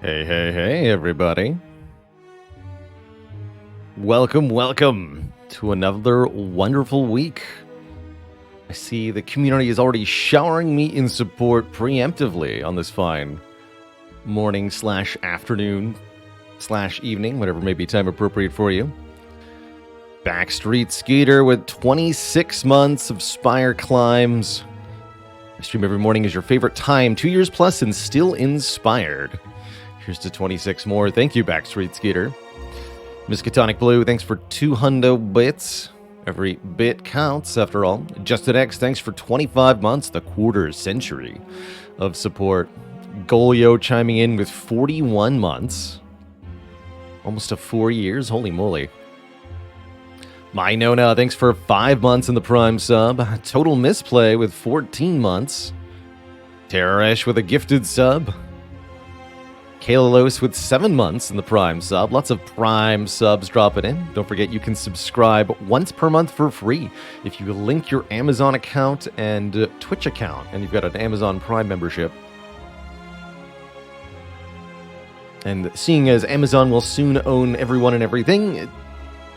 Hey, everybody. Welcome to another wonderful week. I see the community is already showering me in support preemptively on this fine morning / afternoon / evening, whatever may be time appropriate for you. Backstreet Skeeter with 26 months of Spire climbs. I stream every morning is your favorite time, 2 years plus and still inspired. Here's to 26 more. Thank you, Backstreet Skeeter. Miskatonic Blue, thanks for 200 bits. Every bit counts, after all. Justin X, thanks for 25 months, the quarter century of support. Golio chiming in with 41 months. Almost to 4 years, holy moly. My Nona, thanks for 5 months in the Prime sub. Total Misplay with 14 months. Terroresh with a gifted sub. Kalalos with 7 months in the Prime sub. Lots of Prime subs dropping in. Don't forget you can subscribe once per month for free if you link your Amazon account and Twitch account, and you've got an Amazon Prime membership. And seeing as Amazon will soon own everyone and everything,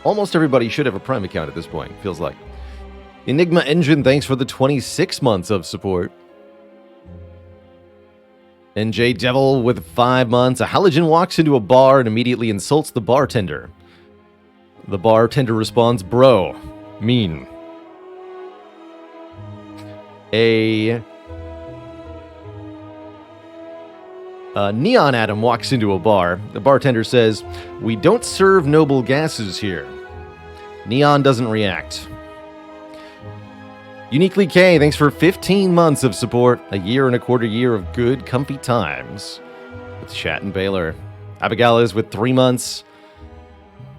almost everybody should have a Prime account at this point, feels like. Enigma Engine, thanks for the 26 months of support. NJ Devil with 5 months. A halogen walks into a bar and immediately insults the bartender. The bartender responds, "Bro, mean." A Neon Atom walks into a bar. The bartender says, "We don't serve noble gases here." Neon doesn't react. Uniquely K, thanks for 15 months of support. A year and a quarter year of good, comfy times. With Chat and Baylor. Abigail is with 3 months.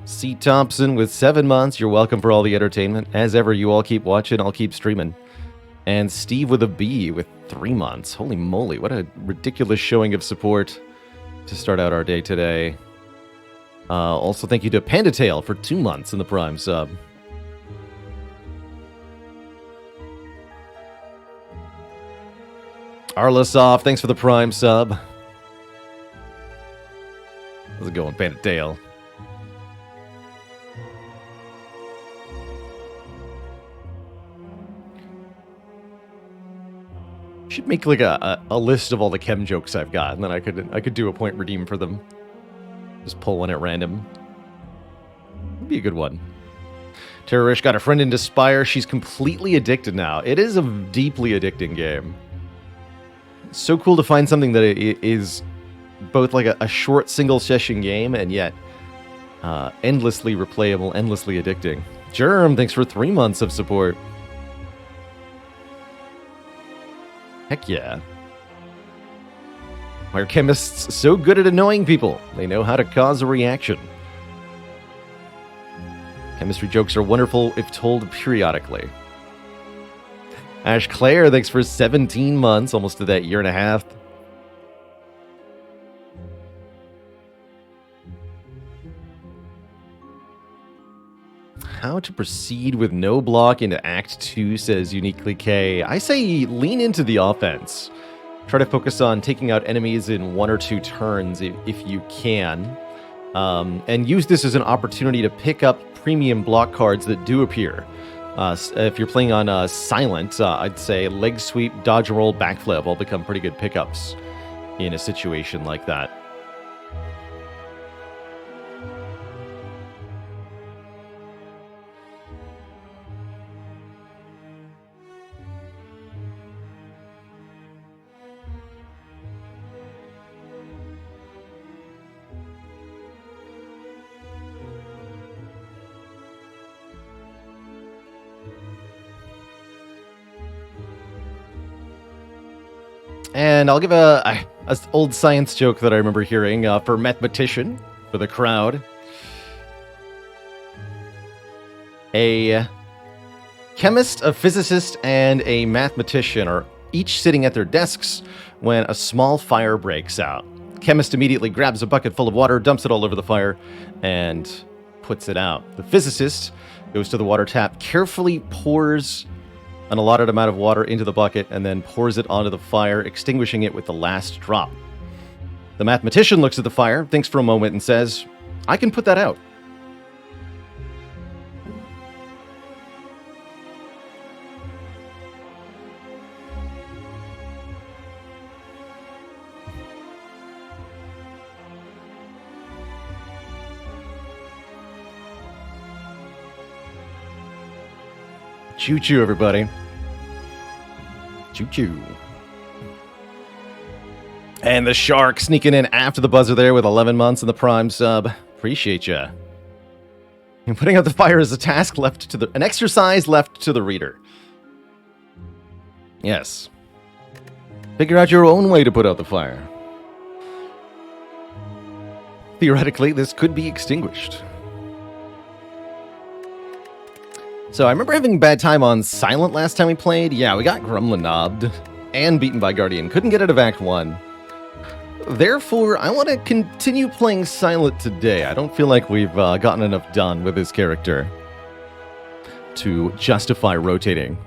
C. Thompson with 7 months. You're welcome for all the entertainment. As ever, you all keep watching, I'll keep streaming. And Steve with a B with 3 months. Holy moly, what a ridiculous showing of support to start out our day today. Also, thank you to Pandatail for 2 months in the Prime sub. Arlasoft, thanks for the Prime sub. How's it going, Pandatail? Should make like a list of all the chem jokes I've got, and then I could do a point redeem for them. Just pull one at random. Would be a good one. Terrorish got a friend into Spire. She's completely addicted now. It is a deeply addicting game. It's so cool to find something that is both like a short single session game and yet endlessly replayable, endlessly addicting. Germ, thanks for 3 months of support. Heck yeah. Why are chemists so good at annoying people? They know how to cause a reaction. Chemistry jokes are wonderful if told periodically. Ash Claire, thanks for 17 months, almost to that year and a half. How to proceed with no block into Act 2, says Uniquely K. I say lean into the offense. Try to focus on taking out enemies in 1 or 2 turns if you can. And use this as an opportunity to pick up premium block cards that do appear. If you're playing on Silent, I'd say leg sweep, dodge and roll, backflip all become pretty good pickups in a situation like that. And I'll give a old science joke that I remember hearing for mathematician, for the crowd. A chemist, a physicist, and a mathematician are each sitting at their desks when a small fire breaks out. Chemist immediately grabs a bucket full of water, dumps it all over the fire, and puts it out. The physicist goes to the water tap, carefully pours an allotted amount of water into the bucket, and then pours it onto the fire, extinguishing it with the last drop. The mathematician looks at the fire, thinks for a moment, and says, I can put that out. Choo-choo, everybody. Choo-choo. And the shark sneaking in after the buzzer there with 11 months in the Prime sub. Appreciate ya. And putting out the fire is a task left to an exercise left to the reader. Yes. Figure out your own way to put out the fire. Theoretically, this could be extinguished. So I remember having a bad time on Silent last time we played. Yeah, we got Gremlin knobbed and beaten by Guardian. Couldn't get out of Act 1. Therefore, I want to continue playing Silent today. I don't feel like we've gotten enough done with this character to justify rotating.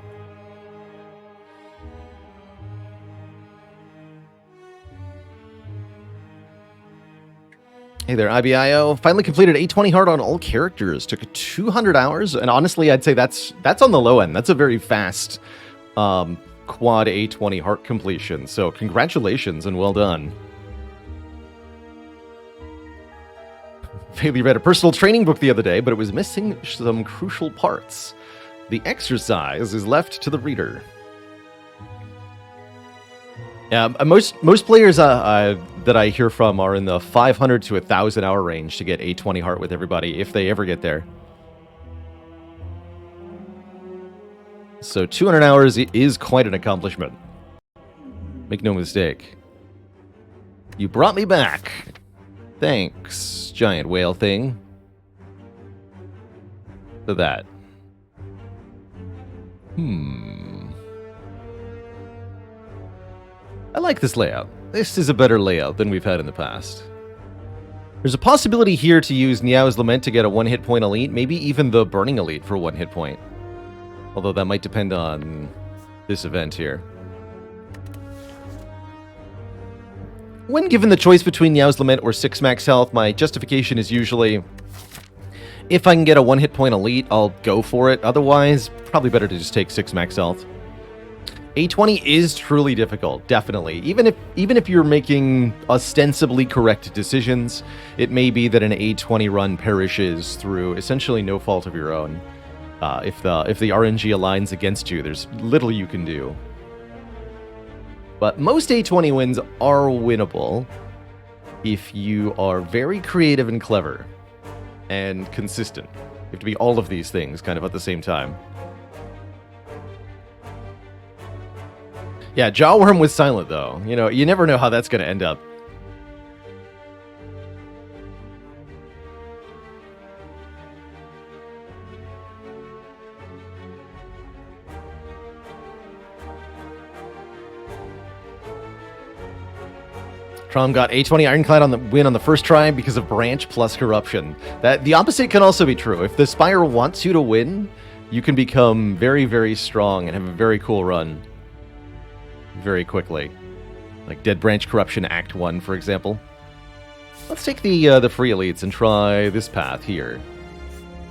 Hey there, IBIO. Finally completed A20 hard on all characters. Took 200 hours, and honestly, I'd say that's on the low end. That's a very fast quad A20 heart completion. So congratulations and well done. Bailey read a personal training book the other day, but it was missing some crucial parts. The exercise is left to the reader. Yeah, most players that I hear from are in the 500 to 1,000 hour range to get A20 heart with everybody, if they ever get there. So 200 hours is quite an accomplishment. Make no mistake. You brought me back. Thanks, giant whale thing. For that. I like this layout. This is a better layout than we've had in the past. There's a possibility here to use Niao's Lament to get a 1-hit point elite, maybe even the Burning Elite for 1 hit point. Although that might depend on this event here. When given the choice between Niao's Lament or 6 max health, my justification is usually, if I can get a 1-hit point elite, I'll go for it. Otherwise, probably better to just take 6 max health. A20 is truly difficult, definitely. Even if you're making ostensibly correct decisions, it may be that an A20 run perishes through essentially no fault of your own. If the RNG aligns against you, there's little you can do. But most A20 wins are winnable if you are very creative and clever and consistent. You have to be all of these things kind of at the same time. Yeah, Jawworm was silent, though. You know, you never know how that's going to end up. Trom got A20 Ironclad on the win on the first try because of Branch plus Corruption. The opposite can also be true. If the Spire wants you to win, you can become very, very strong and have a very cool run. Very quickly. Like Dead Branch Corruption Act 1, for example. Let's take the free elites and try this path here.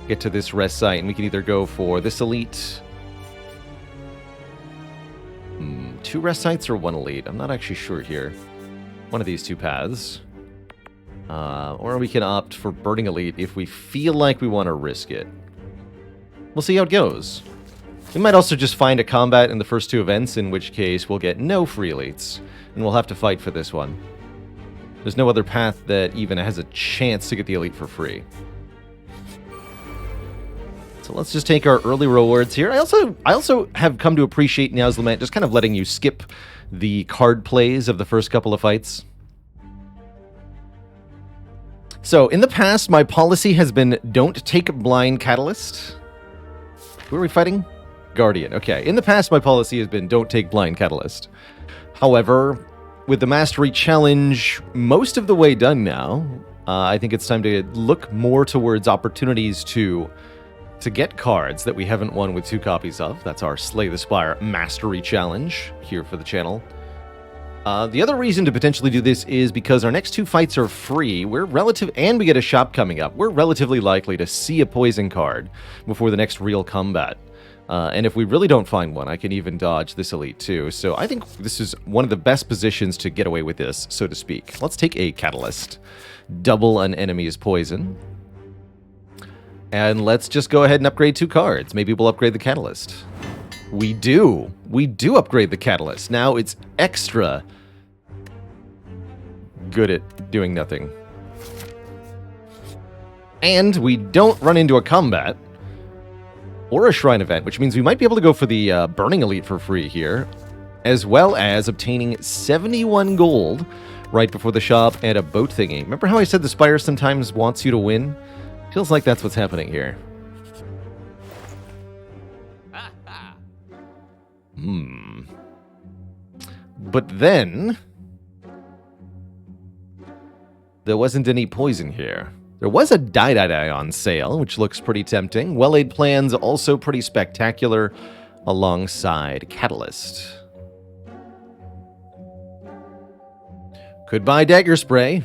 Get to this rest site, and we can either go for this elite. 2 rest sites or 1 elite? I'm not actually sure here. One of these 2 paths. Or we can opt for Burning Elite if we feel like we want to risk it. We'll see how it goes. We might also just find a combat in the first 2 events, in which case we'll get no free elites, and we'll have to fight for this one. There's no other path that even has a chance to get the elite for free. So let's just take our early rewards here. I also have come to appreciate Niao's Lament just kind of letting you skip the card plays of the first couple of fights. So in the past, my policy has been don't take Blind Catalyst. Who are we fighting? Guardian. Okay. In the past, my policy has been don't take Blind Catalyst. However, with the Mastery Challenge most of the way done now, I think it's time to look more towards opportunities to get cards that we haven't won with 2 copies of. That's our Slay the Spire Mastery Challenge here for the channel. The other reason to potentially do this is because our next 2 fights are free. And we get a shop coming up. We're relatively likely to see a poison card before the next real combat. And if we really don't find one, I can even dodge this elite too. So I think this is one of the best positions to get away with this, so to speak. Let's take a catalyst. Double an enemy's poison. And let's just go ahead and upgrade 2 cards. Maybe we'll upgrade the catalyst. We do. We do upgrade the catalyst. Now it's extra good at doing nothing. And we don't run into a combat or a shrine event, which means we might be able to go for the Burning Elite for free here, as well as obtaining 71 gold right before the shop and a boat thingy. Remember how I said the Spire sometimes wants you to win? Feels like that's what's happening here. But then there wasn't any poison here. There was a Die on sale, which looks pretty tempting. Well-laid plans, also pretty spectacular, alongside Catalyst. Goodbye, Dagger Spray.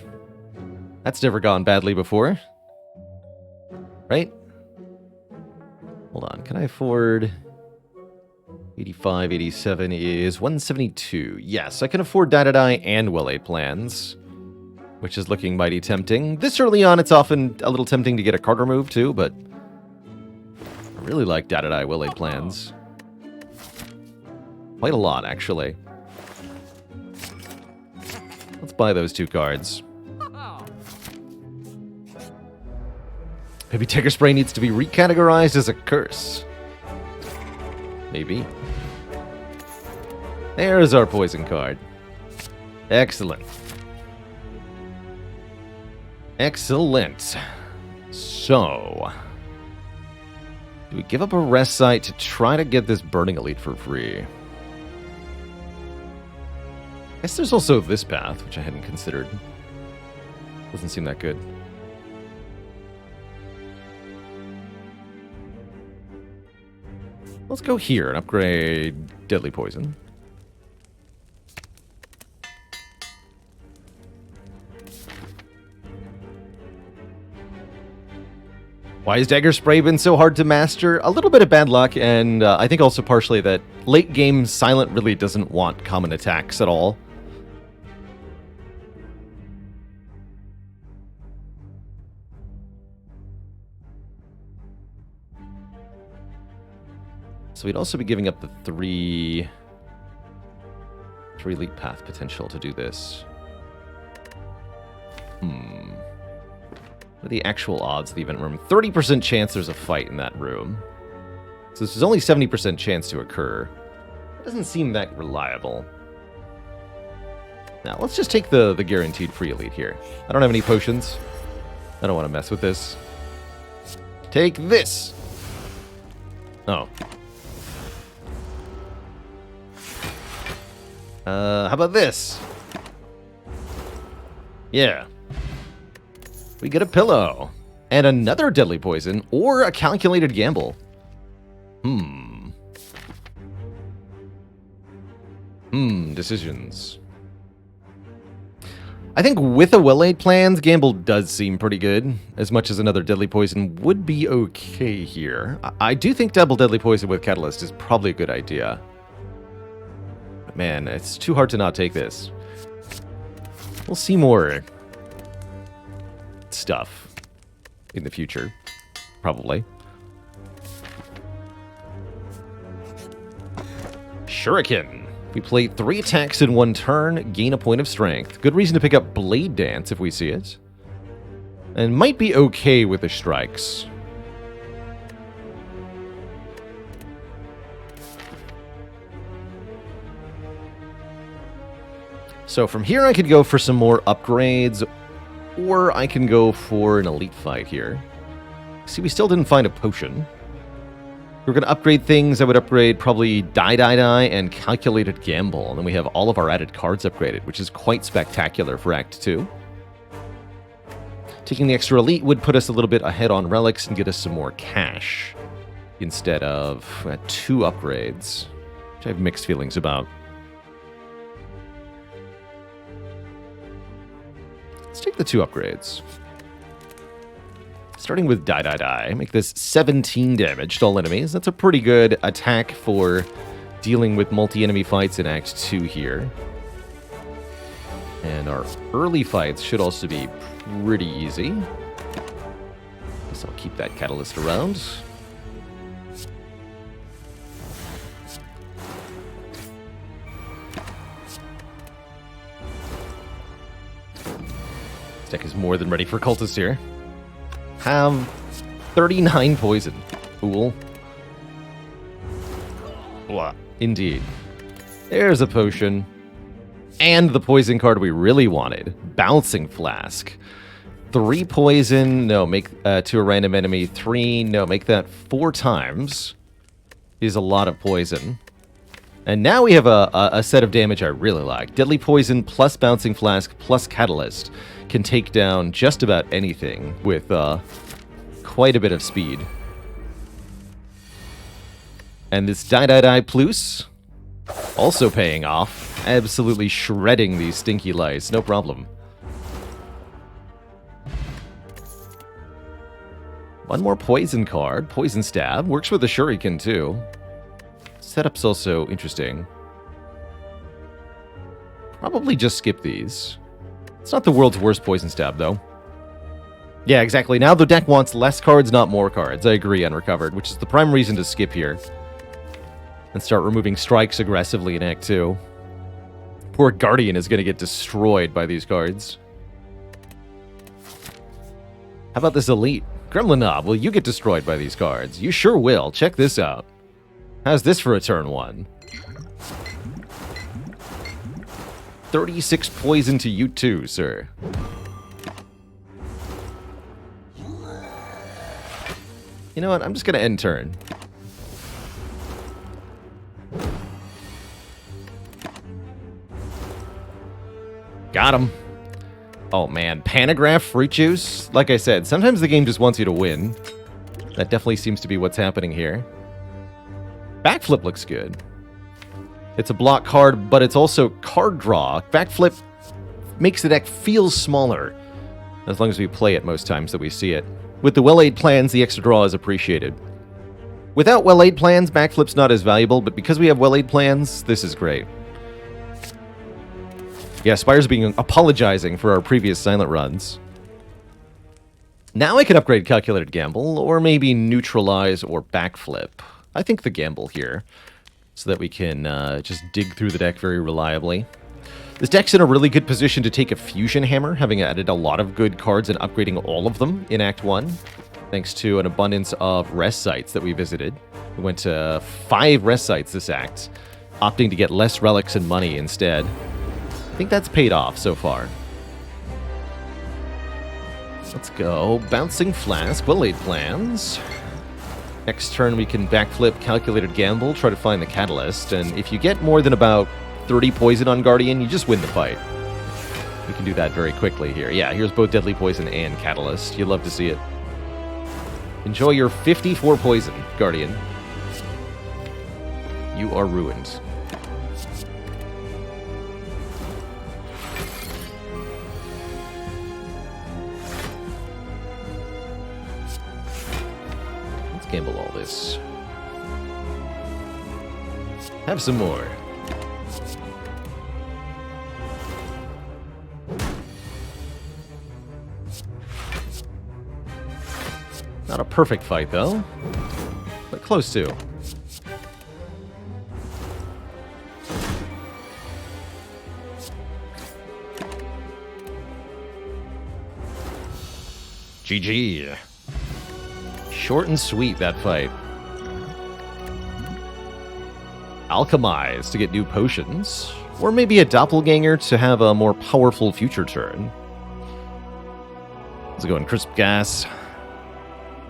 That's never gone badly before. Right? Hold on, can I afford... 85, 87 is 172. Yes, I can afford Die and Well-laid plans, which is looking mighty tempting. This early on, it's often a little tempting to get a card removed too, but I really like Die Well-laid plans. Quite a lot, actually. Let's buy those 2 cards. Maybe Dagger Spray needs to be recategorized as a curse. Maybe. There's our poison card. Excellent. Excellent. So, do we give up a rest site to try to get this Burning Elite for free? I guess there's also this path, which I hadn't considered. Doesn't seem that good. Let's go here and upgrade Deadly Poison. Why has Dagger Spray been so hard to master? A little bit of bad luck, and I think also partially that late game Silent really doesn't want common attacks at all. So we'd also be giving up the 3 elite path potential to do this. What are the actual odds of the event room? 30% chance there's a fight in that room. So this is only 70% chance to occur. It doesn't seem that reliable. Now, let's just take the guaranteed free elite here. I don't have any potions. I don't want to mess with this. Take this! Oh. How about this? Yeah. We get a pillow. And another deadly poison, or a calculated gamble. Decisions. I think with a well-laid plans, gamble does seem pretty good, as much as another deadly poison would be okay here. I do think double deadly poison with Catalyst is probably a good idea. But man, it's too hard to not take this. We'll see more stuff in the future, probably. Shuriken. We play 3 attacks in 1 turn, gain a point of strength. Good reason to pick up Blade Dance if we see it. And might be okay with the strikes. So from here I could go for some more upgrades, or I can go for an elite fight here. See, we still didn't find a potion. We're going to upgrade things. I would upgrade probably Die and Calculated Gamble. And then we have all of our added cards upgraded, which is quite spectacular for Act 2. Taking the extra elite would put us a little bit ahead on relics and get us some more cash. Instead of 2 upgrades, which I have mixed feelings about. the 2 upgrades. Starting with Die Die Die, make this 17 damage to all enemies. That's a pretty good attack for dealing with multi-enemy fights in Act 2 here. And our early fights should also be pretty easy. Guess I'll keep that catalyst around. This deck is more than ready for cultists here. Have 39 poison. Cool. Blah. Indeed. There's a potion. And the poison card we really wanted. Bouncing Flask. 3 poison. No, make to a random enemy. 3. No, make that 4 times. Is a lot of poison. And now we have a set of damage I really like. Deadly Poison plus Bouncing Flask plus Catalyst can take down just about anything with quite a bit of speed. And this Die Die Die Plus also paying off. Absolutely shredding these stinky lice. No problem. One more poison card. Poison Stab. Works with the Shuriken too. Setup's also interesting. Probably just skip these. It's not the world's worst Poison Stab, though. Yeah, exactly. Now the deck wants less cards, not more cards. I agree, Unrecovered, which is the prime reason to skip here. And start removing strikes aggressively in Act 2. Poor Guardian is going to get destroyed by these cards. How about this Elite? Gremlin Knob, will you get destroyed by these cards? You sure will. Check this out. How's this for a turn 1? 36 poison to you too, sir. You know what? I'm just going to end turn. Got him. Oh man, Panagraph, Fruit Juice. Like I said, sometimes the game just wants you to win. That definitely seems to be what's happening here. Backflip looks good. It's a block card, but it's also card draw. Backflip makes the deck feel smaller, as long as we play it most times that we see it. With the well-laid plans, the extra draw is appreciated. Without well-laid plans, Backflip's not as valuable, but because we have well-laid plans, this is great. Yeah, Spire's being apologizing for our previous silent runs. Now I can upgrade Calculated Gamble, or maybe Neutralize or Backflip. I think the Gamble here, so that we can just dig through the deck very reliably. This deck's in a really good position to take a Fusion Hammer, having added a lot of good cards and upgrading all of them in Act 1, thanks to an abundance of rest sites that we visited. We went to 5 rest sites this act, opting to get less relics and money instead. I think that's paid off so far. Let's go. Bouncing Flask, well-laid plans. Next turn we can backflip Calculated Gamble, try to find the Catalyst, and if you get more than about 30 poison on Guardian, you just win the fight. We can do that very quickly here. Yeah, here's both Deadly Poison and Catalyst. You'd love to see it. Enjoy your 54 poison, Guardian. You are ruined. Let's gamble all this. Have some more. Not a perfect fight, though, but close to. GG. Short and sweet, that fight. Alchemize to get new potions, or maybe a doppelganger to have a more powerful future turn. Let's go in Crisp Gas.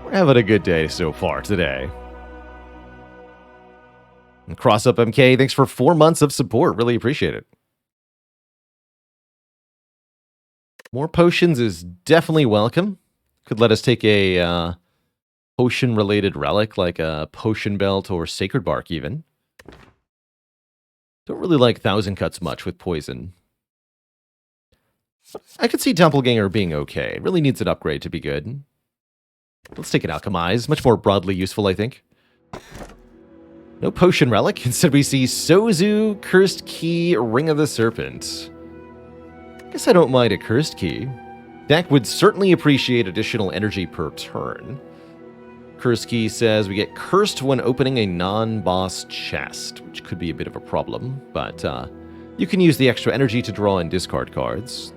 We're having a good day so far today. And Cross Up MK, thanks for 4 months of support. Really appreciate it. More potions is definitely welcome. Could let us take a potion-related relic, like a Potion Belt or Sacred Bark even. Don't really like Thousand Cuts much with poison. I could see Doppelganger being okay. It really needs an upgrade to be good. Let's take an Alchemize. Much more broadly useful, I think. No Potion Relic. Instead, we see Sozu, Cursed Key, Ring of the Serpent. Guess I don't mind a Cursed Key. Deck would certainly appreciate additional energy per turn. Cursed Key says we get cursed when opening a non-boss chest, which could be a bit of a problem, but you can use the extra energy to draw and discard cards.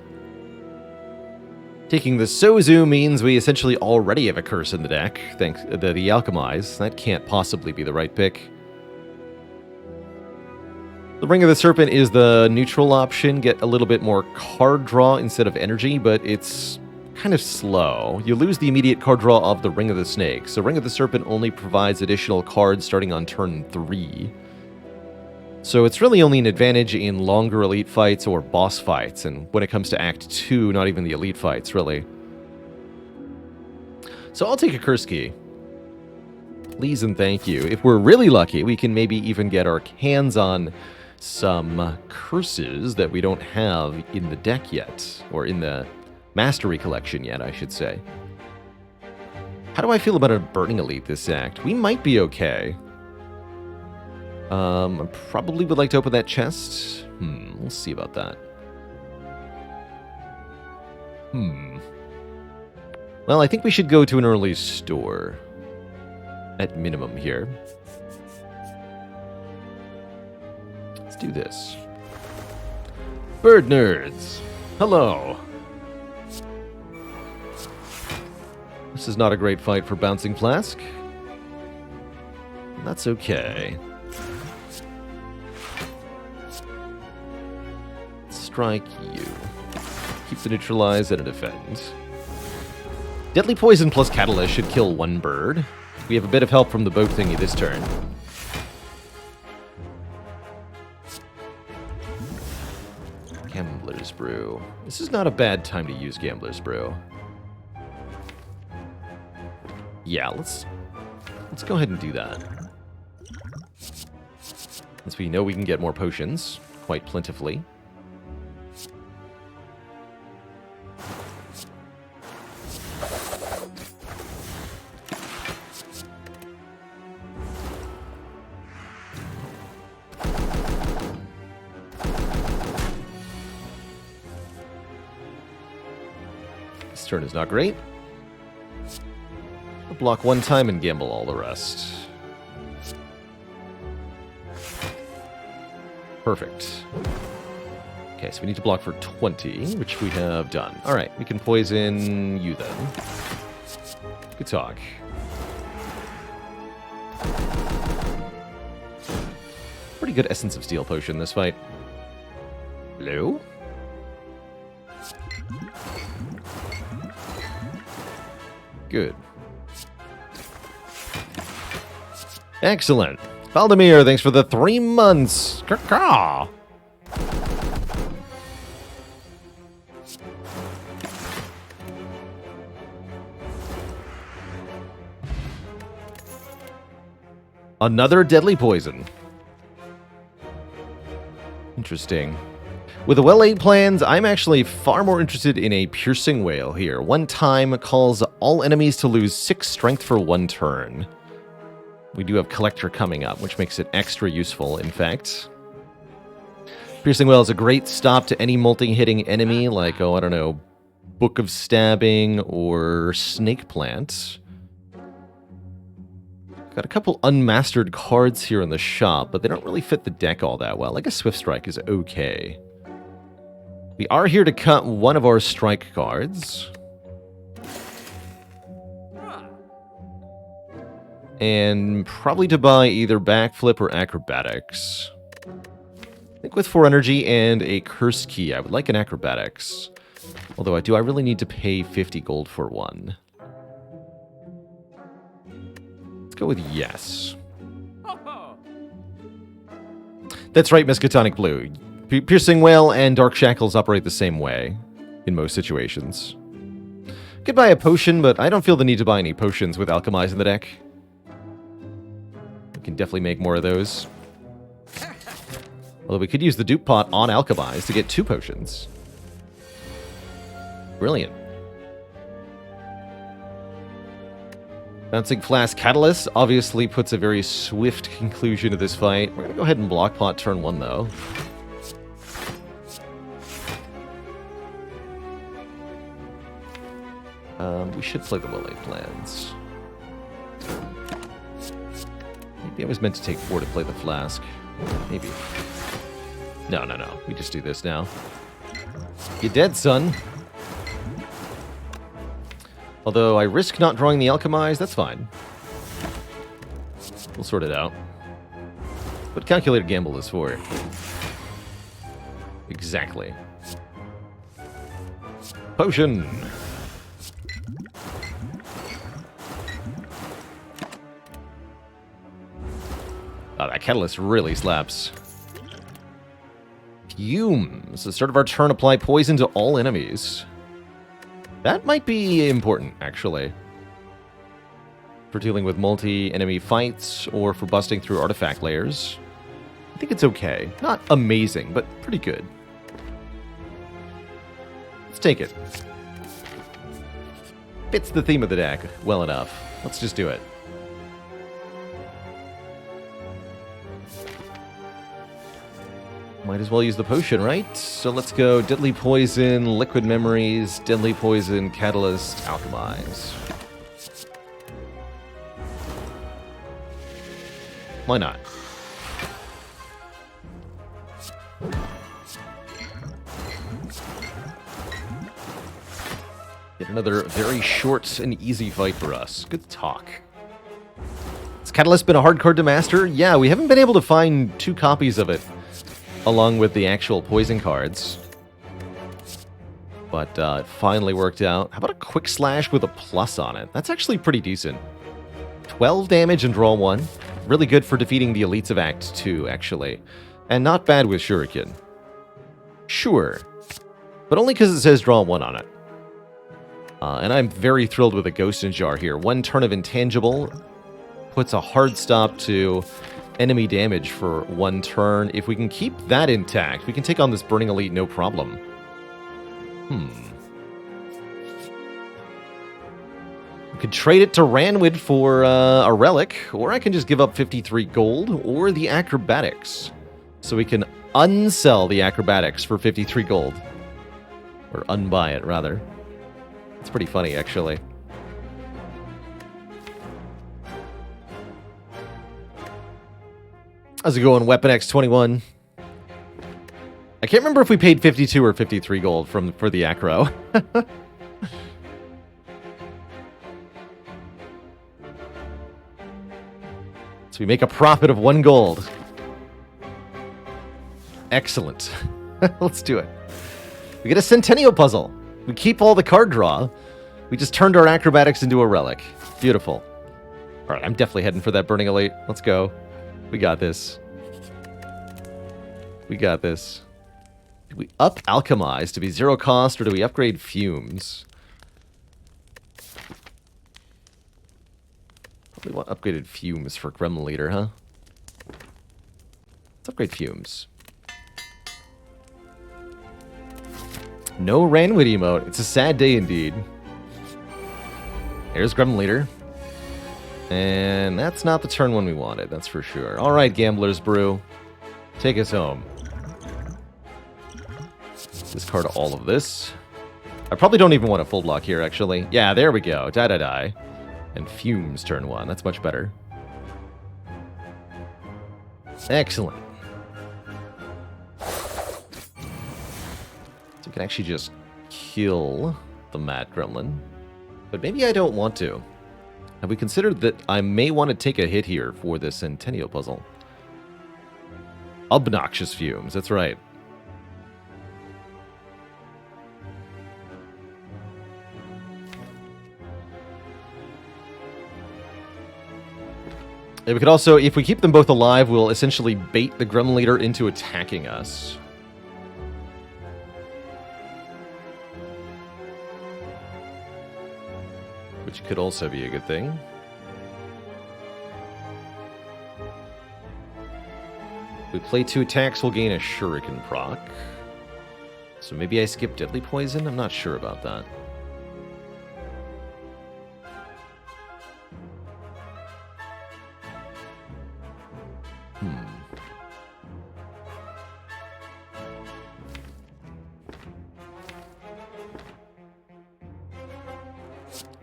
Taking the Sozu means we essentially already have a curse in the deck, thanks to the Alchemize. That can't possibly be the right pick. The Ring of the Serpent is the neutral option, get a little bit more card draw instead of energy, but it's kind of slow. You lose the immediate card draw of the Ring of the Snake, so Ring of the Serpent only provides additional cards starting on turn 3. So it's really only an advantage in longer elite fights or boss fights, and when it comes to Act 2, not even the elite fights, really. So I'll take a Curse Key. Please and thank you. If we're really lucky, we can maybe even get our hands on some curses that we don't have in the deck yet, or in the Mastery Collection yet, I should say. How do I feel about a Burning Elite this act? We might be okay. I probably would like to open that chest. We'll see about that. Well, I think we should go to an early store. At minimum here. Let's do this. Bird Nerds! Hello! This is not a great fight for Bouncing Flask. That's okay. Strike you. Keep the neutralize and a defend. Deadly Poison plus Catalyst should kill one bird. We have a bit of help from the boat thingy this turn. Gambler's Brew. This is not a bad time to use Gambler's Brew. Yeah, let's go ahead and do that. Since we know we can get more potions, quite plentifully. This turn is not great. We'll block one time and gamble all the rest. Perfect. Okay, so we need to block for 20, which we have done. Alright, we can poison you then. Good talk. Pretty good Essence of Steel potion this fight. Hello? Good. Excellent. Valdemir, thanks for the 3 months. Caw. Another deadly poison. Interesting. With the well-laid plans, I'm actually far more interested in a Piercing Wail here. One time calls all enemies to lose 6 strength for 1 turn. We do have Collector coming up, which makes it extra useful, in fact. Piercing Wail is a great stop to any multi-hitting enemy, like, oh, I don't know, Book of Stabbing or Snake Plant. Got a couple unmastered cards here in the shop, but they don't really fit the deck all that well. I guess Swift Strike is okay. We are here to cut one of our strike cards. And probably to buy either Backflip or Acrobatics. I think with 4 energy and a Curse Key, I would like an Acrobatics. Although, do I really need to pay 50 gold for one? Let's go with yes. That's right, Miskatonic Blue. Piercing Wail and Dark Shackles operate the same way in most situations. Could buy a potion, but I don't feel the need to buy any potions with Alchemize in the deck. We can definitely make more of those. Although we could use the dupe pot on Alchemize to get 2 potions. Brilliant. Bouncing Flask Catalyst obviously puts a very swift conclusion to this fight. We're going to go ahead and block pot turn 1, though. We should play the Willy plans. Maybe I was meant to take 4 to play the Flask. Maybe. No. We just do this now. You're dead, son. Although I risk not drawing the Alchemize, that's fine. We'll sort it out. What calculated gamble is for? Exactly. Potion! Oh, that Catalyst really slaps. Fumes. At the start of our turn, apply poison to all enemies. That might be important, actually. For dealing with multi-enemy fights, or for busting through artifact layers. I think it's okay. Not amazing, but pretty good. Let's take it. Fits the theme of the deck well enough. Let's just do it. Might as well use the potion, right? So let's go Deadly Poison, Liquid Memories, Deadly Poison, Catalyst, Alchemize. Why not? Get another very short and easy fight for us. Good talk. Has Catalyst been a hard card to master? Yeah, we haven't been able to find 2 copies of it along with the actual poison cards. But it finally worked out. How about a Quick Slash with a plus on it? That's actually pretty decent. 12 damage and draw 1. Really good for defeating the elites of Act 2, actually. And not bad with Shuriken. Sure. But only because it says draw 1 on it. And I'm very thrilled with a Ghost in Jar here. 1 turn of Intangible puts a hard stop to enemy damage for 1 turn. If we can keep that intact, we can take on this Burning Elite no problem. We could trade it to Ranwid for a Relic, or I can just give up 53 gold, or the Acrobatics. So we can unsell the Acrobatics for 53 gold. Or unbuy it, rather. It's pretty funny, actually. How's it going, Weapon X21? I can't remember if we paid 52 or 53 gold for the Acro. So we make a profit of 1 gold. Excellent. Let's do it. We get a Centennial Puzzle. We keep all the card draw. We just turned our Acrobatics into a Relic. Beautiful. All right, I'm definitely heading for that Burning Elite. Let's go. We got this. We got this. Do we up Alchemize to be 0 cost, or do we upgrade Fumes? Probably want upgraded Fumes for Gremlin Leader, huh? Let's upgrade Fumes. No Ranwid emote. It's a sad day indeed. Here's Gremlin Leader. And that's not the turn one we wanted, that's for sure. Alright, Gambler's Brew. Take us home. Discard all of this. I probably don't even want a full block here, actually. Yeah, there we go. Die. And Fumes turn 1. That's much better. Excellent. So we can actually just kill the Mad Gremlin. But maybe I don't want to. Have we considered that I may want to take a hit here for this Centennial Puzzle? Obnoxious Fumes, that's right. And we could also, if we keep them both alive, we'll essentially bait the Gremlin Leader into attacking us. Which could also be a good thing. We play 2 attacks, we'll gain a Shuriken proc. So maybe I skip Deadly Poison? I'm not sure about that.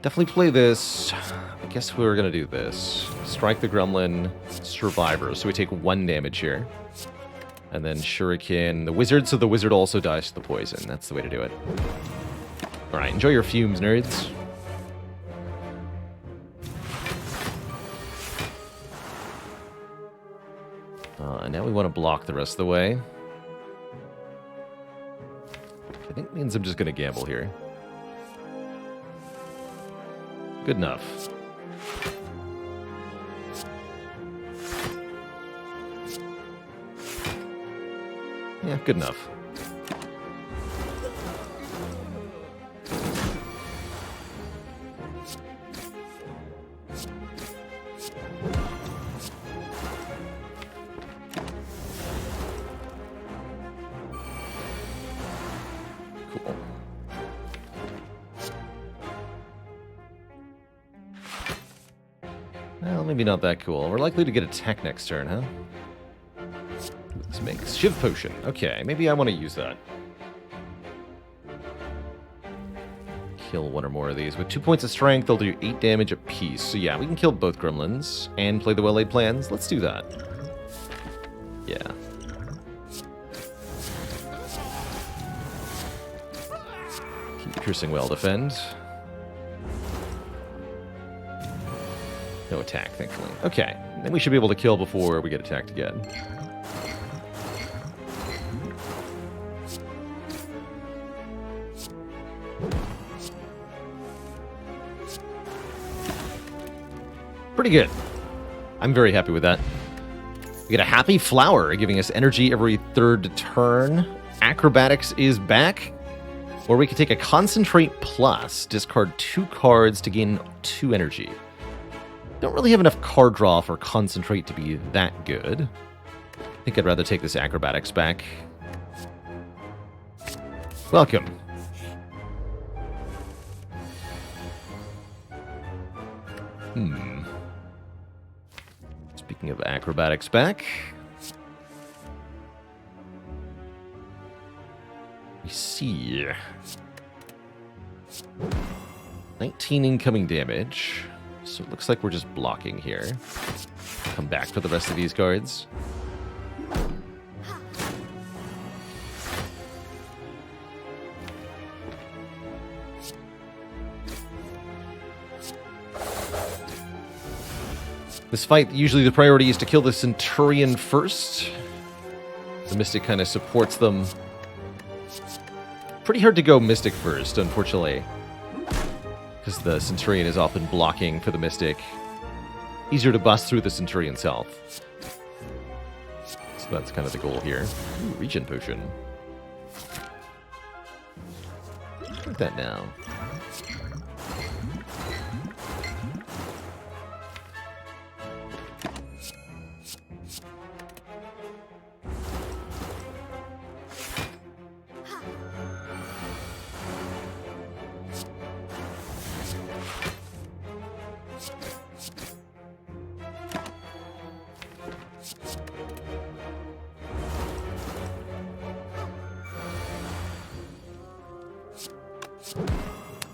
Definitely play this. I guess we were going to do this. Strike the Gremlin, Survivor. So we take 1 damage here. And then Shuriken the Wizard, so the Wizard also dies to the poison. That's the way to do it. Alright, enjoy your fumes, nerds. And now we want to block the rest of the way. I think it means I'm just going to gamble here. Good enough. Yeah, good enough. Cool. Well, maybe not that cool. We're likely to get attack next turn, huh? This makes Shiv Potion. Okay, maybe I want to use that. Kill 1 or more of these. With 2 points of strength, they'll do 8 damage apiece. So yeah, we can kill both gremlins and play the well-laid plans. Let's do that. Yeah. Keep piercing well, defend. No attack, thankfully. Okay, then we should be able to kill before we get attacked again. Pretty good. I'm very happy with that. We get a happy flower, giving us energy every 3rd turn. Acrobatics is back. Or we could take a Concentrate Plus, discard 2 cards to gain 2 energy. Don't really have enough card draw for Concentrate to be that good. I think I'd rather take this Acrobatics back. Welcome. Speaking of Acrobatics back, we see 19 incoming damage. So it looks like we're just blocking here. Come back for the rest of these cards. This fight, usually the priority is to kill the Centurion first. The Mystic kind of supports them. Pretty hard to go Mystic first, unfortunately. Because the Centurion is often blocking for the Mystic. Easier to bust through the Centurion's health. So that's kind of the goal here. Ooh, Regen Potion. Look at that now.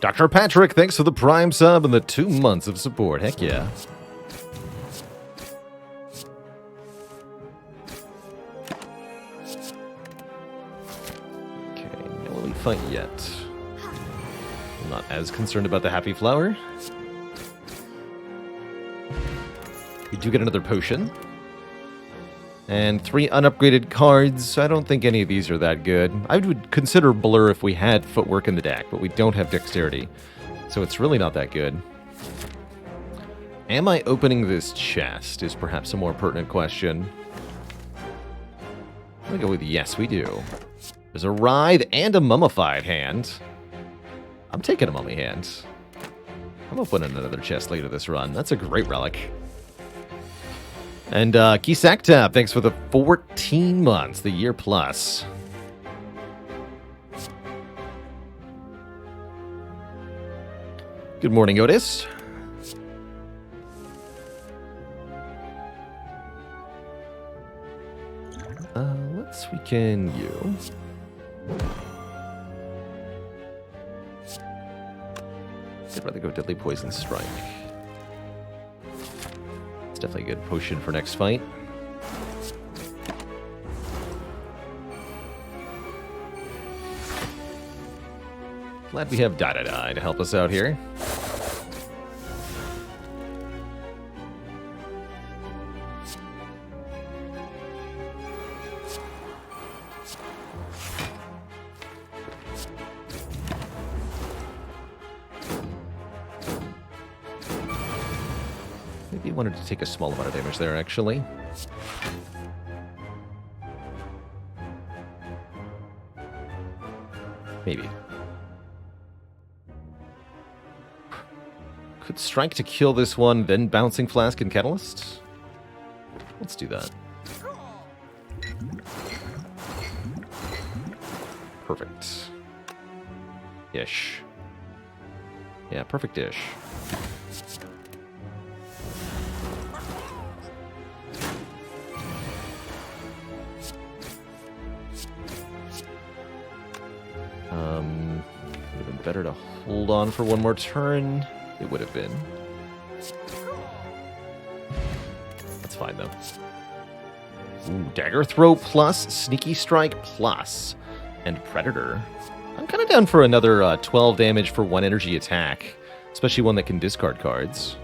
Dr. Patrick, thanks for the Prime sub and the 2 months of support. Heck yeah. Okay, no really fight yet. I'm not as concerned about the Happy Flower. We do get another potion. And 3 unupgraded cards. I don't think any of these are that good. I would consider Blur if we had Footwork in the deck, but we don't have Dexterity. So it's really not that good. Am I opening this chest is perhaps a more pertinent question. I'm going to go with yes, we do. There's a Writhe and a Mummified hand. I'm taking a Mummy hand. I'm opening another chest later this run. That's a great relic. And Kisaktab, thanks for the 14 months, the year plus. Good morning, Otis. Let's weaken you. I'd rather go Deadly Poison Strike. It's definitely a good potion for next fight. Glad we have Die to help us out here. Maybe wanted to take a small amount of damage there, actually. Maybe. Could strike to kill this one, then Bouncing Flask and Catalyst? Let's do that. Perfect. Ish. Yeah, perfect-ish. Would have been better to hold on for one more turn. It would have been. That's fine, though. Ooh, Dagger Throw plus, Sneaky Strike plus, and Predator. I'm kind of down for another 12 damage for one energy attack, especially one that can discard cards.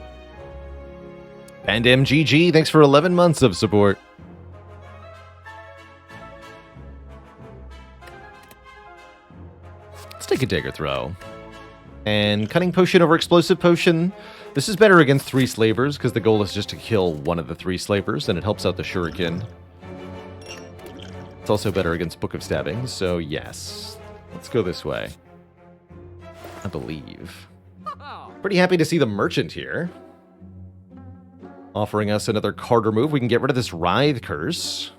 And MGG, thanks for 11 months of support. Let's take a Dagger Throw. And Cunning Potion over Explosive Potion. This is better against 3 Slavers, because the goal is just to kill one of the 3 Slavers, and it helps out the Shuriken. It's also better against Book of Stabbing, so yes. Let's go this way. I believe. Pretty happy to see the Merchant here. Offering us another card remove. We can get rid of this Writhe Curse,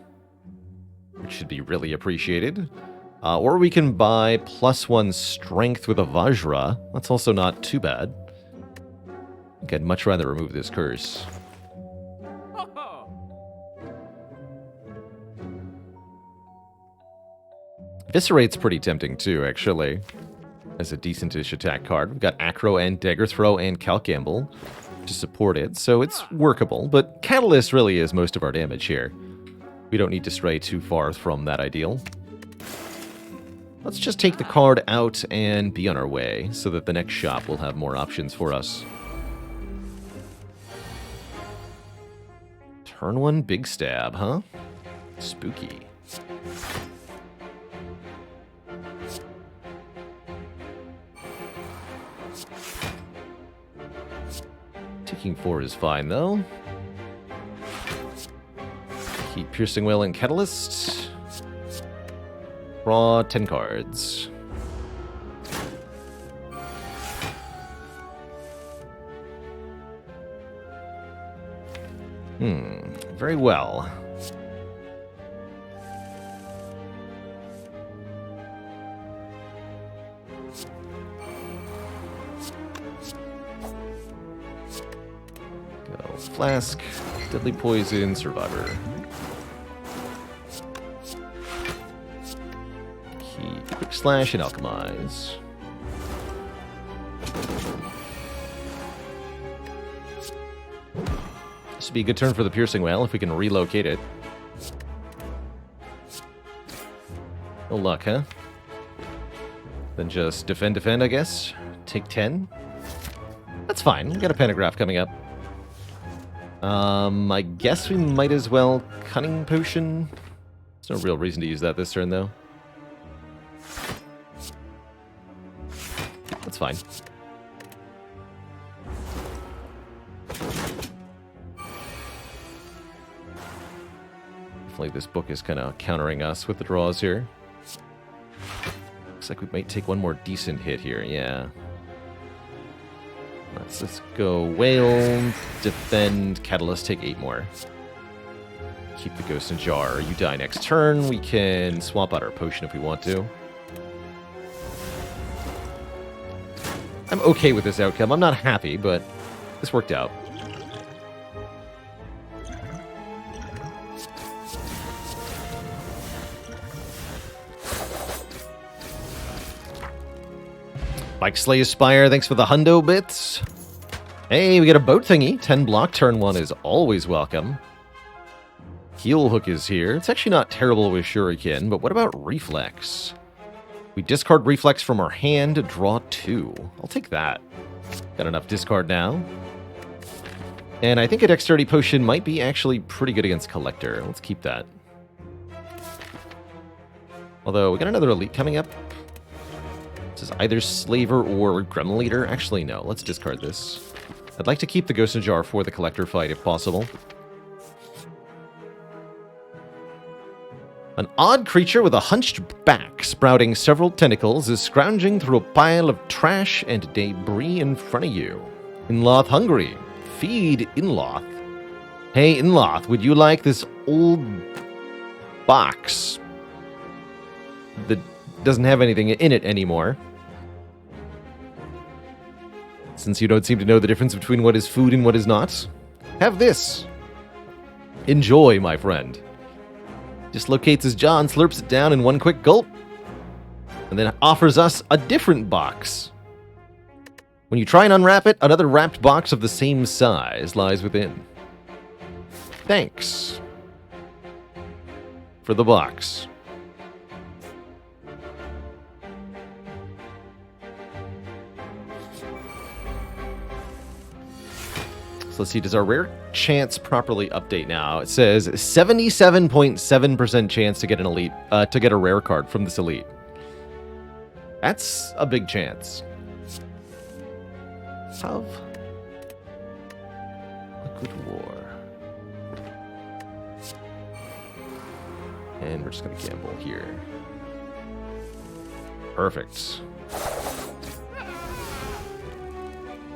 which should be really appreciated. Or we can buy +1 Strength with a Vajra. That's also not too bad. I think I'd much rather remove this curse. Eviscerate's pretty tempting too, actually. As a decent-ish attack card. We've got Acro and Dagger Throw and Calc Gamble to support it, so it's workable. But Catalyst really is most of our damage here. We don't need to stray too far from that ideal. Let's just take the card out and be on our way, so that the next shop will have more options for us. Turn 1 Big Stab, huh? Spooky. Taking 4 is fine, though. Keep Piercing Wail and Catalyst. Draw 10 cards. Very well. Go Flask, Deadly Poison, Survivor. Quick Slash and Alchemize. This would be a good turn for the Piercing Wail if we can relocate it. No luck, huh? Then just defend, I guess. Take 10. That's fine. We got a Pantograph coming up. I guess we might as well Cunning Potion. There's no real reason to use that this turn, though. That's fine. Definitely this book is kind of countering us with the draws here. Looks like we might take one more decent hit here, yeah. Let's go Wail, defend, Catalyst, take 8 more. Keep the Ghost in Jar. You die next turn. We can swap out our potion if we want to. I'm okay with this outcome. I'm not happy, but this worked out. Bike Slay Spire, thanks for the hundo bits. Hey, we get a boat thingy. 10 block, turn 1 is always welcome. Heel Hook is here. It's actually not terrible with Shuriken, but what about Reflex? We discard Reflex from our hand, draw 2. I'll take that. Got enough discard now. And I think a Dexterity Potion might be actually pretty good against Collector. Let's keep that. Although, we got another Elite coming up. This is either Slaver or Gremlin Leader. Actually, no. Let's discard this. I'd like to keep the Ghost Jar for the Collector fight, if possible. An odd creature with a hunched back, sprouting several tentacles, is scrounging through a pile of trash and debris in front of you. Inloth hungry. Feed Inloth. Hey, Inloth, would you like this old box that doesn't have anything in it anymore? Since you don't seem to know the difference between what is food and what is not, have this. Enjoy, my friend. Dislocates his jaw and slurps it down in one quick gulp, and then offers us a different box. When you try and unwrap it, another wrapped box of the same size lies within. Thanks for the box. So let's see, does our rare chance properly update now? It says 77.7% chance to get an elite, to get a rare card from this elite. That's a big chance. Of a good war. And we're just going to gamble here. Perfect.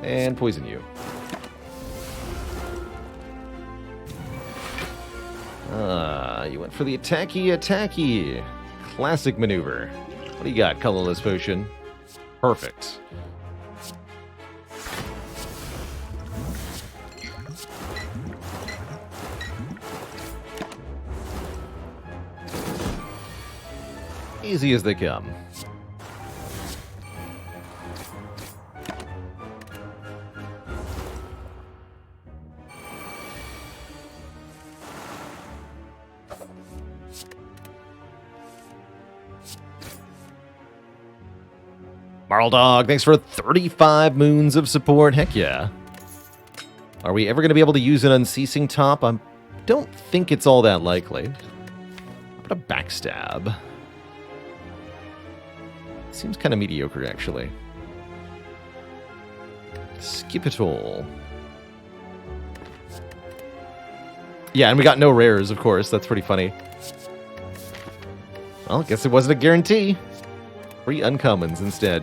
And poison you. You went for the attacky. Classic maneuver. What do you got, Colorless Potion? Perfect. Easy as they come. Marl Dog, thanks for 35 moons of support. Heck yeah. Are we ever going to be able to use an Unceasing Top? I don't think it's all that likely. What a backstab. Seems kind of mediocre, actually. Skip it all. Yeah, and we got no rares, of course. That's pretty funny. Well, guess it wasn't a guarantee. 3 uncommons instead.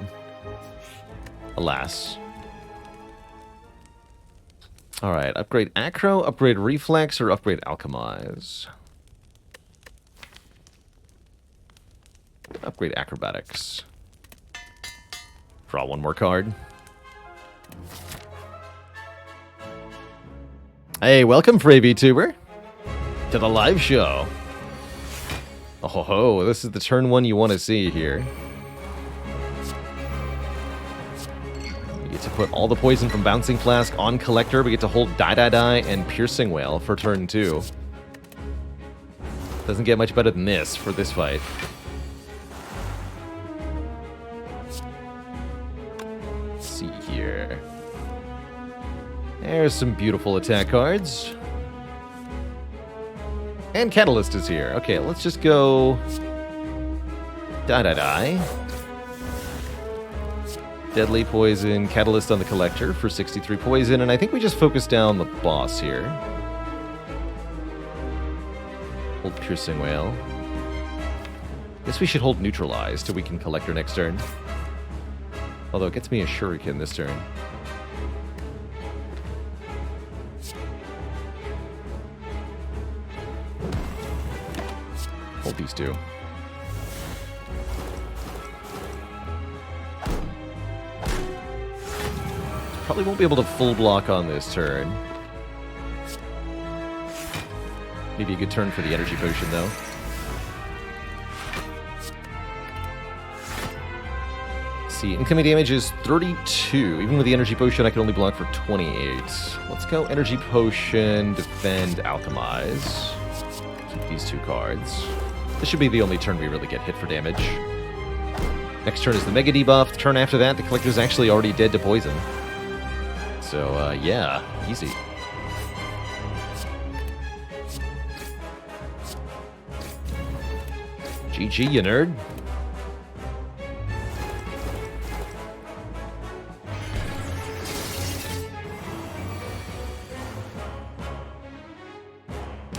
Alas. Alright, upgrade Acro, upgrade Reflex, or upgrade Alchemize? Upgrade Acrobatics. Draw one more card. Hey, welcome, Frey VTuber, to the live show. Oh ho ho, this is the turn 1 you want to see here. We get to put all the poison from Bouncing Flask on Collector. We get to hold Die and Piercing Whale for turn 2. Doesn't get much better than this for this fight. Let's see here. There's some beautiful attack cards. And Catalyst is here. Okay, let's just go... Die. Deadly Poison, Catalyst on the Collector for 63 poison, and I think we just focus down the boss here. Hold Piercing Whale. Guess we should hold Neutralize to weaken Collector next turn. Although it gets me a Shuriken this turn. Hold these two. Probably won't be able to full block on this turn. Maybe a good turn for the energy potion, though. See, incoming damage is 32. Even with the energy potion, I can only block for 28. Let's go energy potion, defend, alchemize. Keep these 2 cards. This should be the only turn we really get hit for damage. Next turn is the mega debuff. The turn after that, the collector's actually already dead to poison. So, yeah, easy. GG, you nerd.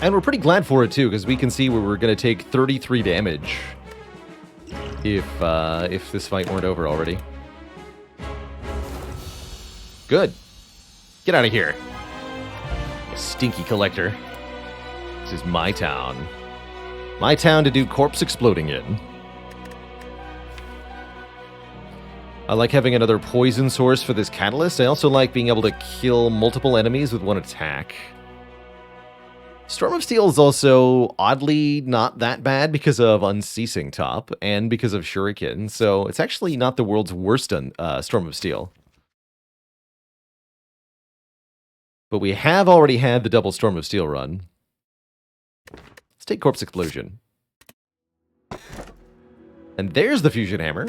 And we're pretty glad for it, too, because we can see where we're going to take 33 damage if this fight weren't over already. Good. Get out of here. You stinky collector. This is my town. My town to do corpse exploding in. I like having another poison source for this catalyst. I also like being able to kill multiple enemies with one attack. Storm of Steel is also oddly not that bad because of Unceasing Top and because of Shuriken, so it's actually not the world's worst Storm of Steel. But we have already had the double Storm of Steel run. Let's take Corpse Explosion. And there's the Fusion Hammer,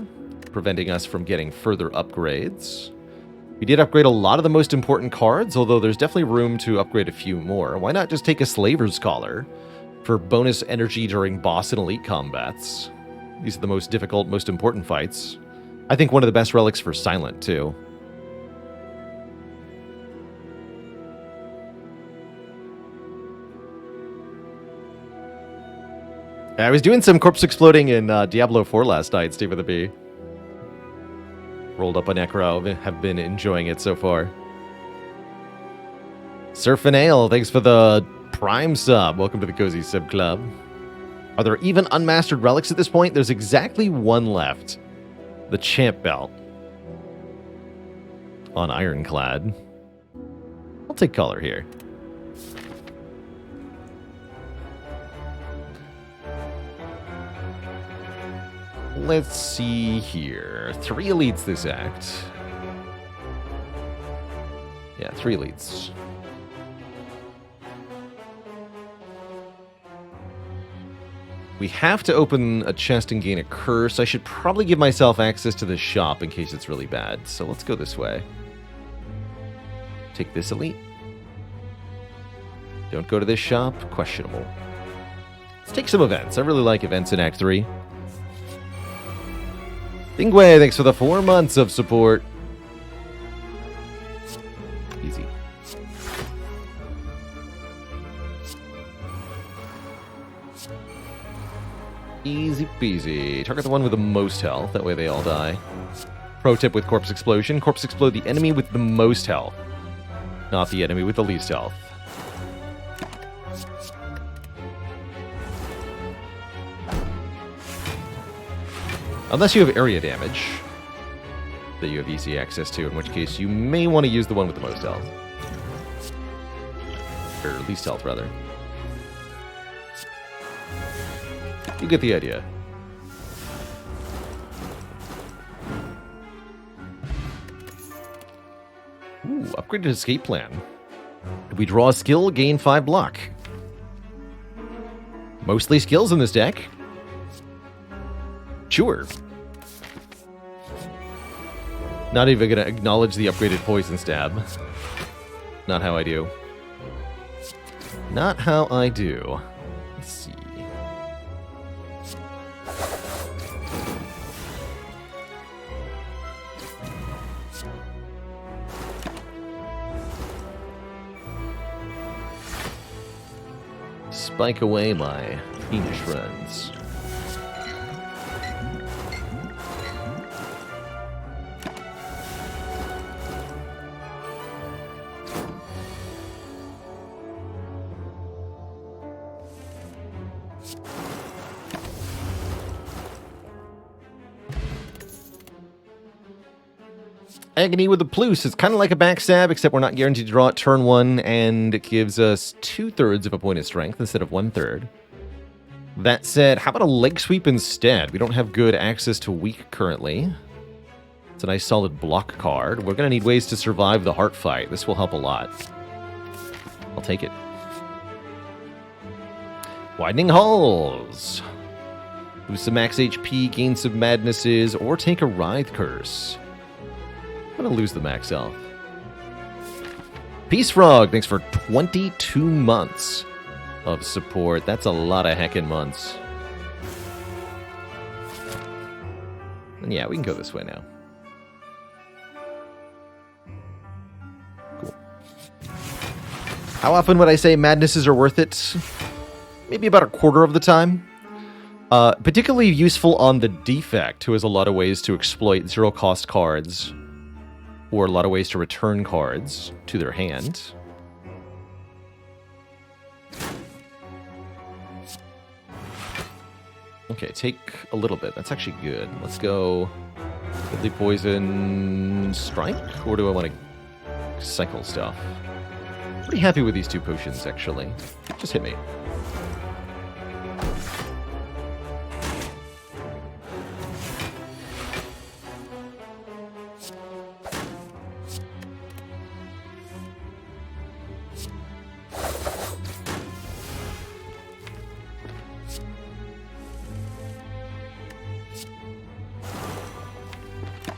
preventing us from getting further upgrades. We did upgrade a lot of the most important cards, although there's definitely room to upgrade a few more. Why not just take a Slaver's Collar for bonus energy during boss and elite combats? These are the most difficult, most important fights. I think one of the best relics for Silent, too. I was doing some corpse exploding in Diablo 4 last night, Steve with a B. Rolled up a Necro, have been enjoying it so far. Surf and Ale, thanks for the Prime sub. Welcome to the Cozy Sub Club. Are there even unmastered relics at this point? There's exactly one left. The Champ Belt. On Ironclad. I'll take color here. Let's see here. 3 elites this act. Yeah, 3 elites. We have to open a chest and gain a curse. I should probably give myself access to the shop in case it's really bad. So let's go this way. Take this elite. Don't go to this shop. Questionable. Let's take some events. I really like events in Act 3. Dingway, thanks for the 4 months of support. Easy. Easy peasy. Target the one with the most health, that way they all die. Pro tip with Corpse Explosion. Corpse explode the enemy with the most health, not the enemy with the least health. Unless you have area damage that you have easy access to, in which case you may want to use the one with the most health. Or least health, rather. You get the idea. Ooh, upgraded escape plan. If we draw a skill, gain 5 block. Mostly skills in this deck. Sure. Not even gonna acknowledge the upgraded poison stab. Not how I do. Not how I do. Let's see. Spike away my fiendish friends. Agony with the plus. It's kind of like a backstab, except we're not guaranteed to draw it turn 1, and it gives us 2/3 of a point of strength instead of 1/3. That said, how about a leg sweep instead? We don't have good access to weak currently. It's a nice solid block card. We're going to need ways to survive the heart fight. This will help a lot. I'll take it. Widening Halls. Lose some max HP, gain some madnesses, or take a Writhe Curse. I'm going to lose the max health. Peace Frog, thanks for 22 months of support. That's a lot of heckin' months. And yeah, we can go this way now. Cool. How often would I say madnesses are worth it? Maybe about a quarter of the time. Particularly useful on the Defect, who has a lot of ways to exploit zero-cost cards, or a lot of ways to return cards to their hand. Okay, take a little bit. That's actually good. Let's go Deadly Poison Strike, or do I want to cycle stuff? Pretty happy with these 2 potions, actually. Just hit me.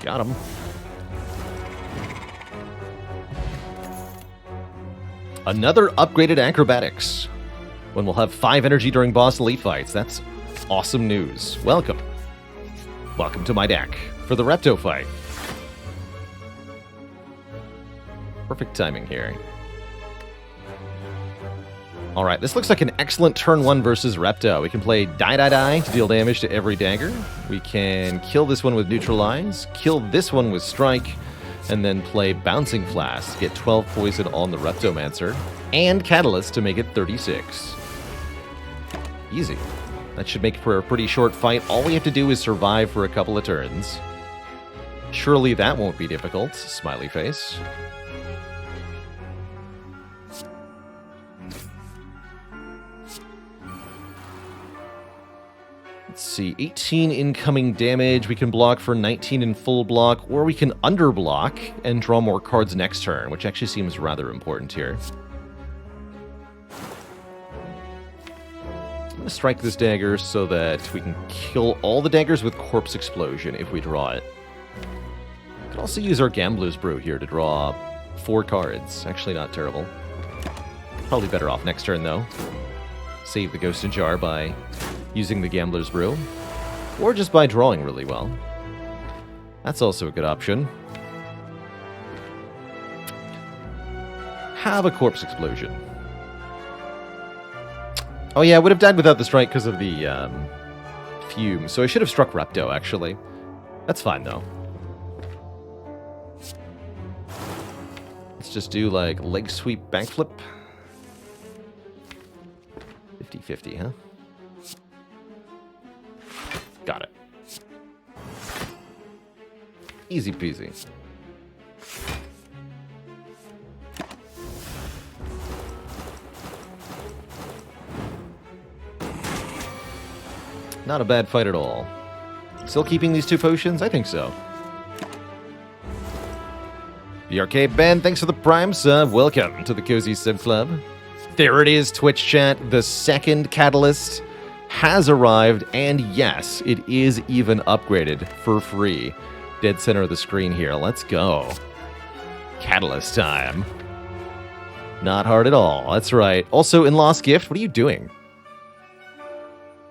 Got him. Another upgraded acrobatics. When we'll have 5 energy during boss elite fights. That's awesome news. Welcome. Welcome to my deck for the Repto fight. Perfect timing here. Alright, this looks like an excellent turn 1 versus Repto. We can play Die to deal damage to every dagger. We can kill this one with Neutralize, kill this one with Strike, and then play Bouncing Flask to get 12 poison on the Reptomancer, and Catalyst to make it 36. Easy. That should make for a pretty short fight. All we have to do is survive for a couple of turns. Surely that won't be difficult. Smiley face. Let's see, 18 incoming damage. We can block for 19 in full block, or we can underblock and draw more cards next turn, which actually seems rather important here. I'm going to strike this dagger so that we can kill all the daggers with Corpse Explosion if we draw it. We can also use our Gambler's Brew here to draw 4 cards. Actually not terrible. Probably better off next turn, though. Save the Ghost in Jar by using the Gambler's Brew, or just by drawing really well. That's also a good option. Have a Corpse Explosion. Oh yeah, I would have died without the strike because of the fume, so I should have struck Repto, actually. That's fine, though. Let's just do, like, leg sweep, backflip. 50-50, huh? Got it. Easy peasy. Not a bad fight at all. Still keeping these 2 potions? I think so. The Arcade Band, thanks for the Prime sub. Welcome to the Cozy Sub Club. There it is, Twitch chat. The second Catalyst has arrived, and yes, it is even upgraded for free. Dead center of the screen here. Let's go. Catalyst time. Not hard at all. That's right. Also, in Lost Gift, what are you doing?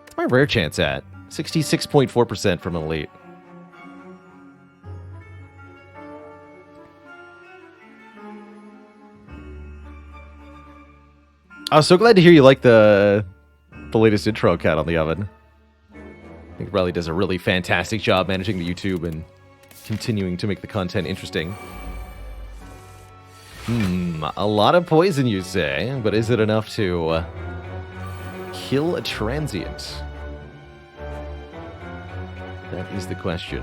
What's my rare chance at? 66.4% from Elite. I was so glad to hear you like the latest intro, Cat on the Oven. I think Riley does a really fantastic job managing the YouTube and continuing to make the content interesting. A lot of poison, you say, but is it enough to kill a transient? That is the question.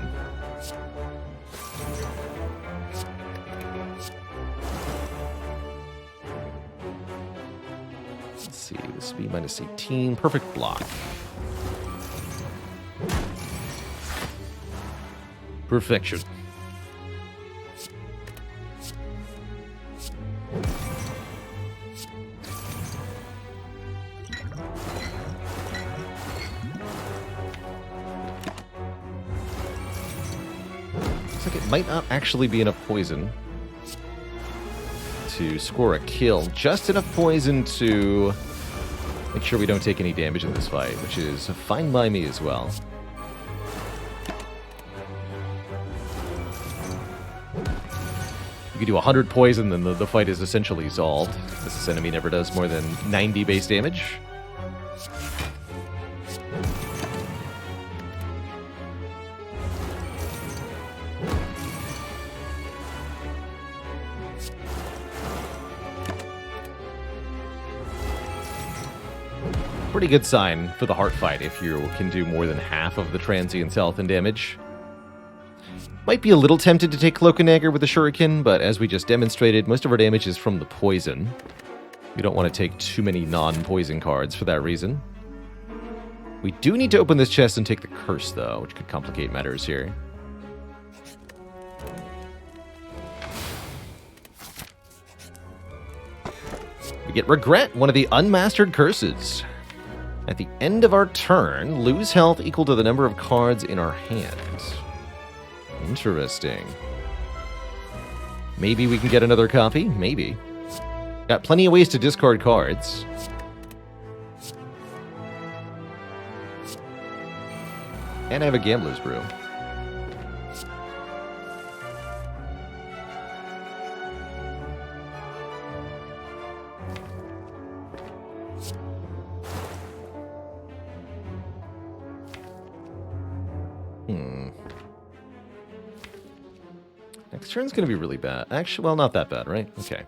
Let's see, this would be minus 18. Perfect block. Perfection. Looks like it might not actually be enough poison to score a kill. Just enough poison to make sure we don't take any damage in this fight, which is fine by me as well. You can do 100 poison, then the fight is essentially solved. This enemy never does more than 90 base damage. Pretty good sign for the heart fight if you can do more than half of the transient's health and damage. Might be a little tempted to take Cloak and Dagger with the Shuriken, but as we just demonstrated, most of our damage is from the poison. We don't want to take too many non-poison cards for that reason. We do need to open this chest and take the Curse, though, which could complicate matters here. We get Regret, one of the unmastered curses. At the end of our turn, lose health equal to the number of cards in our hand. Interesting. Maybe we can get another copy? Maybe. Got plenty of ways to discard cards. And I have a Gambler's Brew. Next turn's going to be really bad. Actually, well, not that bad, right? Okay.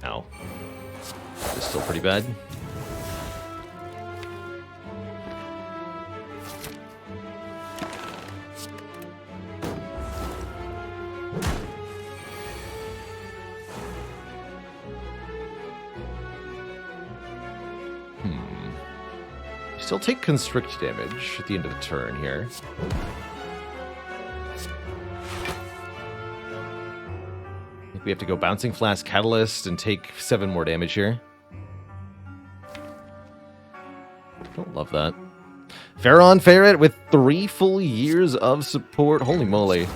Ow. This is still pretty bad. Still take Constrict damage at the end of the turn here. I think we have to go Bouncing Flask Catalyst and take 7 more damage here. Don't love that. Pharaon Ferret with 3 full years of support. Holy moly.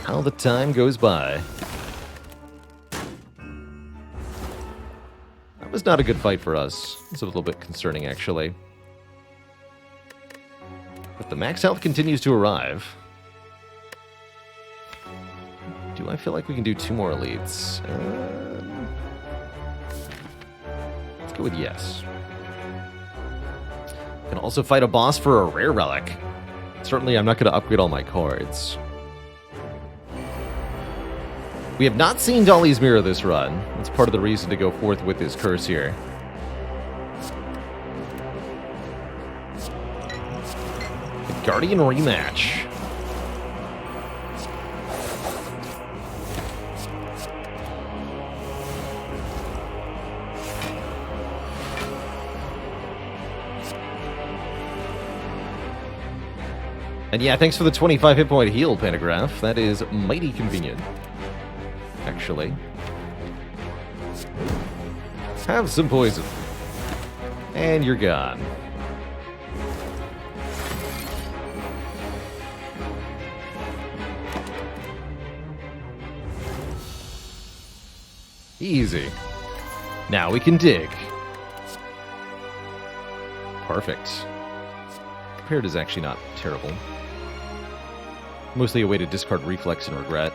How the time goes by. That was not a good fight for us. It's a little bit concerning, actually. But the max health continues to arrive. Do I feel like we can do 2 more elites? Let's go with yes. Can also fight a boss for a rare relic. Certainly, I'm not going to upgrade all my cards. We have not seen Dolly's Mirror this run. That's part of the reason to go forth with this curse here. The Guardian rematch. And yeah, thanks for the 25 hit point heal, Pantograph. That is mighty convenient. Actually. Have some poison. And you're gone. Easy. Now we can dig. Perfect. Prepared is actually not terrible. Mostly a way to discard Reflex and Regret.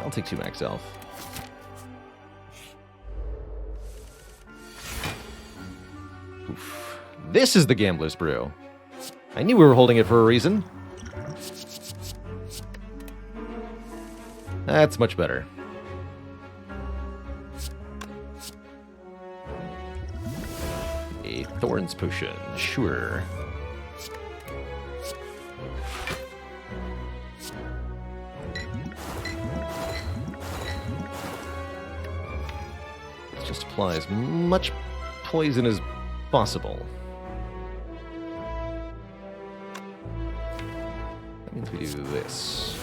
I'll take 2 max health. Oof. This is the Gambler's Brew. I knew we were holding it for a reason. That's much better. Thorns potion, sure. Let's just apply as much poison as possible. That means we do this.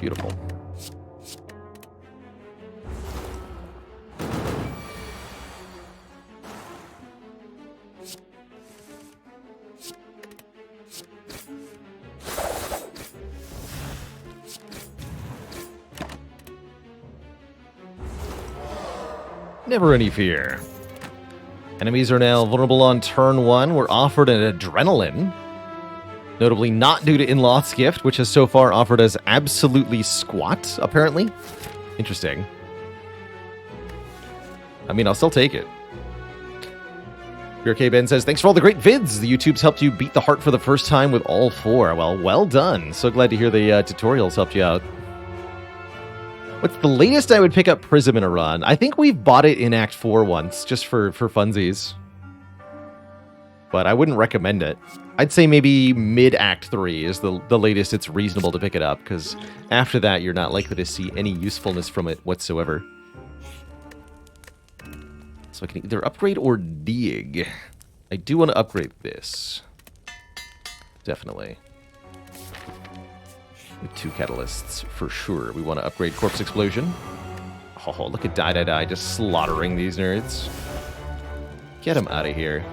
Beautiful. Never any fear. Enemies are now vulnerable on turn 1. We're offered an adrenaline. Notably not due to In-Loth's gift, which has so far offered us absolutely squat, apparently. Interesting. I mean, I'll still take it. BRK Ben says, thanks for all the great vids. The YouTube's helped you beat the heart for the first time with all 4. Well done. So glad to hear the tutorials helped you out. What's the latest I would pick up Prism in a run? I think we've bought it in Act 4 once, just for funsies. But I wouldn't recommend it. I'd say maybe mid-Act 3 is the latest it's reasonable to pick it up, because after that, you're not likely to see any usefulness from it whatsoever. So I can either upgrade or dig. I do want to upgrade this. Definitely. With 2 catalysts, for sure. We want to upgrade Corpse Explosion. Oh, look at Die, just slaughtering these nerds. Get them out of here.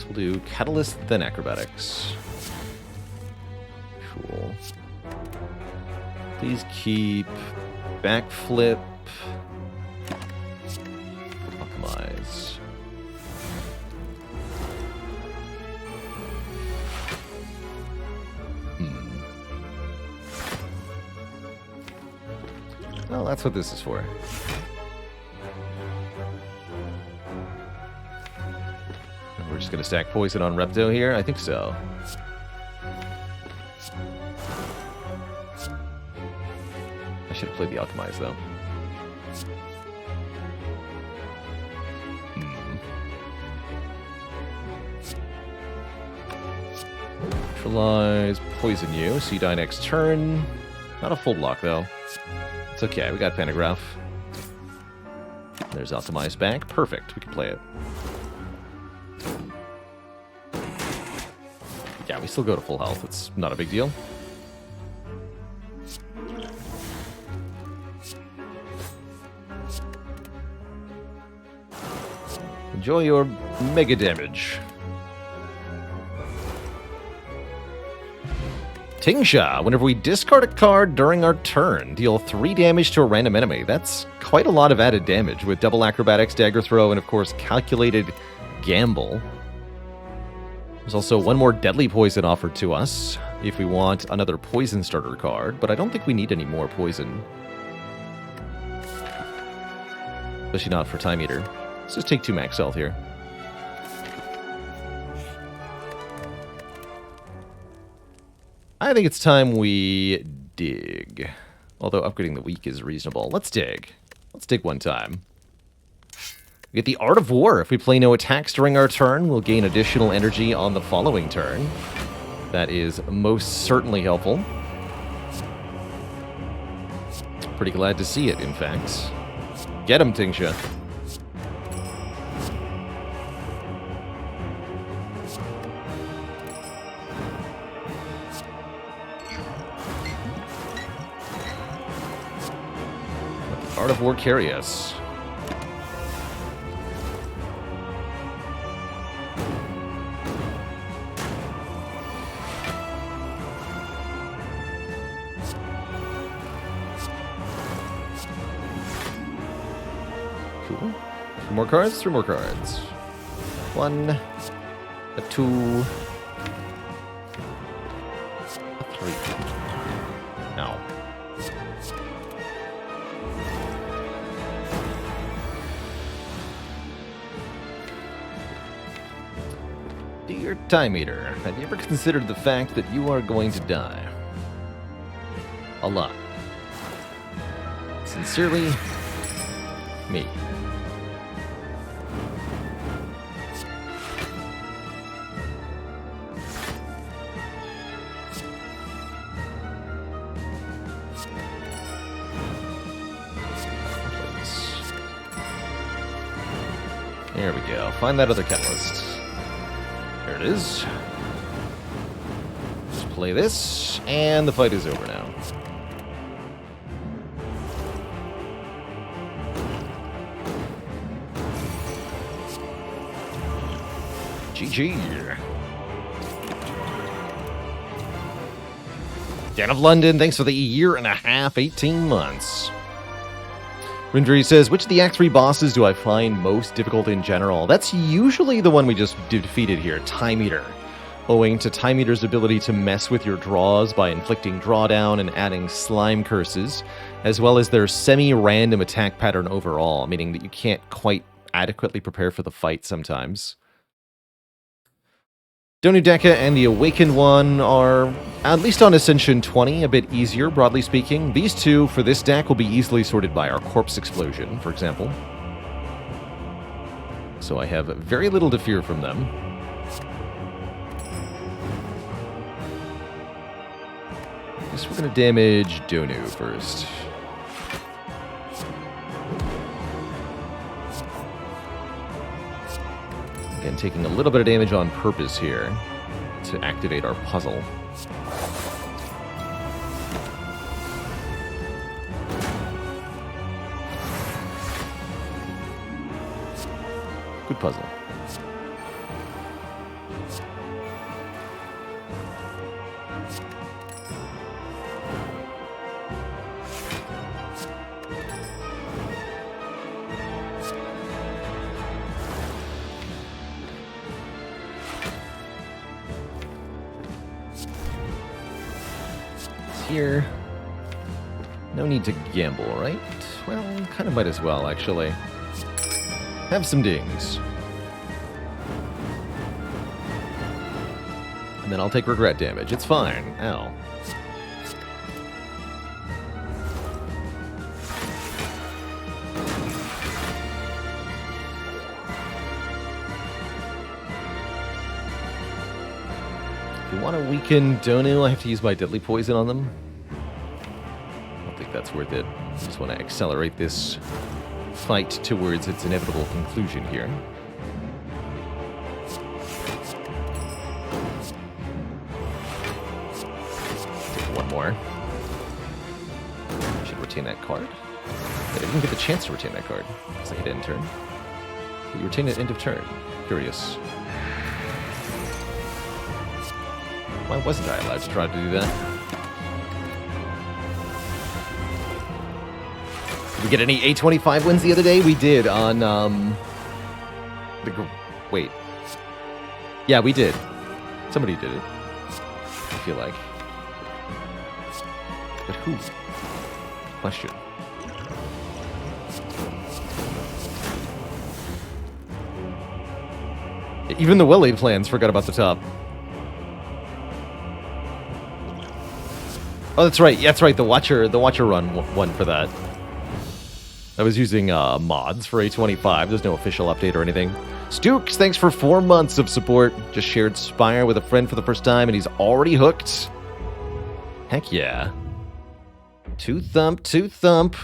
We'll do Catalyst, then Acrobatics. Cool. Please keep Backflip. Optimize. Well, that's what this is for. We're just going to stack poison on Repto here? I think so. I should have played the Alchemize, though. Neutralize, poison you, so you die next turn. Not a full block, though. It's okay, we got Pantograph. There's Alchemize back. Perfect, we can play it. Yeah, we still go to full health. It's not a big deal. Enjoy your mega damage. Tingsha. Whenever we discard a card during our turn, deal 3 damage to a random enemy. That's quite a lot of added damage with double acrobatics, dagger throw, and of course calculated gamble. There's also 1 more deadly poison offered to us if we want another poison starter card, but I don't think we need any more poison. Especially not for Time Eater. Let's just take 2 max health here. I think it's time we dig. Although upgrading the weak is reasonable. Let's dig. Let's dig 1 time. We get the Art of War. If we play no attacks during our turn, we'll gain additional energy on the following turn. That is most certainly helpful. Pretty glad to see it, in fact. Get him, Tingsha. Let the Art of War carry us. Three more cards, three more cards. 1, a 2, a 3. No. Dear Time Eater, have you ever considered the fact that you are going to die? A lot. Sincerely, me. There we go. Find that other catalyst. There it is. Just play this, and the fight is over now. GG. Dan of London, thanks for the year and a half, 18 months. Rindri says, which of the Act 3 bosses do I find most difficult in general? That's usually the one we just defeated here, Time Eater. Owing to Time Eater's ability to mess with your draws by inflicting drawdown and adding slime curses, as well as their semi-random attack pattern overall, meaning that you can't quite adequately prepare for the fight sometimes. Donu Deka and the Awakened One are, at least on Ascension 20, a bit easier, broadly speaking. These two, for this deck, will be easily sorted by our Corpse Explosion, for example. So I have very little to fear from them. Guess we're going to damage Donu first. Again, taking a little bit of damage on purpose here to activate our puzzle. Good puzzle. Here. No need to gamble, right? Well, kind of might as well, actually. Have some dings. And then I'll take regret damage. It's fine. Ow. If you want to weaken Donu, I have to use my Deadly Poison on them. I don't think that's worth it. I just want to accelerate this fight towards its inevitable conclusion here. Take one more. I should retain that card. But I didn't get the chance to retain that card because I hit end turn. But you retain it end of turn. Curious. Why wasn't I allowed to try to do that? Did we get any A25 wins the other day? We did on, wait. Yeah, we did. Somebody did it. I feel like. But who? Question. Even the well-laid plans forgot about the top. Oh, that's right. Yeah, that's right. The Watcher run won for that. I was using mods for A25. There's no official update or anything. Stukes, thanks for 4 months of support. Just shared Spire with a friend for the first time, and he's already hooked. Heck yeah. Two thump.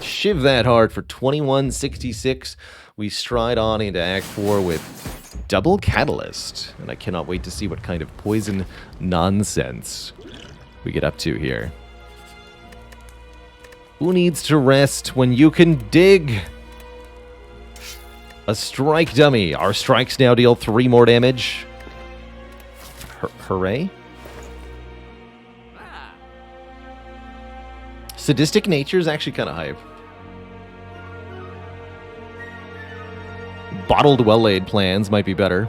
Shiv that hard for 2166. We stride on into Act 4 with Double Catalyst. And I cannot wait to see what kind of poison nonsense we get up to here. Who needs to rest when you can dig? A strike dummy. Our strikes now deal 3 more damage. Hooray. Sadistic Nature is actually kind of hype. bottled well-laid plans might be better.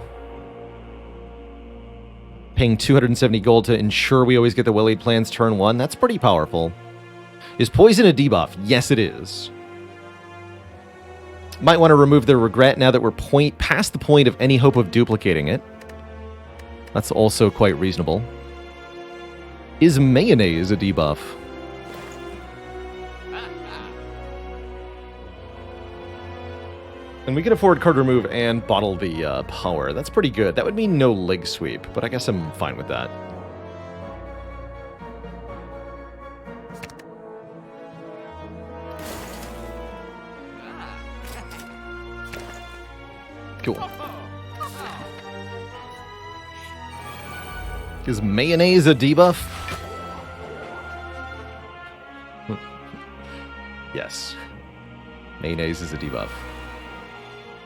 Paying 270 gold to ensure we always get the well-laid plans turn 1. That's pretty powerful. Is poison a debuff? Yes, it is. Might want to remove the regret now that we're past the point of any hope of duplicating it. That's also quite reasonable. Is mayonnaise a debuff? And we can afford card remove and bottle the power. That's pretty good. That would mean no leg sweep, but I guess I'm fine with that. Cool. Is mayonnaise a debuff? Yes. Mayonnaise is a debuff.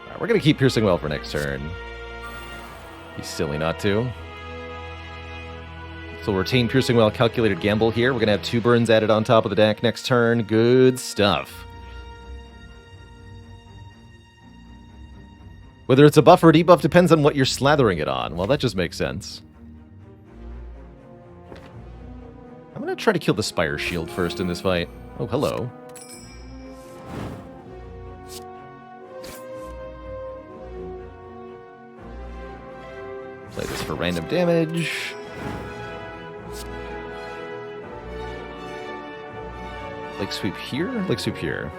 Alright, we're going to keep Piercing Well for next turn. Be silly not to. So we'll retain Piercing Well, Calculated Gamble here. We're going to have 2 burns added on top of the deck next turn. Good stuff. Whether it's a buff or a debuff depends on what you're slathering it on. Well, that just makes sense. I'm going to try to kill the Spire Shield first in this fight. Oh, hello. Play this for random damage. Leg sweep here? Leg sweep here.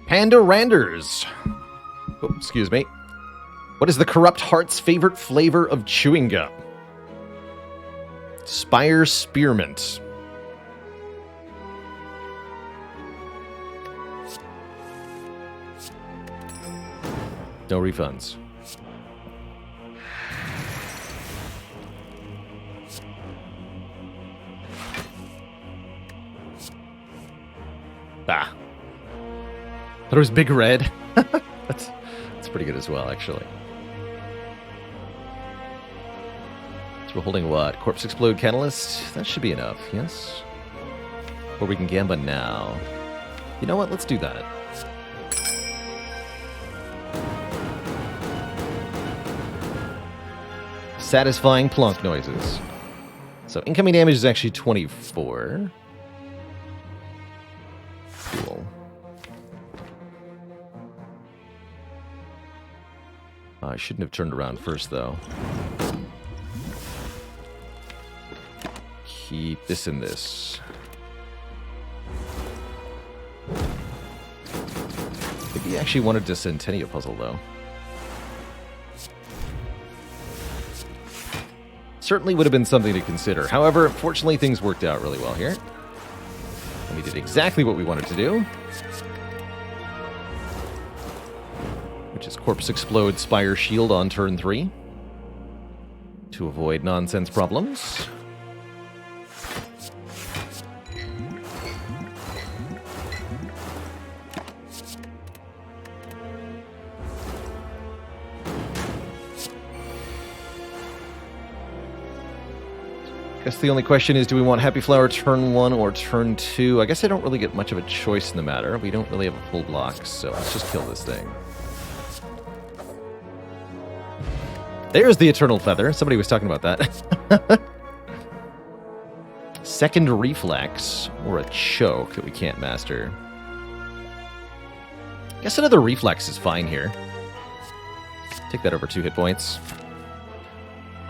Panda Randers. Oh, excuse me. What is the Corrupt Heart's favorite flavor of chewing gum? Spire Spearmint. No refunds. Ah. Thought it was Big Red. that's pretty good as well, actually. So we're holding what? Corpse Explode Catalyst? That should be enough, yes? Or we can Gamba now. You know what? Let's do that. Satisfying plonk noises. So incoming damage is actually 24. Cool. I shouldn't have turned around first, though. Keep this in this. Maybe he actually wanted to Centennial Puzzle, though. Certainly would have been something to consider. However, fortunately, things worked out really well here. And we did exactly what we wanted to do. Which is Corpse Explode Spire Shield on turn 3. To avoid nonsense problems. Guess the only question is, do we want Happy Flower turn 1 or turn 2? I guess I don't really get much of a choice in the matter. We don't really have a full block, so let's just kill this thing. There's the Eternal Feather. Somebody was talking about that. Second Reflex, or a Choke that we can't master. Guess another Reflex is fine here. Take that over 2 hit points.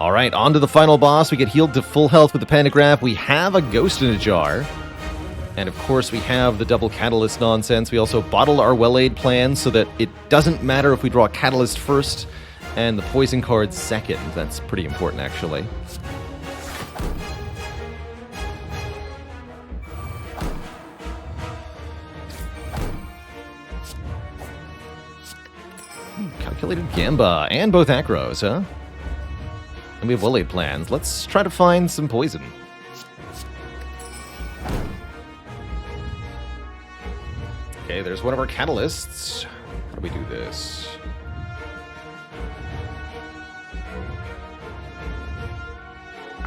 Alright, on to the final boss. We get healed to full health with the Pantograph. We have a Ghost in a Jar. And of course we have the double Catalyst nonsense. We also bottle our Well-Aid plan so that it doesn't matter if we draw Catalyst first and the Poison card second. That's pretty important, actually. Calculated Gamba, and both Acros, huh? And we have Well-Aid plans. Let's try to find some poison. Okay, there's one of our catalysts. How do we do this?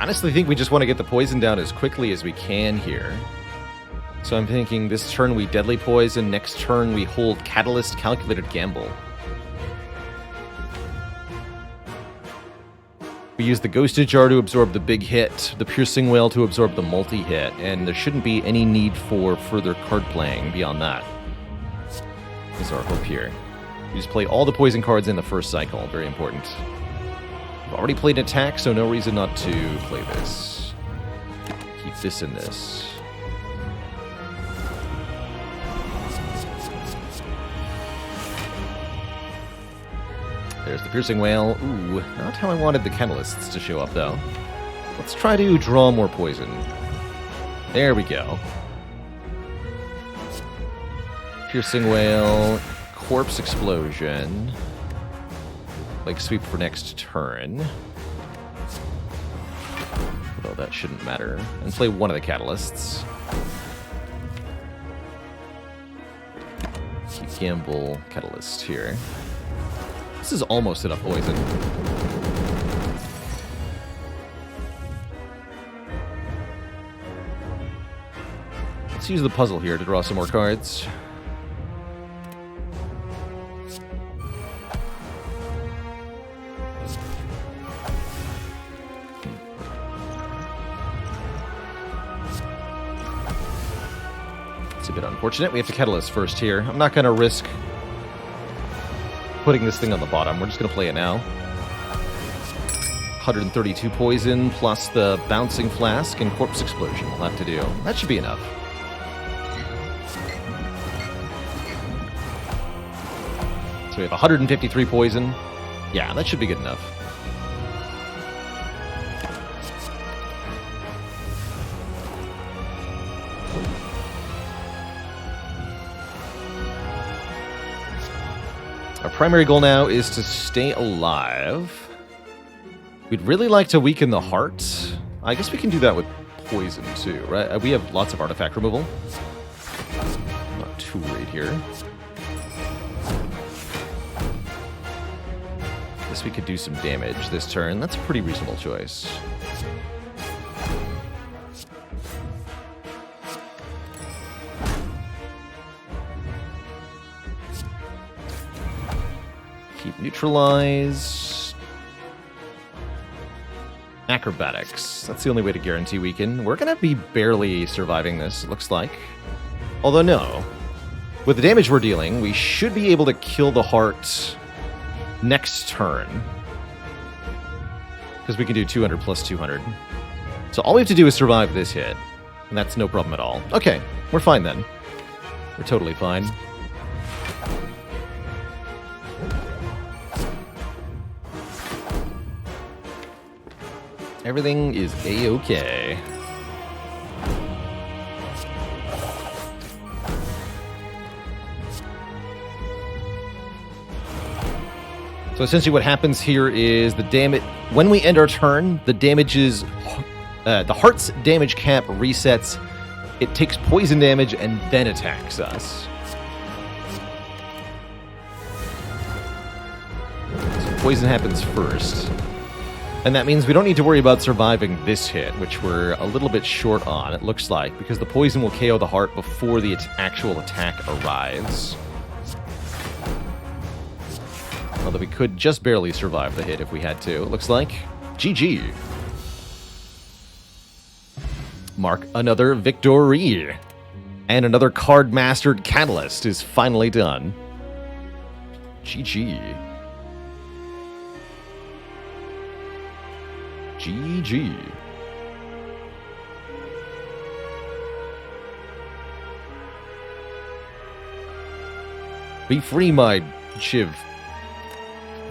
honestly think we just want to get the poison down as quickly as we can here. So I'm thinking this turn we Deadly Poison, next turn we hold Catalyst, Calculated Gamble. We use the Ghosted Jar to absorb the big hit, the Piercing Wail to absorb the multi-hit, and there shouldn't be any need for further card playing beyond that. Is our hope here. We just play all the poison cards in the first cycle, very important. We've already played an attack, so no reason not to play this. Keep this in this. There's the Piercing Wail. Ooh, not how I wanted the Catalysts to show up, though. Let's try to draw more poison. There we go. Piercing Wail, Corpse Explosion. Like sweep for next turn. Although that shouldn't matter. And play one of the Catalysts. Keep Gamble Catalyst here. This is almost enough poison. Let's use the puzzle here to draw some more cards. It's a bit unfortunate. We have to Catalyst first here. I'm not going to risk putting this thing on the bottom. We're just going to play it now. 132 poison plus the Bouncing Flask and Corpse Explosion we'll have to do. That should be enough. So we have 153 poison. Yeah, that should be good enough. Our primary goal now is to stay alive. We'd really like to weaken the heart. I guess we can do that with poison too, right? We have lots of artifact removal. Not too worried here. Guess we could do some damage this turn. That's a pretty reasonable choice. Keep Neutralize. Acrobatics. That's the only way to guarantee weaken. We're going to be barely surviving this, it looks like. Although no. With the damage we're dealing, we should be able to kill the heart next turn. Because we can do 200 plus 200. So all we have to do is survive this hit. And that's no problem at all. Okay, we're fine then. We're totally fine. Everything is A-okay. So essentially what happens here is the damage... When we end our turn, the damage is... the heart's damage cap resets. It takes poison damage and then attacks us. So poison happens first. And that means we don't need to worry about surviving this hit, which we're a little bit short on, it looks like, because the poison will KO the heart before the actual attack arrives. Although we could just barely survive the hit if we had to, it looks like. GG. Mark another victory. And another card-mastered Catalyst is finally done. GG. GG. Be free, my Shiv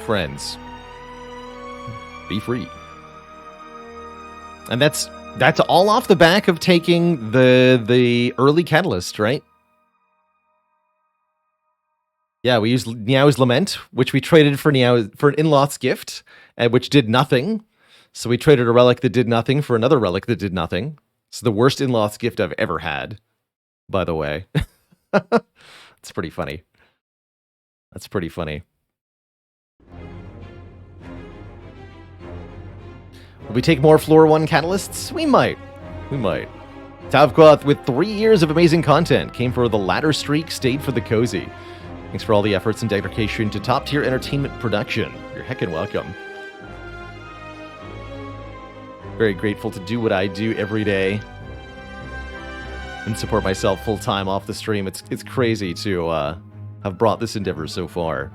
friends. Be free. And that's all off the back of taking the early Catalyst, right? Yeah, we used Niao's Lament, which we traded for an In-Loth's Gift, which did nothing. So we traded a relic that did nothing for another relic that did nothing. It's the worst In-Loth's Gift I've ever had, by the way. It's pretty funny. That's pretty funny. Will we take more Floor 1 catalysts? We might. We might. Tavquath with 3 years of amazing content. Came for the ladder streak, stayed for the cozy. Thanks for all the efforts and dedication to top-tier entertainment production. You're heckin' welcome. Very grateful to do what I do every day and support myself full-time off the stream. It's crazy to have brought this endeavor so far.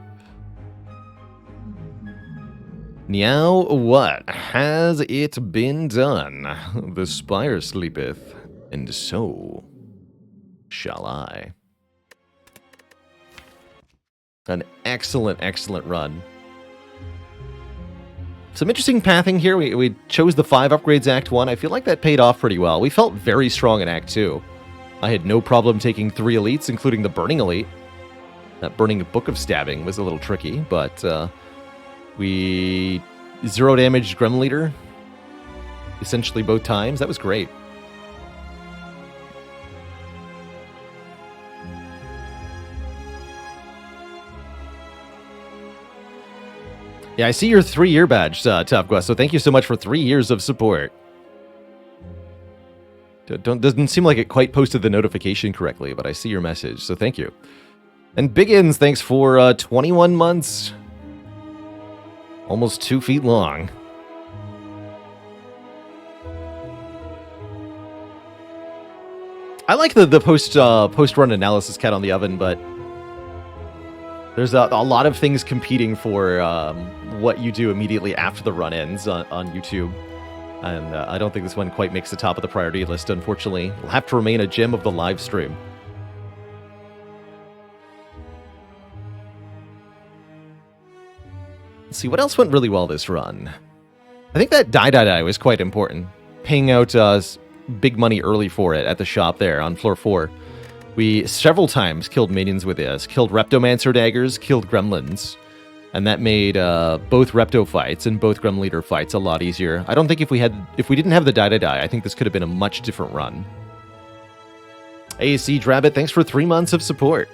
Now what? Has it been done? The Spire sleepeth, and so shall I. An excellent, excellent run. Some interesting pathing here. We chose the 5 upgrades Act 1. I feel like that paid off pretty well. We felt very strong in Act 2. I had no problem taking 3 elites, including the Burning Elite. That Burning Book of Stabbing was a little tricky, but we 0 damaged Gremlin Leader essentially both times. That was great. Yeah, I see your 3-year badge, Topquest, so thank you so much for 3 years of support. Doesn't seem like it quite posted the notification correctly, but I see your message, so thank you. And Biggins, thanks for 21 months. Almost 2 feet long. I like the post-run analysis cat on the oven, but there's a lot of things competing for what you do immediately after the run ends on YouTube. And I don't think this one quite makes the top of the priority list, unfortunately. It'll have to remain a gem of the live stream. Let's see, what else went really well this run? I think that die was quite important. Paying out big money early for it at the shop there on floor 4. We several times killed minions with this, killed Reptomancer daggers, killed gremlins. And that made both Repto fights and both Gremlin Leader fights a lot easier. I don't think if we didn't have the die, I think this could have been a much different run. AAC Drabbit, thanks for 3 months of support.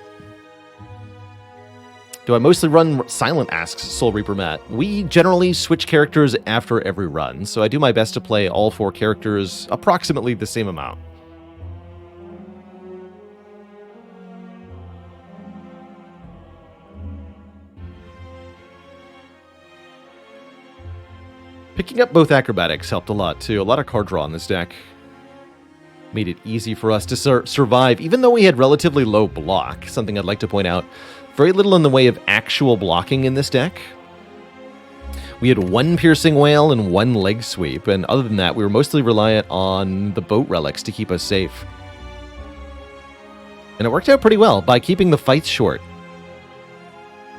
Do I mostly run Silent, asks Soul Reaper Matt. We generally switch characters after every run, so I do my best to play all 4 characters approximately the same amount. Picking up both acrobatics helped a lot too. A lot of card draw on this deck. Made it easy for us to survive, even though we had relatively low block. Something I'd like to point out. Very little in the way of actual blocking in this deck. We had 1 Piercing Wail and 1 Leg Sweep, and other than that, we were mostly reliant on the boat relics to keep us safe. And it worked out pretty well by keeping the fights short.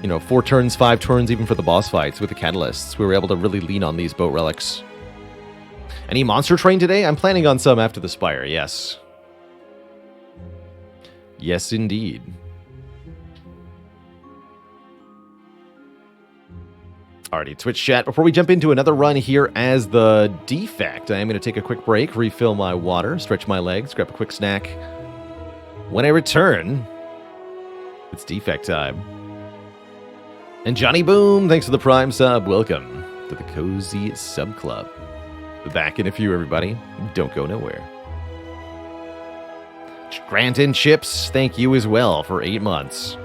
You know, 4 turns, 5 turns, even for the boss fights with the catalysts. We were able to really lean on these boat relics. Any monster train today? I'm planning on some after the Spire, yes. Yes, indeed. Alrighty, Twitch chat. Before we jump into another run here as the Defect, I am going to take a quick break, refill my water, stretch my legs, grab a quick snack. When I return, it's Defect time. And Johnny Boom, thanks for the Prime sub. Welcome to the Cozy Sub Club. Back in a few, everybody. Don't go nowhere. Grant and Chips, thank you as well for 8 months.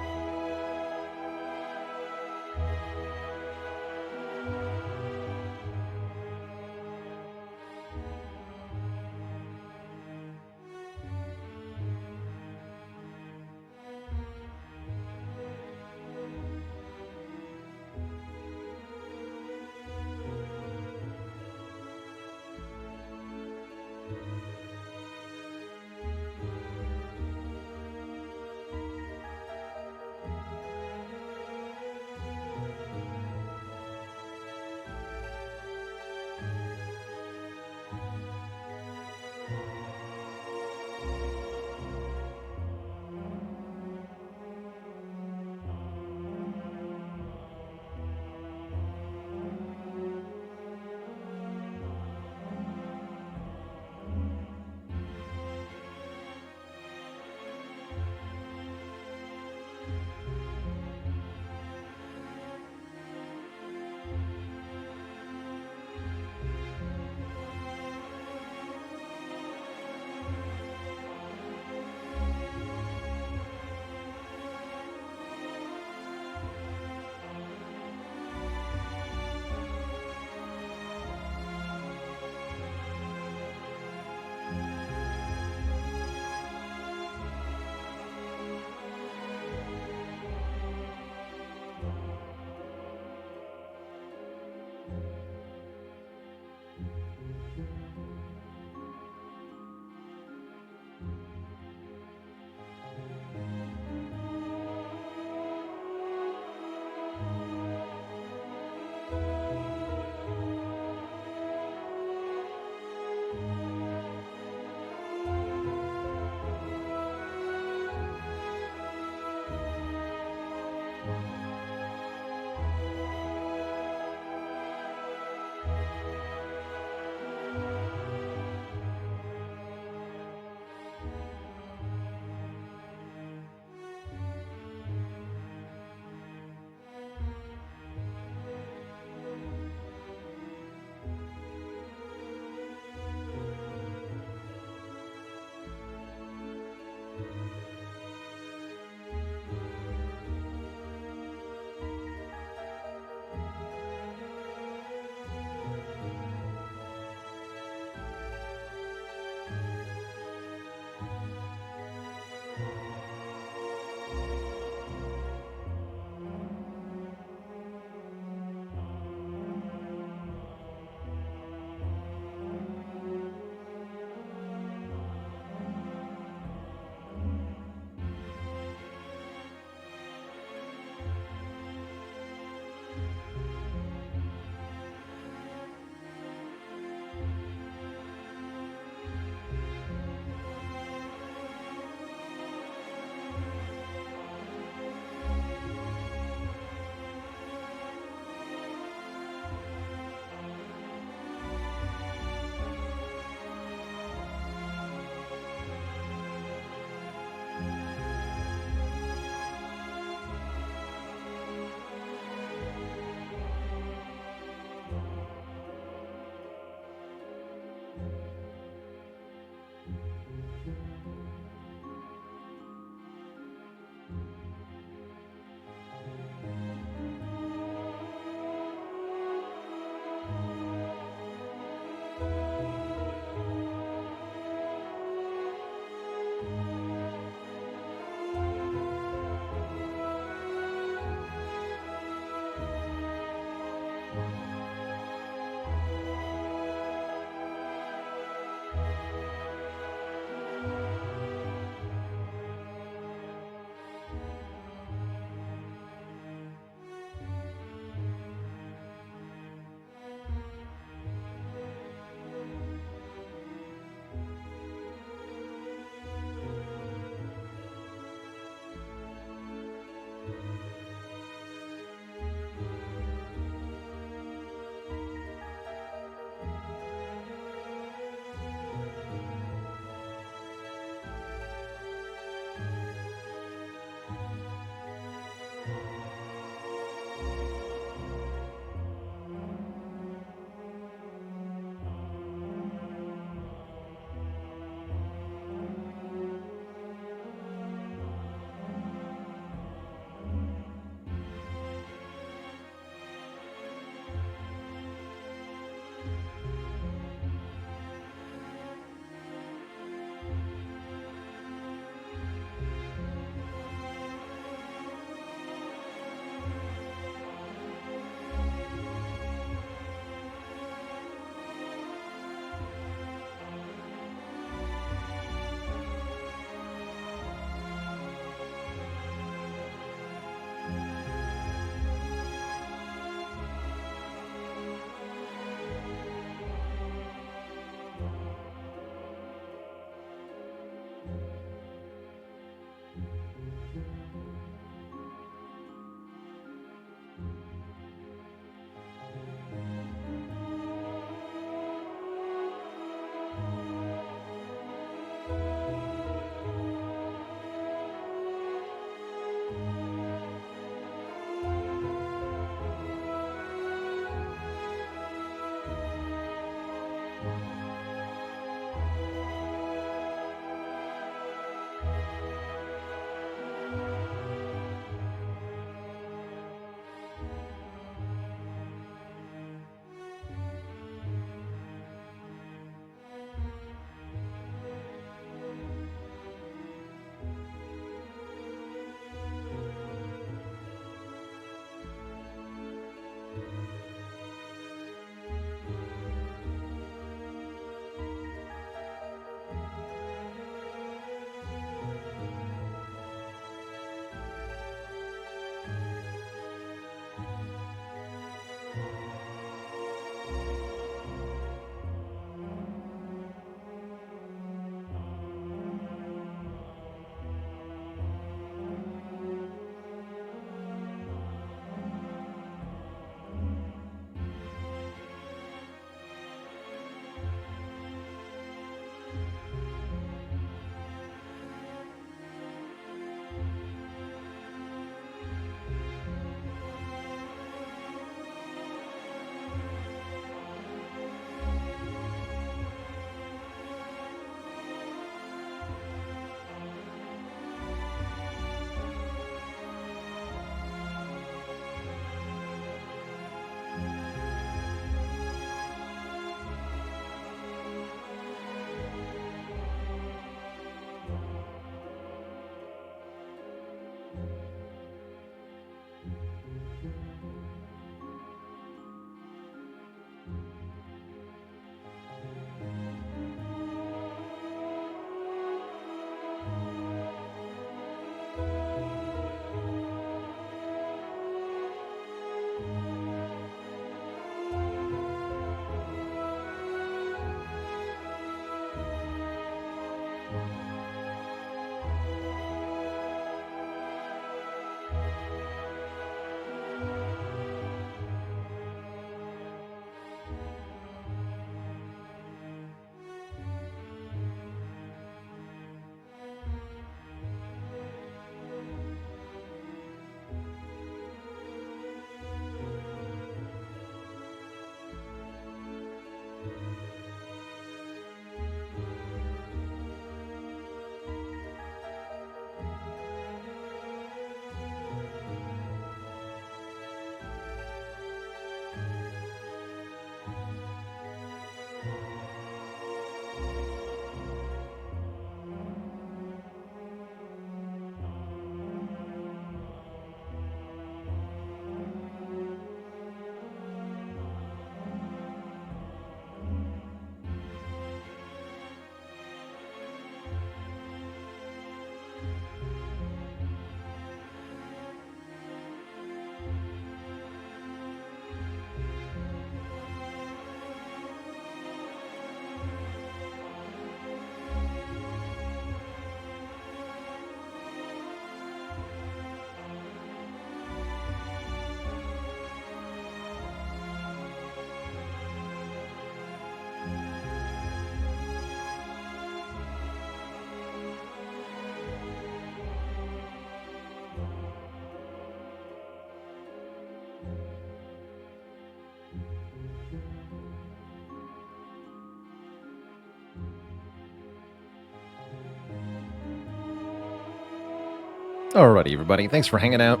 Alrighty, everybody. Thanks for hanging out.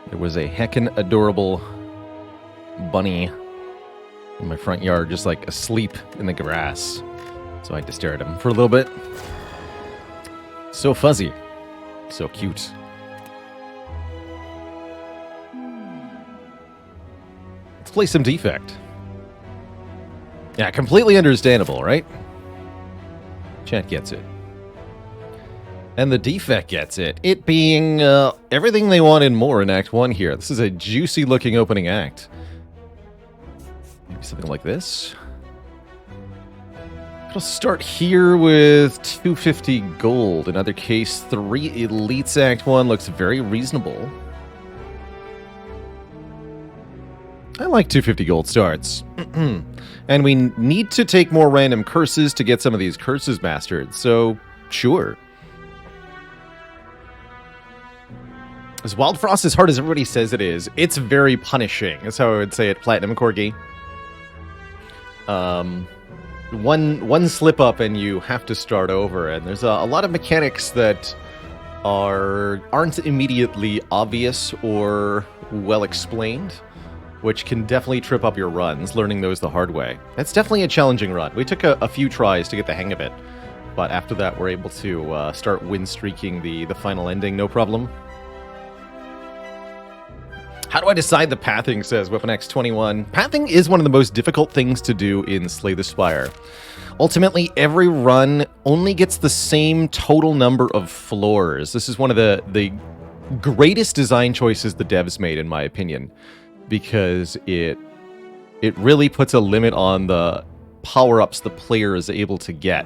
There was a heckin' adorable bunny in my front yard, just like asleep in the grass. So I had to stare at him for a little bit. So fuzzy. So cute. Let's play some Defect. Yeah, completely understandable, right? Chat gets it. And the Defect gets it. It being everything they wanted more in Act 1 here. This is a juicy looking opening act. Maybe something like this. I'll start here with 250 gold. In other case, 3 Elites Act 1 looks very reasonable. I like 250 gold starts. And we need to take more random curses to get some of these curses mastered, so sure. Is Wild Frost as hard as everybody says it is? It's very punishing. That's how I would say it, Platinum Corgi. One slip up and you have to start over, and there's a lot of mechanics that aren't immediately obvious or well explained, which can definitely trip up your runs, learning those the hard way. It's definitely a challenging run. We took a few tries to get the hang of it, but after that we're able to start win streaking the final ending, no problem. How do I decide the pathing, says WeaponX21. Pathing is one of the most difficult things to do in Slay the Spire. Ultimately, every run only gets the same total number of floors. This is one of the greatest design choices the devs made, in my opinion, because it really puts a limit on the power-ups the player is able to get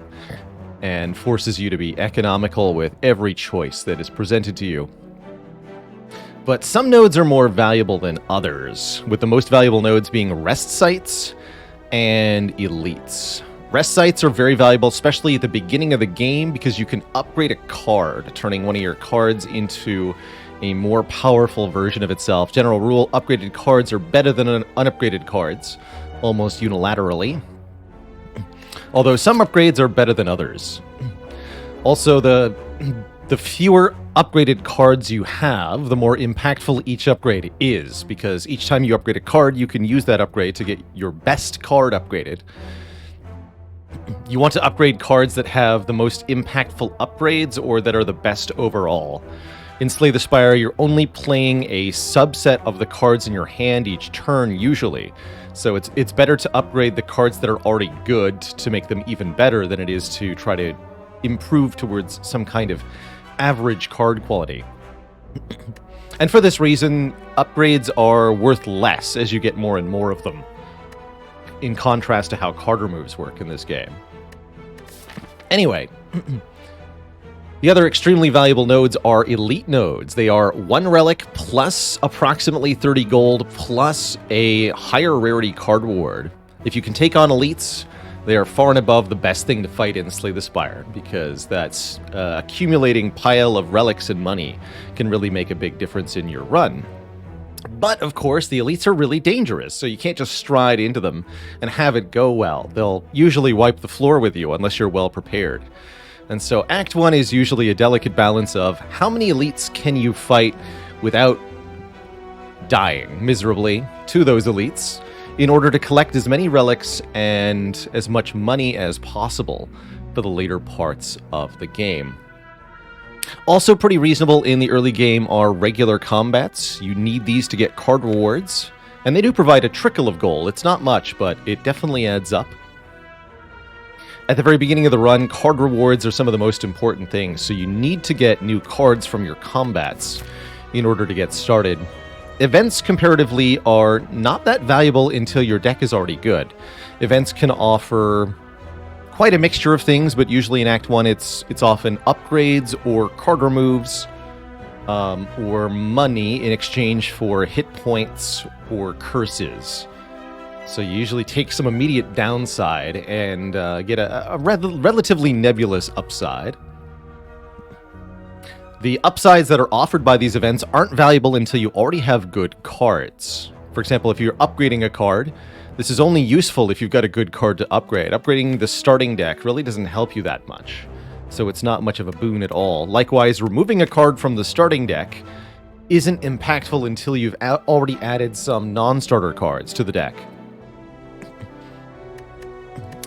and forces you to be economical with every choice that is presented to you. But some nodes are more valuable than others, with the most valuable nodes being rest sites and elites. Rest sites are very valuable, especially at the beginning of the game, because you can upgrade a card, turning one of your cards into a more powerful version of itself. General rule, upgraded cards are better than unupgraded cards, almost unilaterally. Although some upgrades are better than others. Also, the fewer upgraded cards you have, the more impactful each upgrade is, because each time you upgrade a card, you can use that upgrade to get your best card upgraded. You want to upgrade cards that have the most impactful upgrades or that are the best overall. In Slay the Spire, you're only playing a subset of the cards in your hand each turn, usually. So it's better to upgrade the cards that are already good to make them even better than it is to try to improve towards some kind of average card quality. And for this reason, upgrades are worth less as you get more and more of them, in contrast to how card removes work in this game. Anyway, the other extremely valuable nodes are elite nodes. They are 1 relic plus approximately 30 gold plus a higher rarity card reward. If you can take on elites, they are far and above the best thing to fight in Slay the Spire, because that's accumulating pile of relics and money can really make a big difference in your run. But, of course, the elites are really dangerous, so you can't just stride into them and have it go well. They'll usually wipe the floor with you unless you're well prepared. And so Act 1 is usually a delicate balance of how many elites can you fight without dying miserably to those elites, in order to collect as many relics and as much money as possible for the later parts of the game. Also pretty reasonable in the early game are regular combats. You need these to get card rewards, and they do provide a trickle of gold. It's not much, but it definitely adds up. At the very beginning of the run, card rewards are some of the most important things, so you need to get new cards from your combats in order to get started. Events, comparatively, are not that valuable until your deck is already good. Events can offer quite a mixture of things, but usually in Act 1 it's often upgrades or card removes, or money in exchange for hit points or curses. So you usually take some immediate downside and get a relatively nebulous upside. The upsides that are offered by these events aren't valuable until you already have good cards. For example, if you're upgrading a card, this is only useful if you've got a good card to upgrade. Upgrading the starting deck really doesn't help you that much. so it's not much of a boon at all. Likewise, removing a card from the starting deck isn't impactful until you've already added some non-starter cards to the deck.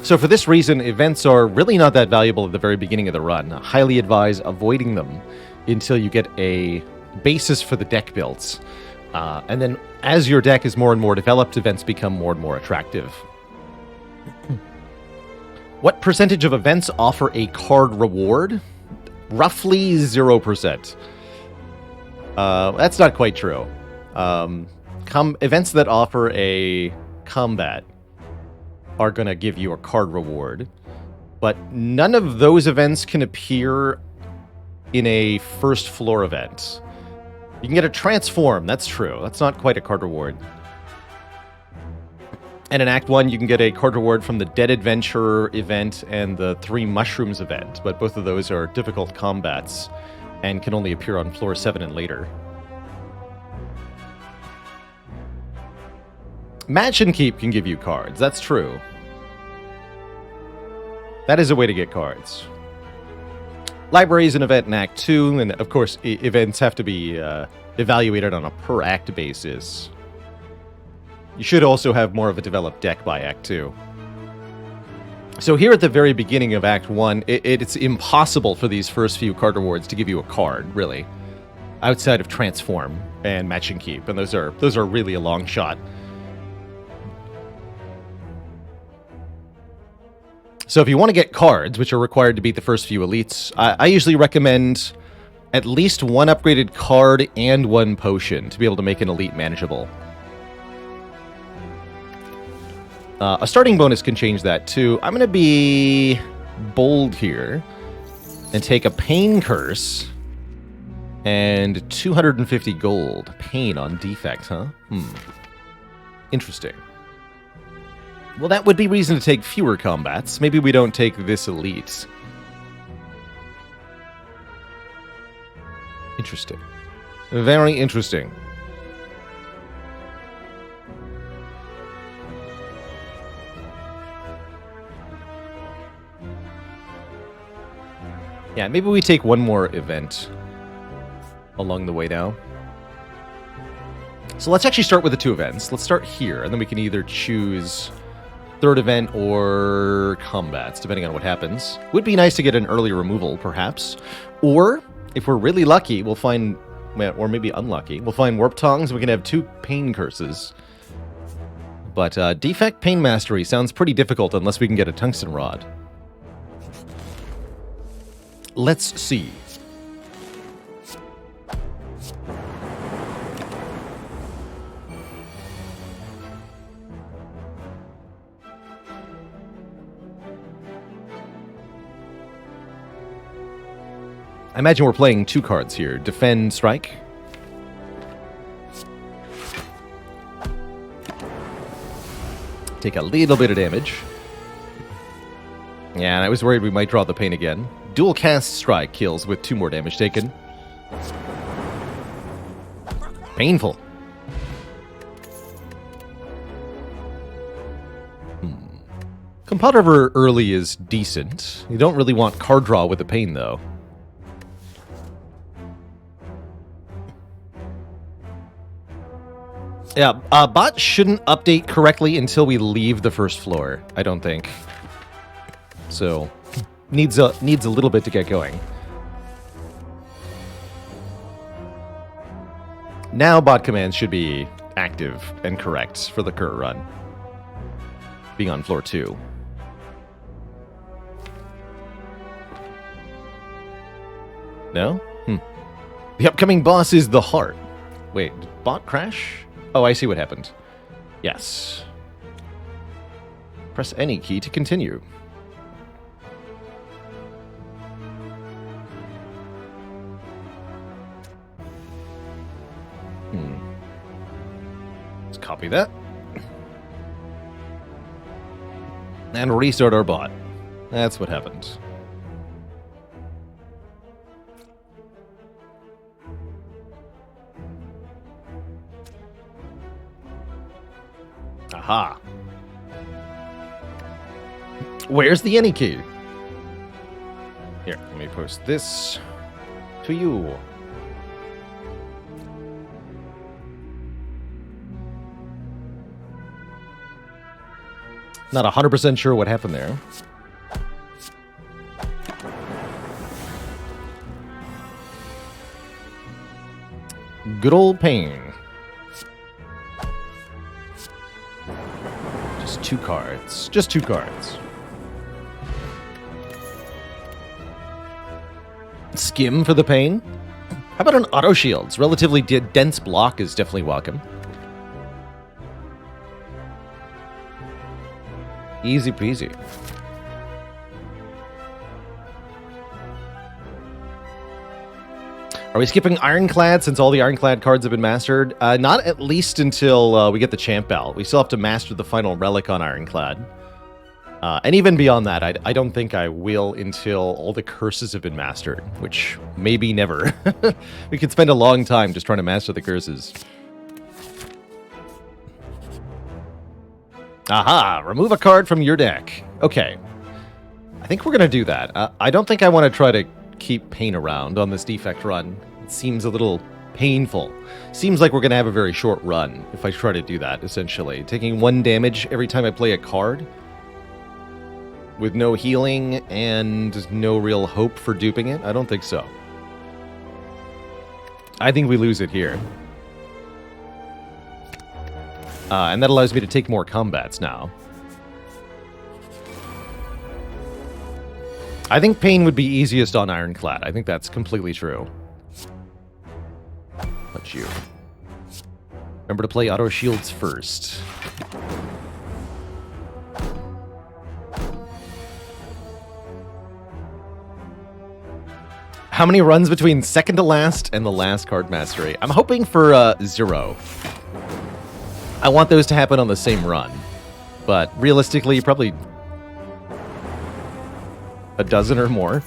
So for this reason, events are really not that valuable at the very beginning of the run. I highly advise avoiding them until you get a basis for the deck builds. And then as your deck is more and more developed, events become more and more attractive. What percentage of events offer a card reward? Roughly 0%. That's not quite true. Events that offer a combat are going to give you a card reward, but none of those events can appear in a first floor event. You can get a transform, that's true. That's not quite a card reward. And in Act 1, you can get a card reward from the Dead Adventurer event and the 3 Mushrooms event, but both of those are difficult combats and can only appear on floor 7 and later. Match and Keep can give you cards, that's true. That is a way to get cards. Library is an event in Act 2, and of course, events have to be evaluated on a per-act basis. You should also have more of a developed deck by Act 2. So here at the very beginning of Act 1, it's impossible for these first few card rewards to give you a card, really, outside of Transform and Match and Keep, and those are really a long shot. So if you want to get cards, which are required to beat the first few elites, I usually recommend at least 1 upgraded card and 1 potion to be able to make an elite manageable. A starting bonus can change that too. I'm going to be bold here and take a Pain Curse and 250 gold. Pain on Defect, huh? Interesting. Well, that would be reason to take fewer combats. Maybe we don't take this elite. Interesting. Very interesting. Yeah, maybe we take 1 more event along the way now. So let's actually start with the 2 events. Let's start here, and then we can either choose 3rd event or combats, depending on what happens. Would be nice to get an early removal, perhaps. Or, if we're really lucky, we'll find, or maybe unlucky, we'll find Warp Tongs, and we can have 2 Pain Curses. But Defect Pain Mastery sounds pretty difficult unless we can get a Tungsten Rod. Let's see. I imagine we're playing 2 cards here. Defend, Strike. Take a little bit of damage. Yeah, and I was worried we might draw the Pain again. Dual Cast Strike kills with 2 more damage taken. Painful. Compound River early is decent. You don't really want card draw with the Pain, though. Yeah, bot shouldn't update correctly until we leave the first floor, I don't think. So, needs a little bit to get going. Now bot commands should be active and correct for the current run. Being on floor 2. No? The upcoming boss is the Heart. Wait, did bot crash? Oh, I see what happened. Yes. Press any key to continue. Let's copy that. And restart our bot. That's what happened. Aha. Where's the any key? Here, let me post this to you. Not 100% sure what happened there. Good old Pain. Just 2 cards. Just 2 cards. Skim for the Pain. How about an auto shields? Relatively dense block is definitely welcome. Easy peasy. Are we skipping Ironclad since all the Ironclad cards have been mastered? Not at least until we get the Champ Belt. We still have to master the final relic on Ironclad. And even beyond that, I don't think I will until all the curses have been mastered, which maybe never. We could spend a long time just trying to master the curses. Aha! Remove a card from your deck. Okay. I think we're going to do that. I don't think I want to try to keep Pain around on this Defect run. It seems a little painful. Seems like we're going to have a very short run if I try to do that, essentially. Taking 1 damage every time I play a card with no healing and no real hope for duping it? I don't think so. I think we lose it here. And that allows me to take more combats now. I think Pain would be easiest on Ironclad. I think that's completely true. But you. Remember to play auto shields first. How many runs between second to last and the last card mastery? I'm hoping for 0. I want those to happen on the same run. But realistically, probably a dozen or more.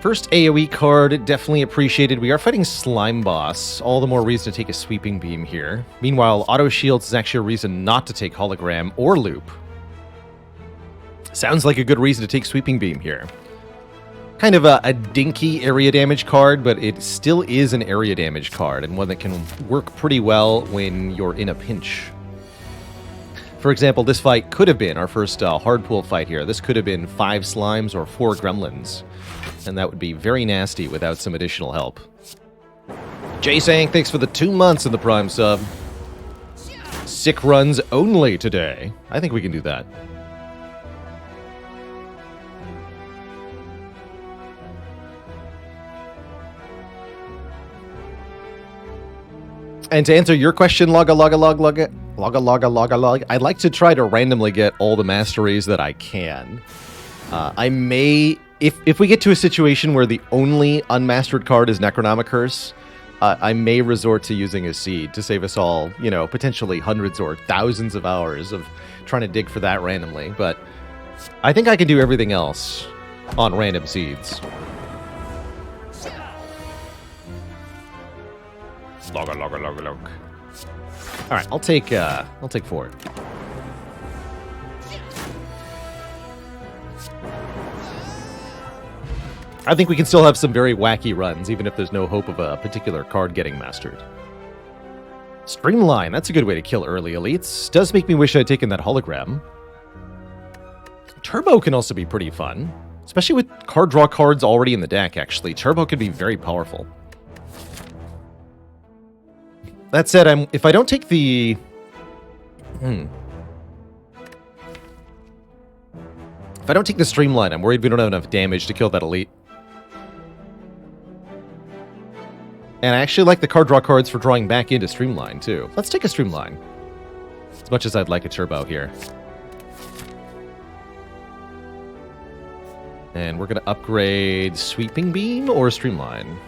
First AoE card, definitely appreciated. We are fighting Slime Boss. All the more reason to take a Sweeping Beam here. Meanwhile, Auto Shields is actually a reason not to take Hologram or Loop. Sounds like a good reason to take Sweeping Beam here. Kind of a dinky area damage card, but it still is an area damage card, and one that can work pretty well when you're in a pinch. For example, this fight could have been our first hard pool fight here. This could have been 5 slimes or 4 gremlins, and that would be very nasty without some additional help. Jay-Sang, thanks for the 2 months in the Prime sub. Sick runs only today. I think we can do that. And to answer your question, I'd like to try to randomly get all the masteries that I can. I may, if we get to a situation where the only unmastered card is Necronomicurse, I may resort to using a seed to save us all, you know, potentially hundreds or thousands of hours of trying to dig for that randomly. But I think I can do everything else on random seeds. Log. All right, I'll take 4. I think we can still have some very wacky runs, even if there's no hope of a particular card getting mastered. Streamline, that's a good way to kill early elites. Does make me wish I'd taken that hologram. Turbo can also be pretty fun, especially with card draw cards already in the deck, actually. Turbo can be very powerful. That said, if I don't take the... If I don't take the Streamline, I'm worried we don't have enough damage to kill that elite. And I actually like the card draw cards for drawing back into Streamline, too. Let's take a Streamline. As much as I'd like a Turbo here. And we're going to upgrade Sweeping Beam or Streamline.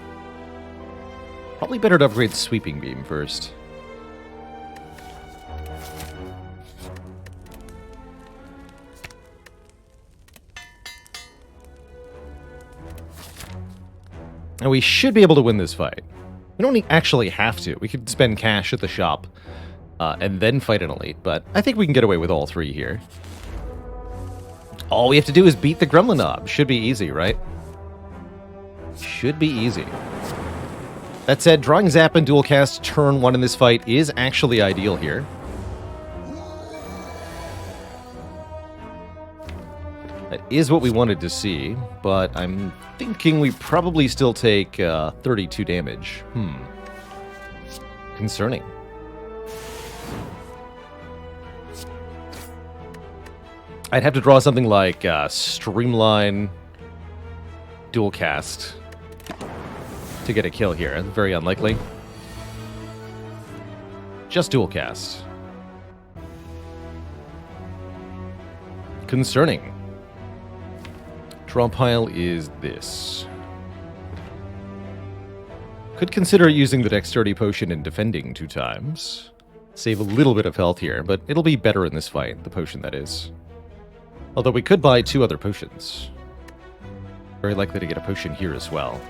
Probably better to upgrade Sweeping Beam first. And we should be able to win this fight. We don't actually have to. We could spend cash at the shop and then fight an elite, but I think we can get away with all 3 here. All we have to do is beat the Gremlin Knob. Should be easy, right? Should be easy. That said, drawing Zap and Dual Cast turn 1 in this fight is actually ideal here. That is what we wanted to see, but I'm thinking we probably still take 32 damage. Concerning. I'd have to draw something like Streamline Dual Cast to get a kill here. Very unlikely. Just Dual Cast. Concerning. Draw pile is this. Could consider using the Dexterity Potion and defending 2 times. Save a little bit of health here, but it'll be better in this fight, the potion that is. Although we could buy 2 other potions. Very likely to get a potion here as well.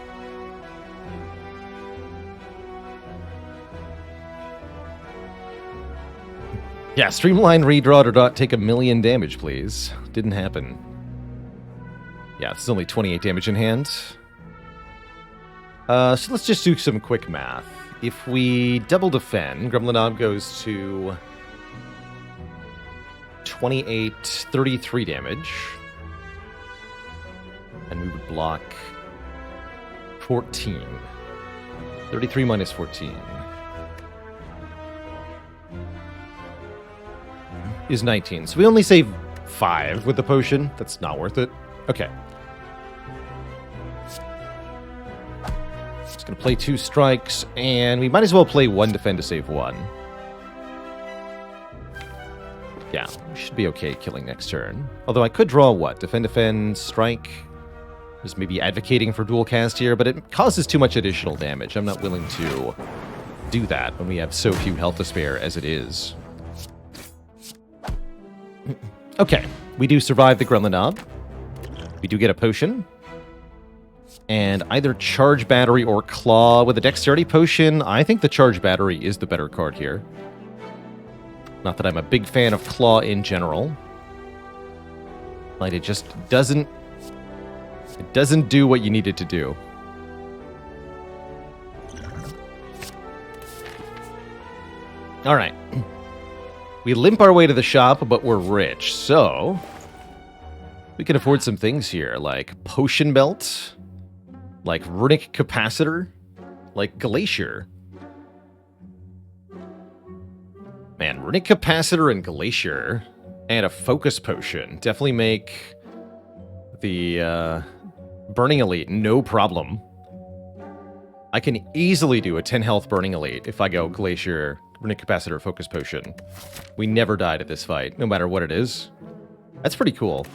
Yeah, Streamline redraw to not take 1,000,000 damage, please. Didn't happen. Yeah, this is only 28 damage in hand. So let's just do some quick math. If we double defend, Gremlin Knob goes to 28, 33 damage. And we would block 14. 33 minus 14 is 19. So we only save 5 with the potion. That's not worth it. Okay. Just going to play 2 strikes, and we might as well play 1 defend to save 1. Yeah, we should be okay killing next turn. Although I could draw what? Defend, strike. Just maybe advocating for dual cast here, but it causes too much additional damage. I'm not willing to do that when we have so few health to spare as it is. Okay, we do survive the Gremlin Knob. We do get a potion. And either Charge Battery or Claw with a Dexterity Potion. I think the Charge Battery is the better card here. Not that I'm a big fan of Claw in general. Like, it just doesn't... It doesn't do what you need it to do. Alright. We limp our way to the shop, but we're rich, so... we can afford some things here, like Potion Belt, like Runic Capacitor, like Glacier. Man, Runic Capacitor and Glacier, and a Focus Potion definitely make the Burning Elite no problem. I can easily do a 10 health Burning Elite if I go Glacier, Runic Capacitor, Focus Potion. We never died at this fight, no matter what it is. That's pretty cool.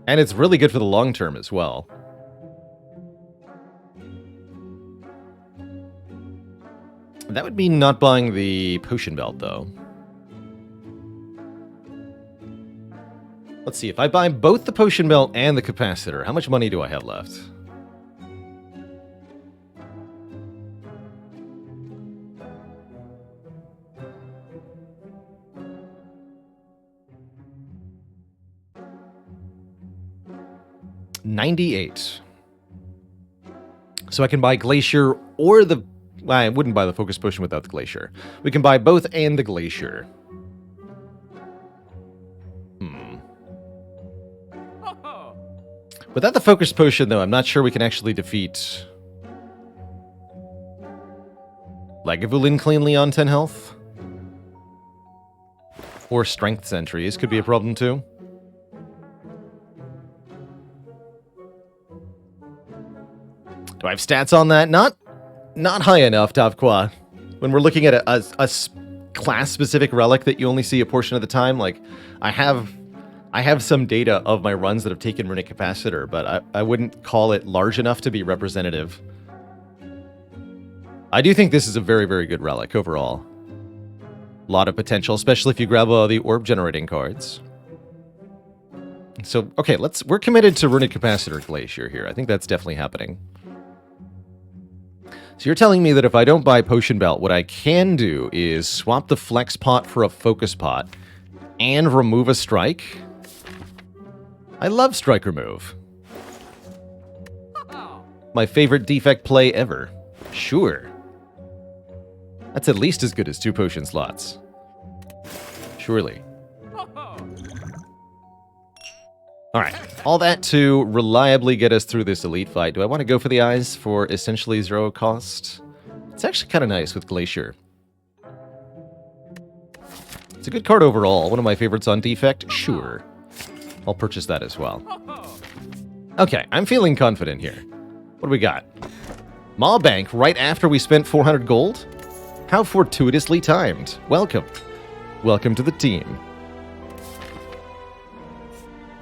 And it's really good for the long term as well. That would mean not buying the Potion Belt, though. Let's see, if I buy both the Potion Belt and the Capacitor, how much money do I have left? $98. So I can buy Glacier or the... well, I wouldn't buy the Focus Potion without the Glacier. We can buy both and the Glacier. Without the Focus Potion, though, I'm not sure we can actually defeat Lagavulin cleanly on 10 health. Or Strength Sentries could be a problem, too. Do I have stats on that? Not high enough, Tavqua. When we're looking at a class-specific relic that you only see a portion of the time, like, I have some data of my runs that have taken Runic Capacitor, but I wouldn't call it large enough to be representative. I do think this is a very, very good relic overall. A lot of potential, especially if you grab the orb-generating cards. So, okay, we're committed to Runic Capacitor Glacier here. I think that's definitely happening. So you're telling me that if I don't buy Potion Belt, what I can do is swap the Flex Pot for a Focus Pot and remove a strike. I love strike remove. My favorite defect play ever. Sure. That's at least as good as 2 potion slots. Surely. Alright, all that to reliably get us through this elite fight. Do I want to go for the eyes for essentially 0 cost? It's actually kind of nice with Glacier. It's a good card overall. One of my favorites on Defect? Sure. I'll purchase that as well. Okay, I'm feeling confident here. What do we got? Maw Bank right after we spent 400 gold? How fortuitously timed. Welcome. Welcome to the team.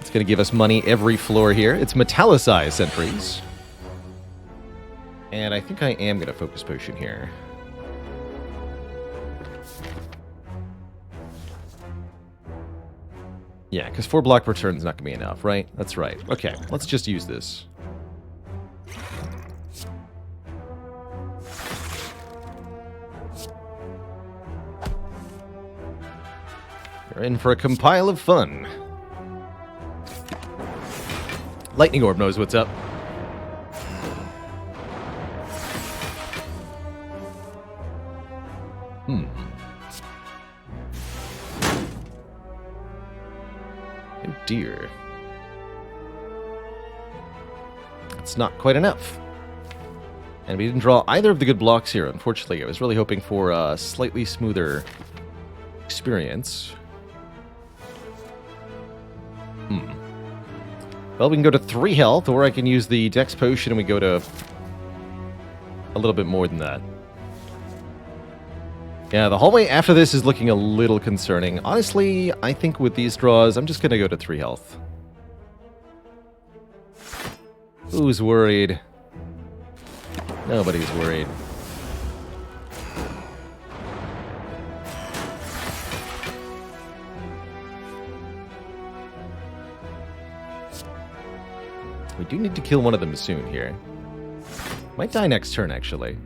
It's going to give us money every floor here. It's metallicized sentries. And I think I am going to focus potion here. Yeah, because 4 block return's not going to be enough, right? That's right. Okay, let's just use this. You're in for a compile of fun. Lightning Orb knows what's up. Oh dear. It's not quite enough. And we didn't draw either of the good blocks here, unfortunately. I was really hoping for a slightly smoother experience. Well, we can go to 3 health, or I can use the Dex Potion and we go to a little bit more than that. Yeah, the hallway after this is looking a little concerning. Honestly, I think with these draws, I'm just going to go to 3 health. Who's worried? Nobody's worried. We do need to kill one of them soon here. Might die next turn, actually.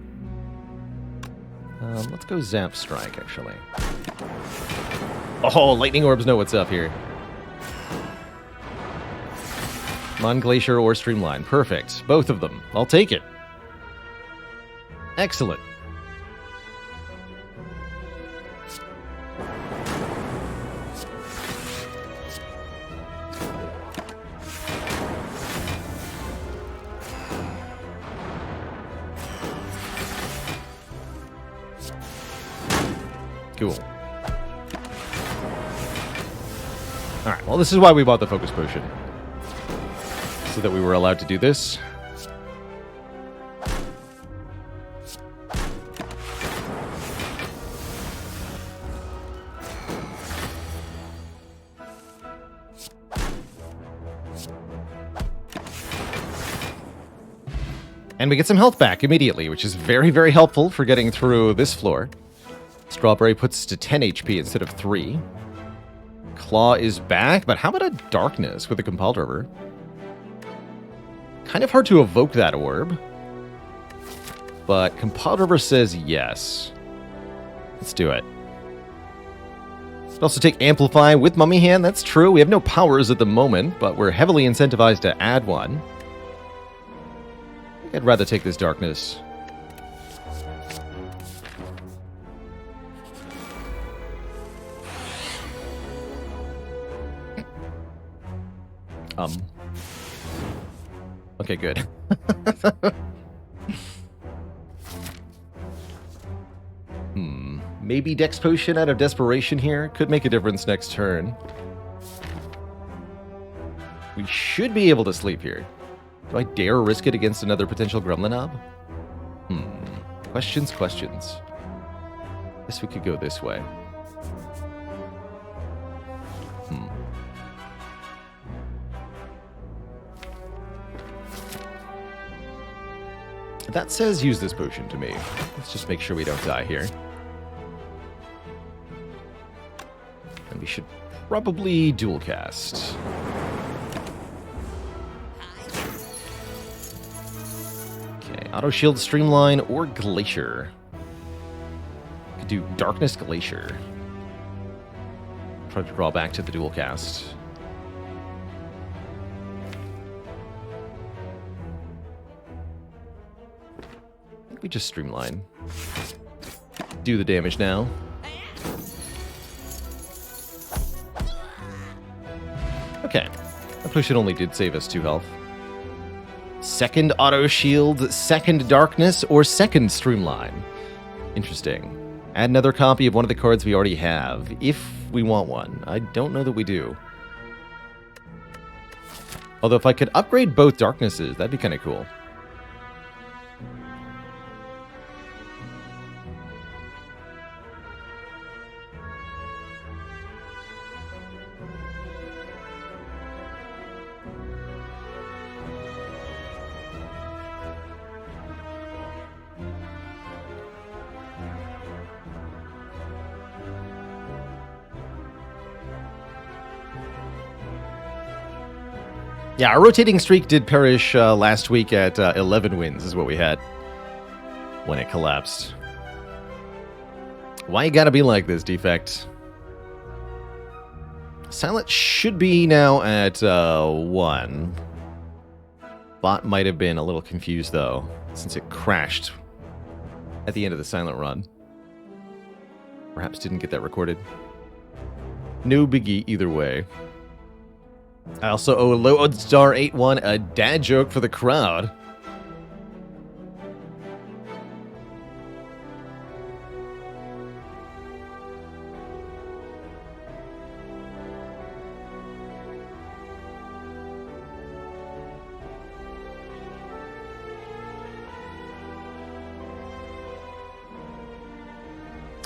Let's go Zap Strike, actually. Oh, Lightning Orbs know what's up here. Come on, Glacier or Streamline. Perfect. Both of them. I'll take it. Excellent. Cool. Alright, well, this is why we bought the Focus Potion. So that we were allowed to do this. And we get some health back immediately, which is very, very helpful for getting through this floor. Strawberry puts us to 10 HP instead of 3. Claw is back, but how about a Darkness with a Compiled River? Kind of hard to evoke that orb. But Compiled River says yes. Let's do it. We'll also take Amplify with Mummy Hand, that's true. We have no powers at the moment, but we're heavily incentivized to add one. I think I'd rather take this Darkness. Okay, good. Maybe Dex Potion out of desperation here. Could make a difference next turn. We should be able to sleep here. Do I dare risk it against another potential Gremlinob? Questions, questions. Guess we could go this way. That says use this potion to me. Let's just make sure we don't die here. And we should probably dual cast. Okay, Auto Shield Streamline or Glacier. Could do Darkness Glacier. try to draw back to the dual cast. I think we just streamline. Do the damage now. Okay. That push it only did save us 2 health. Second auto shield, second darkness, or second streamline. Interesting. Add another copy of one of the cards we already have, if we want one. I don't know that we do. Although if I could upgrade both darknesses, that'd be kind of cool. Yeah, our rotating streak did perish last week at 11 wins, is what we had when it collapsed. Why you gotta be like this, Defect? Silent should be now at 1. Bot might have been a little confused, though, since it crashed at the end of the Silent run. Perhaps didn't get that recorded. No biggie either way. I also owe Lodestar81 a dad joke for the crowd.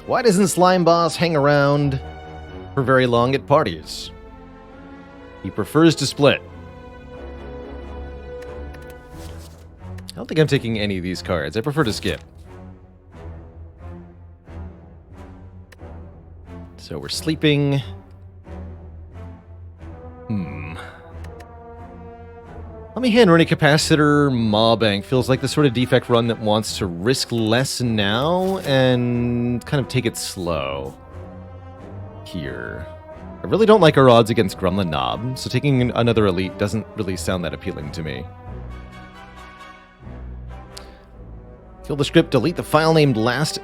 Why doesn't Slime Boss hang around for very long at parties? He prefers to split. I don't think I'm taking any of these cards. I prefer to skip. So we're sleeping. Let me hand Running Capacitor Maw Bank feels like the sort of Defect run that wants to risk less now and kind of take it slow here. I really don't like our odds against Gremlin Knob, so taking another Elite doesn't really sound that appealing to me. Kill the script, delete the file named last_run,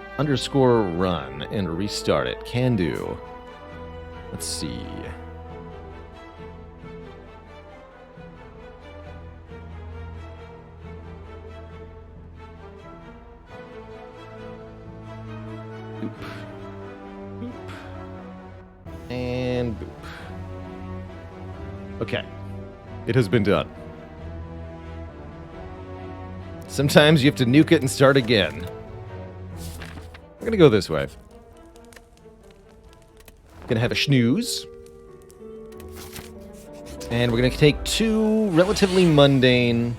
and restart it. Can do. Let's see. And boop. Okay. It has been done. Sometimes you have to nuke it and start again. We're gonna go this way. Gonna have a snooze. And we're gonna take 2 relatively mundane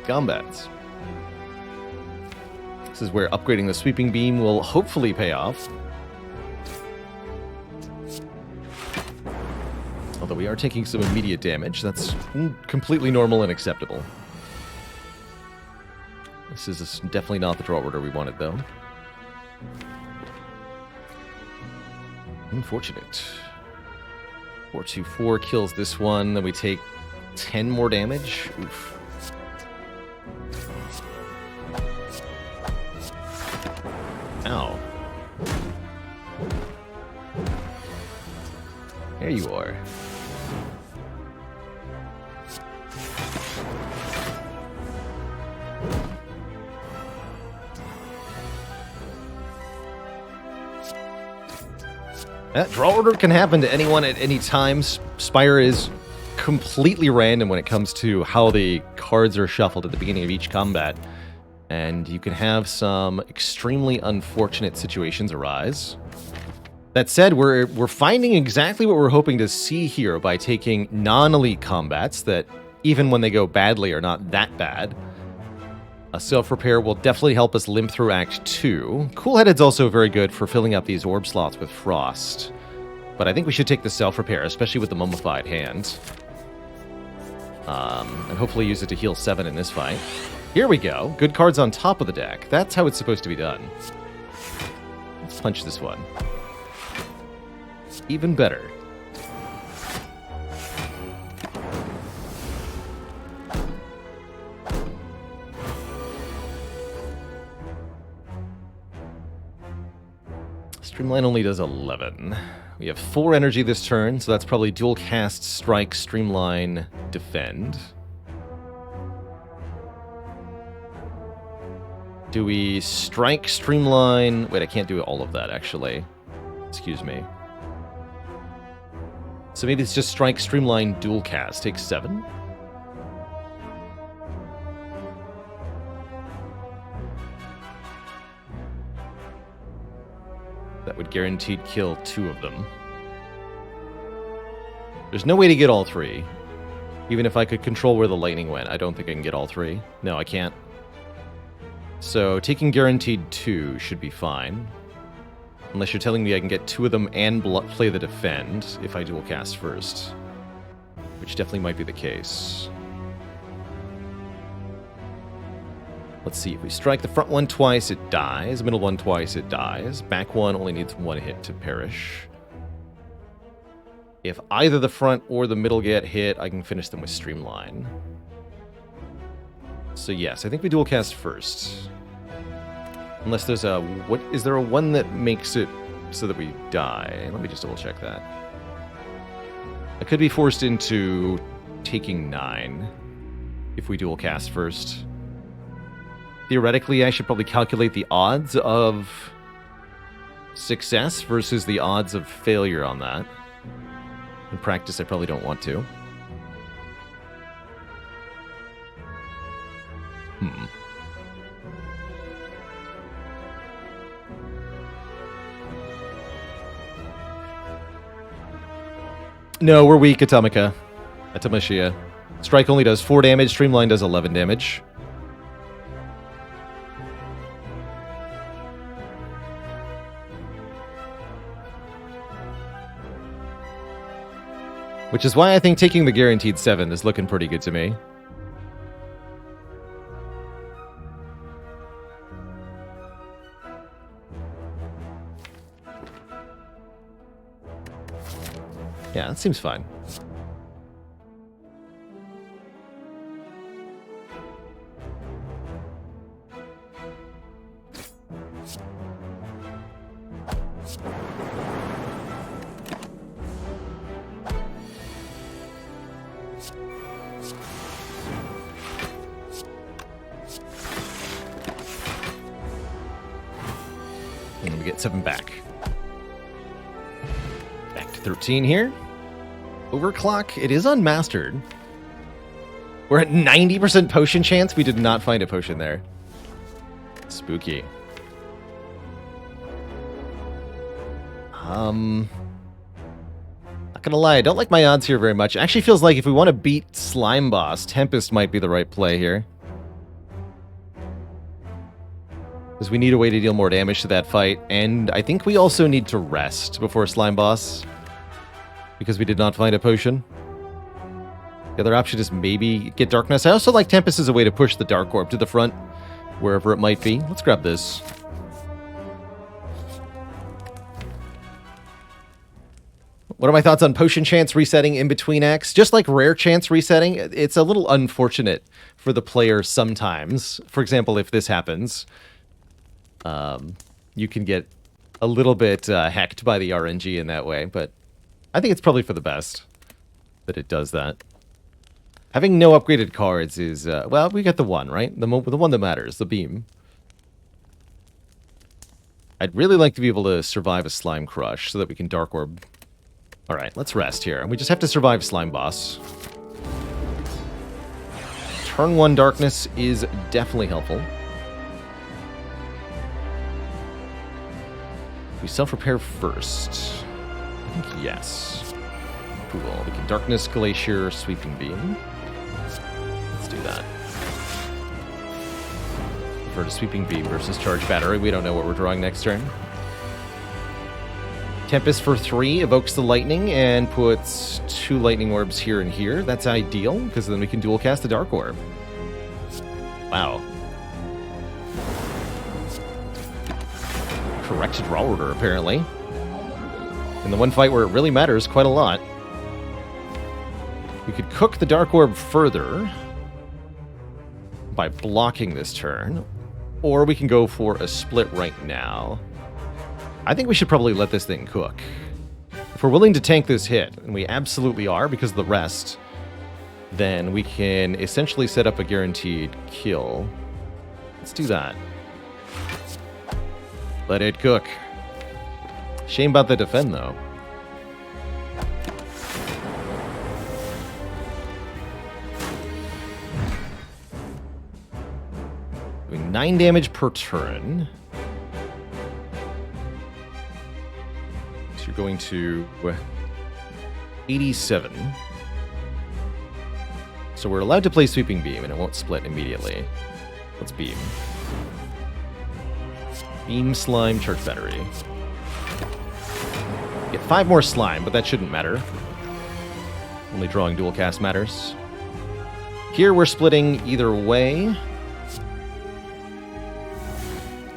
combats. This is where upgrading the sweeping beam will hopefully pay off. Although we are taking some immediate damage. That's completely normal and acceptable. This is definitely not the draw order we wanted, though. Unfortunate. 424 kills this one. Then we take 10 more damage. Oof. Ow. There you are. That draw order can happen to anyone at any time. Spire is completely random when it comes to how the cards are shuffled at the beginning of each combat. And you can have some extremely unfortunate situations arise. That said, we're finding exactly what we're hoping to see here by taking non-elite combats that, even when they go badly, are not that bad. A self-repair will definitely help us limp through Act 2. Cool-Headed's also very good for filling up these orb slots with frost. But I think we should take the self-repair, especially with the mummified hand. And hopefully use it to heal 7 in this fight. Here we go. Good cards on top of the deck. That's how it's supposed to be done. Let's punch this one. Even better. Streamline only does 11. We have 4 energy this turn, so that's probably dual cast, strike, streamline, defend. Do we strike, streamline? Wait, I can't do all of that, actually. Excuse me. So maybe it's just strike, streamline, dual cast. Takes 7? That would guaranteed kill 2 of them. There's no way to get all 3. Even if I could control where the lightning went, I don't think I can get all 3. No, I can't. So taking guaranteed 2 should be fine. Unless you're telling me I can get 2 of them and play the defend if I dual cast first. Which definitely might be the case. Let's see, if we strike the front one twice, it dies. Middle one twice, it dies. Back one only needs 1 hit to perish. If either the front or the middle get hit, I can finish them with Streamline. So yes, I think we dual cast first. Unless there's a... what is there a one that makes it so that we die? Let me just double check that. I could be forced into taking 9 if we dual cast first. Theoretically, I should probably calculate the odds of success versus the odds of failure on that. In practice, I probably don't want to. No, we're weak, Atomica. Atomishia. Strike only does 4 damage, Streamline does 11 damage. Which is why I think taking the guaranteed 7 is looking pretty good to me. Yeah, that seems fine. And we get 7 back. Back to 13 here. Overclock, it is unmastered. We're at 90% potion chance. We did not find a potion there. Spooky. Not gonna lie, I don't like my odds here very much. It actually feels like if we want to beat Slime Boss, Tempest might be the right play here. Because we need a way to deal more damage to that fight, and I think we also need to rest before Slime Boss. Because we did not find a potion. The other option is maybe get Darkness. I also like Tempest as a way to push the Dark Orb to the front, wherever it might be. Let's grab this. What are my thoughts on potion chance resetting in between acts? Just like rare chance resetting, it's a little unfortunate for the player sometimes. For example, if this happens, you can get a little bit hacked by the RNG in that way, but I think it's probably for the best that it does that. Having no upgraded cards is, well, we got the one, right? The one that matters, the beam. I'd really like to be able to survive a Slime Crush so that we can Dark Orb. Alright, let's rest here. We just have to survive Slime Boss. Turn 1 Darkness is definitely helpful. We self-repair first. I think yes. Cool. We can Darkness, Glacier, Sweeping Beam. Let's do that. Prefer to Sweeping Beam versus Charge Battery. We don't know what we're drawing next turn. Tempest for 3 evokes the lightning and puts 2 lightning orbs here and here. That's ideal, because then we can dual cast the Dark Orb. Wow. Correct draw order, apparently. In the one fight where it really matters quite a lot. We could cook the Dark Orb further by blocking this turn, or we can go for a split right now. I think we should probably let this thing cook. If we're willing to tank this hit, and we absolutely are because of the rest, then we can essentially set up a guaranteed kill. Let's do that. Let it cook. Shame about the defend, though. Doing 9 damage per turn. So you're going to 87. So we're allowed to play Sweeping Beam, and it won't split immediately. Let's beam. Beam, Slime, Charge Battery. Get 5 more Slime, but that shouldn't matter. Only drawing dual cast matters. Here we're splitting either way.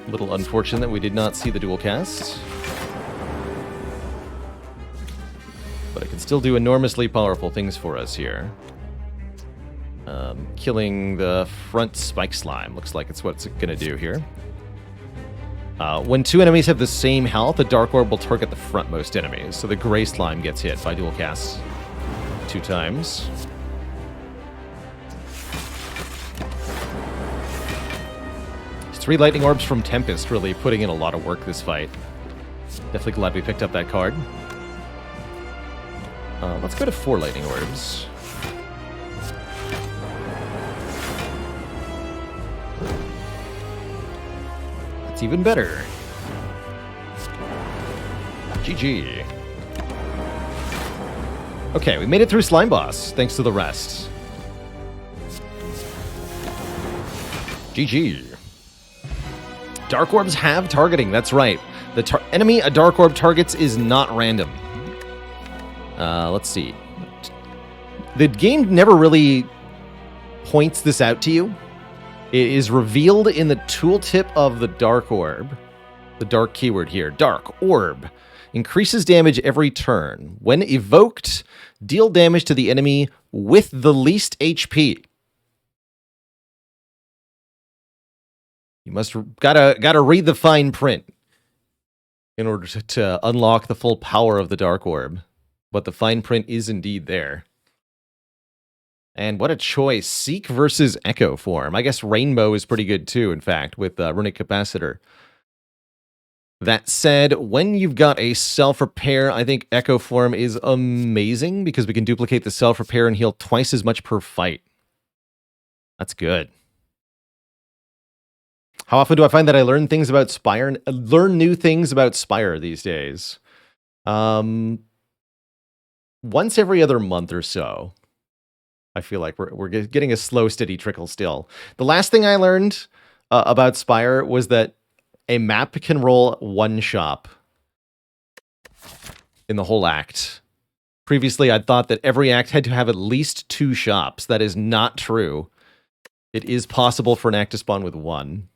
A little unfortunate that we did not see the dual cast. But it can still do enormously powerful things for us here. Killing the front Spike Slime looks like it's what it's going to do here. When 2 enemies have the same health, the Dark Orb will target the frontmost enemies, so the Gray Slime gets hit by dual casts 2 times. These 3 Lightning Orbs from Tempest really putting in a lot of work this fight. Definitely glad we picked up that card. Let's go to 4 Lightning Orbs. Even better. GG. Okay, we made it through Slime Boss, thanks to the rest. GG. Dark Orbs have targeting, that's right. The enemy a Dark Orb targets is not random. Let's see. The game never really points this out to you. It is revealed in the tooltip of the Dark Orb. The dark keyword here, Dark Orb. Increases damage every turn. When evoked, deal damage to the enemy with the least HP. You must gotta read the fine print in order to unlock the full power of the Dark Orb. But the fine print is indeed there. And what a choice. Seek versus Echo Form. I guess Rainbow is pretty good too, in fact, with Runic Capacitor. That said, when you've got a self-repair, I think Echo Form is amazing because we can duplicate the self-repair and heal twice as much per fight. That's good. How often do I find that I learn things about Spire? Learn new things about Spire these days. Once every other month or so. I feel like we're getting a slow, steady trickle still. The last thing I learned about Spire was that a map can roll 1 shop in the whole act. Previously, I'd thought that every act had to have at least 2 shops. That is not true. It is possible for an act to spawn with 1.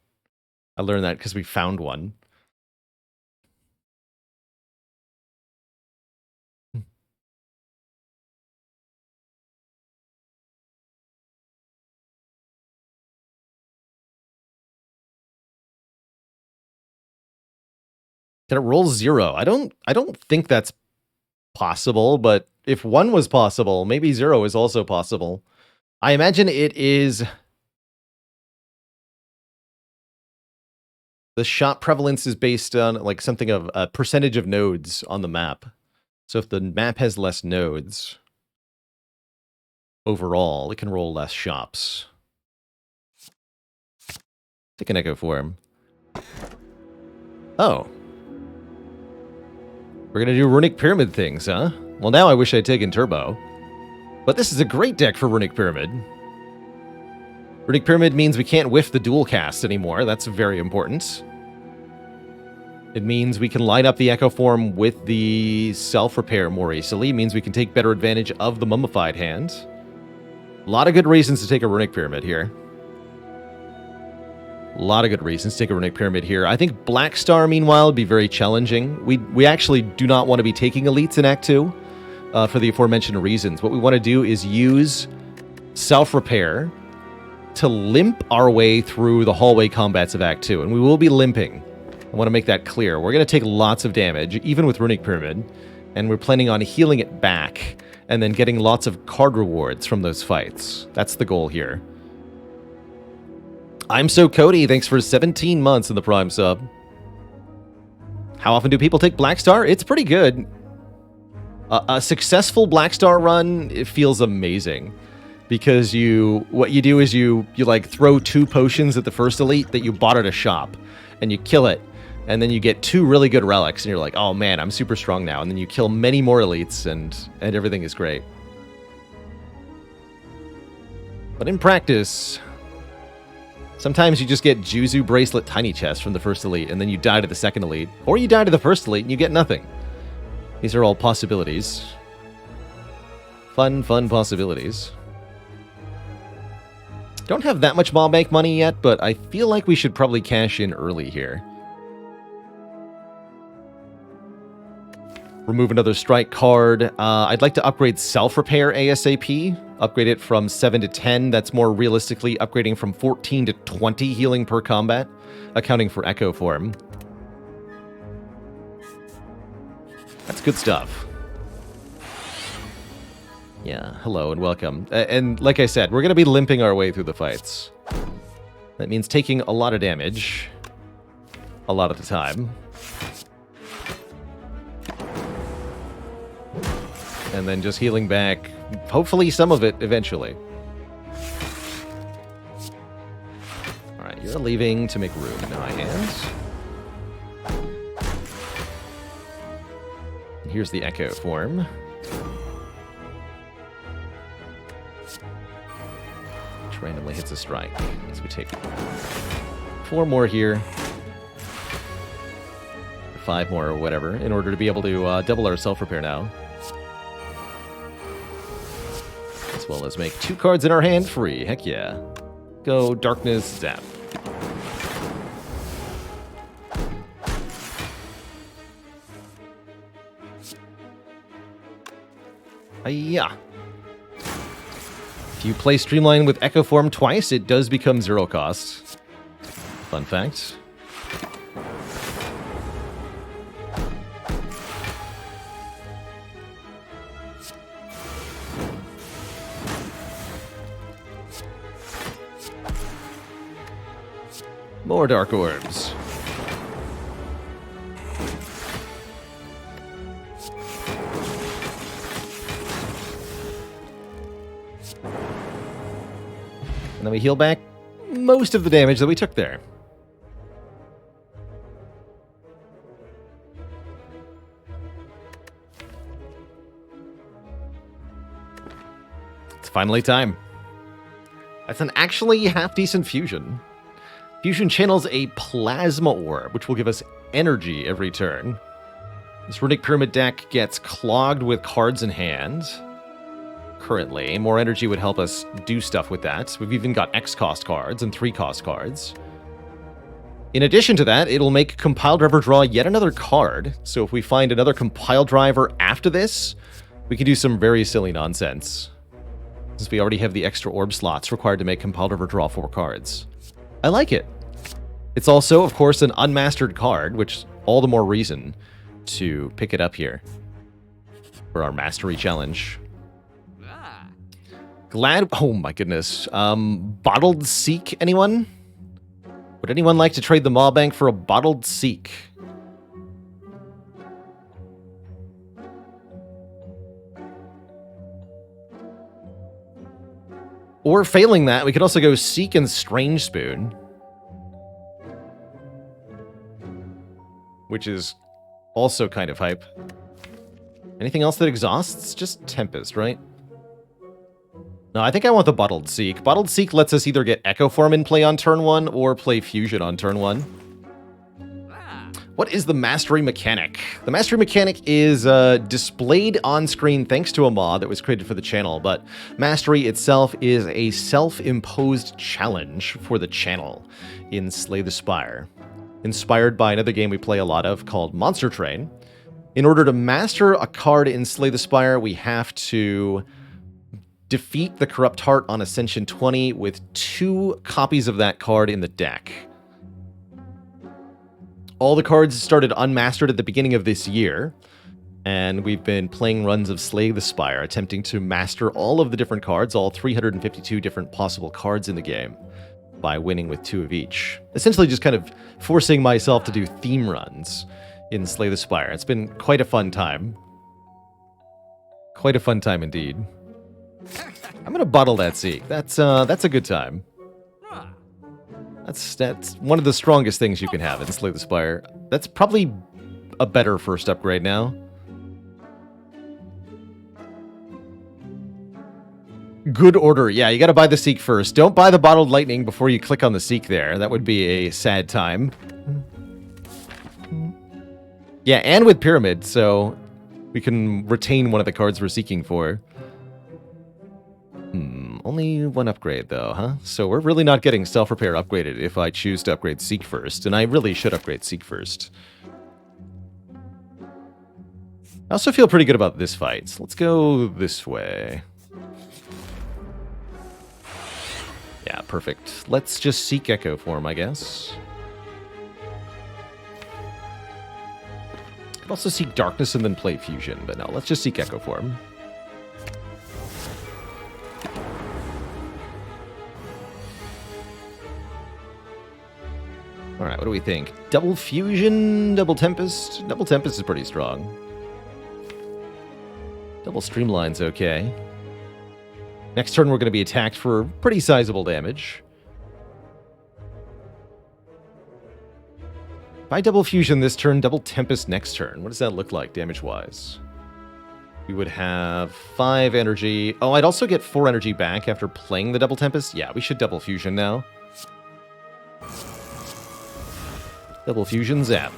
I learned that because we found one. Can it roll 0? I don't think that's possible, but if 1 was possible, maybe 0 is also possible. I imagine it is... The shop prevalence is based on like something of a percentage of nodes on the map. So if the map has less nodes, overall, it can roll less shops. Take an Echo Form. Oh. We're going to do Runic Pyramid things, huh? Well, now I wish I'd taken Turbo. But this is a great deck for Runic Pyramid. Runic Pyramid means we can't whiff the dual cast anymore. That's very important. It means we can line up the Echo Form with the self-repair more easily. It means we can take better advantage of the Mummified hand. A lot of good reasons to take a Runic Pyramid here. A lot of good reasons to take a Runic Pyramid here. I think Black Star, meanwhile, would be very challenging. We actually do not want to be taking elites in Act 2 for the aforementioned reasons. What we want to do is use self-repair to limp our way through the hallway combats of Act 2, and we will be limping. I want to make that clear. We're going to take lots of damage, even with Runic Pyramid, and we're planning on healing it back and then getting lots of card rewards from those fights. That's the goal here. I'm So Cody, thanks for 17 months in the Prime sub. How often do people take Black Star? It's pretty good. A successful Black Star run, it feels amazing. Because what you do is you like throw 2 potions at the first elite that you bought at a shop, and you kill it, and then you get 2 really good relics, and you're like, oh man, I'm super strong now. And then you kill many more elites, and everything is great. But in practice, sometimes you just get Juzu Bracelet Tiny Chest from the first elite, and then you die to the second elite. Or you die to the first elite, and you get nothing. These are all possibilities. Fun possibilities. Don't have that much Maw Bank money yet, but I feel like we should probably cash in early here. Remove another strike card. I'd like to upgrade Self-Repair ASAP. Upgrade it from 7 to 10. That's more realistically upgrading from 14 to 20 healing per combat, accounting for Echo Form. That's good stuff. Yeah, hello and welcome. And like I said, we're going to be limping our way through the fights. That means taking a lot of damage a lot of the time. And then just healing back, hopefully some of it eventually. Alright, you're leaving to make room in my hands. And here's the Echo Form. Which randomly hits a strike. As we take 4 more here. 5 more or whatever, in order to be able to double our self-repair now. As well as make 2 cards in our hand free. Heck yeah. Go Darkness Zap. Yeah. If you play Streamline with Echo Form twice, it does become 0 cost. Fun fact. More Dark Orbs. And then we heal back most of the damage that we took there. It's finally time. That's an actually half-decent fusion. Fusion channels a Plasma Orb, which will give us energy every turn. This Runic Pyramid deck gets clogged with cards in hand. Currently, more energy would help us do stuff with that. We've even got X-cost cards and 3-cost cards. In addition to that, it'll make Compile Driver draw yet another card. So if we find another Compile Driver after this, we can do some very silly nonsense. Since we already have the extra orb slots required to make Compile Driver draw 4 cards. I like it. It's also, of course, an unmastered card, which all the more reason to pick it up here for our mastery challenge. Glad... Oh my goodness. Bottled Seek, anyone? Would anyone like to trade the Maw Bank for a Bottled Seek? Or failing that, we could also go Seek and Strange Spoon. Which is also kind of hype. Anything else that exhausts? Just Tempest, right? No, I think I want the Bottled Seek. Bottled Seek lets us either get Echo Form in play on turn 1 or play Fusion on turn 1. What is the mastery mechanic? The mastery mechanic is displayed on screen thanks to a mod that was created for the channel, but mastery itself is a self-imposed challenge for the channel in Slay the Spire. Inspired by another game we play a lot of called Monster Train. In order to master a card in Slay the Spire, we have to defeat the Corrupt Heart on Ascension 20 with 2 copies of that card in the deck. All the cards started unmastered at the beginning of this year, and we've been playing runs of Slay the Spire, attempting to master all of the different cards, all 352 different possible cards in the game, by winning with 2 of each. Essentially just kind of forcing myself to do theme runs in Slay the Spire. It's been quite a fun time. Quite a fun time indeed. I'm gonna bottle that Zeke. That's a good time. That's one of the strongest things you can have in Slay the Spire. That's probably a better first upgrade now. Good order. Yeah, you gotta buy the Seek first. Don't buy the Bottled Lightning before you click on the Seek there. That would be a sad time. Yeah, and with Pyramid, so we can retain one of the cards we're seeking for. Only 1 upgrade, though, huh? So we're really not getting Self-Repair upgraded if I choose to upgrade Seek first, and I really should upgrade Seek first. I also feel pretty good about this fight, so let's go this way. Yeah, perfect. Let's just Seek Echo form, I guess. Could also seek Darkness and then play Fusion, but no, let's just seek Echo form. Alright, what do we think? Double Fusion, Double Tempest? Double Tempest is pretty strong. Double Streamline's okay. Next turn we're going to be attacked for pretty sizable damage. If I Double Fusion this turn, Double Tempest next turn, what does that look like damage-wise? We would have 5 energy. Oh, I'd also get 4 energy back after playing the Double Tempest. Yeah, we should Double Fusion now. Double Fusion, zap.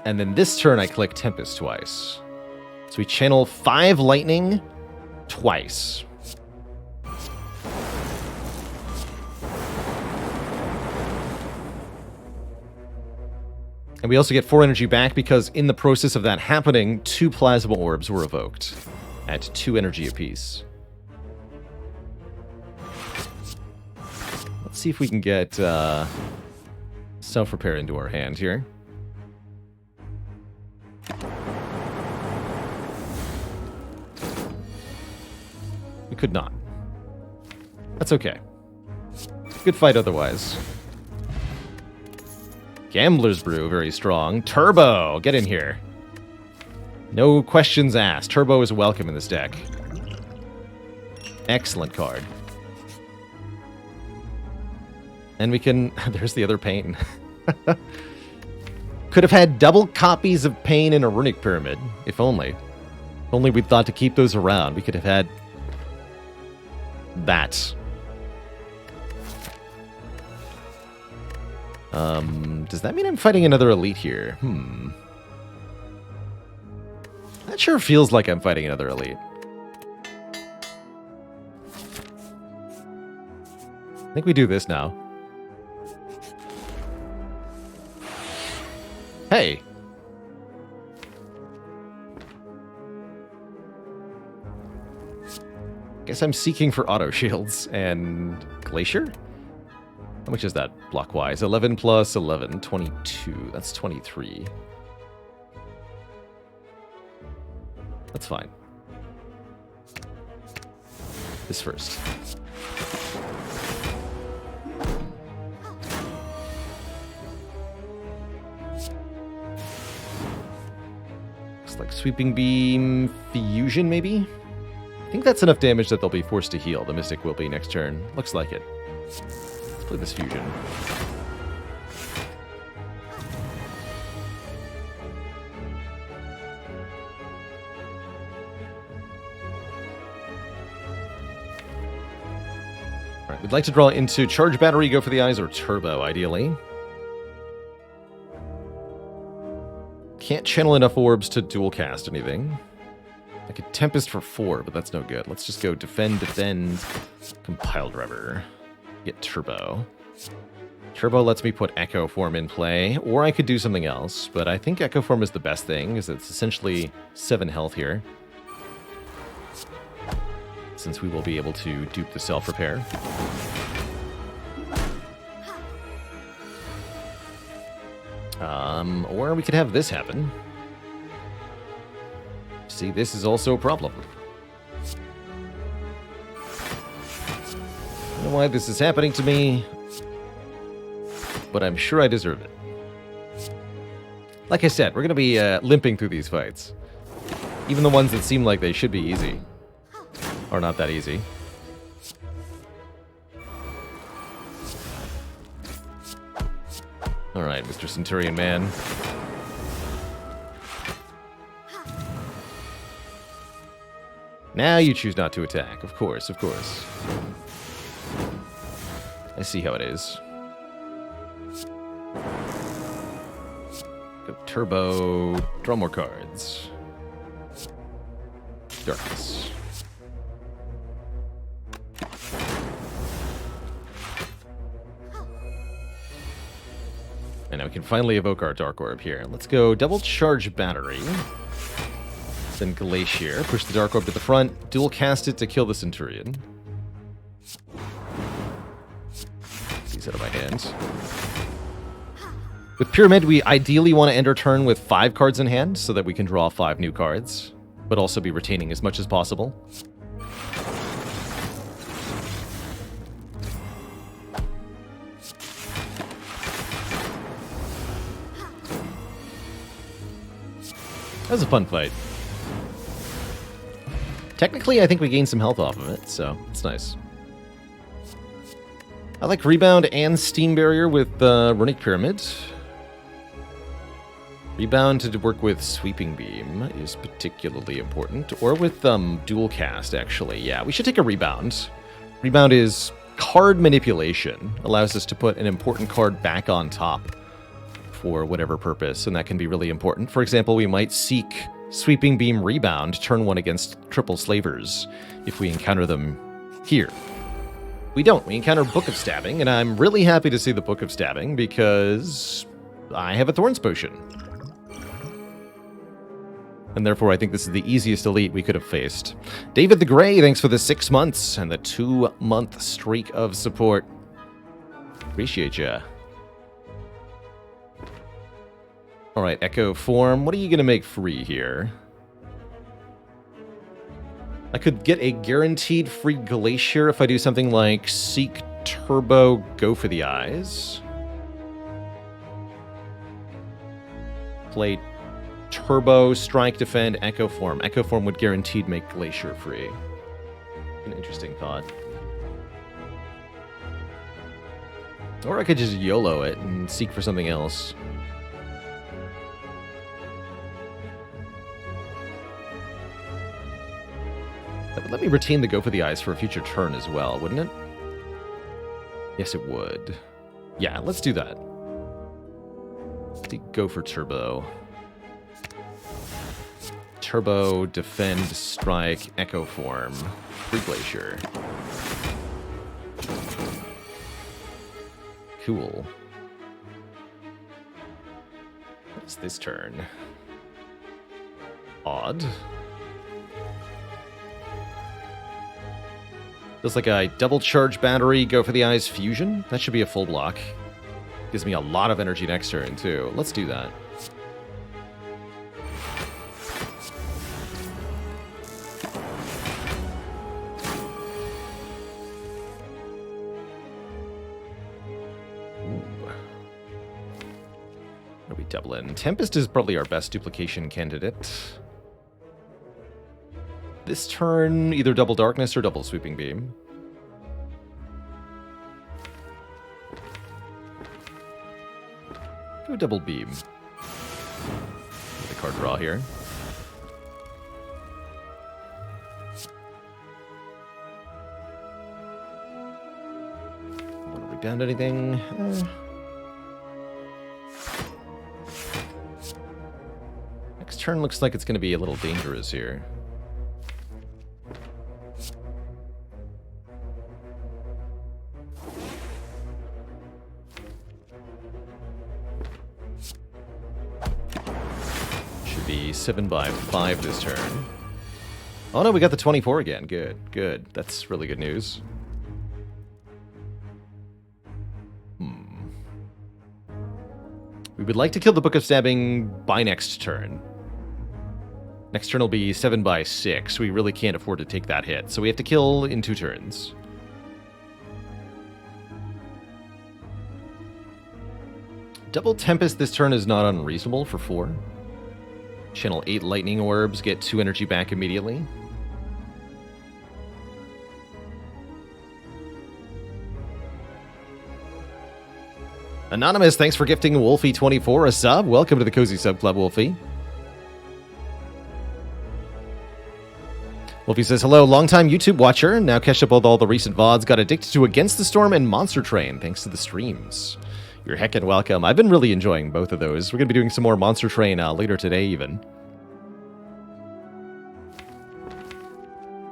And then this turn I click Tempest twice. So we channel 5 lightning twice. And we also get 4 energy back because in the process of that happening, 2 plasma orbs were evoked at 2 energy apiece. Let's see if we can get Self-Repair into our hand here. We could not. That's okay. Good fight otherwise. Gambler's Brew, very strong. Turbo, get in here. No questions asked. Turbo is welcome in this deck. Excellent card. And we can... There's the other Pain. Could have had double copies of Pain in a Runic Pyramid, if only. If only we'd thought to keep those around. We could have had... that. Does that mean I'm fighting another elite here? That sure feels like I'm fighting another elite. I think we do this now. Hey! Guess I'm seeking for auto shields and Glacier? How much is that block-wise? 11 plus 11, 22. That's 23. That's fine. This first. Looks like Sweeping Beam, Fusion, maybe? I think that's enough damage that they'll be forced to heal. The Mystic will be next turn. Looks like it. Let's play this Fusion. Alright, we'd like to draw into Charge Battery, Go for the Eyes, or Turbo, ideally. Can't channel enough orbs to dual cast anything. I could Tempest for 4, but that's no good. Let's just go Defend, Compile Driver. Get Turbo. Turbo lets me put Echo Form in play, or I could do something else, but I think Echo Form is the best thing, because it's essentially 7 health here. Since we will be able to dupe the self-repair. Or we could have this happen. See, this is also a problem. I don't know why this is happening to me, but I'm sure I deserve it. Like I said, we're going to be limping through these fights. Even the ones that seem like they should be easy are not that easy. Alright, Mr. Centurion Man. Now you choose not to attack. Of course, of course. I see how it is. Go Turbo. Draw more cards. Darkness. And now we can finally evoke our Dark Orb here. Let's go Double Charge Battery. Then Glacier. Push the Dark Orb to the front. Dual cast it to kill the Centurion. These out of my hands. With Pyramid, we ideally want to end our turn with 5 cards in hand so that we can draw 5 new cards, but also be retaining as much as possible. That was a fun fight. Technically, I think we gained some health off of it, so it's nice. I like Rebound and Steam Barrier with Runic Pyramid. Rebound to work with Sweeping Beam is particularly important, or with Dual Cast, actually. Yeah, we should take a Rebound. Rebound is card manipulation. Allows us to put an important card back on top for whatever purpose, and that can be really important. For example, we might seek Sweeping Beam Rebound turn 1 against Triple Slavers if we encounter them here. We don't. We encounter Book of Stabbing, and I'm really happy to see the Book of Stabbing because I have a Thorns Potion. And therefore, I think this is the easiest elite we could have faced. David the Grey, thanks for the 6 months and the 2-month streak of support. Appreciate ya. Alright, Echo Form. What are you going to make free here? I could get a guaranteed free Glacier if I do something like Seek Turbo, Go for the Eyes. Play Turbo, Strike, Defend, Echo Form. Echo Form would guaranteed make Glacier free. An interesting thought. Or I could just YOLO it and seek for something else. That would let me retain the Go for the Eyes for a future turn as well, wouldn't it? Yes, it would. Yeah, let's do that. Go for Turbo. Turbo, Defend, Strike, Echo Form. Free Glacier. Cool. What's this turn? Odd. Feels like a Double Charge Battery, Go for the Eyes Fusion. That should be a full block. Gives me a lot of energy next turn, too. Let's do that. What do we double in? Tempest is probably our best duplication candidate. This turn, either Double Darkness or Double Sweeping Beam. Go Double Beam. Get the card draw here. rebound anything? Next turn looks like it's going to be a little dangerous here. Should be 7 by 5 this turn. Oh no, we got the 24 again. Good, good. That's really good news. We would like to kill the Book of Stabbing by next turn. Next turn will be 7 by 6. We really can't afford to take that hit, so we have to kill in 2 turns. Double Tempest this turn is not unreasonable for 4. Channel 8 Lightning Orbs, get 2 energy back immediately. Anonymous, thanks for gifting Wolfie24 a sub. Welcome to the Cozy Sub Club, Wolfie. Wolfie says, hello, longtime YouTube watcher. Now catch up with all the recent VODs. Got addicted to Against the Storm and Monster Train, thanks to the streams. You're heckin' welcome. I've been really enjoying both of those. We're going to be doing some more Monster Train later today, even.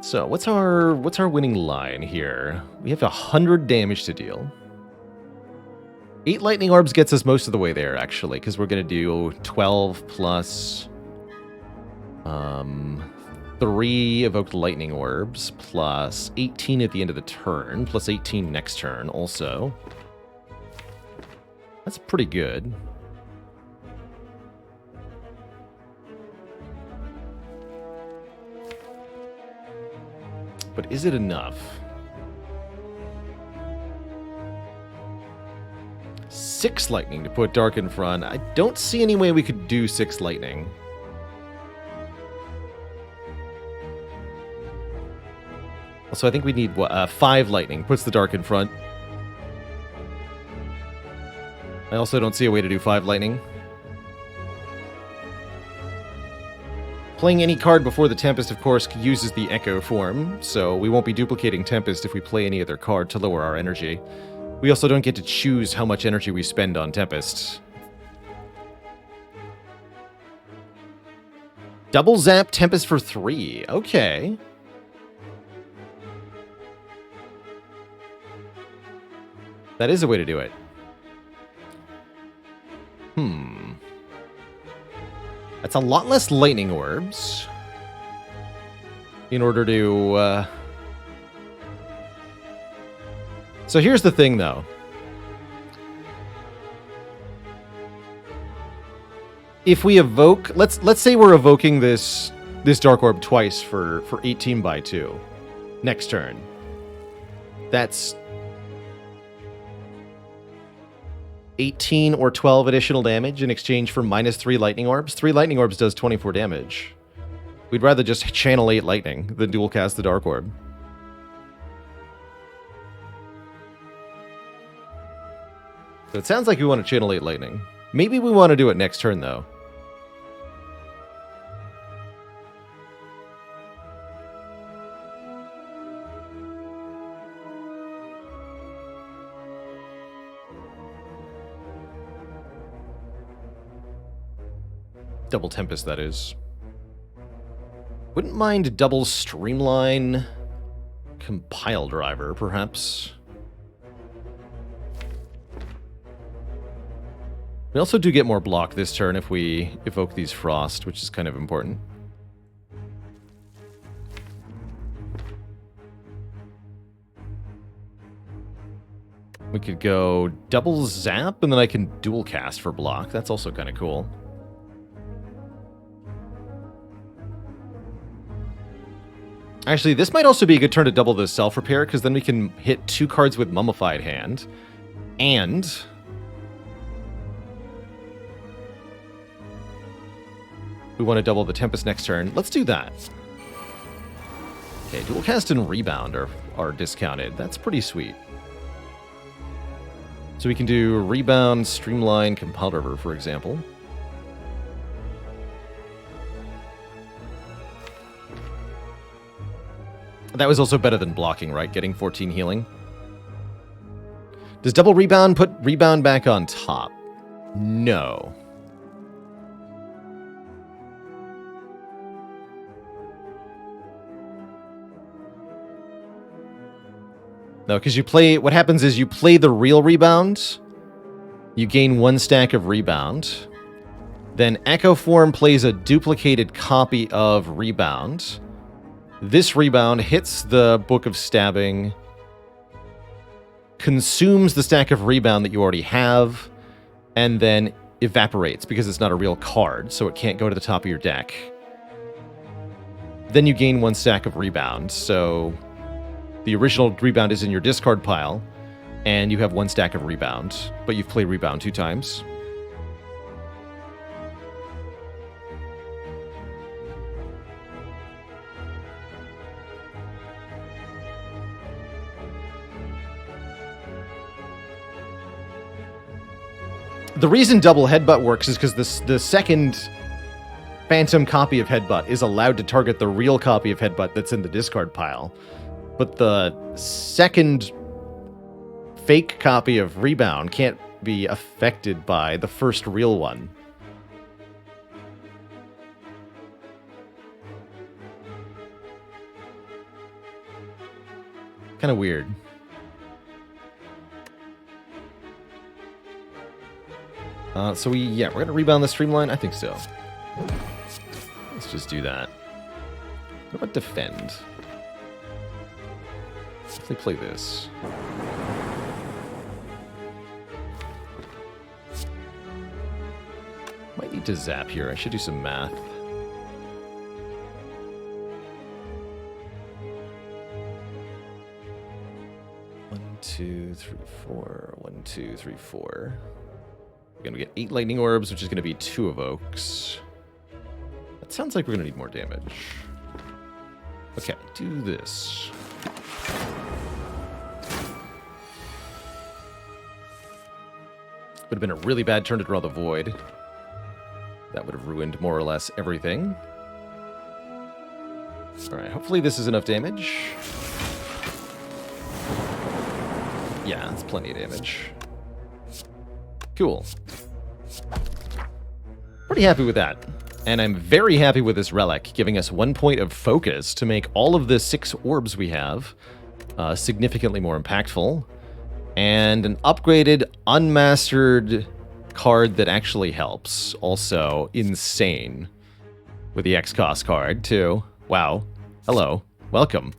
So, what's our winning line here? We have 100 damage to deal. 8 Lightning Orbs gets us most of the way there, actually, because we're going to do 12 plus 3 Evoked Lightning Orbs, plus 18 at the end of the turn, plus 18 next turn also. That's pretty good. But is it enough? 6 lightning to put Dark in front. I don't see any way we could do 6 lightning. Also, I think we need 5 lightning. Puts the Dark in front. I also don't see a way to do 5 lightning. Playing any card before the Tempest, of course, uses the Echo form, so we won't be duplicating Tempest if we play any other card to lower our energy. We also don't get to choose how much energy we spend on Tempest. Double Zap Tempest for 3. Okay. That is a way to do it. That's a lot less lightning orbs. In order to... So here's the thing, though. If we evoke... Let's say we're evoking this Dark Orb twice for 18 by 2. Next turn. That's 18 or 12 additional damage in exchange for minus 3 Lightning Orbs. 3 Lightning Orbs does 24 damage. We'd rather just channel 8 Lightning than dual cast the Dark Orb. So it sounds like we want to channel 8 Lightning. Maybe we want to do it next turn, though. Double Tempest, that is. Wouldn't mind double Streamline Compile Driver, perhaps. We also do get more block this turn if we evoke these Frost, which is kind of important. We could go double Zap, and then I can dual cast for block. That's also kind of cool. Actually, this might also be a good turn to double the Self-Repair, because then we can hit 2 cards with Mummified Hand. And... we want to double the Tempest next turn. Let's do that. Okay, dual cast and rebound are discounted. That's pretty sweet. So we can do rebound, streamline, compile driver, for example. That was also better than blocking, right? Getting 14 healing. Does double rebound put rebound back on top? No. No, because you play... What happens is you play the real rebound. You gain 1 stack of rebound. Then Echo Form plays a duplicated copy of rebound. This rebound hits the Book of Stabbing, consumes the stack of rebound that you already have, and then evaporates because it's not a real card, so it can't go to the top of your deck. Then you gain 1 stack of rebound, so the original rebound is in your discard pile, and you have 1 stack of rebound, but you've played rebound 2 times. The reason double Headbutt works is because the second phantom copy of Headbutt is allowed to target the real copy of Headbutt that's in the discard pile. But the second fake copy of Rebound can't be affected by the first real one. Kind of weird. So we're going to rebound the Streamline? I think so. Let's just do that. What about Defend? Let's play this. Might need to zap here. I should do some math. One, two, three, four. 1, 2, 3, 4. We're going to get 8 Lightning Orbs, which is going to be 2 Evokes. That sounds like we're going to need more damage. Okay, do this. Would have been a really bad turn to draw the Void. That would have ruined more or less everything. Alright, hopefully this is enough damage. Yeah, that's plenty of damage. Cool. Pretty happy with that. And I'm very happy with this relic, giving us 1 point of focus to make all of the 6 orbs we have significantly more impactful. And an upgraded, unmastered card that actually helps. Also insane. With the X-Cost card, too. Wow. Hello. Welcome.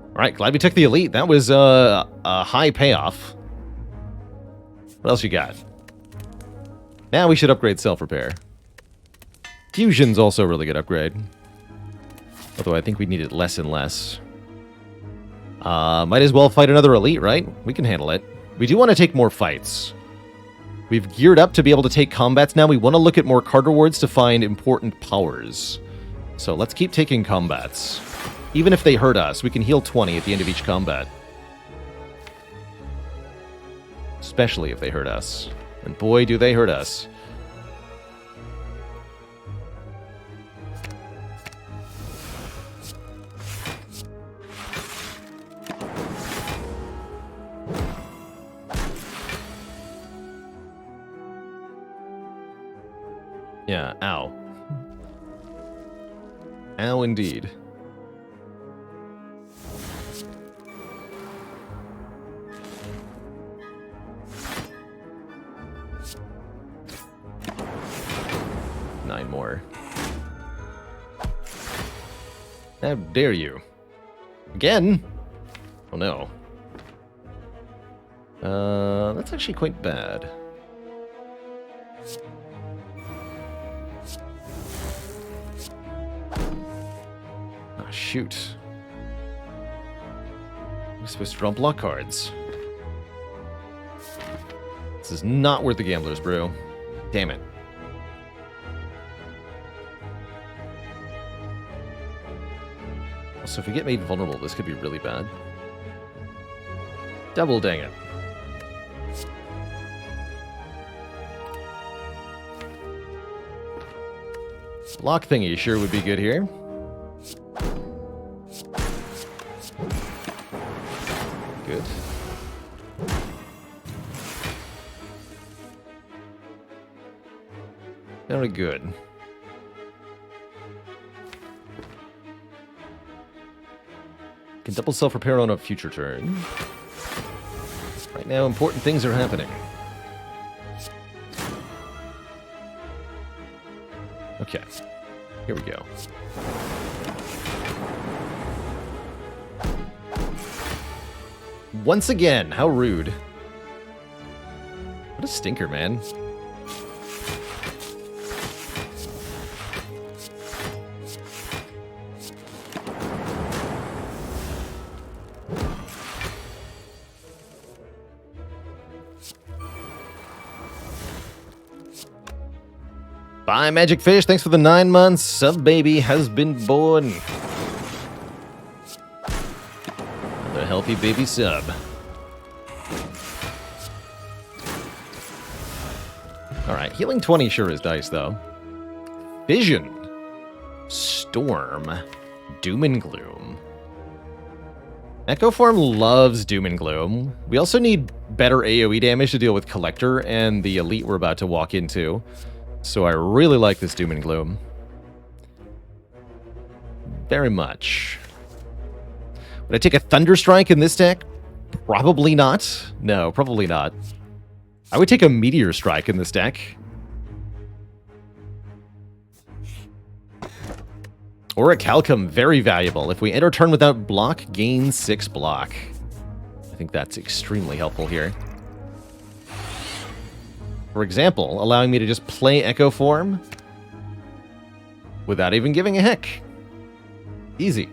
Alright, glad we took the Elite. That was a high payoff. What else you got? Now we should upgrade Self-Repair. Fusion's also a really good upgrade. Although I think we need it less and less. Might as well fight another Elite, right? We can handle it. We do want to take more fights. We've geared up to be able to take combats now. We want to look at more card rewards to find important powers. So let's keep taking combats. Even if they hurt us, we can heal 20 at the end of each combat. Especially if they hurt us. And boy, do they hurt us. Yeah, ow. Ow indeed. More. How dare you? Again? Oh no. That's actually quite bad. Ah, shoot. I'm supposed to draw block cards. This is not worth the Gambler's Brew. Damn it. So if we get made vulnerable, this could be really bad. Double dang it. Lock thingy sure would be good here. Good. Very good. Can double self-repair on a future turn. Right now, important things are happening. Okay. Here we go. Once again, how rude. What a stinker, man. Bye, Magic Fish. Thanks for the 9 months. Sub baby has been born. Another healthy baby sub. Alright, healing 20 sure is nice, though. Vision. Storm. Doom and Gloom. Echo Form loves Doom and Gloom. We also need better AoE damage to deal with Collector and the Elite we're about to walk into. So I really like this Doom and Gloom. Very much. Would I take a Thunder Strike in this deck? Probably not. No, probably not. I would take a Meteor Strike in this deck. Or a Calcum, very valuable. If we enter turn without block, gain 6 block. I think that's extremely helpful here. For example, allowing me to just play Echo Form without even giving a heck. Easy.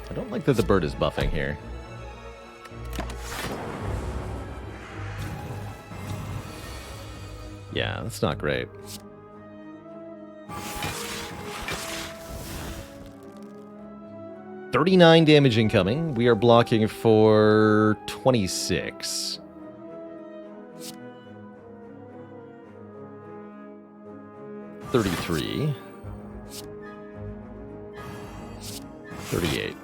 I don't like that the bird is buffing here. Yeah, that's not great. $39 damage incoming. We are blocking for 26. $33. 38.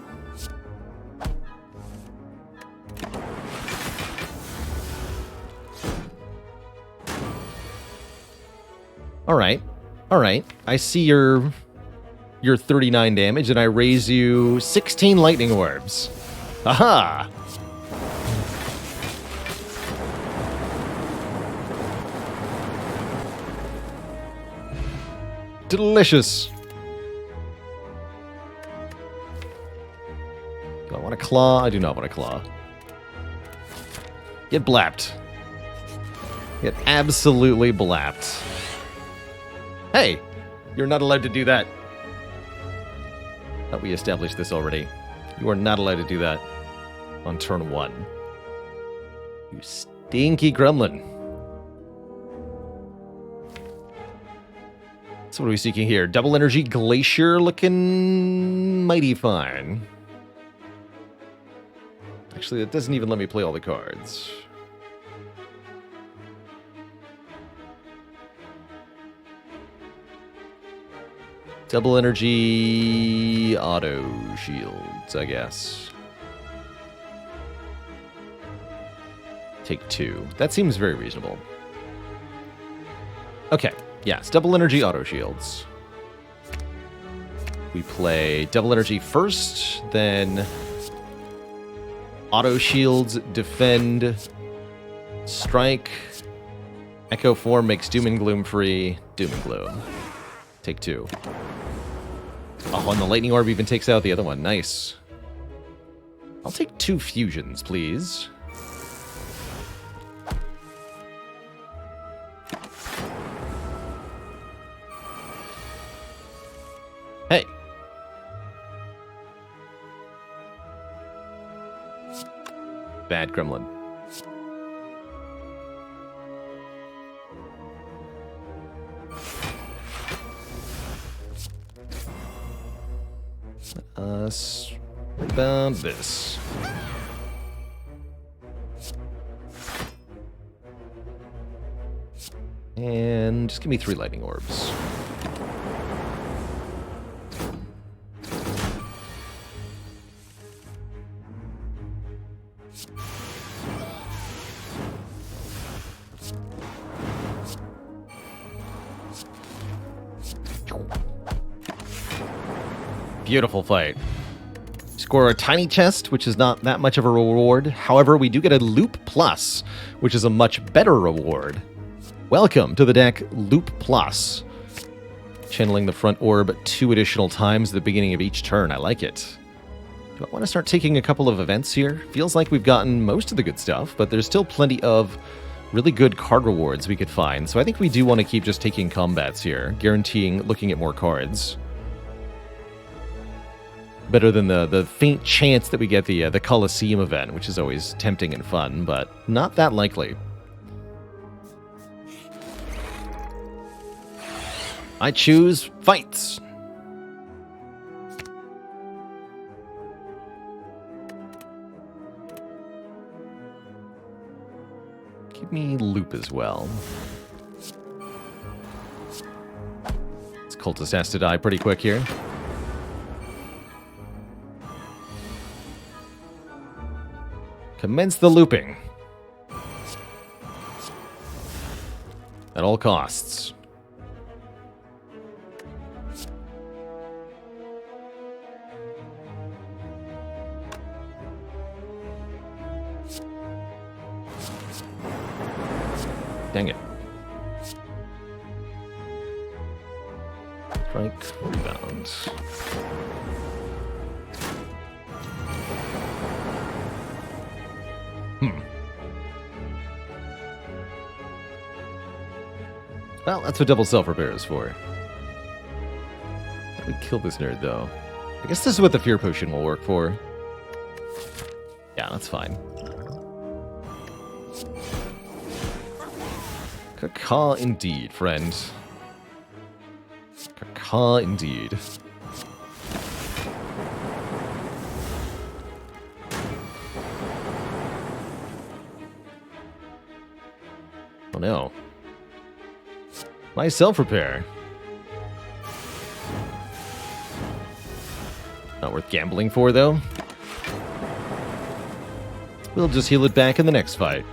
Alright. Alright. I see your 39 damage, and I raise you 16 lightning orbs. Aha! Delicious. Do I want a claw? I do not want a claw. Get blapped. Get absolutely blapped. Hey! You're not allowed to do that. Thought we established this already. You are not allowed to do that on turn 1. You stinky gremlin. So what are we seeking here? Double energy glacier looking mighty fine. Actually, that doesn't even let me play all the cards. Double energy auto shields, I guess. Take 2. That seems very reasonable. Okay, yes, double energy auto shields. We play double energy first, then auto shields, defend, strike, Echo Form makes Doom and Gloom free, Doom and Gloom. Take 2. Oh, and the Lightning Orb even takes out the other one. Nice. I'll take 2 fusions, please. Hey. Bad gremlin. Rebound this. And just give me 3 lightning orbs. Beautiful fight. Score a tiny chest, which is not that much of a reward. However, we do get a Loop Plus, which is a much better reward. Welcome to the deck Loop Plus. Channeling the front orb 2 additional times at the beginning of each turn. I like it. Do I want to start taking a couple of events here? Feels like we've gotten most of the good stuff, but there's still plenty of really good card rewards we could find. So I think we do want to keep just taking combats here, guaranteeing looking at more cards. Better than the faint chance that we get the Coliseum event, which is always tempting and fun, but not that likely. I choose fights. Give me loop as well. This cultist has to die pretty quick here. Commence the looping. At all costs. Dang it. Strike, rebound. Well, that's what double self-repair is for. That would kill this nerd, though. I guess this is what the Fear Potion will work for. Yeah, that's fine. Caca indeed, friend. Caca indeed. Oh no. My self-repair. Not worth gambling for, though. We'll just heal it back in the next fight.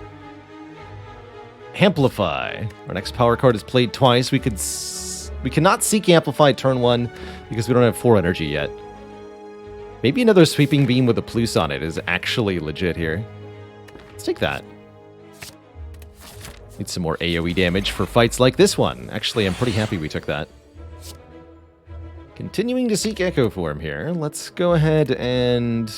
Amplify. Our next power card is played twice. We cannot seek Amplify turn 1 because we don't have 4 energy yet. Maybe another Sweeping Beam with a plus on it is actually legit here. Let's take that. Need some more AoE damage for fights like this one. Actually, I'm pretty happy we took that. Continuing to seek Echo Form here. Let's go ahead and...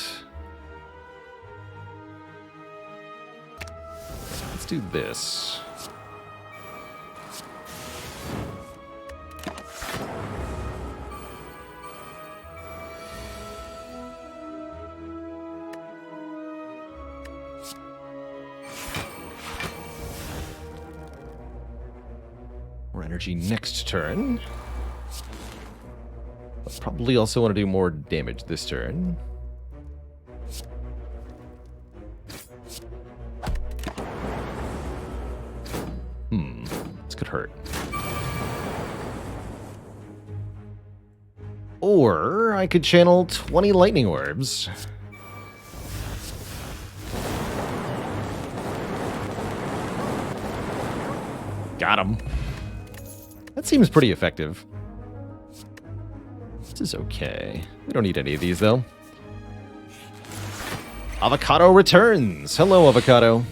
let's do this. More energy next turn. I'll probably also want to do more damage this turn. This could hurt. Or I could channel 20 lightning orbs. Got him. That seems pretty effective. This is okay. We don't need any of these, though. Avocado returns! Hello, Avocado.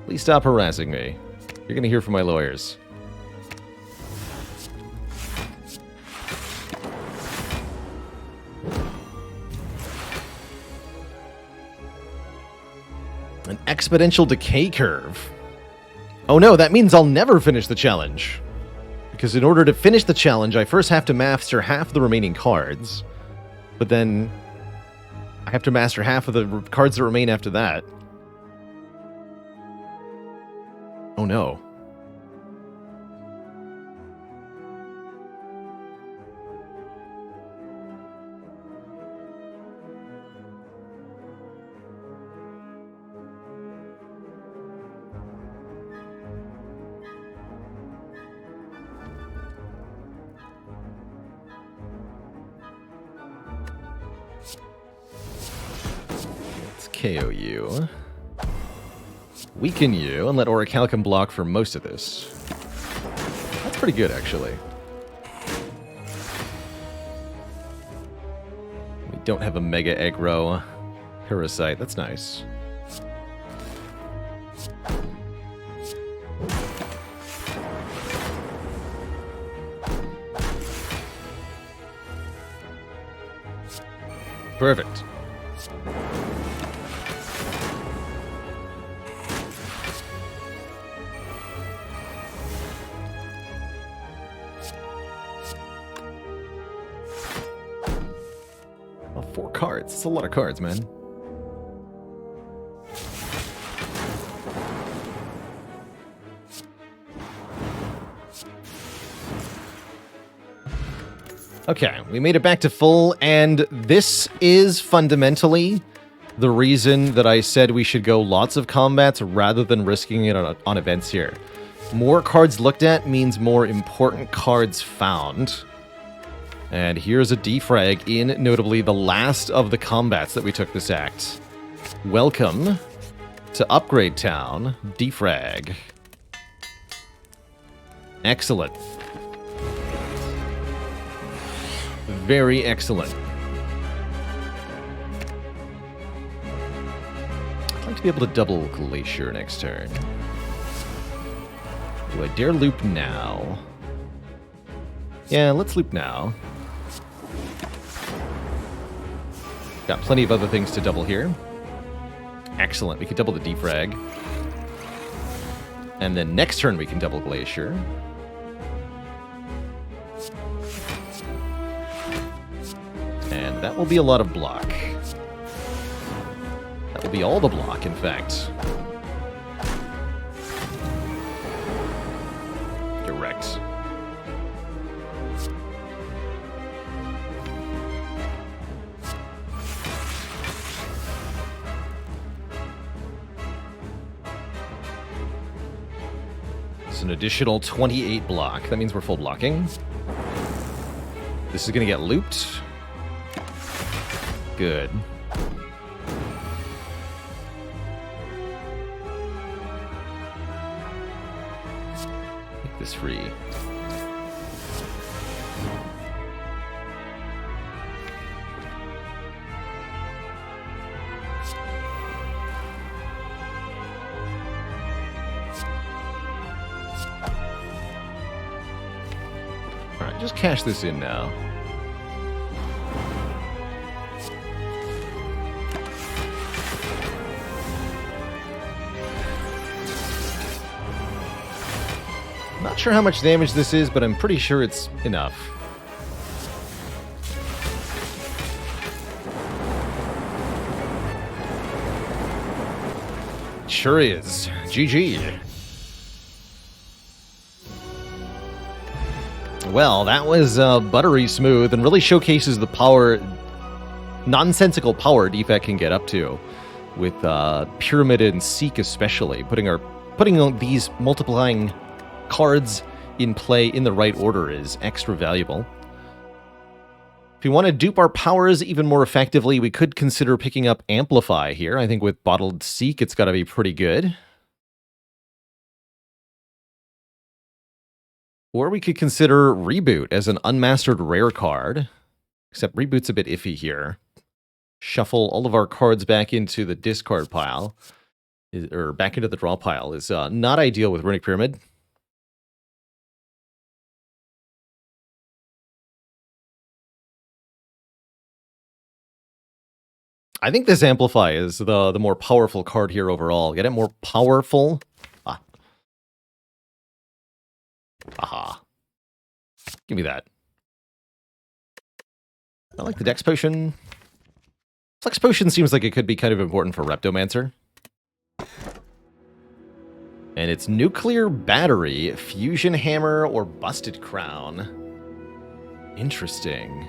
Please stop harassing me. You're gonna hear from my lawyers. An exponential decay curve. Oh no, that means I'll never finish the challenge. Because in order to finish the challenge, I first have to master half the remaining cards. But then I have to master half of the cards that remain after that. Oh no. KO you. Weaken you, and let Orichalcum block for most of this. That's pretty good, actually. We don't have a Mega Aggro Parasite. That's nice. Perfect. Oh, 4 cards. That's a lot of cards, man. Okay, we made it back to full, and this is fundamentally the reason that I said we should go lots of combats rather than risking it on events here. More cards looked at means more important cards found. And here's a defrag in, notably, the last of the combats that we took this act. Welcome to Upgrade Town, defrag. Excellent. Very excellent. I'd like to be able to double Glacier next turn. Do I dare loop now? Yeah, let's loop now. Got plenty of other things to double here. Excellent, we can double the defrag. And then next turn we can double Glacier. And that will be a lot of block. That will be all the block, in fact. Direct. It's an additional 28 block. That means we're full blocking. This is going to get looped. Good. Make this free. Alright, just cash this in now. Not sure how much damage this is, but I'm pretty sure it's enough. Sure is. GG. Well, that was buttery smooth and really showcases the power, nonsensical power Defect can get up to with Pyramid and Seek especially. Putting these multiplying cards in play in the right order is extra valuable. If we want to dupe our powers even more effectively, we could consider picking up Amplify here. I think with Bottled Seek, it's got to be pretty good. Or we could consider Reboot as an unmastered rare card. Except Reboot's a bit iffy here. Shuffle all of our cards back into the discard pile. Or back into the draw pile is not ideal with Runic Pyramid. I think this Amplify is the more powerful card here overall. Get it more powerful. Ah. Aha. Give me that. I like the Dex Potion. Flex Potion seems like it could be kind of important for Reptomancer. And it's Nuclear Battery, Fusion Hammer, or Busted Crown. Interesting.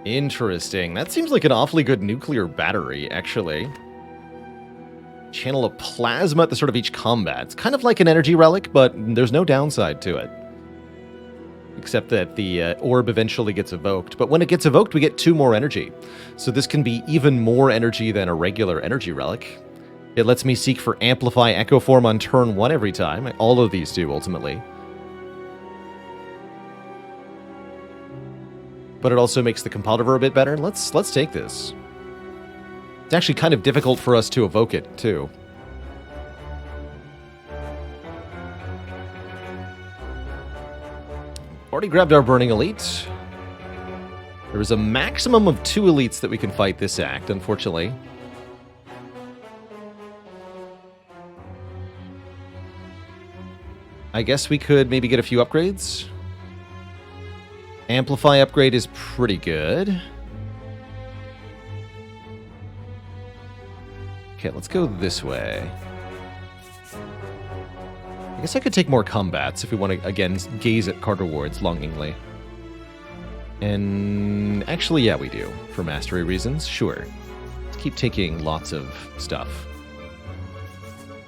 Interesting. That seems like an awfully good nuclear battery, actually. Channel a plasma at the start of each combat. It's kind of like an energy relic, but there's no downside to it. except that the orb eventually gets evoked. But when it gets evoked, we get 2 more energy. So this can be even more energy than a regular energy relic. It lets me seek for Amplify Echo Form on turn 1 every time. All of these do, ultimately. But it also makes the Compulsiver a bit better. Let's take this. It's actually kind of difficult for us to evoke it, too. Already grabbed our Burning Elite. There is a maximum of 2 elites that we can fight this act, unfortunately. I guess we could maybe get a few upgrades. Amplify upgrade is pretty good. Okay, let's go this way. I guess I could take more combats if we want to, again, gaze at card rewards longingly. And actually, yeah, we do. For mastery reasons, sure. Let's keep taking lots of stuff.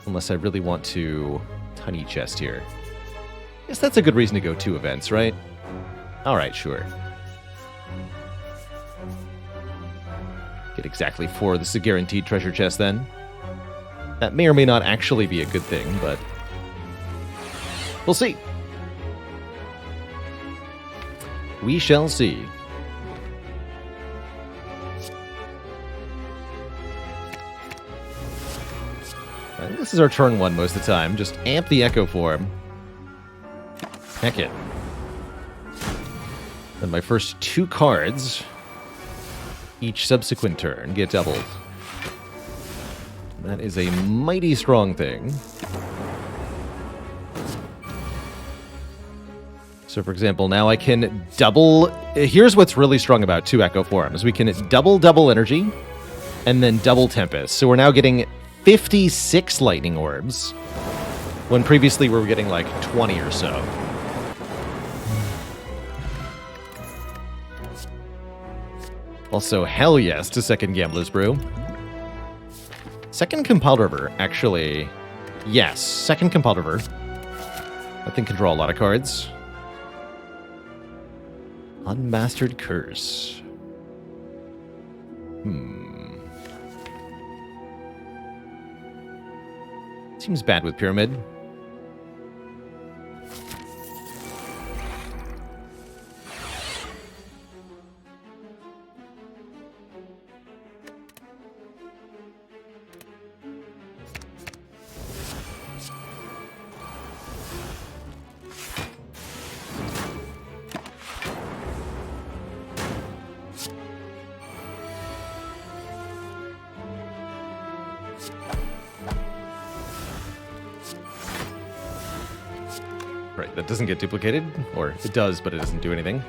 Unless I really want to... Tiny chest here. I guess that's a good reason to go 2 events, right? Alright, sure. Get exactly 4. This is a guaranteed treasure chest, then. That may or may not actually be a good thing, but... we'll see. We shall see. This is our turn 1 most of the time. Just amp the Echo Form. Heck it. Then my first 2 cards, each subsequent turn, get doubled. That is a mighty strong thing. So, for example, now I can double... Here's what's really strong about 2 Echo Forms. We can double energy, and then double Tempest. So we're now getting 56 Lightning Orbs, when previously we were getting like 20 or so. Also, hell yes to second Gambler's Brew. Second Compulsiver, actually... Yes, second Compulsiver. That thing can draw a lot of cards. Unmastered Curse. Seems bad with Pyramid. Right, that doesn't get duplicated, or it does, but it doesn't do anything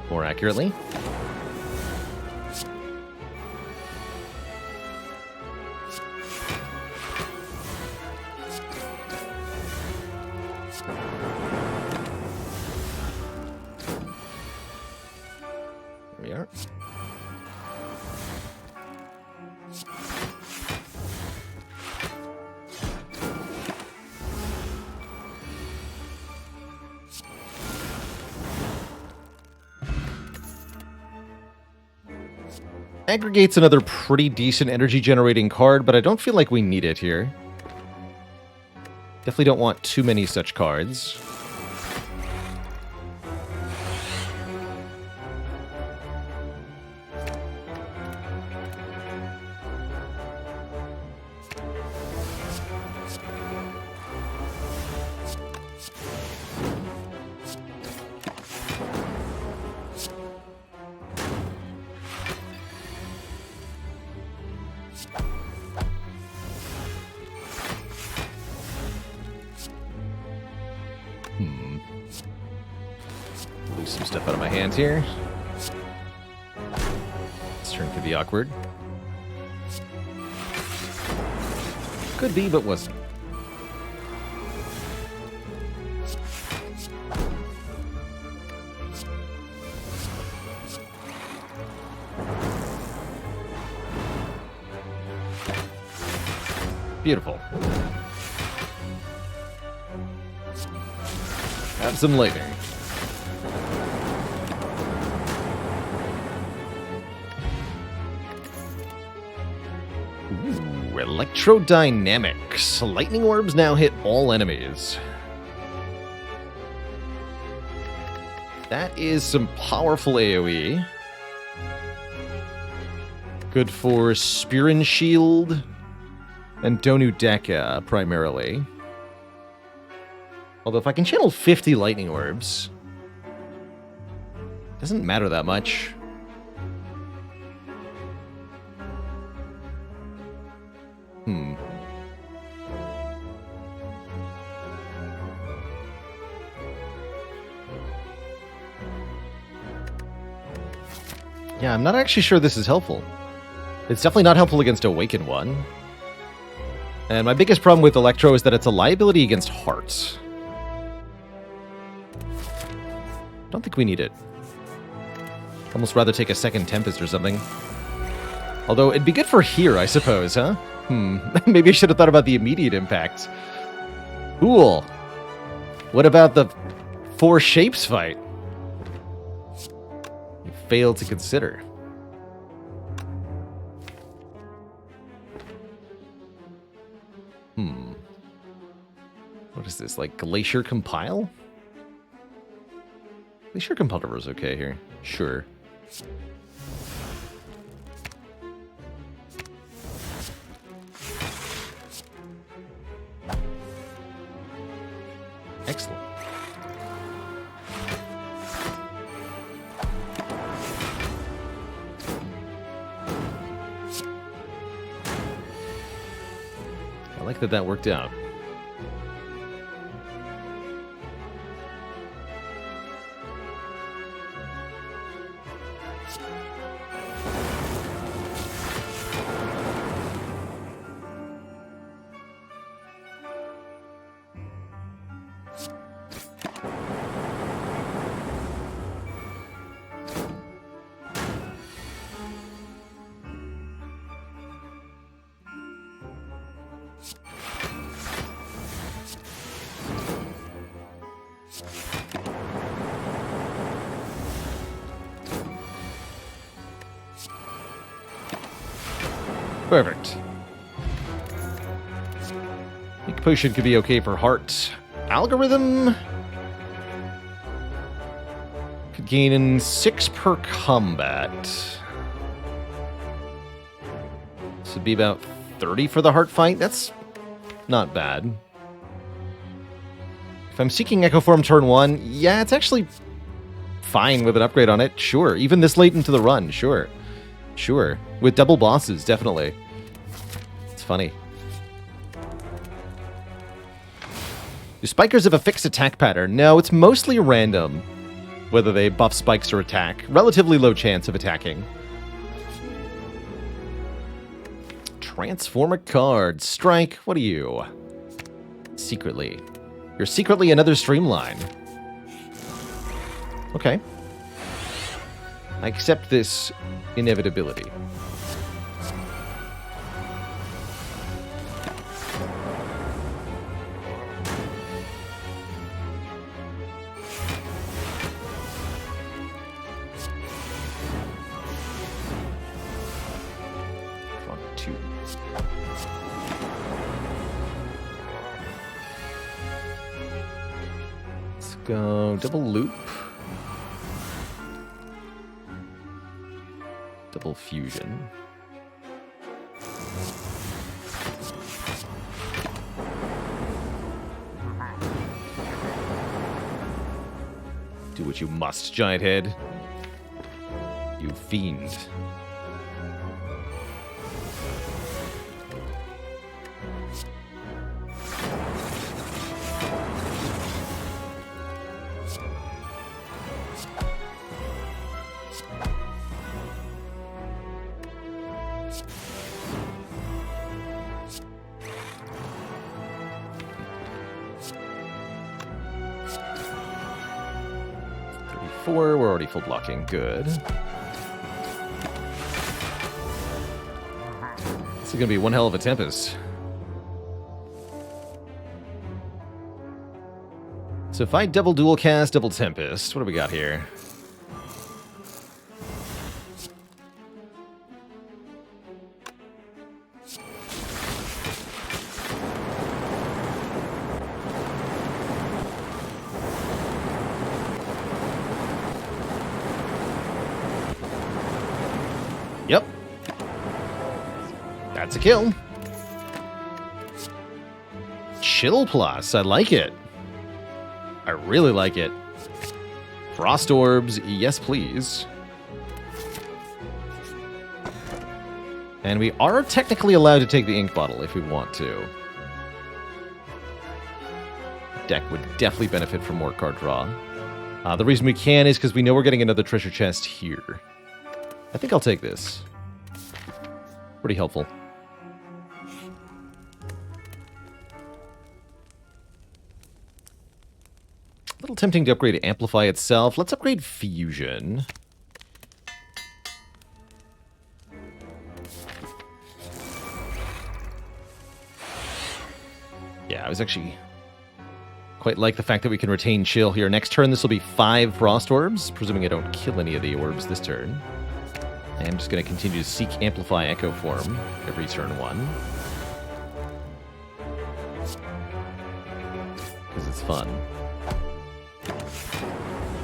more accurately. There we are. Aggregate's another pretty decent energy generating card, but I don't feel like we need it here. Definitely don't want too many such cards. Lose some stuff out of my hands here. This turn could be awkward. Could be, but wasn't. Beautiful. Have some lightning. Electrodynamics. Lightning orbs now hit all enemies. That is some powerful AoE. Good for Spear and Shield and Donu Deka, primarily. Although if I can channel 50 lightning orbs, doesn't matter that much. Yeah, I'm not actually sure this is helpful. It's definitely not helpful against Awakened One. And my biggest problem with Electro is that it's a liability against Heart. Don't think we need it. Almost rather take a second Tempest or something. Although, it'd be good for here, I suppose, huh? Maybe I should have thought about the immediate impact. Cool. What about the 4 shapes fight? You failed to consider. What is this, like Glacier Compile? Glacier Compiler is okay here. Sure. Excellent. I like that worked out. Perfect. Ink Potion could be okay for Heart. Algorithm could gain in 6 per combat. This would be about 30 for the Heart fight. That's not bad. If I'm seeking Echo Form turn 1, yeah, it's actually fine with an upgrade on it. Sure. Even this late into the run, sure. Sure. With double bosses, definitely. It's funny. Do Spikers have a fixed attack pattern? No, it's mostly random. Whether they buff spikes or attack. Relatively low chance of attacking. Transform a card. Strike, what are you? Secretly. You're secretly another Streamline. Okay. I accept this inevitability. Let's go double loop. Double fusion. Do what you must, Giant Head. You fiend. We're already full blocking. Good. This is gonna be one hell of a Tempest. So if I double dual cast, double Tempest, what do we got here? That's a kill. Chill plus, I like it. I really like it. Frost orbs, yes please. And we are technically allowed to take the ink bottle if we want to. Deck would definitely benefit from more card draw. The reason we can is because we know we're getting another treasure chest here. I think I'll take this. Pretty helpful. A little tempting to upgrade Amplify itself. Let's upgrade Fusion. Yeah, I was actually quite like the fact that we can retain Chill here. Next turn, this will be 5 Frost Orbs, presuming I don't kill any of the orbs this turn. And I'm just going to continue to seek Amplify Echo Form every turn 1. Because it's fun.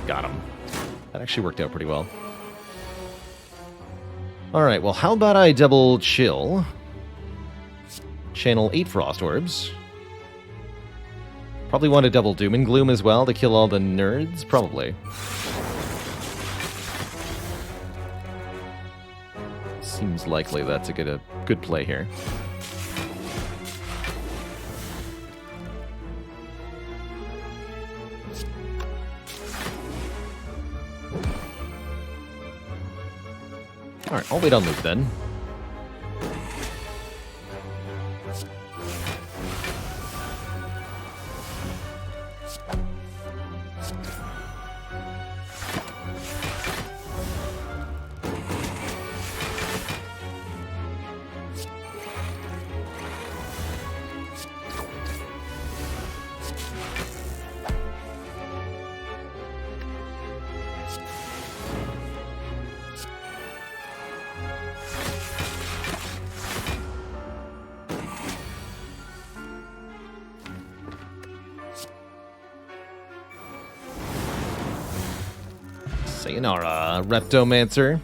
Got him. That actually worked out pretty well. Alright, well, how about I double Chill? Channel 8 Frost Orbs. Probably want to double Doom and Gloom as well to kill all the nerds? Probably. Seems likely that's a good play here. Alright, I'll wait on loop then. Sayonara, Reptomancer.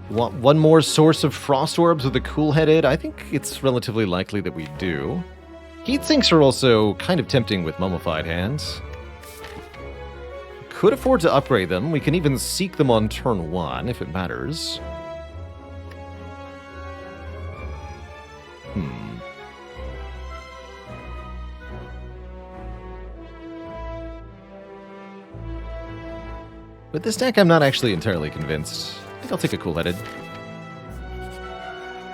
Want one more source of Frost Orbs with a cool-headed? I think it's relatively likely that we do. Heat Sinks are also kind of tempting with Mummified Hands. Could afford to upgrade them. We can even seek them on turn 1 if it matters. With this deck, I'm not actually entirely convinced. I think I'll take a cool-headed.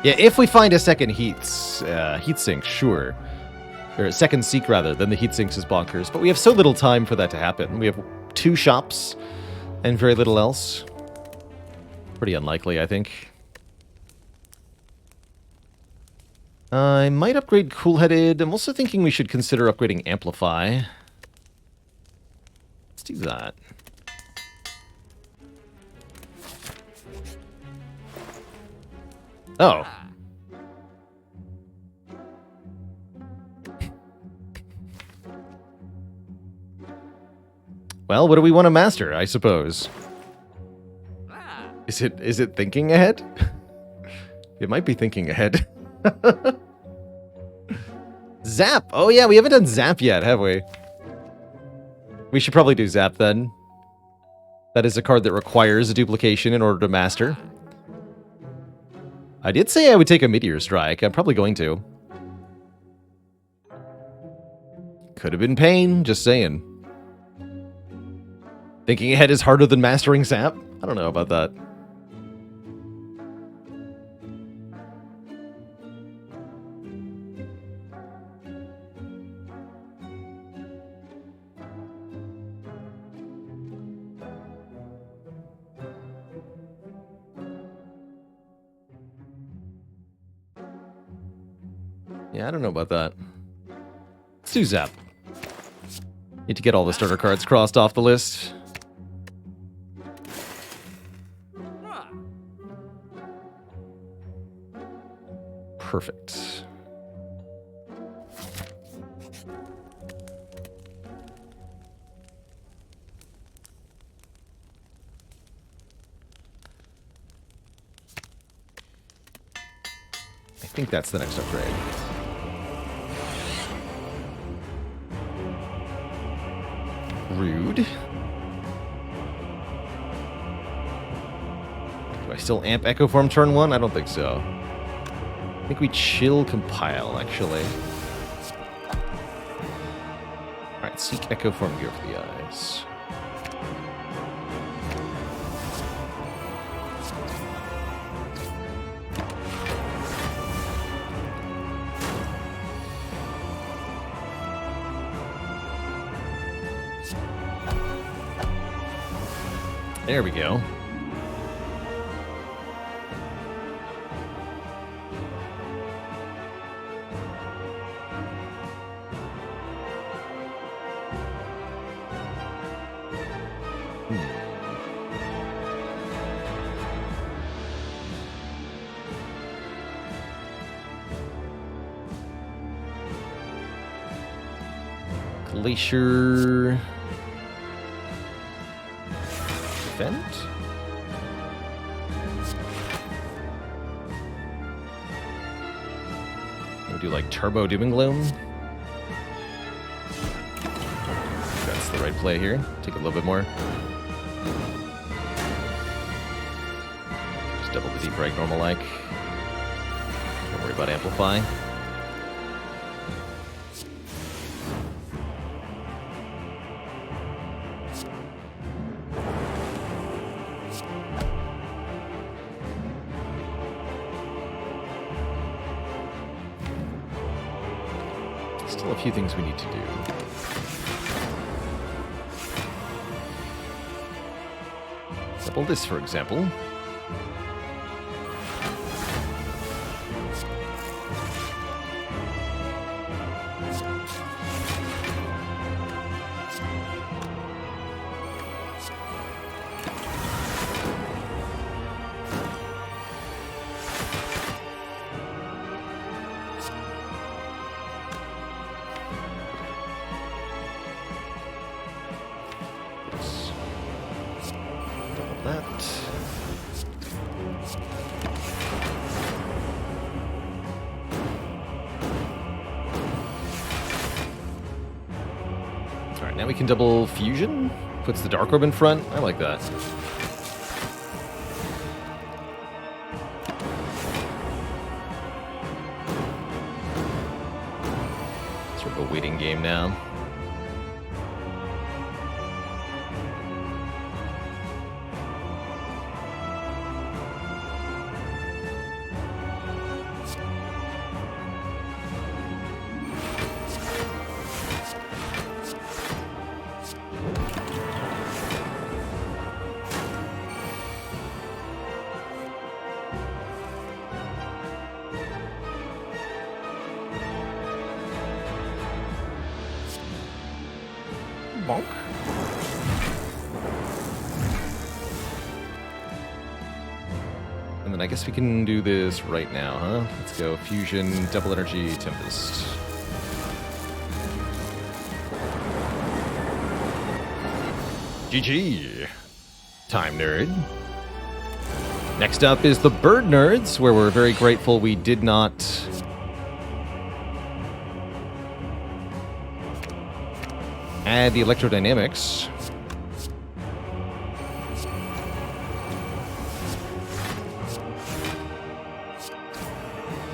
Yeah, if we find a second heat sink, sure. Or a second seek, rather, then the heat sinks is bonkers. But we have so little time for that to happen. We have 2 shops and very little else. Pretty unlikely, I think. I might upgrade cool-headed. I'm also thinking we should consider upgrading Amplify. Let's do that. Oh. Well, what do we want to master, I suppose? Is it thinking ahead? It might be thinking ahead. Zap! Oh yeah, we haven't done Zap yet, have we? We should probably do Zap then. That is a card that requires a duplication in order to master. I did say I would take a Meteor Strike. I'm probably going to. Could have been pain, just saying. Thinking ahead is harder than mastering Zap? I don't know about that. Yeah, I don't know about that. Let's do Zap. Need to get all the starter cards crossed off the list. Perfect. think that's the next upgrade. Rude. Do I still amp Echo Form turn 1? I don't think so. I think we chill Compile, actually. Alright, seek Echo Form Gear for the eyes. There we go. Glacier... Defend? We'll do like Turbo Doom and Gloom. That's the right play here. Take a little bit more. Just double the deep break normal like. Don't worry about Amplify. Still a few things we need to do. Double this, for example. Alright, now we can double fusion. Puts the Dark Orb in front. I like that. Sort of a waiting game now. Bonk. And then I guess we can do this right now, huh? Let's go Fusion, Double Energy, Tempest. GG. Time nerd. Next up is the Bird Nerds, where we're very grateful we did not add the electrodynamics.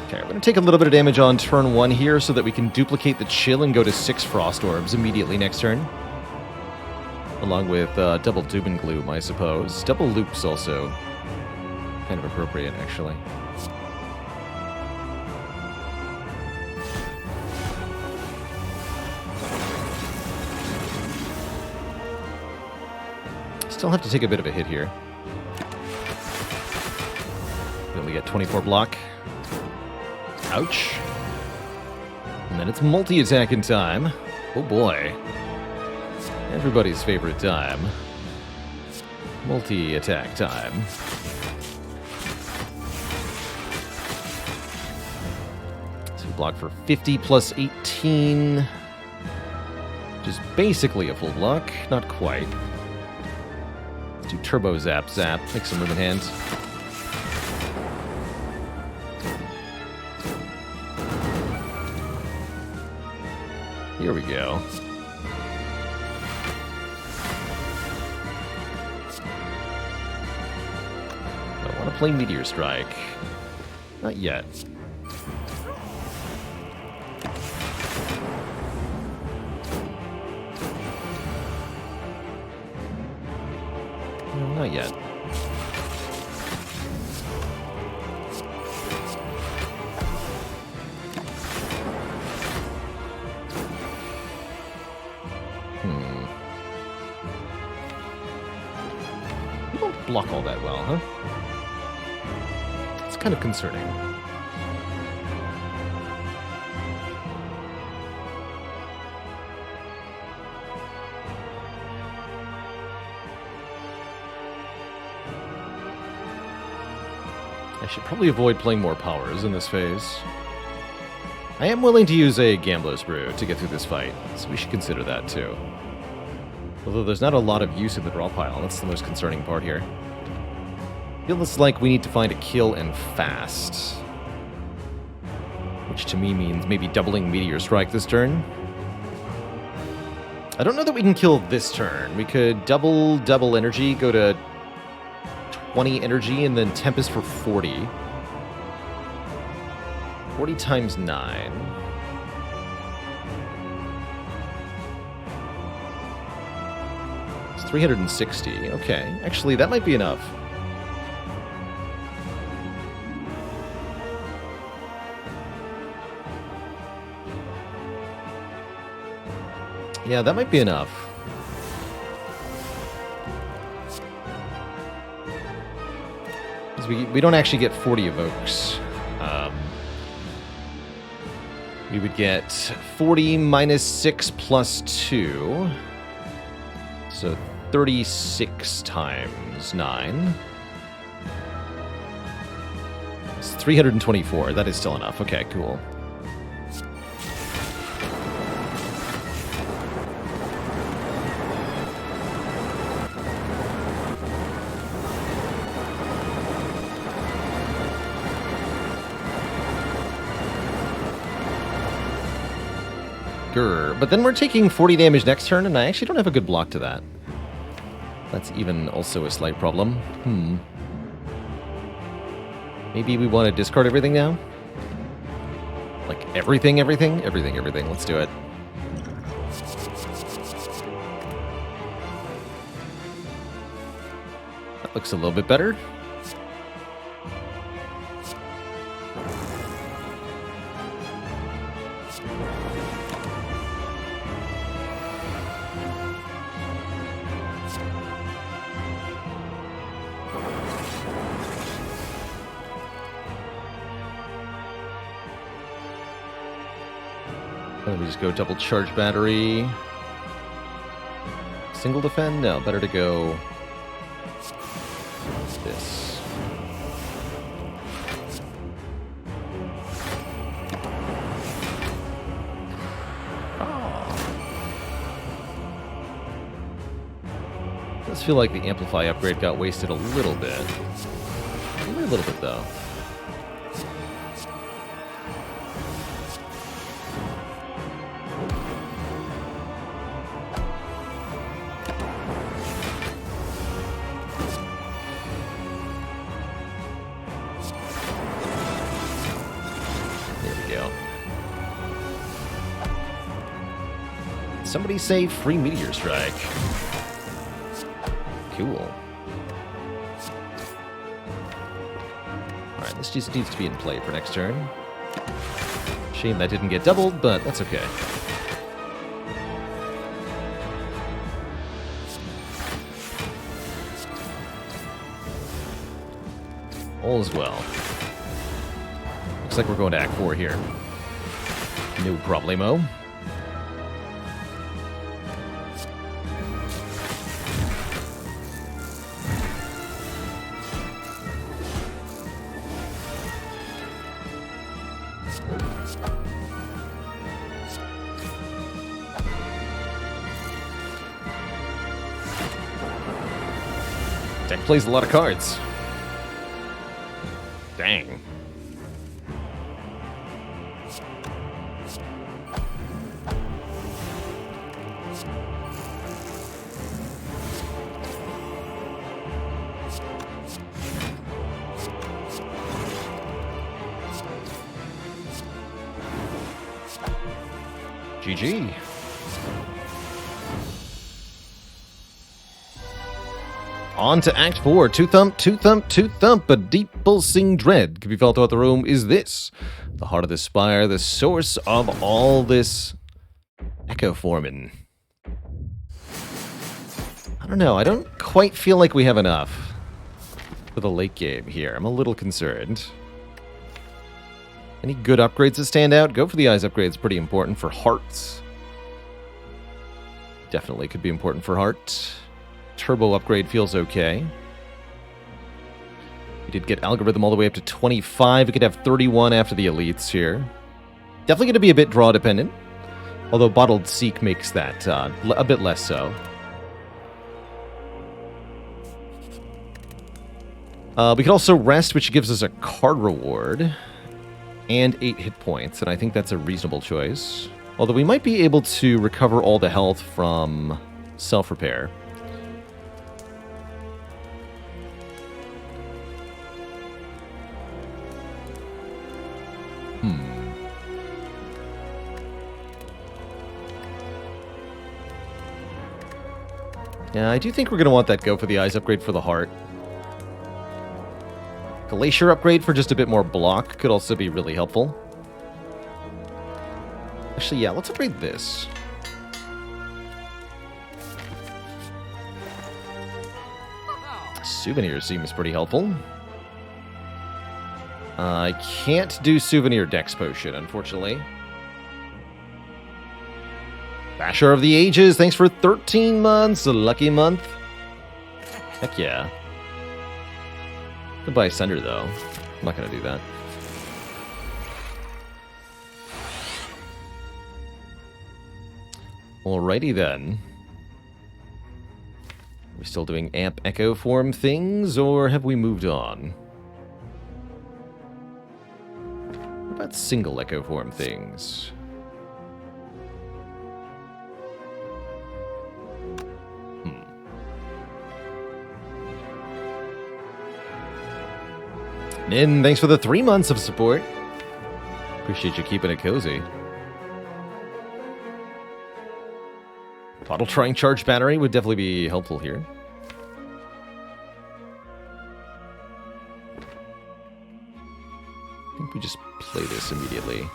Okay, we're going to take a little bit of damage on turn 1 here so that we can duplicate the chill and go to 6 Frost Orbs immediately next turn. Along with double Doom and Gloom, I suppose. Double Loops also kind of appropriate, actually. Still have to take a bit of a hit here. We only get 24 block. Ouch. And then it's multi-attack in time. Oh boy. Everybody's favorite time. Multi-attack time. So we block for 50 plus 18. Which is basically a full block. Not quite. Do Turbo Zap Zap. Make some room in hand. Here we go. I want to play Meteor Strike. Not yet. No, not yet. You don't block all that well, huh? It's kind of concerning. I should probably avoid playing more powers in this phase. I am willing to use a Gambler's Brew to get through this fight, so we should consider that too. Although there's not a lot of use in the draw pile, that's the most concerning part here. Feels like we need to find a kill and fast. Which to me means maybe doubling Meteor Strike this turn. I don't know that we can kill this turn. We could double energy, go to 20 energy, and then Tempest for 40. 40 times 9. It's 360. Okay. Actually, that might be enough. Yeah, that might be enough. Because we don't actually get 40 evokes. We would get 40 minus 6 plus 2. So 36 times 9. It's 324. That is still enough. Okay, cool. But then we're taking 40 damage next turn, and I actually don't have a good block to that. That's even also a slight problem. Maybe we want to discard everything now? Like everything? Let's do it. That looks a little bit better. We just go double charge battery. Single defend? No, better to go this. Does feel like the Amplify upgrade got wasted a little bit. Only a little bit, though. Somebody say free Meteor Strike. Cool. Alright, this just needs to be in play for next turn. Shame that didn't get doubled, but that's okay. All is well. Looks like we're going to Act 4 here. No problemo. Deck plays a lot of cards. Dang. GG. On to Act 4. Two thump, two thump, two thump. A deep pulsing dread can be felt throughout the room. Is this the heart of the spire, the source of all this echo forming? I don't know. I don't quite feel like we have enough for the late game here. I'm a little concerned. Any good upgrades that stand out? Go for the eyes upgrade. It's pretty important for hearts. Definitely could be important for heart. Turbo upgrade feels okay. We did get algorithm all the way up to 25. We could have 31 after the elites here. Definitely going to be a bit draw dependent. Although bottled seek makes that a bit less so. We could also rest, which gives us a card reward. And 8 hit points, and I think that's a reasonable choice. Although we might be able to recover all the health from self-repair. Yeah, I do think we're going to want that go for the eyes upgrade for the heart. Glacier upgrade for just a bit more block could also be really helpful. Actually, yeah, let's upgrade this. Souvenir seems pretty helpful. I can't do Souvenir Dex Potion, unfortunately. Basher of the Ages, thanks for 13 months. A lucky month. Heck yeah. Goodbye, Sender, though. I'm not going to do that. Alrighty, then. Are we still doing amp echo form things, or have we moved on? What about single echo form things? Nin, thanks for the 3 months of support. Appreciate you keeping it cozy. Bottle trying charge battery would definitely be helpful here. I think we just play this immediately.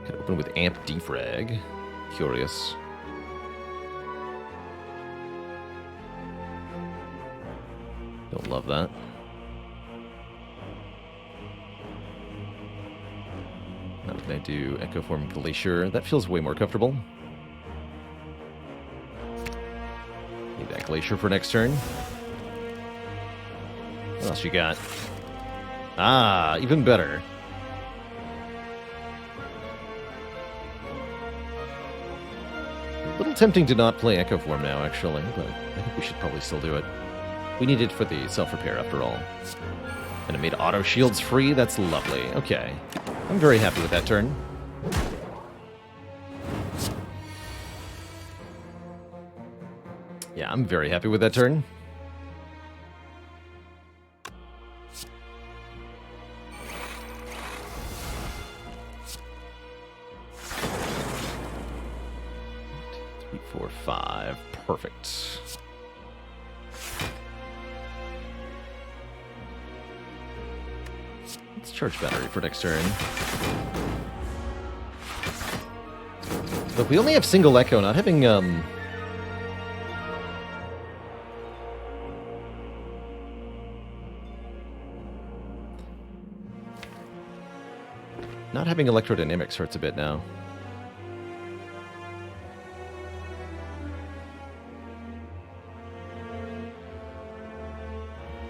Could open with amp defrag. Curious. Don't love that. Now can I do Echo Form Glacier? That feels way more comfortable. Need that Glacier for next turn. What else you got? Ah, even better. A little tempting to not play Echo Form now, actually, but I think we should probably still do it. We need it for the self-repair, after all. And it made auto shields free? That's lovely. Okay. I'm very happy with that turn. Yeah, I'm very happy with that turn. Three, 4, 5. Perfect. Let's charge battery for next turn. Look, we only have single echo, not having not having electrodynamics hurts a bit now.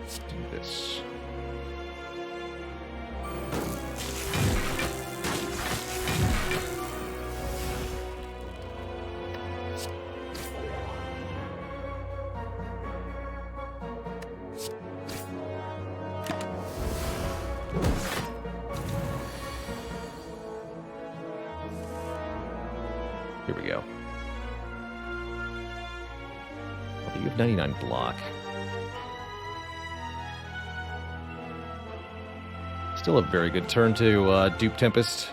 Let's do this. Here we go. Oh, you have 99 block. Still a very good turn to dupe Tempest.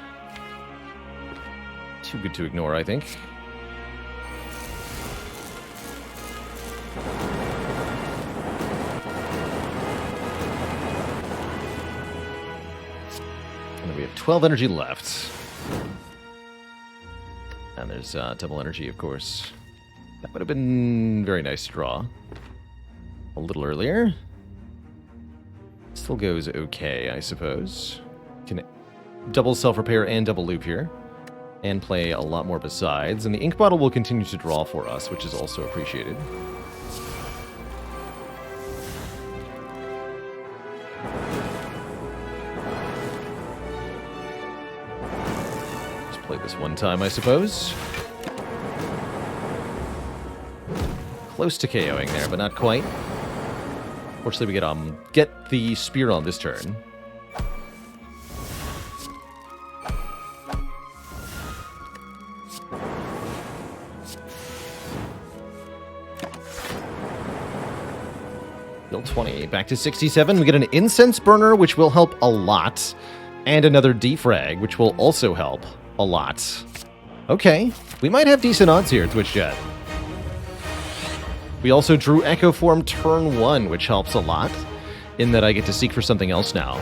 Too good to ignore, I think. And we have 12 energy left. And there's double energy, of course. That would have been very nice to draw. A little earlier. Still goes okay, I suppose. Can double self-repair and double loop here. And play a lot more besides. And the ink bottle will continue to draw for us, which is also appreciated. Just play this one time, I suppose. Close to KOing there, but not quite. Fortunately, we get the Spire on this turn. Still 20. Back to 67. We get an Incense Burner, which will help a lot. And another Defrag, which will also help a lot. Okay. We might have decent odds here, Twitch Chat. We also drew Echo Form turn 1, which helps a lot, in that I get to seek for something else now.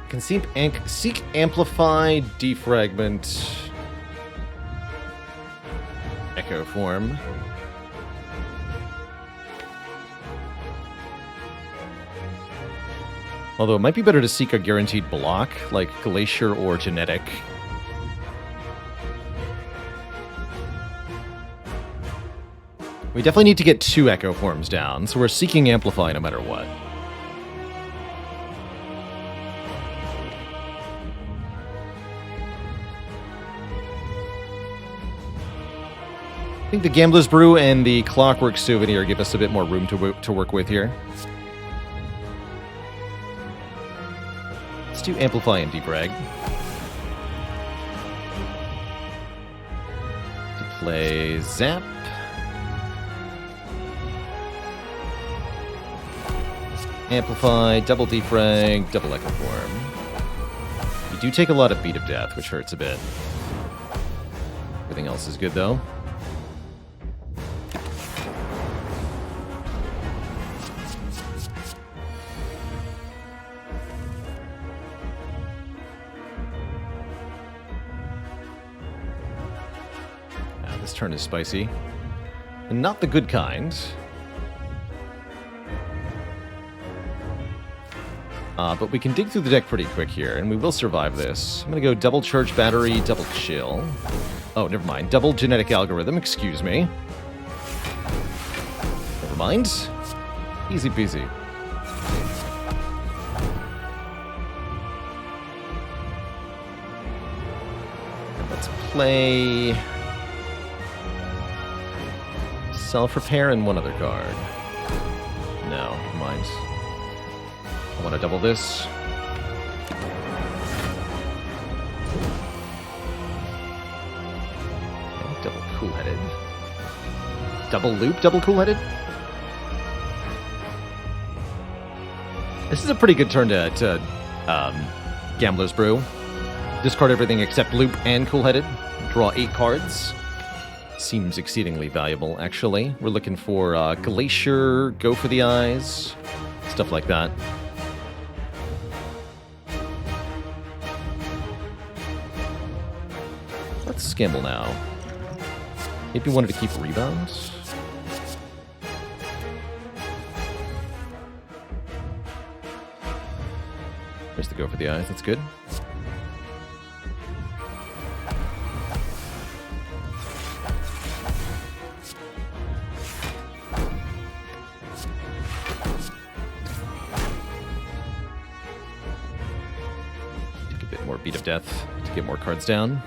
Can seek Amplify, Defragment, Echo Form. Although it might be better to seek a guaranteed block, like Glacier or Genetic. We definitely need to get 2 Echo Forms down, so we're seeking Amplify no matter what. I think the Gambler's Brew and the Clockwork Souvenir give us a bit more room to work with here. Let's do Amplify and Defrag. To play Zap. Amplify, double Defrag, double Echo Form. You do take a lot of Beat of Death, which hurts a bit. Everything else is good, though. This turn is spicy. And not the good kind. But we can dig through the deck pretty quick here, and we will survive this. I'm going to go double Charge Battery, double Chill. Oh, never mind. Double Genetic Algorithm, excuse me. Never mind. Easy peasy. Let's play Self-Repair and one other card. No, never mind. I want to double this. Okay, double Cool-Headed. Double Loop, double Cool-Headed. This is a pretty good turn to Gambler's Brew. Discard everything except Loop and Cool-Headed. Draw 8 cards. Seems exceedingly valuable, actually. We're looking for Glacier, Go for the Eyes, stuff like that. Let's gamble now. Maybe wanted to keep Rebounds. There's the Go for the Eyes, that's good. Take a bit more Beat of Death to get more cards down.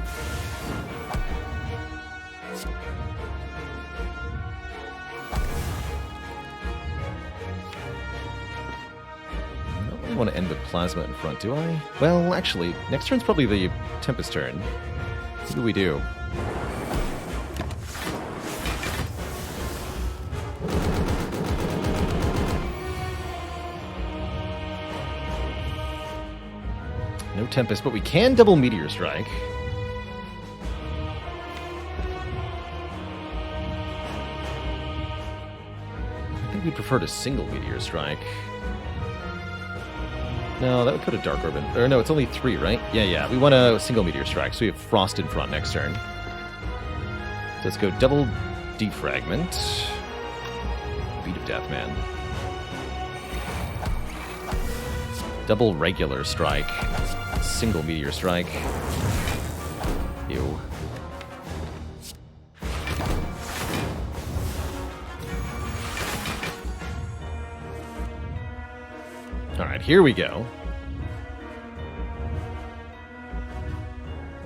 I want to end with Plasma in front, do I? Well, actually, next turn's probably the Tempest turn. What do we do? No Tempest, but we can double Meteor Strike. I think we'd prefer to single Meteor Strike. No, that would put a Dark Orb in. Or no, it's only 3, right? Yeah. We want a single Meteor Strike, so we have Frost in front next turn. So let's go double Defragment. Beat of Death, man. Double Regular Strike. Single Meteor Strike. Ew. Alright, here we go.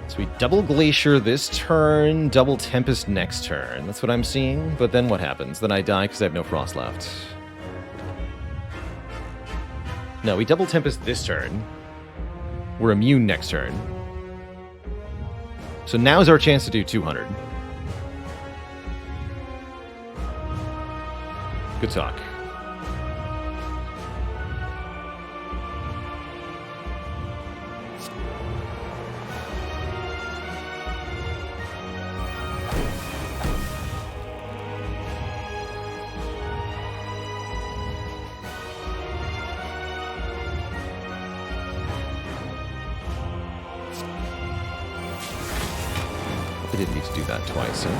So we double Glacier this turn, double Tempest next turn. That's what I'm seeing. But then what happens? Then I die because I have no Frost left. No, we double Tempest this turn. We're immune next turn. So now's our chance to do 200. Good talk. I didn't need to do that twice, huh?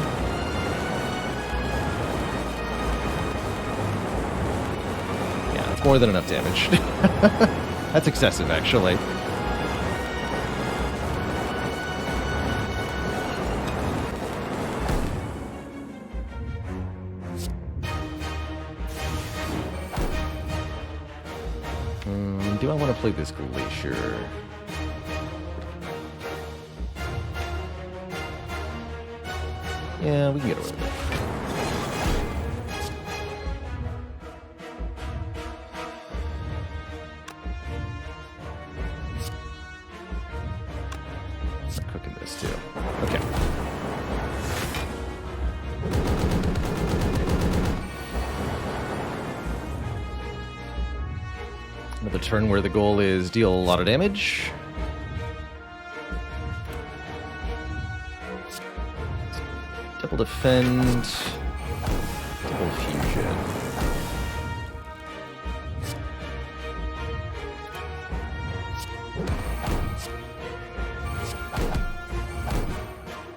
Yeah, that's more than enough damage. That's excessive, actually. Do I want to play this Glacier? Yeah, we can get away with it. I'm cooking this too. Okay. Another turn where the goal is deal a lot of damage. Double defend, double fusion.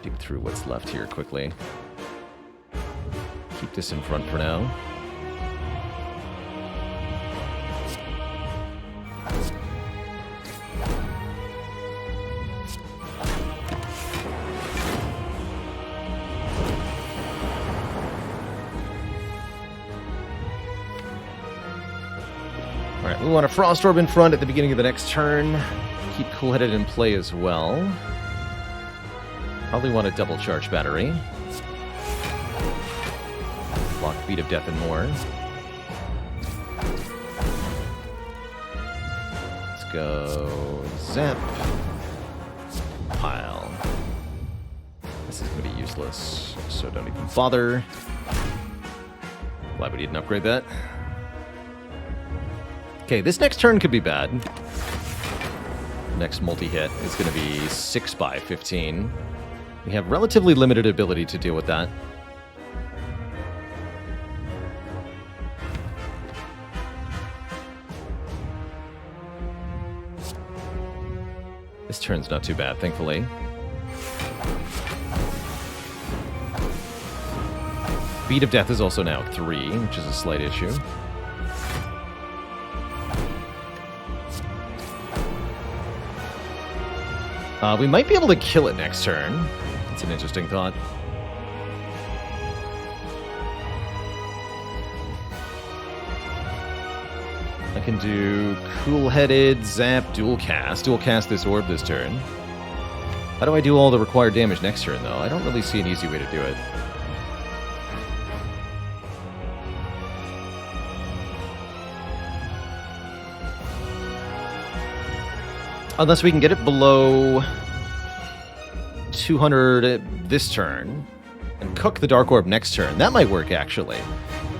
Dig through what's left here quickly. Keep this in front for now. We want a Frost Orb in front at the beginning of the next turn. Keep cool-headed in play as well. Probably want a double charge battery. Block Beat of Death and more. Let's go Zap. Pile. This is going to be useless, so don't even bother. Glad we didn't upgrade that. Okay, this next turn could be bad. Next multi-hit is going to be 6 by 15. We have relatively limited ability to deal with that. This turn's not too bad, thankfully. Beat of Death is also now 3, which is a slight issue. We might be able to kill it next turn. That's an interesting thought. I can do Cool-Headed, Zap, Dual Cast this orb this turn. How do I do all the required damage next turn, though? I don't really see an easy way to do it. Unless we can get it below 200 this turn and cook the Dark Orb next turn. That might work, actually.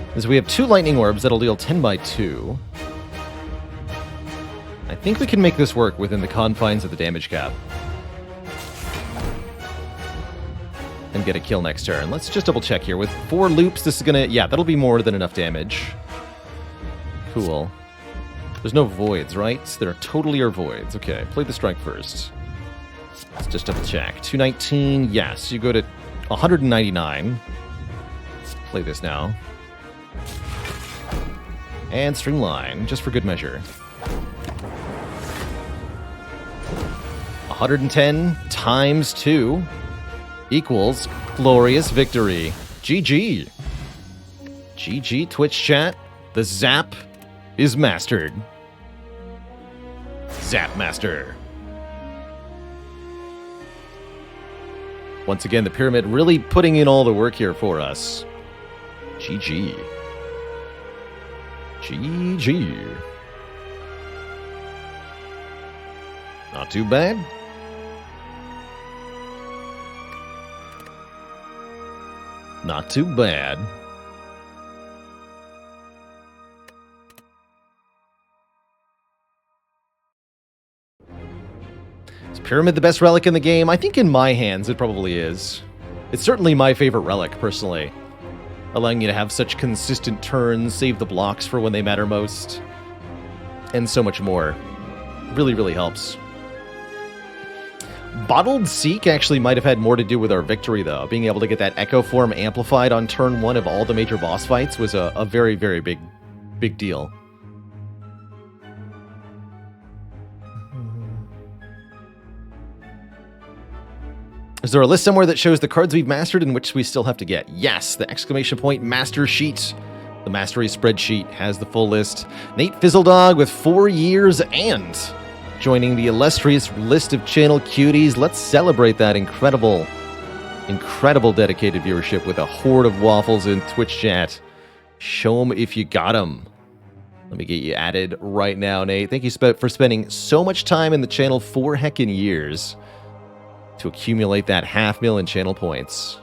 Because we have 2 Lightning Orbs that'll deal 10 by 2. I think we can make this work within the confines of the damage cap. And get a kill next turn. Let's just double check here. With 4 loops, this is gonna... Yeah, that'll be more than enough damage. Cool. There's no voids, right? There totally are voids. Okay, play the strike first. Let's just double check. 219, yes. You go to 199. Let's play this now. And streamline, just for good measure. 110 times 2 equals glorious victory. GG. GG, Twitch chat. The zap is mastered. Zap master. Once again, the pyramid really putting in all the work here for us. GG. GG. Not too bad. Not too bad. Is Pyramid the best relic in the game? I think in my hands it probably is. It's certainly my favorite relic, personally. Allowing you to have such consistent turns, save the blocks for when they matter most, and so much more. Really, really helps. Bottled Seek actually might have had more to do with our victory, though. Being able to get that Echo Form amplified on turn 1 of all the major boss fights was a very, very big deal. Is there a list somewhere that shows the cards we've mastered and which we still have to get? Yes, the exclamation point master sheet. The mastery spreadsheet has the full list. Nate Fizzledog with 4 years and joining the illustrious list of channel cuties. Let's celebrate that incredible dedicated viewership with a horde of waffles in Twitch chat. Show them if you got them. Let me get you added right now, Nate. Thank you for spending so much time in the channel 4 heckin' years to accumulate that 500,000 channel points.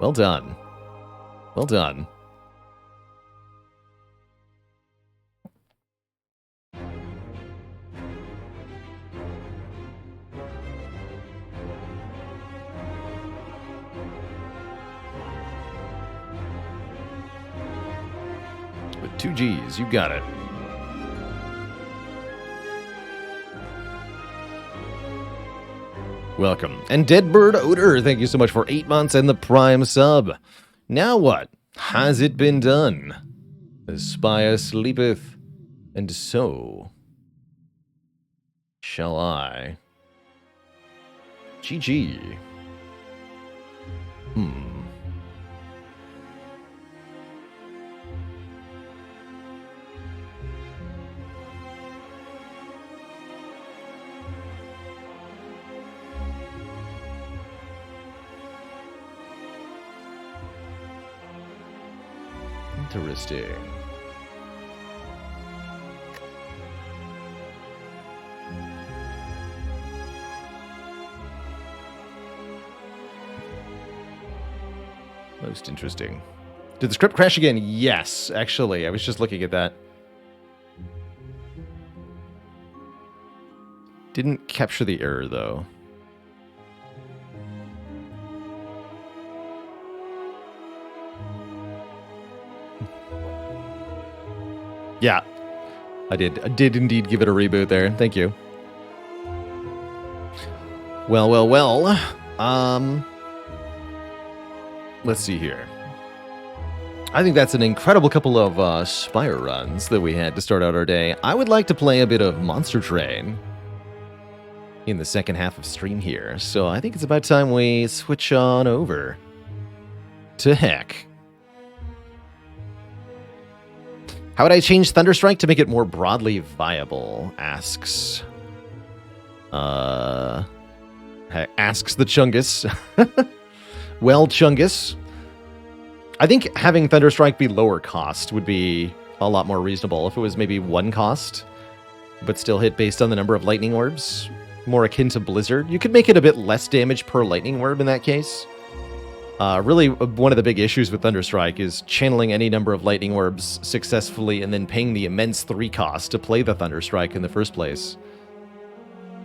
Well done. Well done. With 2 G's, you got it. Welcome. And Deadbird Odor, thank you so much for 8 months and the Prime sub. Now what? Has it been done? The Spire sleepeth, and so shall I. GG. Interesting. Most interesting. Did the script crash again? Yes, actually. I was just looking at that. Didn't capture the error, though. Yeah, I did. I did indeed give it a reboot there. Thank you. Well. Let's see here. I think that's an incredible couple of Spire runs that we had to start out our day. I would like to play a bit of Monster Train in the second half of stream here. So I think it's about time we switch on over to Heck. How would I change Thunderstrike to make it more broadly viable? Asks the Chungus. Well, Chungus, I think having Thunderstrike be lower cost would be a lot more reasonable. If it was maybe 1 cost, but still hit based on the number of lightning orbs. More akin to Blizzard. You could make it a bit less damage per lightning orb in that case. Really, one of the big issues with Thunderstrike is channeling any number of lightning orbs successfully and then paying the immense 3 cost to play the Thunderstrike in the first place.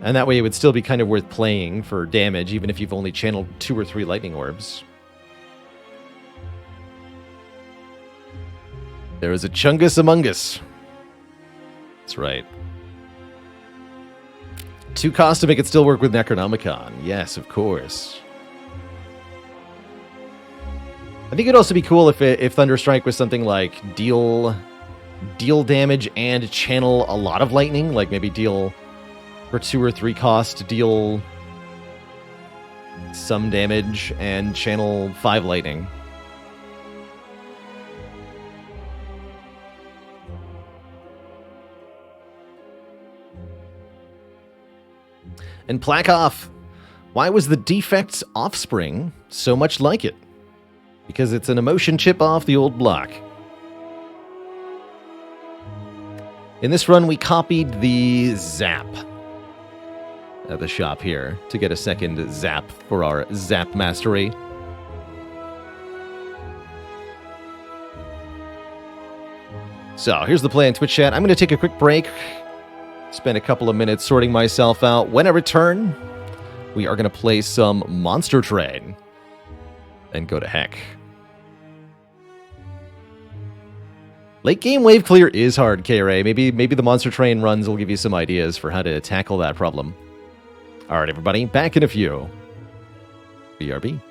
And that way it would still be kind of worth playing for damage, even if you've only channeled 2 or 3 lightning orbs. There is a Chungus among us. That's right. 2 costs to make it still work with Necronomicon. Yes, of course. I think it'd also be cool if Thunderstrike was something like deal damage and channel a lot of lightning, like maybe deal for 2 or 3 cost, deal some damage and channel 5 lightning. And Plakoff, why was the Defect's offspring so much like it? Because it's an emotion chip off the old block. In this run, we copied the Zap at the shop here to get a second Zap for our Zap mastery. So, here's the play in Twitch chat. I'm going to take a quick break, spend a couple of minutes sorting myself out. When I return, we are going to play some Monster Train and go to heck. Late game wave clear is hard, K-Ray. Maybe the Monster Train runs will give you some ideas for how to tackle that problem. All right, everybody, back in a few. BRB.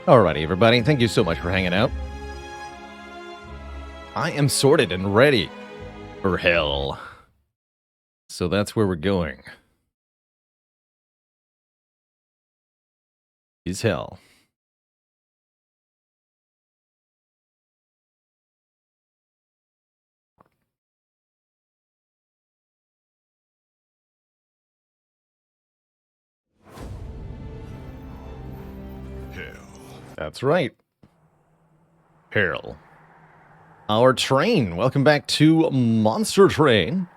Alrighty, everybody. Thank you so much for hanging out. I am sorted and ready for hell. So that's where we're going. Is hell. That's right. Hell. Our train. Welcome back to Monster Train.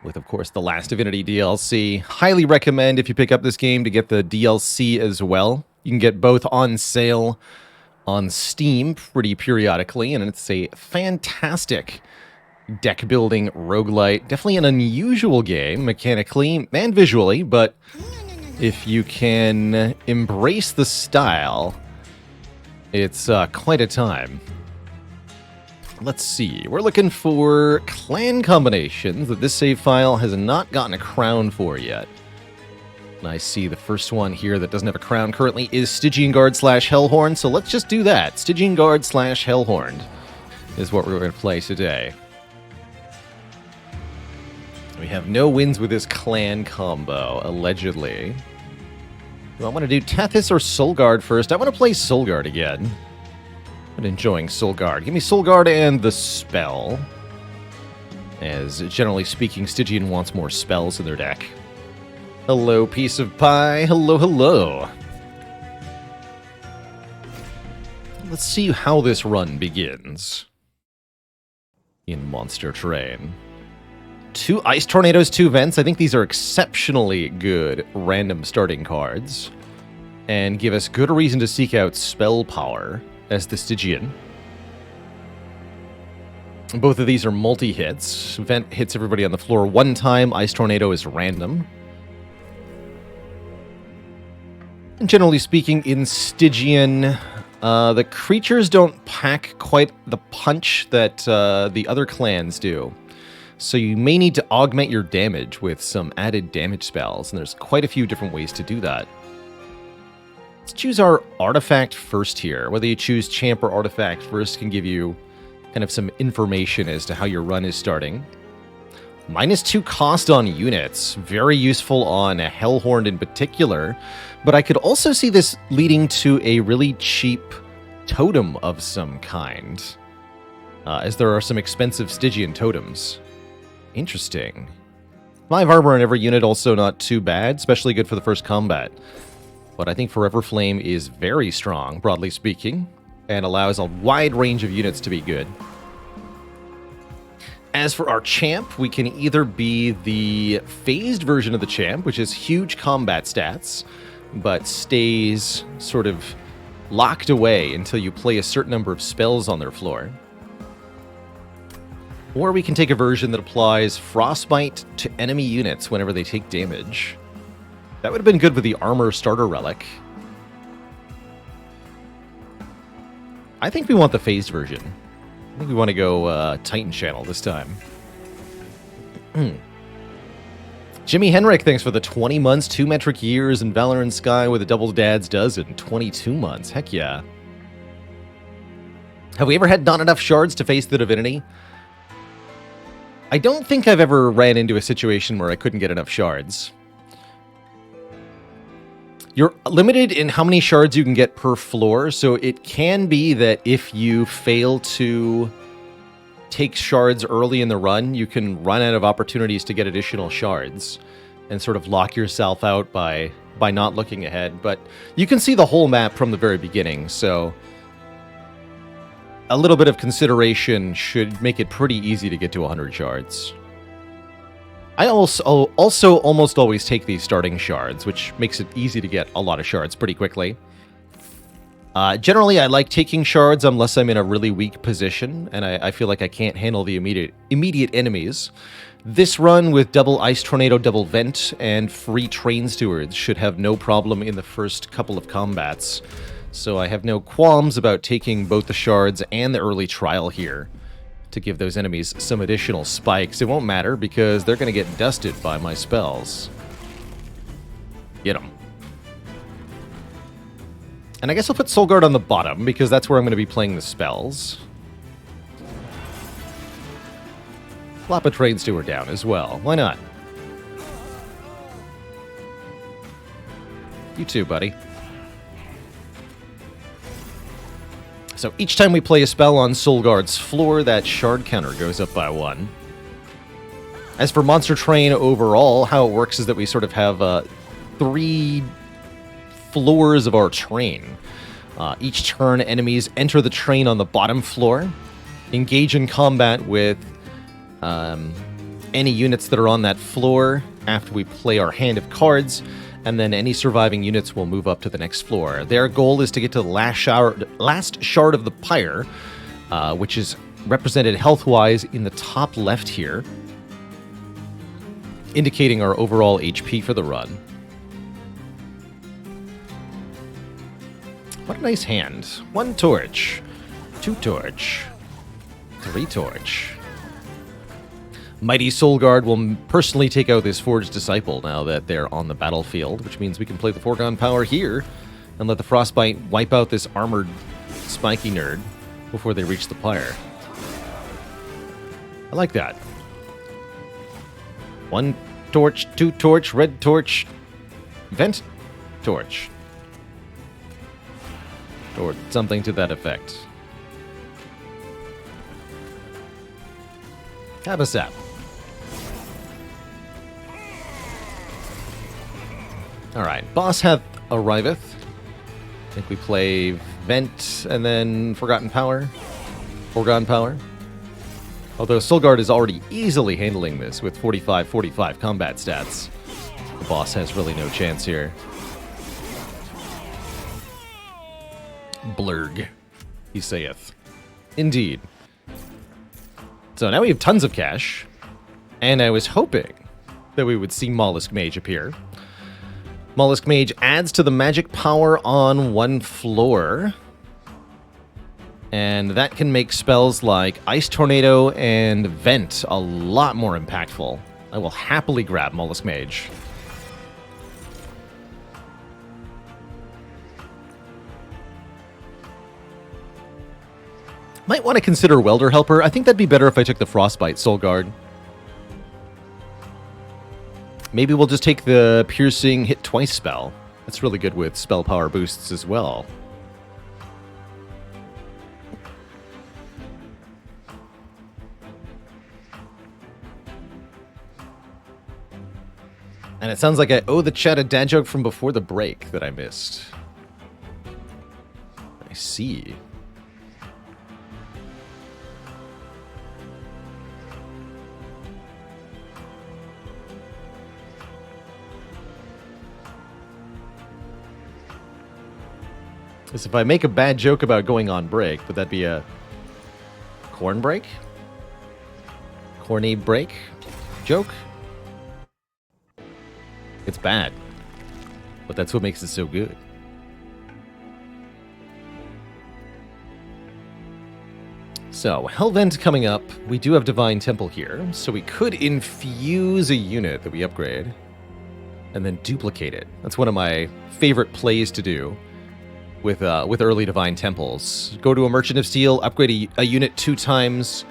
With, of course, the Last Divinity DLC. Highly recommend if you pick up this game to get the DLC as well. You can get both on sale on Steam pretty periodically, and it's a fantastic deck-building roguelite. Definitely an unusual game, mechanically and visually, but if you can embrace the style, it's quite a time. Let's see. We're looking for clan combinations that this save file has not gotten a crown for yet. And I see the first one here that doesn't have a crown currently is Stygian Guard / Hellhorn, so let's just do that. Stygian Guard / Hellhorn is what we're going to play today. We have no wins with this clan combo, allegedly. Do I want to do Tethys or Soulguard first? I want to play Soulguard again. I'm enjoying Soulguard. Give me Soulguard and the spell. As, generally speaking, Stygian wants more spells in their deck. Hello, piece of pie. Hello, hello. Let's see how this run begins. In Monster Train. 2 Ice Tornadoes, 2 Vents. I think these are exceptionally good random starting cards. And give us good reason to seek out Spell Power as the Stygian. Both of these are multi-hits. Vent hits everybody on the floor 1 time. Ice Tornado is random. And generally speaking, in Stygian, the creatures don't pack quite the punch that the other clans do. So you may need to augment your damage with some added damage spells, and there's quite a few different ways to do that. Let's choose our artifact first here. Whether you choose champ or artifact first can give you kind of some information as to how your run is starting. -2 cost on units. Very useful on Hellhorn in particular, but I could also see this leading to a really cheap totem of some kind, as there are some expensive Stygian totems. Interesting. 5 armor on every unit, also not too bad, especially good for the first combat. But I think Forever Flame is very strong, broadly speaking, and allows a wide range of units to be good. As for our champ, we can either be the phased version of the champ, which has huge combat stats, but stays sort of locked away until you play a certain number of spells on their floor. Or we can take a version that applies Frostbite to enemy units whenever they take damage. That would have been good with the Armor Starter Relic. I think we want the phased version. I think we want to go Titan Channel this time. Jimmy Henrik, thanks for the 20 months, 2 metric years, and Valor in Sky with a double dad's dozen. 22 months. Heck yeah. Have we ever had not enough shards to face the divinity? I don't think I've ever ran into a situation where I couldn't get enough shards. You're limited in how many shards you can get per floor, so it can be that if you fail to take shards early in the run, you can run out of opportunities to get additional shards and sort of lock yourself out by not looking ahead. But you can see the whole map from the very beginning, so a little bit of consideration should make it pretty easy to get to 100 shards. I also almost always take these starting shards, which makes it easy to get a lot of shards pretty quickly. Generally, I like taking shards unless I'm in a really weak position, and I feel like I can't handle the immediate enemies. This run with double Ice Tornado, double Vent, and free Train Stewards should have no problem in the first couple of combats. So I have no qualms about taking both the shards and the early trial here to give those enemies some additional spikes. It won't matter because they're going to get dusted by my spells. Get them. And I guess I'll put Soul Guard on the bottom, because that's where I'm going to be playing the spells. Plop a Train Steward down as well. Why not? You too, buddy. So each time we play a spell on Soul Guard's floor, that shard counter goes up by 1. As for Monster Train overall, how it works is that we sort of have 3 floors of our train. Each turn, enemies enter the train on the bottom floor, engage in combat with any units that are on that floor after we play our hand of cards, and then any surviving units will move up to the next floor. Their goal is to get to the last shard of the pyre, which is represented health-wise in the top left here, indicating our overall HP for the run. What a nice hand. 1 torch, 2 torch, 3 torch. Mighty Soul Guard will personally take out this Forged Disciple now that they're on the battlefield, which means we can play the Foregone Power here and let the Frostbite wipe out this armored spiky nerd before they reach the pyre. I like that. 1 torch, 2 torch, red torch, vent torch. Or something to that effect. Have a sap. Alright, boss hath arriveth. I think we play Vent and then Foregone Power. Although Soul Guard is already easily handling this with 45-45 combat stats. The boss has really no chance here. Blurg, he saith. Indeed. So now we have tons of cash, and I was hoping that we would see Mollusk Mage appear. Mollusk Mage adds to the magic power on 1 floor, and that can make spells like Ice Tornado and Vent a lot more impactful. I will happily grab Mollusk Mage. Might want to consider Welder Helper. I think that'd be better if I took the Frostbite Soul Guard. Maybe we'll just take the Piercing Hit Twice spell. That's really good with spell power boosts as well. And it sounds like I owe the chat a dad joke from before the break that I missed. I see. As if I make a bad joke about going on break, would that be a corn break? Corny break joke? It's bad, but that's what makes it so good. So, Hellvent coming up. We do have Divine Temple here, so we could infuse a unit that we upgrade and then duplicate it. That's one of my favorite plays to do with early Divine Temples. Go to a Merchant of Steel, upgrade a unit 2 times,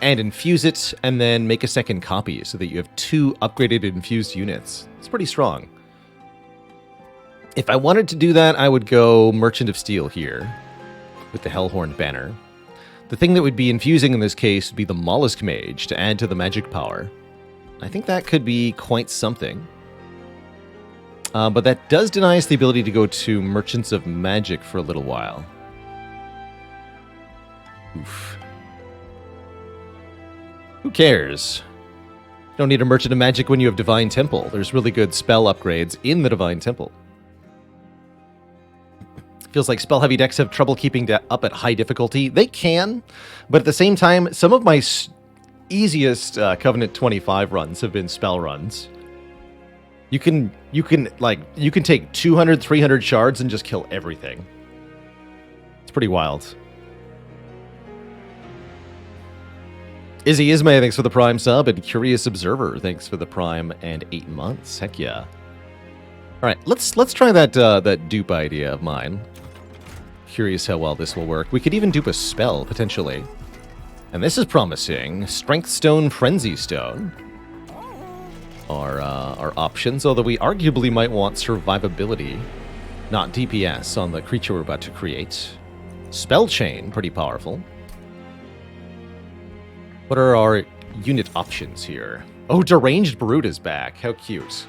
and infuse it, and then make a second copy so that you have 2 upgraded infused units. It's pretty strong. If I wanted to do that, I would go Merchant of Steel here with the Hellhorn banner. The thing that would be infusing in this case would be the Mollusk Mage to add to the magic power. I think that could be quite something. But that does deny us the ability to go to Merchants of Magic for a little while. Oof. Who cares? You don't need a Merchant of Magic when you have Divine Temple. There's really good spell upgrades in the Divine Temple. Feels like spell-heavy decks have trouble keeping that up at high difficulty. They can, but at the same time, some of my easiest Covenant 25 runs have been spell runs. You can take 200, 300 shards and just kill everything. It's pretty wild. Izzy Ismay, thanks for the Prime sub, and Curious Observer, thanks for the Prime and 8 months. Heck yeah. All right, let's try that dupe idea of mine. Curious how well this will work. We could even dupe a spell, potentially. And this is promising. Strength Stone, Frenzy Stone are options, although we arguably might want survivability, not DPS, on the creature we're about to create. Spell Chain, pretty powerful. What are our unit options here? Oh, Deranged Brute is back. How cute.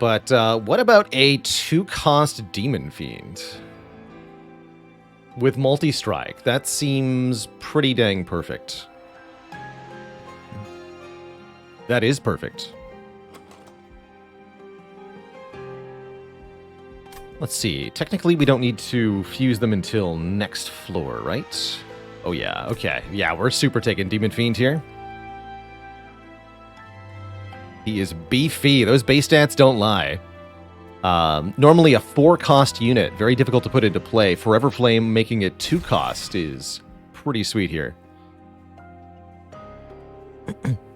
But what about a 2-cost Demon Fiend? With multi-strike, that seems pretty dang perfect. That is perfect. Let's see. Technically, we don't need to fuse them until next floor, right? Oh yeah, okay. Yeah, we're super taking Demon Fiend here. He is beefy. Those base stats don't lie. Normally a 4-cost unit, very difficult to put into play. Forever Flame making it 2-cost is pretty sweet here.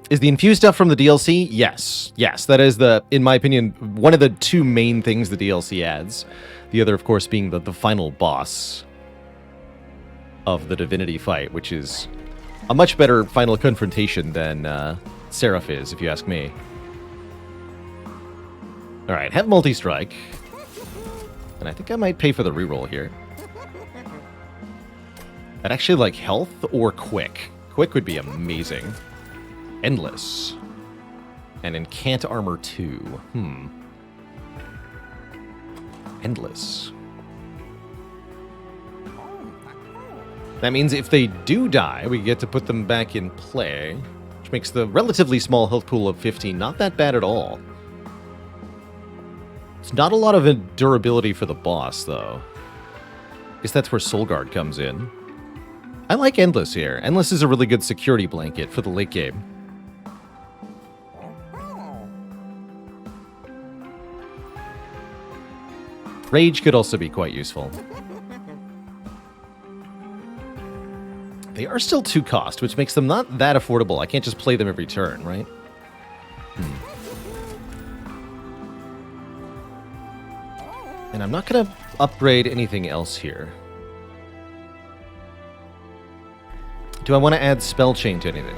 Is the infused stuff from the DLC? Yes. Yes, that is, in my opinion, one of the 2 main things the DLC adds. The other, of course, being the final boss of the Divinity fight, which is a much better final confrontation than Seraph is, if you ask me. Alright, have multi-strike. And I think I might pay for the reroll here. I'd actually like health or quick. Quick would be amazing. Endless. And Incant Armor 2. Endless. That means if they do die, we get to put them back in play, which makes the relatively small health pool of 15 not that bad at all. It's not a lot of durability for the boss, though. I guess that's where Soul Guard comes in. I like Endless here. Endless is a really good security blanket for the late game. Rage could also be quite useful. They are still 2-cost, which makes them not that affordable. I can't just play them every turn, right? And I'm not going to upgrade anything else here. Do I want to add Spell Chain to anything?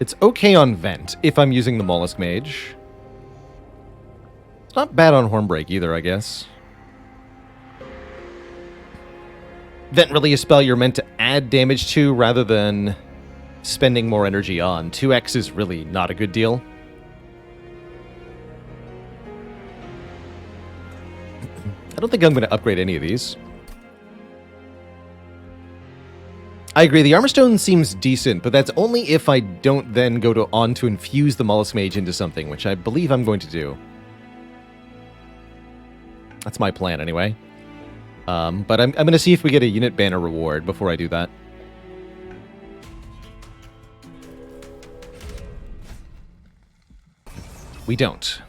It's okay on Vent if I'm using the Mollusk Mage. It's not bad on Hornbreak either, I guess. Vent really a spell you're meant to add damage to rather than spending more energy on. 2x is really not a good deal. I don't think I'm going to upgrade any of these. I agree, the Armor Stone seems decent, but that's only if I don't then go on to infuse the Mollusk Mage into something, which I believe I'm going to do. That's my plan, anyway. But I'm going to see if we get a unit banner reward before I do that. We don't.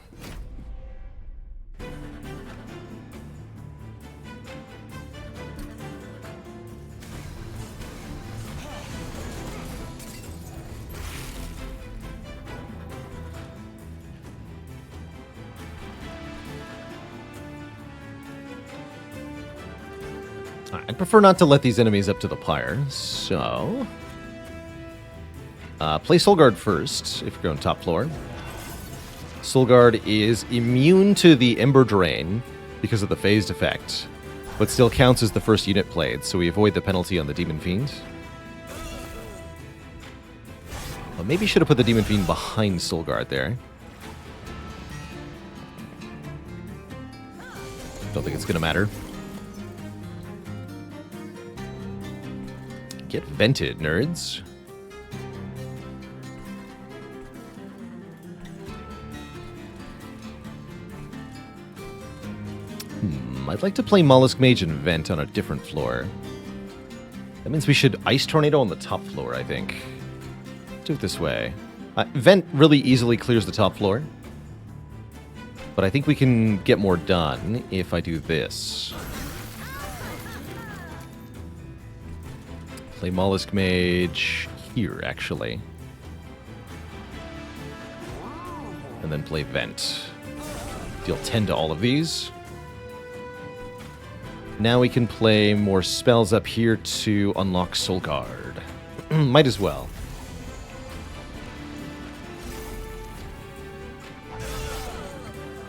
I'd prefer not to let these enemies up to the pyre, so... play Soul Guard first, if you're on top floor. Soul Guard is immune to the Ember Drain because of the phased effect, but still counts as the first unit played, so we avoid the penalty on the Demon Fiend. Well, maybe should have put the Demon Fiend behind Soul Guard there. Don't think it's going to matter. Get vented, nerds. I'd like to play Mollusk Mage and Vent on a different floor. That means we should Ice Tornado on the top floor, I think. Do it this way. Vent really easily clears the top floor. But I think we can get more done if I do this. Play Mollusk Mage here, actually. And then play Vent. Deal 10 to all of these. Now we can play more spells up here to unlock Soul Guard. Might as well.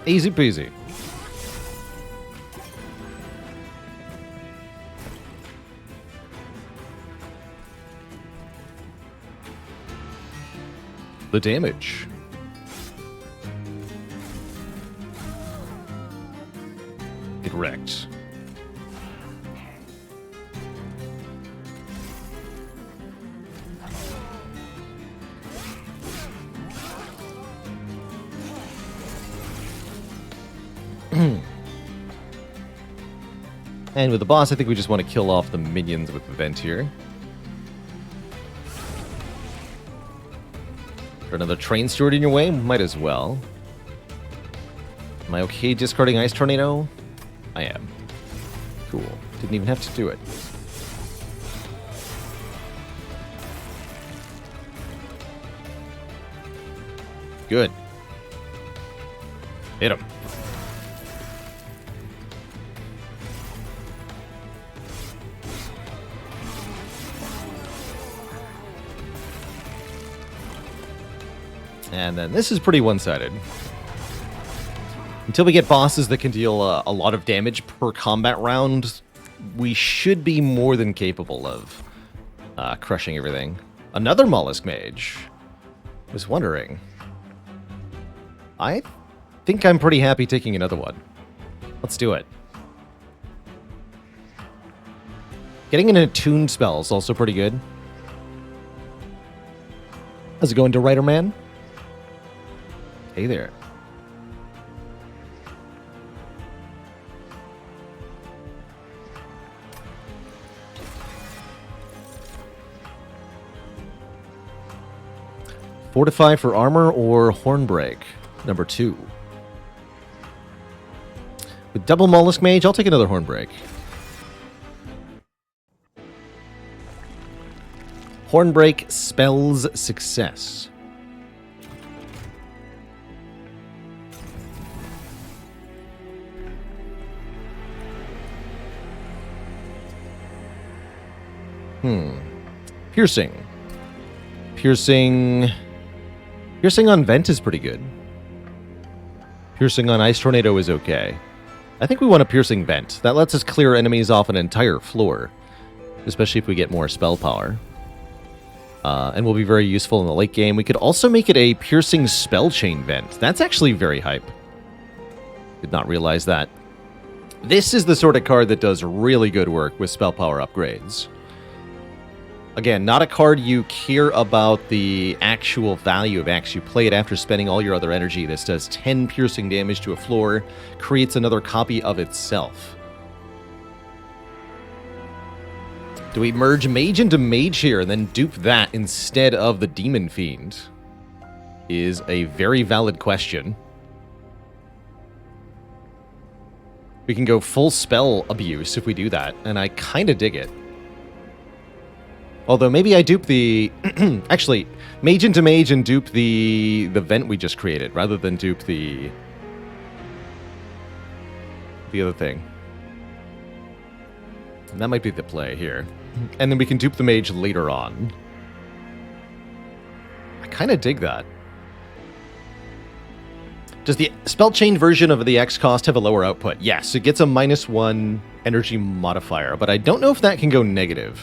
Easy peasy. The damage. Get wrecked. And with the boss, I think we just want to kill off the minions with the vent here. For another train steward in your way? Might as well. Am I okay discarding Ice Tornado? I am. Cool. Didn't even have to do it. Good. Hit him. And then this is pretty one-sided. Until we get bosses that can deal a lot of damage per combat round, we should be more than capable of crushing everything. Another Mollusk Mage. Was wondering. I think I'm pretty happy taking another one. Let's do it. Getting an attuned spell is also pretty good. How's it going, to Writer Man? Hey there. Fortify for armor or Hornbreak? Number 2. With double Mollusk Mage, I'll take another Hornbreak. Hornbreak spells success. Piercing. Piercing on Vent is pretty good. Piercing on Ice Tornado is okay. I think we want a Piercing Vent. That lets us clear enemies off an entire floor. Especially if we get more spell power. And will be very useful in the late game. We could also make it a Piercing Spell Chain Vent. That's actually very hype. Did not realize that. This is the sort of card that does really good work with spell power upgrades. Again, not a card you care about the actual value of X. You play it after spending all your other energy. This does 10 piercing damage to a floor, creates another copy of itself. Do we merge Mage into Mage here and then dupe that instead of the Demon Fiend? Is a very valid question. We can go full spell abuse if we do that, and I kind of dig it. Although maybe I dupe the... actually, Mage into Mage and dupe the vent we just created, rather than dupe the other thing. And that might be the play here. And then we can dupe the Mage later on. I kind of dig that. Does the spell chain version of the X cost have a lower output? Yes, it gets a -1 energy modifier, but I don't know if that can go negative.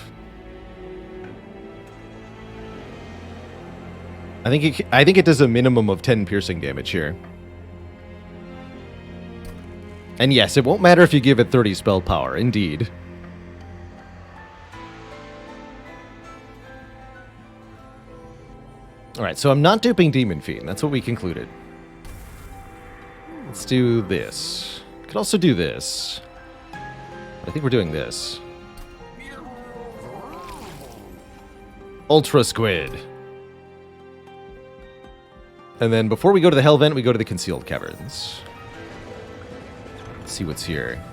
I think it does a minimum of 10 piercing damage here. And yes, it won't matter if you give it 30 spell power, indeed. Alright, so I'm not duping Demon Fiend. That's what we concluded. Let's do this. Could also do this. But I think we're doing this. Ultra Squid. And then before we go to the Hell Vent, we go to the Concealed Caverns. Let's see what's here.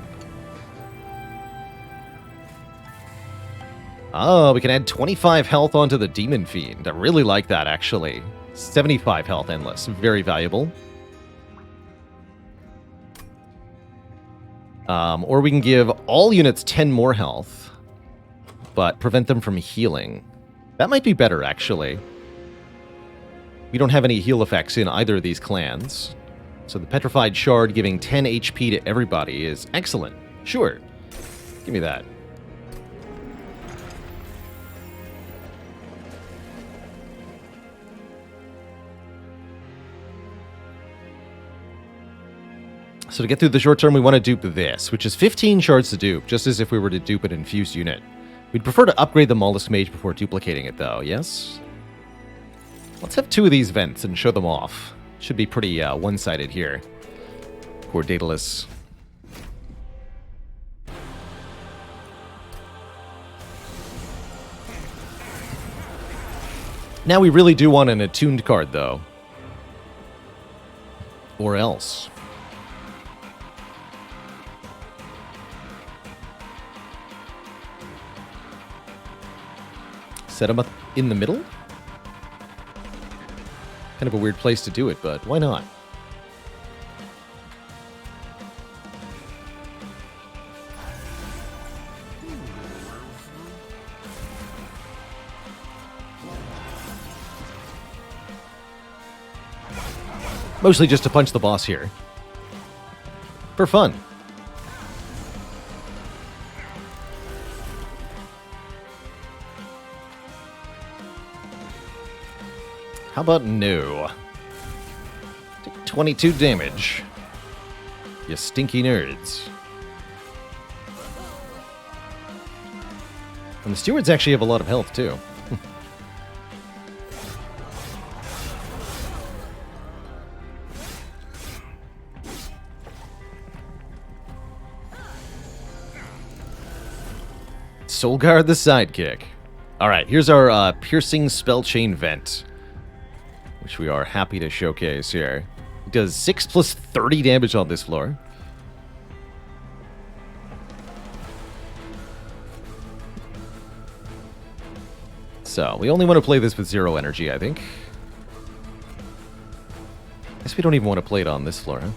Oh, we can add 25 health onto the Demon Fiend. I really like that, actually. 75 health endless. Very valuable. Or we can give all units 10 more health, but prevent them from healing. That might be better, actually. We don't have any heal effects in either of these clans. So the Petrified Shard giving 10 HP to everybody is excellent. Sure. Give me that. So to get through the short term, we want to dupe this, which is 15 shards to dupe, just as if we were to dupe an infused unit. We'd prefer to upgrade the Mollusk Mage before duplicating it, though, yes? Let's have 2 of these vents and show them off. Should be pretty one-sided here. Poor Daedalus. Now we really do want an attuned card, though. Or else. Set him up in the middle? Kind of a weird place to do it, but why not? Mostly just to punch the boss here. For fun. How about no? Take 22 damage. You stinky nerds. And the stewards actually have a lot of health, too. Soulguard the sidekick. Alright, here's our piercing spell chain vent, which we are happy to showcase here. It does 6 plus 30 damage on this floor. So, we only want to play this with 0 energy, I think. Guess we don't even want to play it on this floor, huh?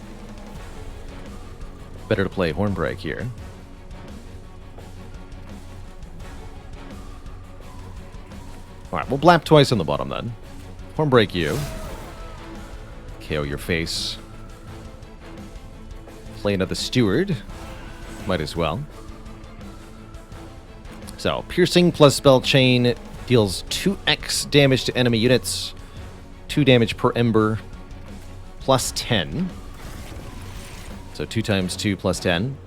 Better to play Hornbreak here. Alright, we'll blap twice on the bottom then. Hornbreak you. KO your face. Play another steward. Might as well. So, piercing plus spell chain deals 2x damage to enemy units. 2 damage per ember. Plus 10. So 2 times 2 plus 10.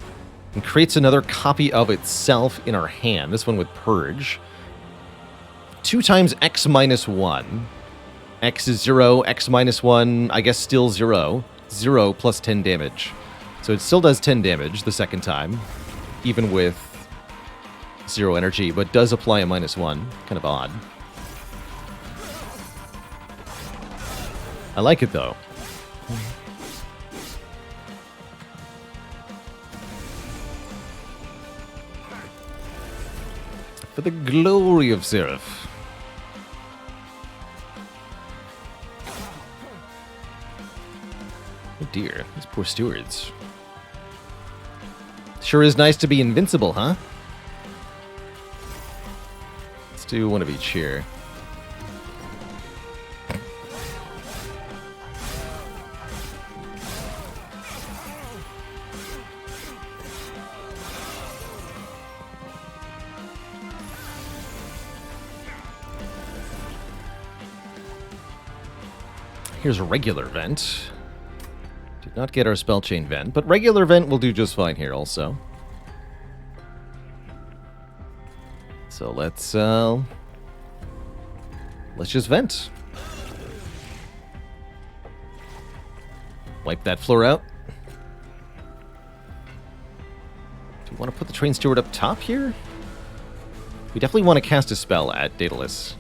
And creates another copy of itself in our hand. This one with Purge. 2 times x minus 1. X is 0, x minus 1, I guess still 0. 0 plus 10 damage. So it still does 10 damage the second time, even with 0 energy, but does apply a minus 1. Kind of odd. I like it, though. For the glory of Seraph. Oh dear, these poor stewards. Sure is nice to be invincible, huh? Let's do one of each here. Here's a regular vent. Did not get our spell chain vent, but regular vent will do just fine here also. So let's just vent. Wipe that floor out. Do we want to put the train steward up top here? We definitely want to cast a spell at Daedalus.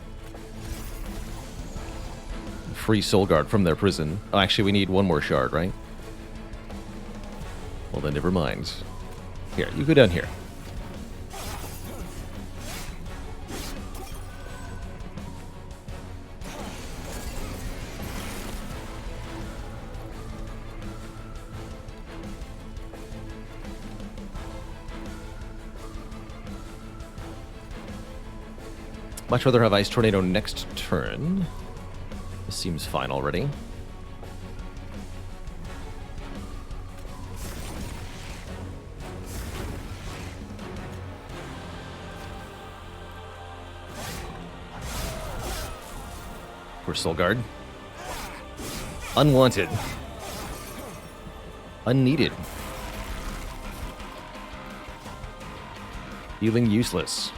Free Soulguard from their prison. Oh, actually, we need one more shard, right? Well, then never mind. Here, you go down here. Much rather have Ice Tornado next turn. This seems fine already. Poor Soul Guard. Unwanted. Unneeded. Healing useless.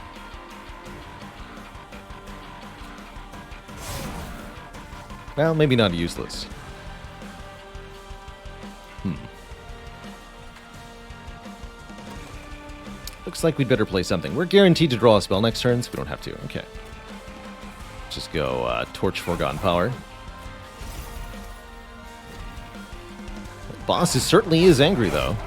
Well, maybe not useless. Looks like we'd better play something. We're guaranteed to draw a spell next turn, so we don't have to. Okay. Let's just go Torch Foregone Power. The boss certainly is angry, though.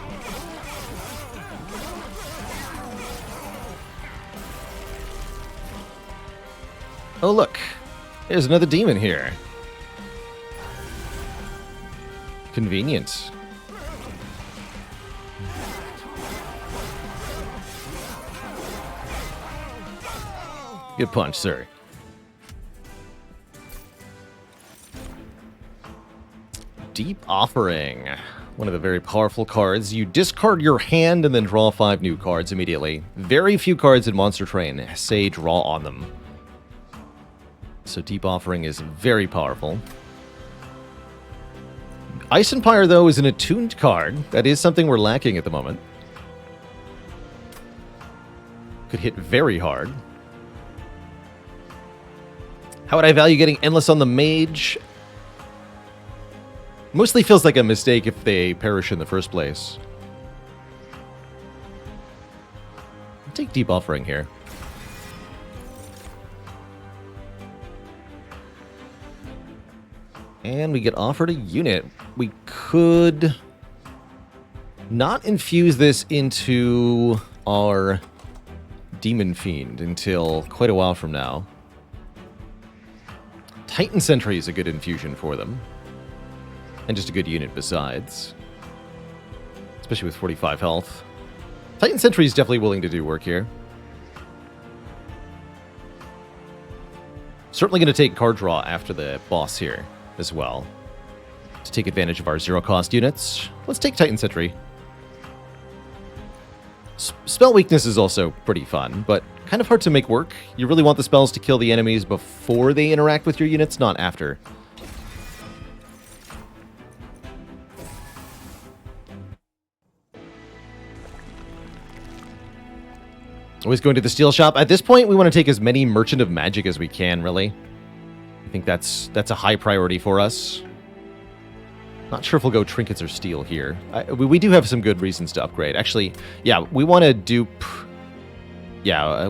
Oh, look. There's another demon here. Convenient. Good punch, sir. Deep Offering. One of the very powerful cards. You discard your hand and then draw 5 new cards immediately. Very few cards in Monster Train say draw on them. So Deep Offering is very powerful. Ice Empire, though, is an attuned card. That is something we're lacking at the moment. Could hit very hard. How would I value getting Endless on the Mage? Mostly feels like a mistake if they perish in the first place. I'll take Deep Offering here. And we get offered a unit. We could not infuse this into our Demon Fiend until quite a while from now. Titan Sentry is a good infusion for them. And just a good unit besides. Especially with 45 health. Titan Sentry is definitely willing to do work here. Certainly going to take card draw after the boss here as well. To take advantage of our zero-cost units. Let's take Titan Sentry. Spell weakness is also pretty fun, but kind of hard to make work. You really want the spells to kill the enemies before they interact with your units, not after. Always going to the steel shop. At this point, we want to take as many Merchant of Magic as we can, really. I think that's a high priority for us. Not sure if we'll go trinkets or steel here. We do have some good reasons to upgrade. Actually, yeah, we want to dupe... Yeah,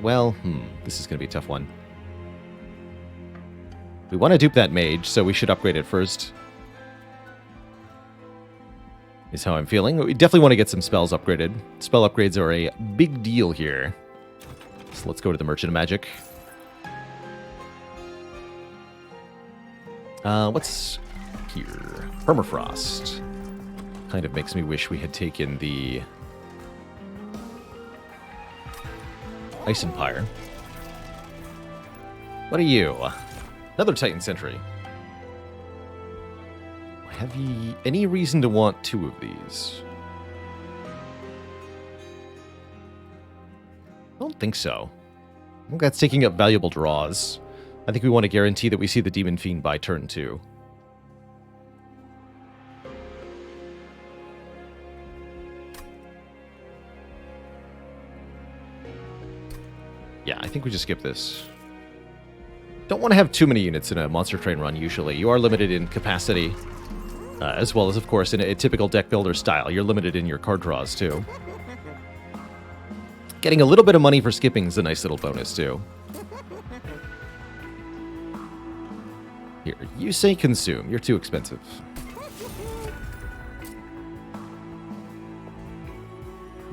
this is going to be a tough one. We want to dupe that mage, so we should upgrade it first. Is how I'm feeling. We definitely want to get some spells upgraded. Spell upgrades are a big deal here. So let's go to the Merchant of Magic. What's here? Permafrost. Kind of makes me wish we had taken the Ice Empire. What are you? Another Titan Sentry. Have ye any reason to want 2 of these? I don't think so. I think that's taking up valuable draws. I think we want to guarantee that we see the Demon Fiend by turn 2. Yeah, I think we just skip this. Don't want to have too many units in a Monster Train run, usually. You are limited in capacity, as well as, of course, in a typical deck builder style. You're limited in your card draws, too. Getting a little bit of money for skipping is a nice little bonus, too. Here, you say consume. You're too expensive.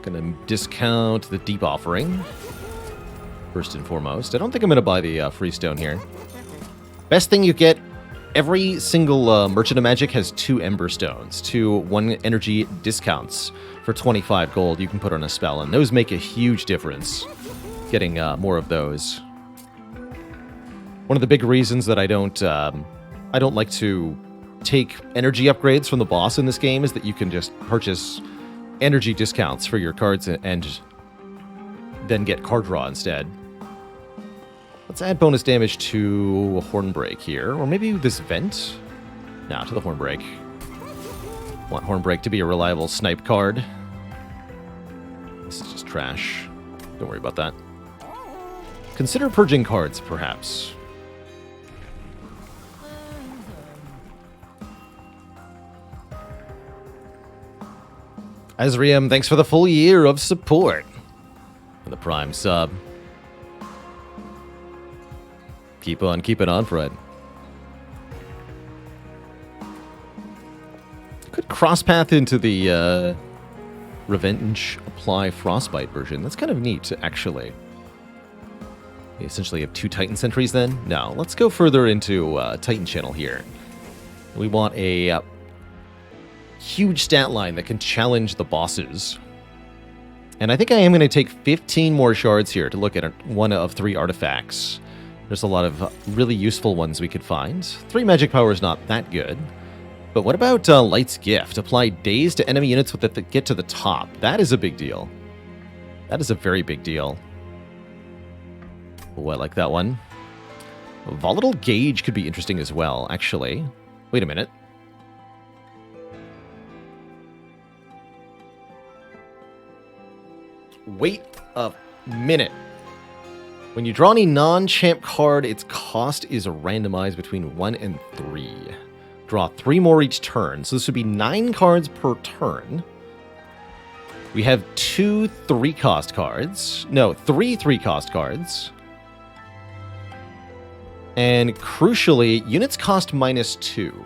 Gonna discount the Deep Offering. First and foremost. I don't think I'm gonna buy the Freestone here. Best thing you get, every single Merchant of Magic has 2 Ember Stones, 2 1 energy discounts for 25 gold you can put on a spell, and those make a huge difference. Getting more of those. One of the big reasons that I don't like to take energy upgrades from the boss in this game is that you can just purchase energy discounts for your cards and then get card draw instead. Let's add bonus damage to a Hornbreak here, or maybe this vent. No, to the Hornbreak. Want Hornbreak to be a reliable snipe card. This is just trash. Don't worry about that. Consider purging cards, perhaps. Azriam, thanks for the full year of support. And the Prime sub. Keep on keeping on, Fred. Could cross-path into the Revenge Apply Frostbite version. That's kind of neat, actually. We essentially have 2 Titan Sentries then? No, let's go further into Titan Channel here. We want a huge stat line that can challenge the bosses. And I think I am going to take 15 more shards here to look at one of 3 artifacts. There's a lot of really useful ones we could find. 3 magic power is not that good. But what about Light's Gift? Apply daze to enemy units with that get to the top. That is a big deal. That is a very big deal. Oh, I like that one. Volatile Gauge could be interesting as well, actually. Wait a minute. Wait a minute. When you draw any non-champ card, its cost is randomized between 1 and 3. Draw 3 more each turn, so this would be 9 cards per turn. We have 2 3-cost cards. No, 3 3-cost cards. And crucially, units cost -2.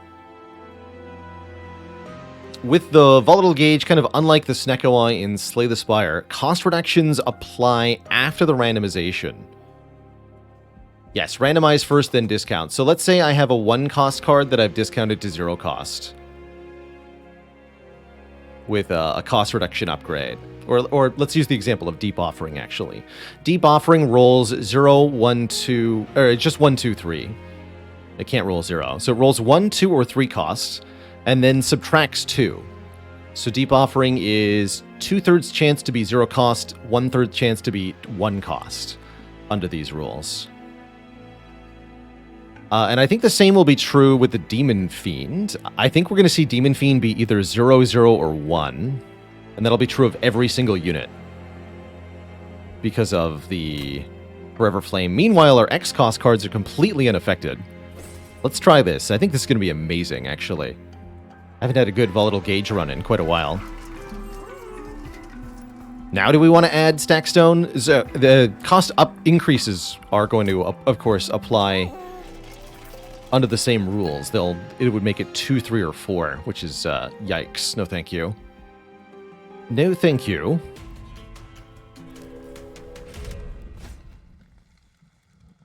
With the Volatile Gauge, kind of unlike the Snecko in Slay the Spire, cost reductions apply after the randomization. Yes, randomize first, then discount. So let's say I have a 1-cost card that I've discounted to 0 cost. With a cost reduction upgrade. Or let's use the example of Deep Offering, actually. Deep Offering rolls 0, 1, 2... Or just 1, 2, 3. It can't roll 0. So it rolls 1, 2, or 3 costs, and then subtracts 2. So Deep Offering is 2/3 chance to be 0 cost, 1/3 chance to be 1 cost under these rules. And I think the same will be true with the Demon Fiend. I think we're going to see Demon Fiend be either 0, 0, or 1. And that'll be true of every single unit. Because of the Forever Flame. Meanwhile, our X-cost cards are completely unaffected. Let's try this. I think this is going to be amazing, actually. I haven't had a good Volatile Gauge run in quite a while. Now do we want to add Stackstone? So the cost up increases are going to, of course, apply under the same rules. It would make it 2, 3, or 4, which is yikes. No thank you. No thank you.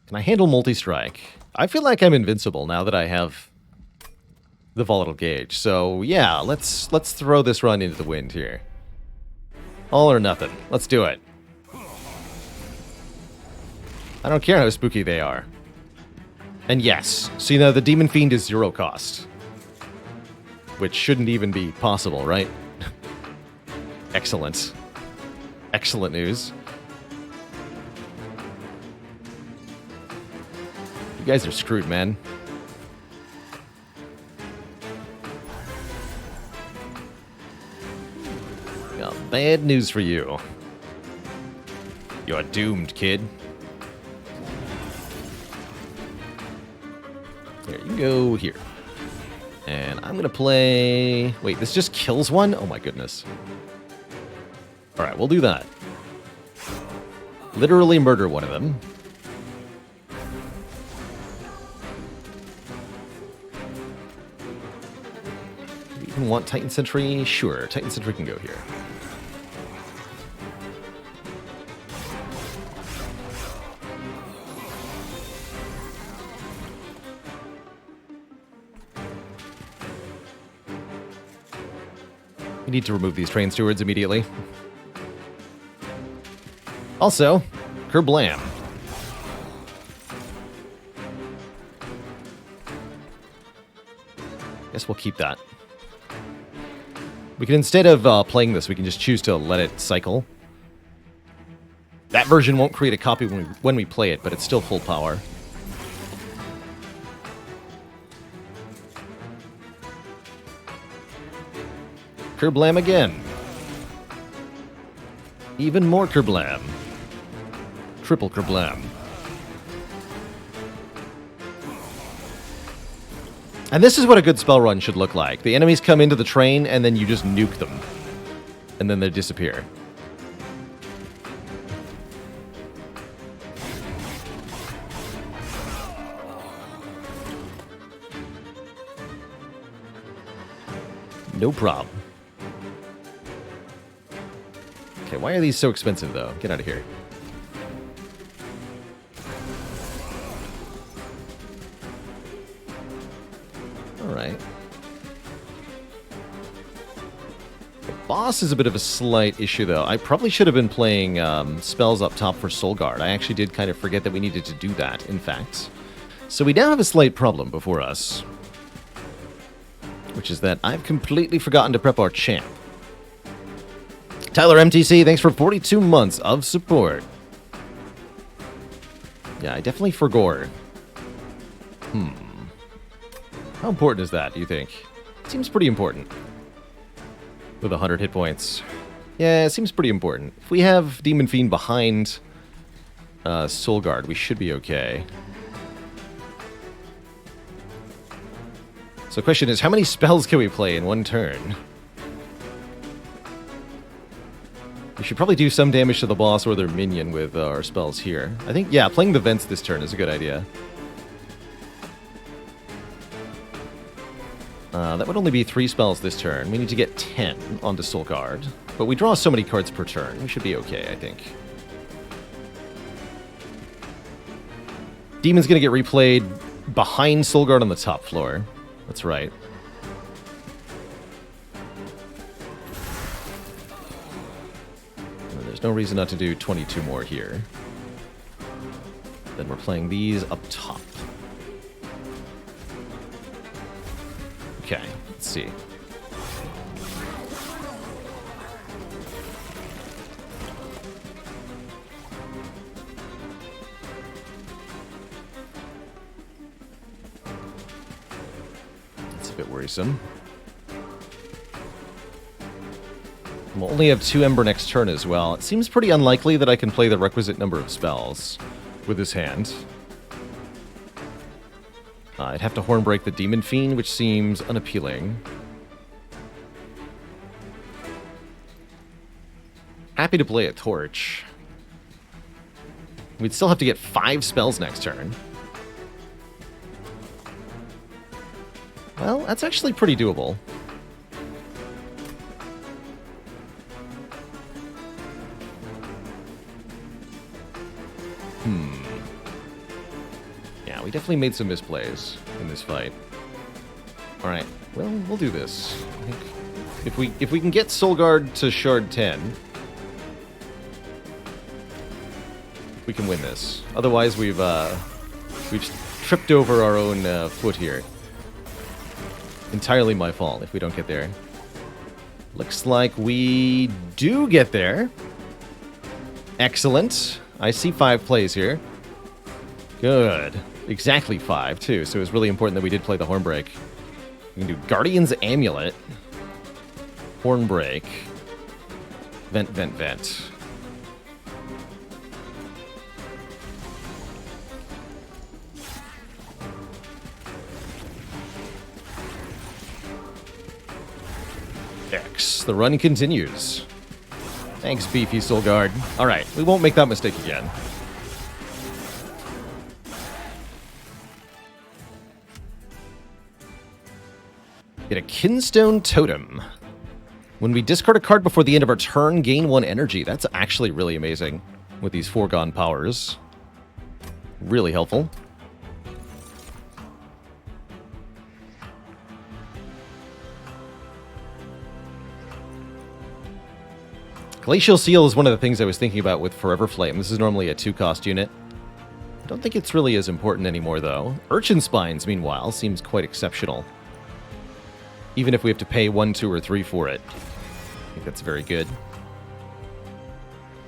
Can I handle multi-strike? I feel like I'm invincible now that I have the Volatile Gauge. So yeah, let's throw this run into the wind here. All or nothing. Let's do it. I don't care how spooky they are. And yes, so you know, the Demon Fiend is 0 cost. Which shouldn't even be possible, right? Excellent. Excellent news. You guys are screwed, man. Got bad news for you. You're doomed, kid. There you go, here. And I'm gonna play... Wait, this just kills one? Oh my goodness. Alright, we'll do that. Literally murder one of them. Do you even want Titan Sentry? Sure, Titan Sentry can go here. We need to remove these train stewards immediately. Also, kerblam. guess we'll keep that. We can, instead of playing this, we can just choose to let it cycle. That version won't create a copy when we play it, but it's still full power. Kerblam again. Even more Kerblam. Triple Kerblam. And this is what a good spell run should look like. The enemies come into the train, and then you just nuke them. And then they disappear. No problem. Okay, why are these so expensive, though? Get out of here. Alright. The boss is a bit of a slight issue, though. I probably should have been playing spells up top for Soul Guard. I actually did kind of forget that we needed to do that, in fact. So we now have a slight problem before us. Which is that I've completely forgotten to prep our champ. Tyler MTC, thanks for 42 months of support. Yeah, I definitely forgot. How important is that, do you think? It seems pretty important. With 100 hit points. Yeah, it seems pretty important. If we have Demon Fiend behind Soul Guard, we should be okay. So the question is, how many spells can we play in one turn? We should probably do some damage to the boss or their minion with our spells here. I think, yeah, playing the vents this turn is a good idea. That would only be 3 spells this turn. We need to get 10 onto Soul Guard. But we draw so many cards per turn. We should be okay, I think. Demon's going to get replayed behind Soul Guard on the top floor. That's right. There's no reason not to do 22 more here. Then we're playing these up top. Okay, let's see. That's a bit worrisome. We'll only have 2 Ember next turn as well. It seems pretty unlikely that I can play the requisite number of spells with this hand. I'd have to Hornbreak the Demon Fiend, which seems unappealing. Happy to play a Torch. We'd still have to get 5 spells next turn. Well, that's actually pretty doable. Yeah, we definitely made some misplays in this fight. Alright, well, we'll do this. I think if we can get Soul Guard to Shard 10, we can win this. Otherwise, we've tripped over our own foot here. Entirely my fault if we don't get there. Looks like we do get there. Excellent. I see 5 plays here. Good. Exactly 5, too, so it was really important that we did play the Hornbreak. We can do Guardian's Amulet. Hornbreak. Vent, vent, vent. X. The run continues. Thanks, Beefy Soul Guard. Alright, we won't make that mistake again. Get a Kinstone Totem. When we discard a card before the end of our turn, gain 1 energy. That's actually really amazing with these foregone powers. Really helpful. Glacial Seal is one of the things I was thinking about with Forever Flame. This is normally a 2-cost unit. I don't think it's really as important anymore, though. Urchin Spines, meanwhile, seems quite exceptional. Even if we have to pay 1, 2, or 3 for it. I think that's very good.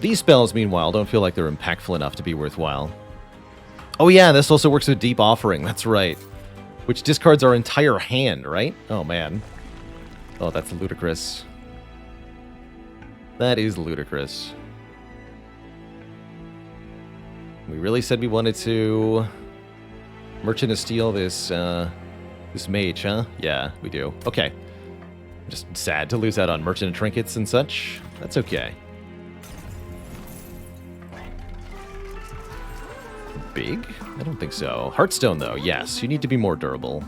These spells, meanwhile, don't feel like they're impactful enough to be worthwhile. Oh yeah, this also works with Deep Offering, that's right. Which discards our entire hand, right? Oh man. Oh, that's ludicrous. That is ludicrous. We really said we wanted to Merchant of Steel this mage, huh? Yeah, we do. Okay. Just sad to lose out on Merchant of Trinkets and such. That's okay. Big? I don't think so. Heartstone, though. Yes, you need to be more durable.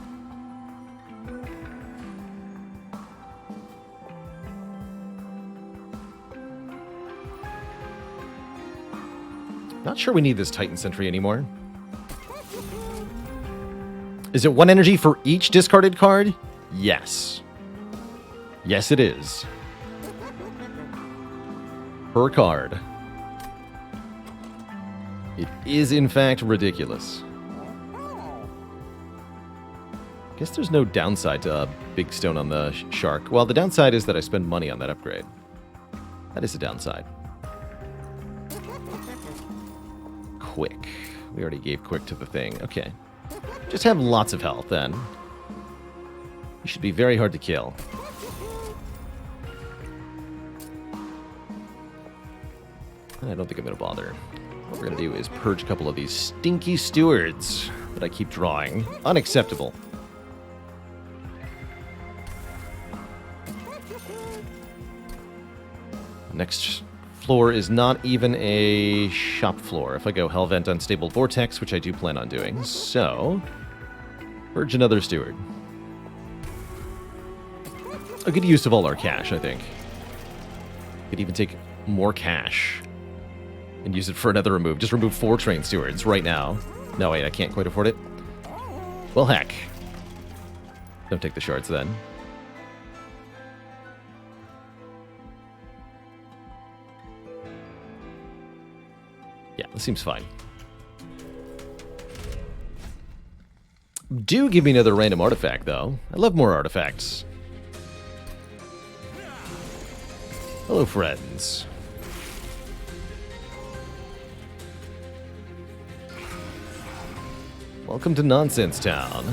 Not sure we need this Titan Sentry anymore. Is it 1 energy for each discarded card? Yes. Yes, it is. Per card. It is, in fact, ridiculous. Guess there's no downside to a big stone on the shark. Well, the downside is that I spend money on that upgrade. That is a downside. Quick. We already gave quick to the thing. Okay. Just have lots of health, then. You should be very hard to kill. I don't think I'm going to bother. What we're going to do is purge a couple of these stinky stewards that I keep drawing. Unacceptable. Next floor is not even a shop floor. If I go Hellvent Unstable Vortex, which I do plan on doing. So, purge another steward. A good use of all our cash, I think. Could even take more cash and use it for another remove. Just remove 4 train stewards right now. No, wait, I can't quite afford it. Well, heck. Don't take the shards then. Yeah, this seems fine. Do give me another random artifact, though. I love more artifacts. Hello, friends. Welcome to Nonsense Town.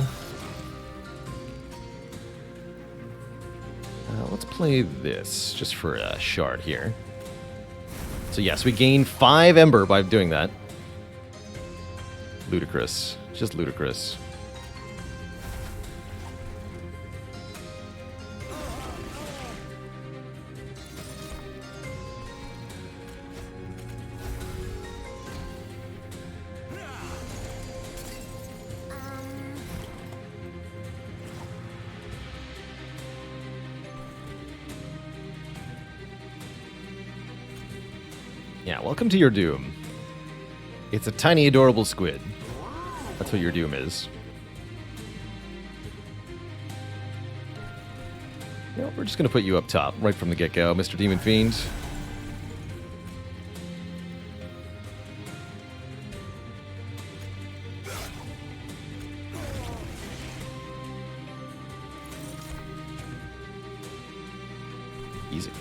Let's play this, just for a shard here. So yes, we gain 5 Ember by doing that. Ludicrous. Just ludicrous. Yeah, welcome to your doom. It's a tiny, adorable squid. That's what your doom is. Yeah, we're just going to put you up top, right from the get-go, Mr. Demon Fiend. Easy.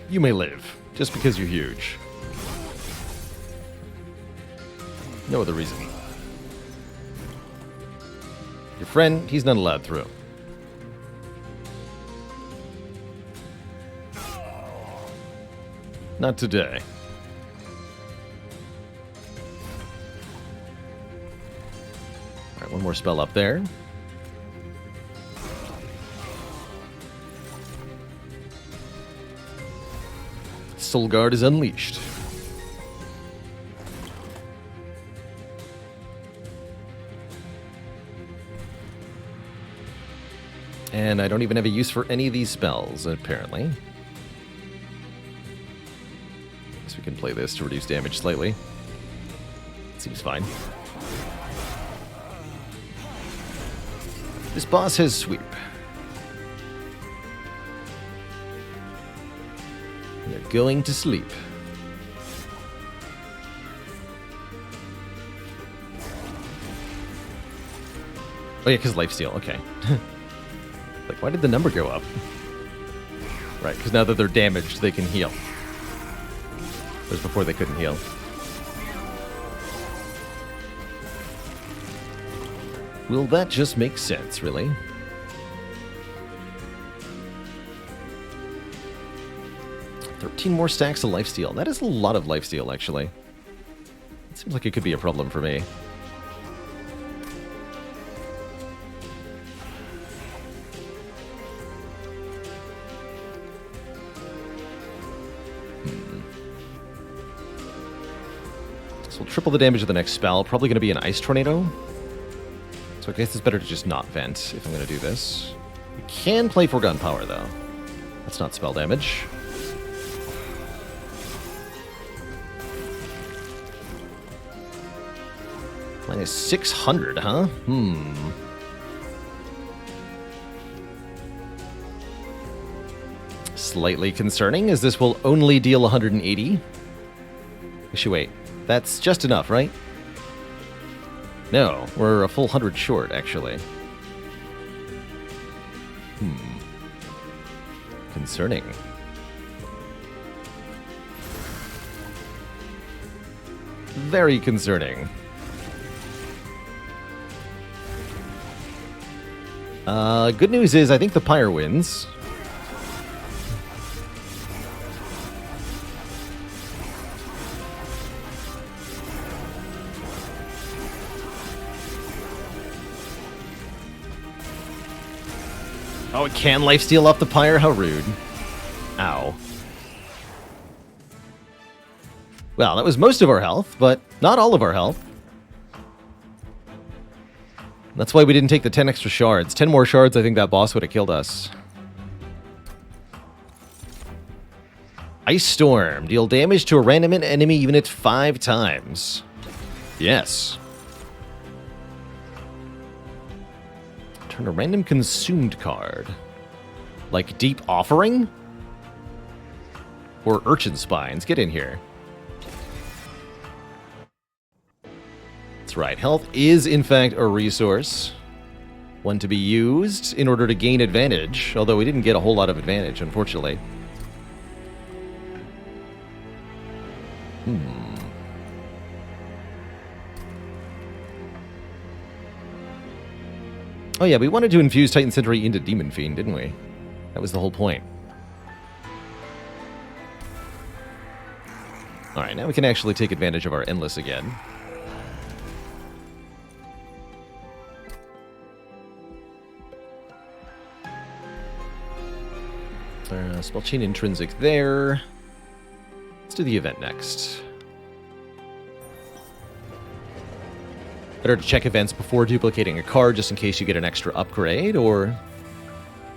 You may live, just because you're huge. No other reason. Your friend, he's not allowed through. Not today. Alright, one more spell up there. Soul Guard is unleashed. And I don't even have a use for any of these spells, apparently. play this to reduce damage slightly. Seems fine. This boss has sweep. They're going to sleep. Oh yeah, because lifesteal, okay. Like, why did the number go up? Right, because now that they're damaged, they can heal. Whereas before they couldn't heal. Will that just make sense, really? "13 more stacks of lifesteal." That is a lot of lifesteal, actually. It seems like it could be a problem for me. So we'll triple the damage of the next spell. Probably going to be an Ice Tornado. So I guess it's better to just not vent if I'm going to do this. We can play Foregone Power, though. That's not spell damage. Minus 600, huh? Slightly concerning, as this will only deal 180. Actually, wait. That's just enough, right? No, we're a full 100 short, actually. Concerning. Very concerning. Good news is I think the Pyre wins. Oh, it can lifesteal off the Pyre? How rude. Ow. Well, that was most of our health, but not all of our health. That's why we didn't take the 10 extra shards. 10 more shards, I think that boss would have killed us. Ice Storm. Deal damage to a random enemy unit 5 times. Yes. Turn a random consumed card. Like Deep Offering? Or Urchin Spines. Get in here. That's right. Health is, in fact, a resource. One to be used in order to gain advantage. Although we didn't get a whole lot of advantage, unfortunately. Oh yeah, we wanted to infuse Titan Sentry into Demon Fiend, didn't we? That was the whole point. Alright, now we can actually take advantage of our Endless again. Spell Chain Intrinsic there. Let's do the event next. Better to check events before duplicating a card, just in case you get an extra upgrade, or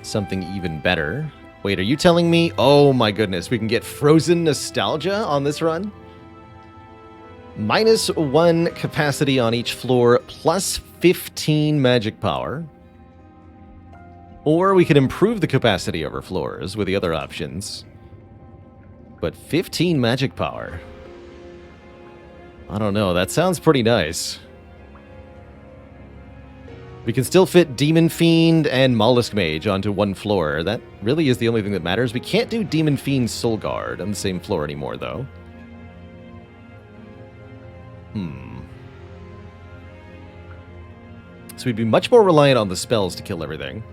something even better. Wait, are you telling me? Oh my goodness, we can get Frozen Nostalgia on this run? -1 capacity on each floor, plus 15 magic power. Or we could improve the capacity over floors with the other options. But 15 magic power. I don't know, that sounds pretty nice. We can still fit Demon Fiend and Mollusk Mage onto one floor. That really is the only thing that matters. We can't do Demon Fiend Soul Guard on the same floor anymore, though. So we'd be much more reliant on the spells to kill everything.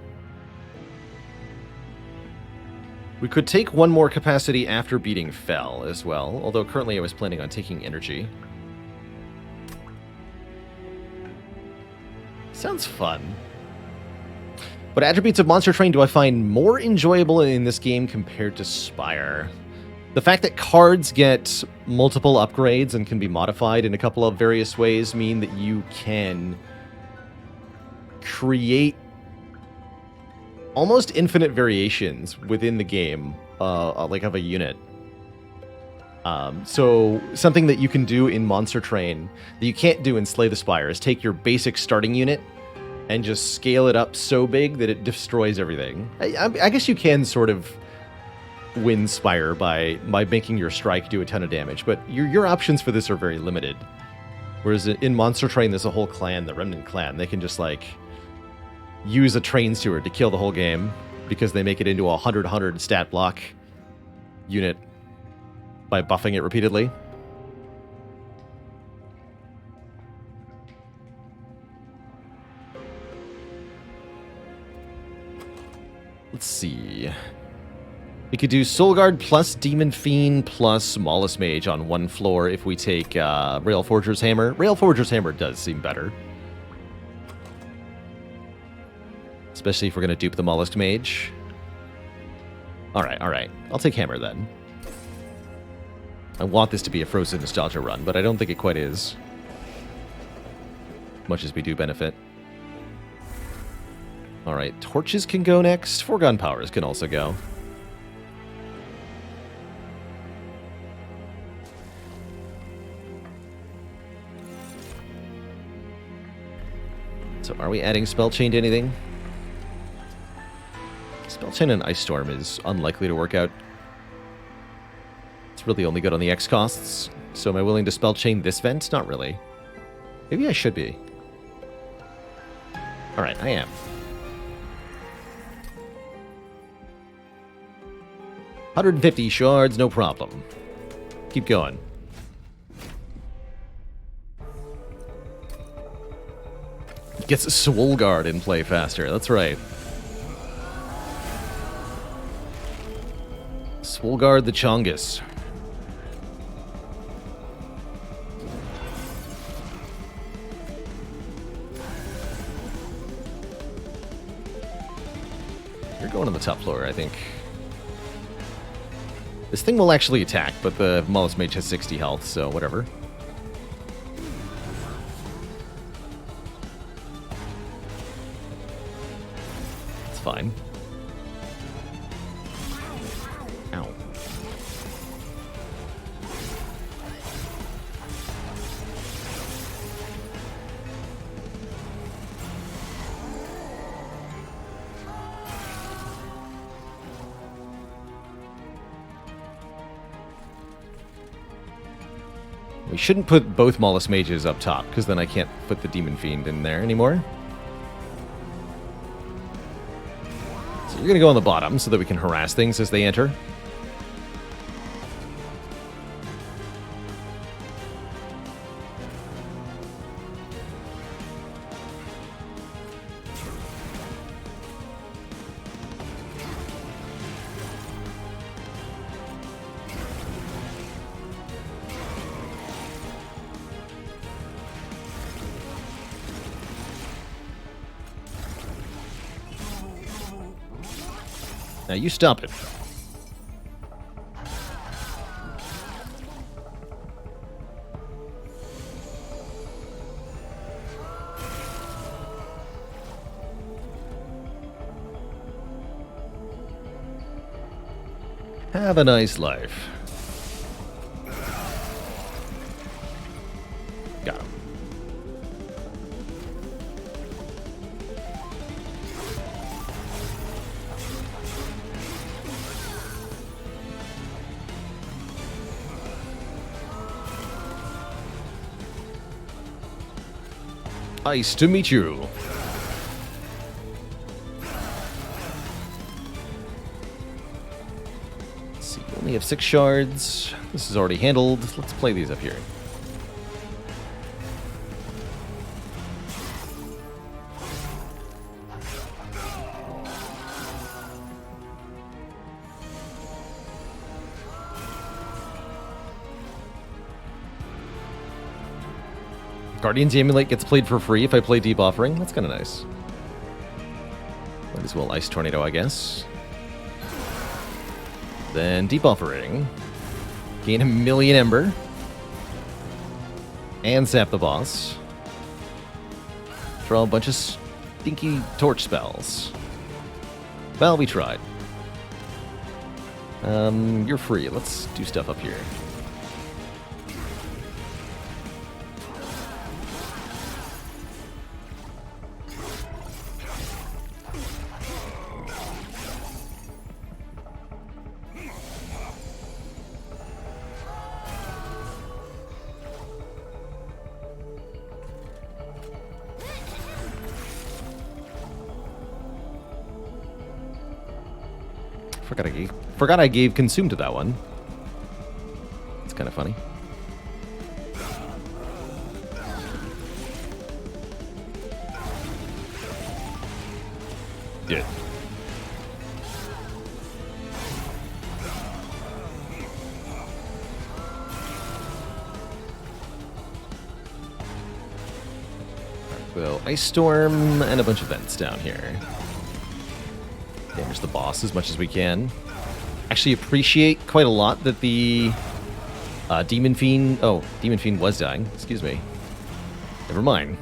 We could take one more capacity after beating Fel as well, although currently I was planning on taking energy. Sounds fun. What attributes of Monster Train do I find more enjoyable in this game compared to Spire? The fact that cards get multiple upgrades and can be modified in a couple of various ways mean that you can create almost infinite variations within the game, like of a unit. So something that you can do in Monster Train that you can't do in Slay the Spire is take your basic starting unit and just scale it up so big that it destroys everything. I guess you can sort of win Spire by making your strike do a ton of damage, but your options for this are very limited. Whereas in Monster Train, there's a whole clan, the Remnant Clan. They can just, like, use a train steward to kill the whole game because they make it into a 100-100 stat block unit by buffing it repeatedly. Let's see. We could do Soul Guard plus Demon Fiend plus Mollusk Mage on one floor if we take Rail Forger's Hammer. Rail Forger's Hammer does seem better. Especially if we're going to dupe the Mollusk Mage. Alright, alright. I'll take Hammer then. I want this to be a Frozen Nostalgia run, but I don't think it quite is. Much as we do benefit. Alright, Torches can go next. Foregone Powers can also go. So are we adding Spell Chain to anything? Spell Chain and Ice Storm is unlikely to work out. It's really only good on the X costs. So am I willing to Spell Chain this vent? Not really. Maybe I should be. Alright, I am. 150 shards, no problem. Keep going. Gets Swole Guard in play faster, that's right. Swole Guard the Chongus. You're going on the top floor, I think. This thing will actually attack, but the Mollusk Mage has 60 health, so whatever. It's fine. Ow. We shouldn't put both Mollusk Mages up top, because then I can't put the Demon Fiend in there anymore. So you're going to go on the bottom so that we can harass things as they enter. Now you stop it. Have a nice life. Got him. Nice to meet you. Let's see, we only have 6 shards. This is already handled. Let's play these up here. Guardian's Amulet gets played for free if I play Deep Offering. That's kind of nice. Might as well Ice Tornado, I guess. Then Deep Offering. Gain 1,000,000 Ember. And sap the boss. Draw a bunch of stinky torch spells. Well, we tried. You're free. Let's do stuff up here. Forgot I gave Consume to that one. It's kind of funny. Good. Well, Ice Storm and a bunch of vents down here. Damage the boss as much as we can. Actually appreciate quite a lot that the Demon Fiend... Oh, Demon Fiend was dying. Excuse me. Never mind.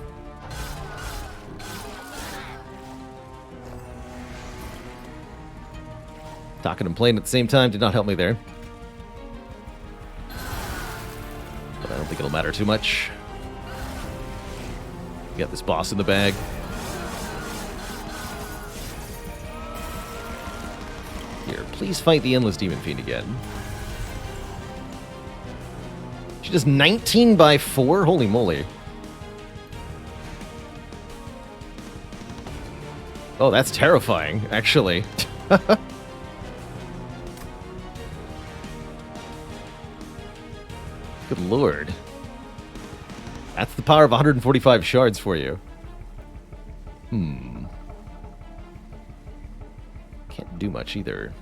Talking and playing at the same time did not help me there. But I don't think it'll matter too much. We got this boss in the bag. Here, please fight the Endless Demon Fiend again. She does 19 by 4? Holy moly. Oh, that's terrifying, actually. Good lord. That's the power of 145 shards for you. Can't do much either.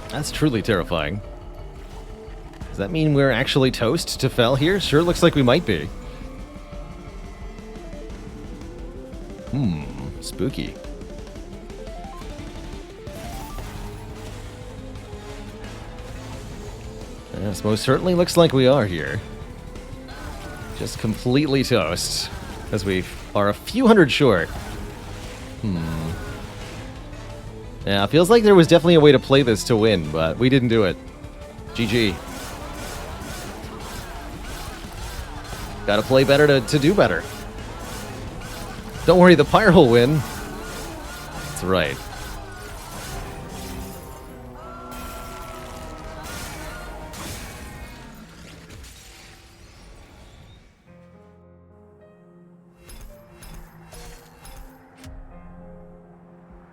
That's truly terrifying. Does that mean we're actually toast to Fel here? Sure looks like we might be. Spooky. Yes, most certainly looks like we are here. Just completely toast, as we are a few hundred short. Yeah, it feels like there was definitely a way to play this to win, but we didn't do it. GG. Gotta play better to do better. Don't worry, the Pyre will win. That's right.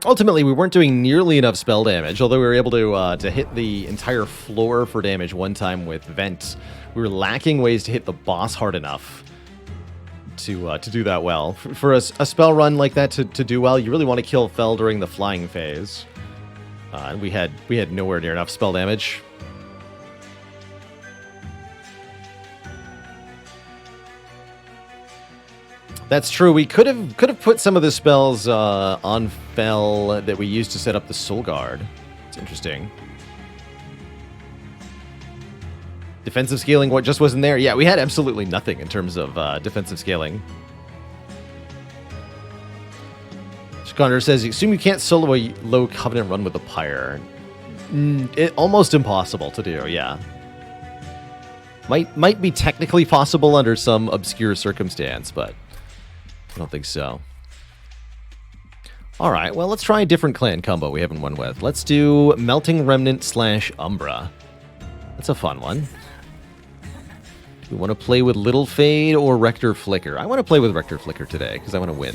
Ultimately, we weren't doing nearly enough spell damage, although we were able to hit the entire floor for damage one time with Vent. We were lacking ways to hit the boss hard enough to do that well. For a spell run like that to do well, you really want to kill Fel during the flying phase. And we had nowhere near enough spell damage. That's true. We could have put some of the spells on Fel that we used to set up the Soul Guard. It's interesting. Defensive scaling, what just wasn't there? Yeah, we had absolutely nothing in terms of defensive scaling. Shkonder says, assume you can't solo a low Covenant run with a Pyre. Almost impossible to do, yeah. Might be technically possible under some obscure circumstance, but I don't think so. Alright, well, let's try a different clan combo we haven't won with. Let's do Melting Remnant / Umbra. That's a fun one. Do we want to play with Little Fade or Rector Flicker? I want to play with Rector Flicker today, because I want to win.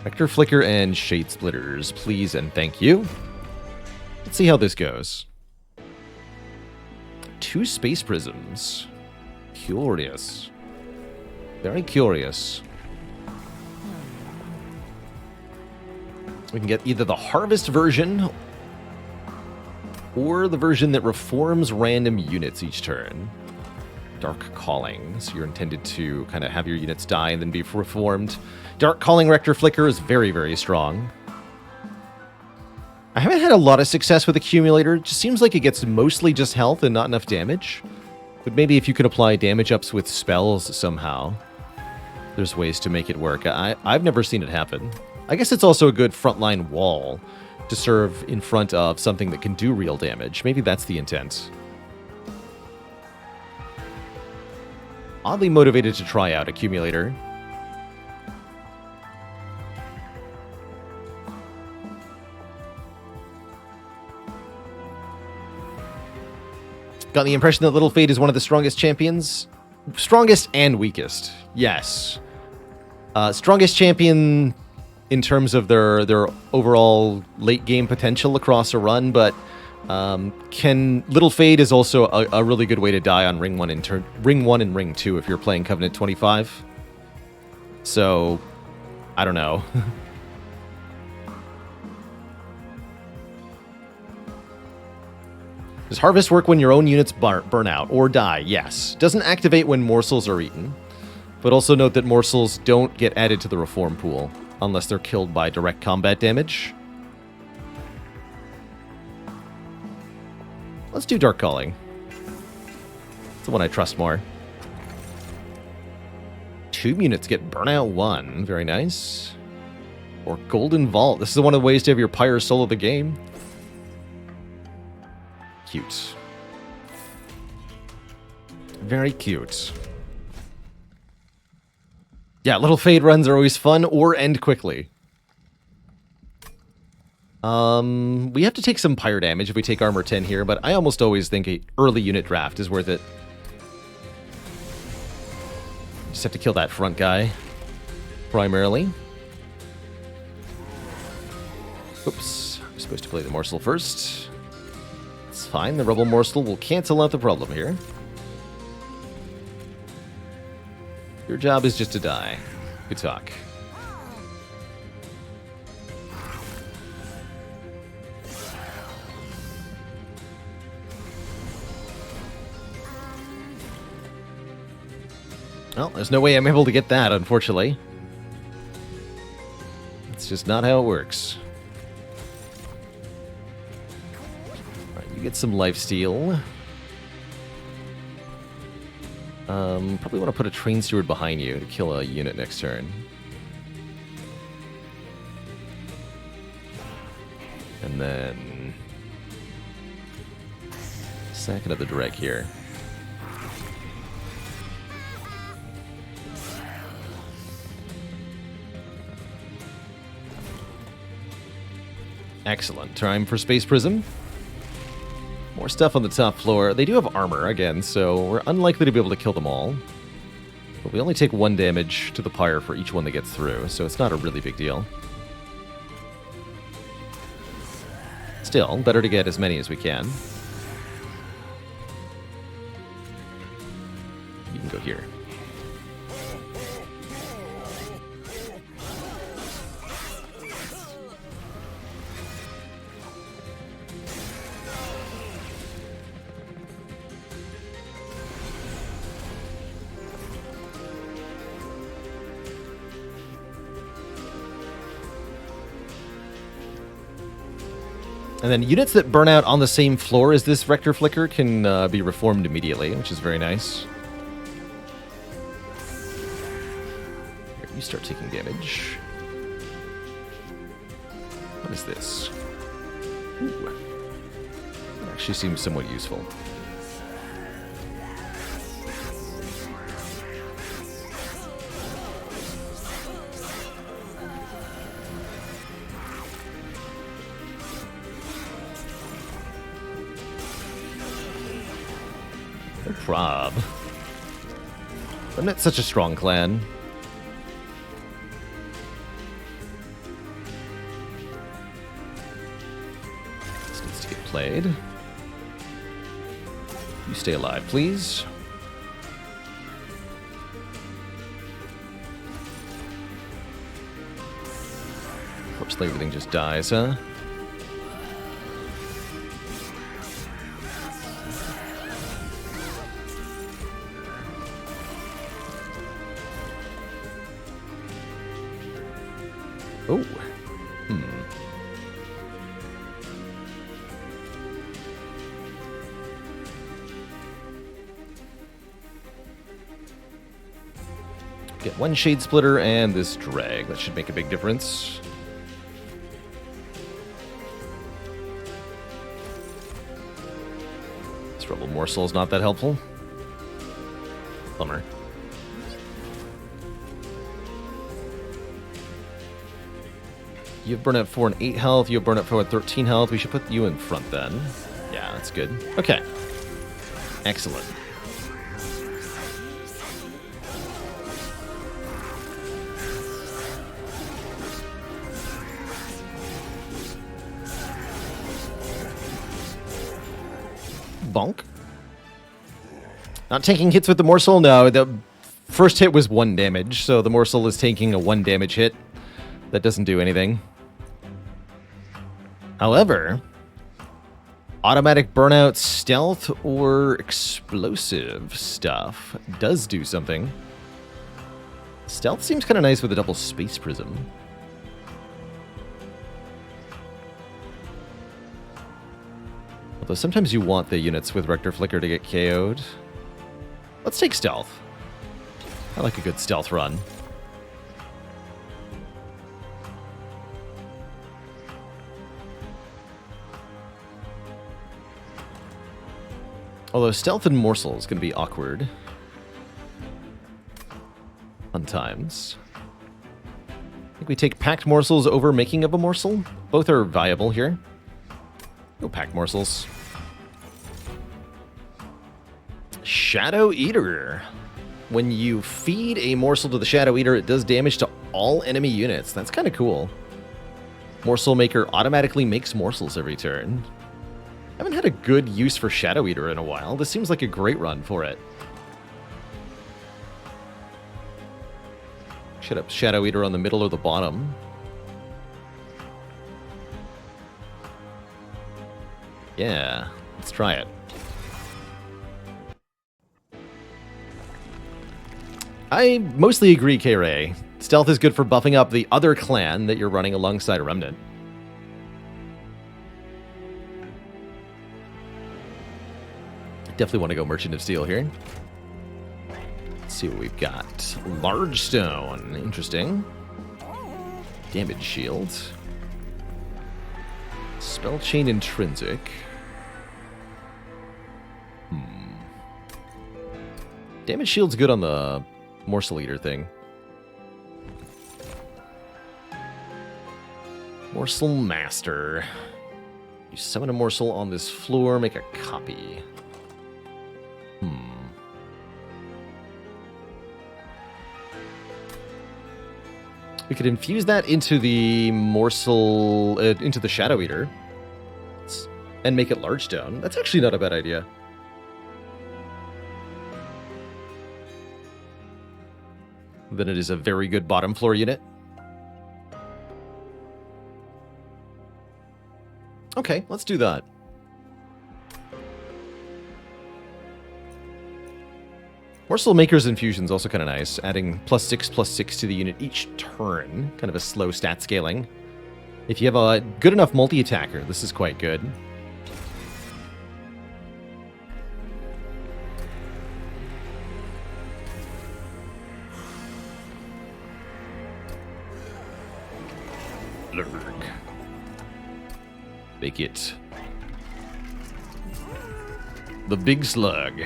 Rector Flicker and Shade Splitters, please and thank you. Let's see how this goes. 2 Space Prisms. Curious. Very curious. We can get either the Harvest version or the version that reforms random units each turn. Dark Calling. So you're intended to kind of have your units die and then be reformed. Dark Calling Rector Flicker is very, very strong. I haven't had a lot of success with Accumulator. It just seems like it gets mostly just health and not enough damage. But maybe if you could apply damage ups with spells somehow, there's ways to make it work. I've never seen it happen. I guess it's also a good frontline wall to serve in front of something that can do real damage. Maybe that's the intent. Oddly motivated to try out Accumulator. Got the impression that Little Fate is one of the strongest champions? Strongest and weakest. Yes. Strongest champion in terms of their overall late game potential across a run, but Little Fate is also a really good way to die on Ring 1 and Ring 2 if you're playing Covenant 25. So, I don't know. Does Harvest work when your own units burn out or die? Yes. Doesn't activate when morsels are eaten. But also note that morsels don't get added to the reform pool unless they're killed by direct combat damage. Let's do Dark Calling. It's the one I trust more. 2 units get Burnout 1. Very nice. Or Golden Vault. This is one of the ways to have your Pyre solo the game. Cute. Very cute. Yeah, Little Fade runs are always fun or end quickly. We have to take some Pyre damage if we take Armor 10 here, but I almost always think an early unit draft is worth it. Just have to kill that front guy, primarily. Oops, I'm supposed to play the Morsel first. It's fine, the Rebel Morsel will cancel out the problem here. Your job is just to die. Good talk. Well, there's no way I'm able to get that, unfortunately. It's just not how it works. Alright, you get some lifesteal. Probably want to put a Train Steward behind you to kill a unit next turn. And then... sack another Dreg here. Excellent. Time for Space Prism. More stuff on the top floor. They do have armor, again, so we're unlikely to be able to kill them all. But we only take 1 damage to the Pyre for each one that gets through, so it's not a really big deal. Still, better to get as many as we can. You can go here. And then units that burn out on the same floor as this Rector Flicker can be reformed immediately, which is very nice. Here, you start taking damage. What is this? Ooh. That actually seems somewhat useful. Prob. I'm not such a strong clan. This needs to get played. You stay alive, please. Unfortunately, everything just dies, huh? Oh. Get 1 Shade Splitter and this Drag. That should make a big difference. This Rebel Morsel is not that helpful. Bummer. You have Burnout 4 and 8 health. You have Burnout 4 and 13 health. We should put you in front then. Yeah, that's good. Okay. Excellent. Bonk. Not taking hits with the morsel? No, the first hit was 1 damage, so the morsel is taking a 1 damage hit. That doesn't do anything. However, automatic burnout, stealth, or explosive stuff does do something. Stealth seems kind of nice with a double space prism. Although sometimes you want the units with Rector Flicker to get KO'd. Let's take stealth. I like a good stealth run. Although stealth and morsel is going to be awkward. Sometimes. I think we take packed morsels over making of a morsel. Both are viable here. Go packed morsels. Shadow Eater. When you feed a morsel to the Shadow Eater, it does damage to all enemy units. That's kind of cool. Morsel Maker automatically makes morsels every turn. I haven't had a good use for Shadow Eater in a while. This seems like a great run for it. Should have Shadow Eater on the middle or the bottom. Yeah, let's try it. I mostly agree, K-Ray. Stealth is good for buffing up the other clan that you're running alongside a Remnant. Definitely want to go Merchant of Steel here. Let's see what we've got. Large Stone. Interesting. Damage Shield. Spell Chain Intrinsic. Damage Shield's good on the Morsel Eater thing. Morsel Master. You summon a morsel on this floor, make a copy. We could infuse that into the morsel, into the Shadow Eater, and make it Large Stone. That's actually not a bad idea. Then it is a very good bottom floor unit. Okay, let's do that. Morsel Maker's Infusion is also kind of nice, adding +6/+6 to the unit each turn. Kind of a slow stat scaling. If you have a good enough multi-attacker, this is quite good. Lurg. Make it the Big Slug.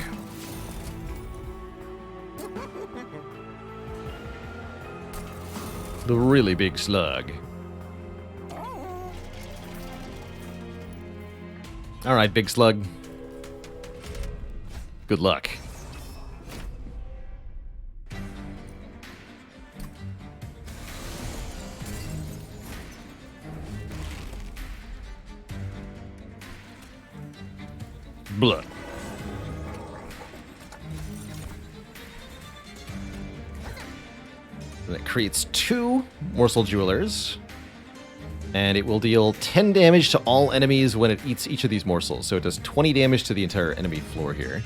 The really big slug. Alright, big slug. Good luck. Blood. And it creates 2 Morsel Jewelers. And it will deal 10 damage to all enemies when it eats each of these morsels. So it does 20 damage to the entire enemy floor here.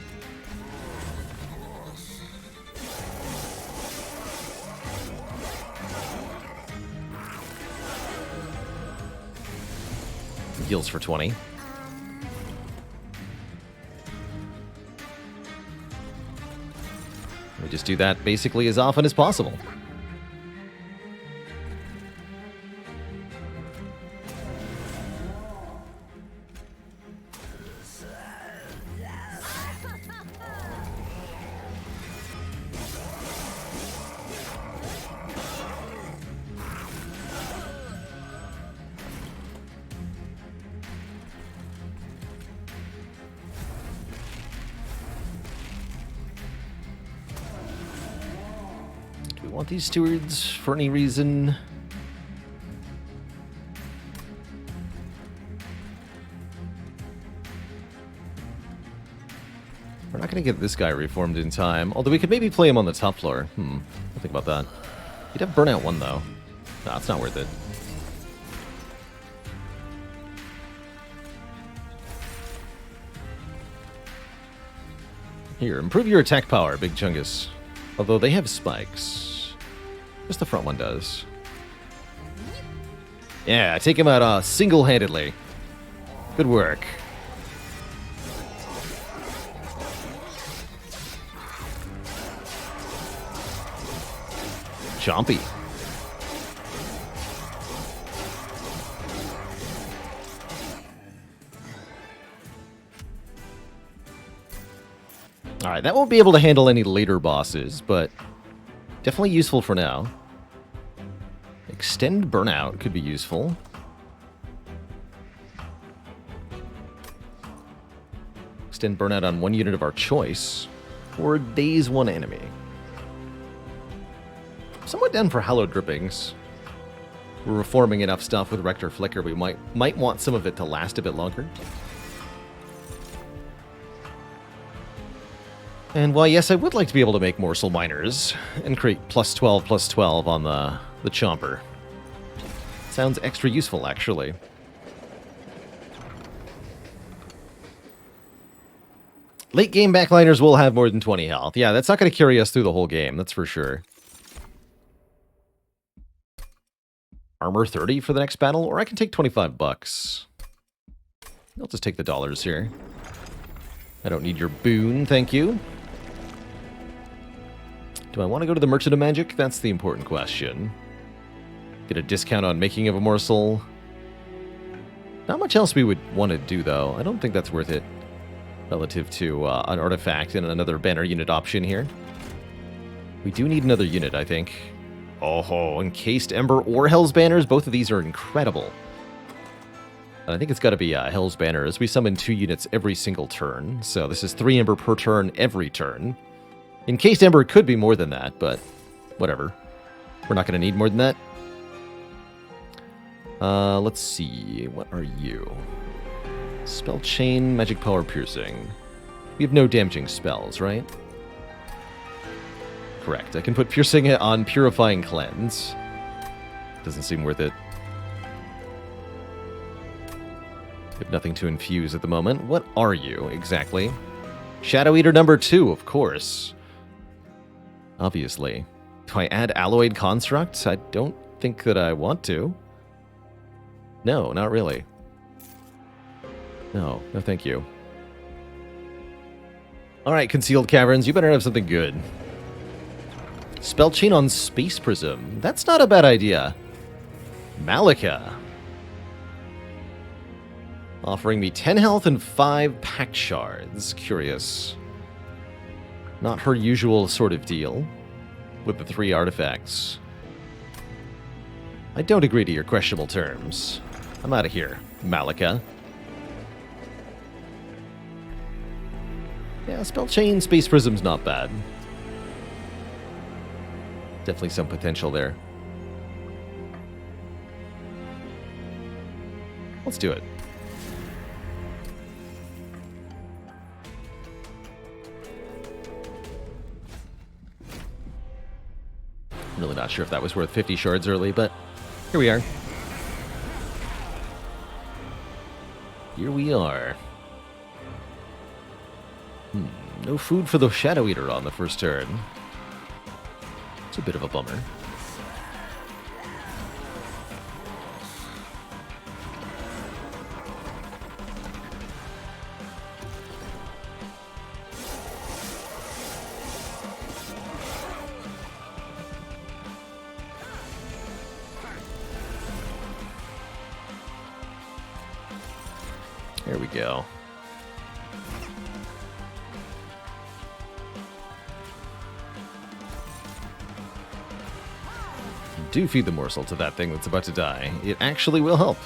Heals for 20. We just do that basically as often as possible. want these stewards for any reason. We're not going to get this guy reformed in time, although we could maybe play him on the top floor. I'll think about that. He'd have burnout 1, though. No, it's not worth it. Here, improve your attack power, Big Chungus. Although they have spikes. Just the front one does. Yeah, take him out single-handedly. Good work. Chompy. Alright, that won't be able to handle any later bosses, but definitely useful for now. Extend burnout could be useful. Extend burnout on 1 unit of our choice, or daze 1 enemy. Somewhat down for hallowed drippings. We're reforming enough stuff with Rector Flicker, we might want some of it to last a bit longer. And while yes, I would like to be able to make morsel miners and create +12/+12 on the chomper. Sounds extra useful, actually. Late game backliners will have more than 20 health. Yeah, that's not going to carry us through the whole game, that's for sure. Armor 30 for the next battle, or I can take $25. I'll just take the dollars here. I don't need your boon, thank you. Do I want to go to the Merchant of Magic? That's the important question. Get a discount on making of a morsel. Not much else we would want to do, though. I don't think that's worth it relative to an artifact and another banner unit option here. We do need another unit, I think. Oh, Encased Ember or Hell's Banners. Both of these are incredible. And I think it's got to be Hell's Banner, as we summon 2 units every single turn. So this is 3 Ember per turn every turn. Encased Ember could be more than that, but whatever. We're not going to need more than that. Let's see. What are you? Spell Chain, Magic Power, Piercing. We have no damaging spells, right? Correct. I can put Piercing on Purifying Cleanse. Doesn't seem worth it. We have nothing to infuse at the moment. What are you, exactly? Shadow Eater number 2, of course. Obviously. Do I add Alloyed Constructs? I don't think that I want to. No, not really. No, thank you. Alright, Concealed Caverns, you better have something good. Spell Chain on Space Prism. That's not a bad idea. Malika. Offering me 10 health and 5 Pact Shards. Curious. Not her usual sort of deal with the 3 artifacts. I don't agree to your questionable terms. I'm out of here, Malika. Yeah, Spell Chain, Space Prism's not bad. Definitely some potential there. Let's do it. I'm really not sure if that was worth 50 shards early, but here we are. Here we are. No food for the Shadow Eater on the first turn. It's a bit of a bummer. There we go. Do feed the morsel to that thing that's about to die. It actually will help.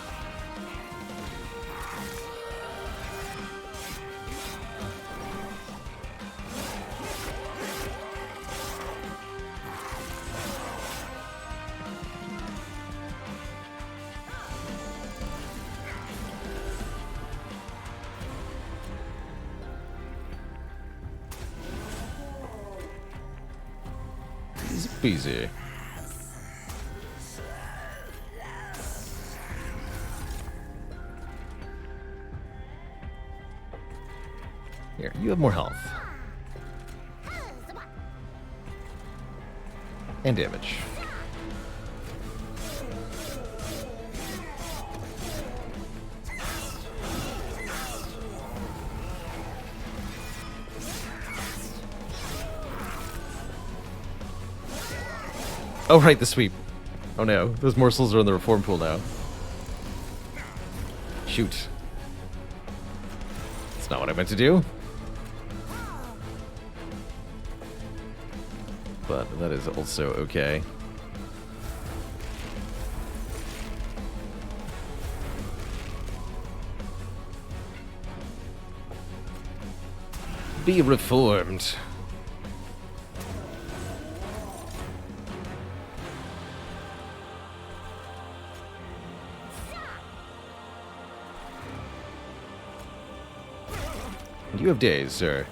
peasy. Here, you have more health. And damage. Oh, right, the sweep. Oh no, those morsels are in the reform pool now. Shoot. That's not what I meant to do. But that is also okay. Be reformed. You have days, sir.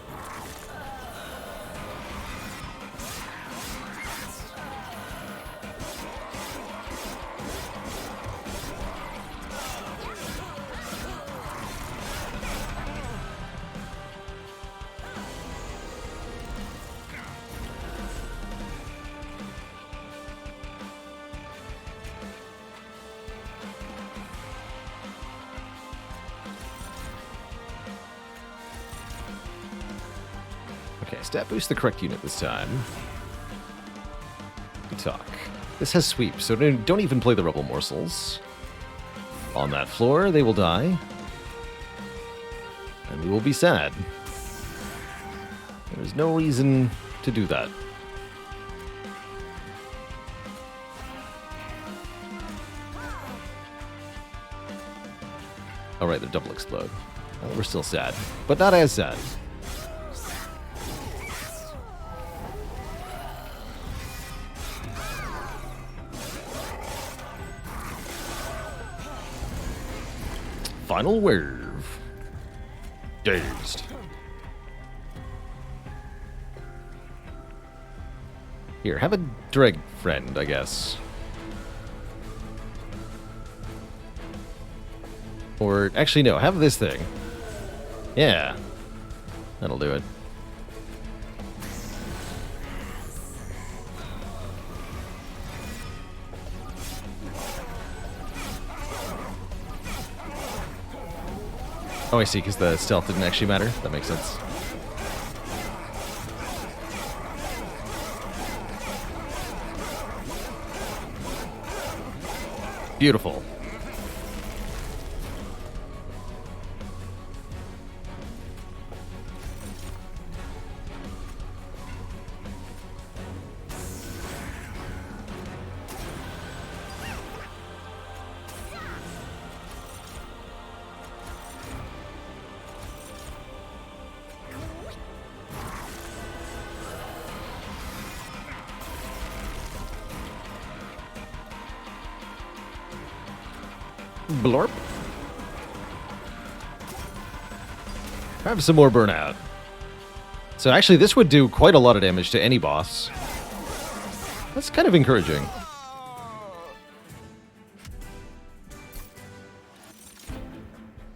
Okay, stat boost the correct unit this time. Good talk. This has sweep, so don't even play the rebel morsels. On that floor, they will die. And we will be sad. There's no reason to do that. Alright, they're double explode. Well, we're still sad, but not as sad. Final wave. Dazed. Here, have a dreg friend, I guess. Or, actually, no, have this thing. Yeah. That'll do it. Oh, I see, because the stealth didn't actually matter. That makes sense. Beautiful. Blorp. Have some more burnout. So actually, this would do quite a lot of damage to any boss. That's kind of encouraging.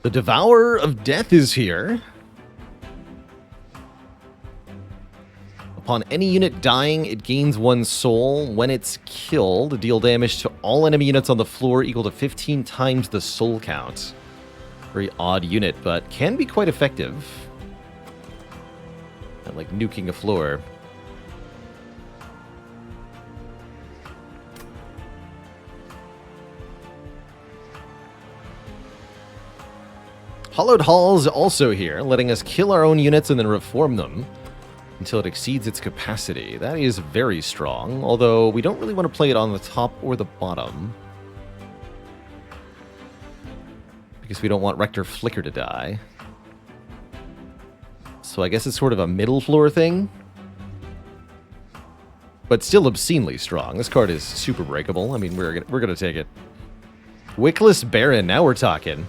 The Devourer of Death is here. Upon any unit dying, it gains 1 soul. When it's killed, deal damage to all enemy units on the floor equal to 15 times the soul count. Very odd unit, but can be quite effective. Not like nuking a floor. Hollowed Hall's also here, letting us kill our own units and then reform them until it exceeds its capacity. That is very strong, although we don't really want to play it on the top or the bottom, because we don't want Rector Flicker to die. So I guess it's sort of a middle floor thing, but still obscenely strong. This card is super breakable. I mean, we're gonna take it. Wickless Baron, now we're talking.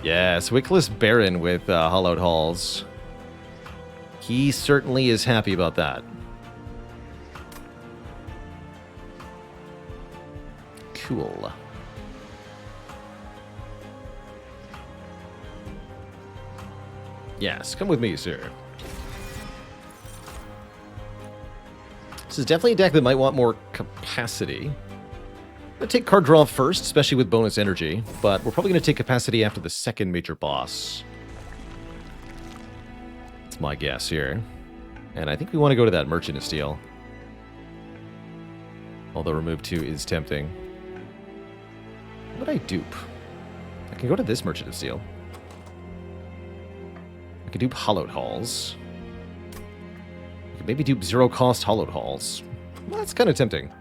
Yes, Wickless Baron with Hollowed Halls. He certainly is happy about that. Cool. Yes, come with me, sir. This is definitely a deck that might want more capacity. I'm going to take card draw first, especially with bonus energy, but we're probably going to take capacity after the second major boss. That's my guess here. And I think we want to go to that Merchant of Steel. Although remove 2 is tempting. What would I dupe? I can go to this Merchant of Steel. I can dupe Hollowed Halls. I can maybe dupe zero-cost Hollowed Halls. Well, that's kind of tempting.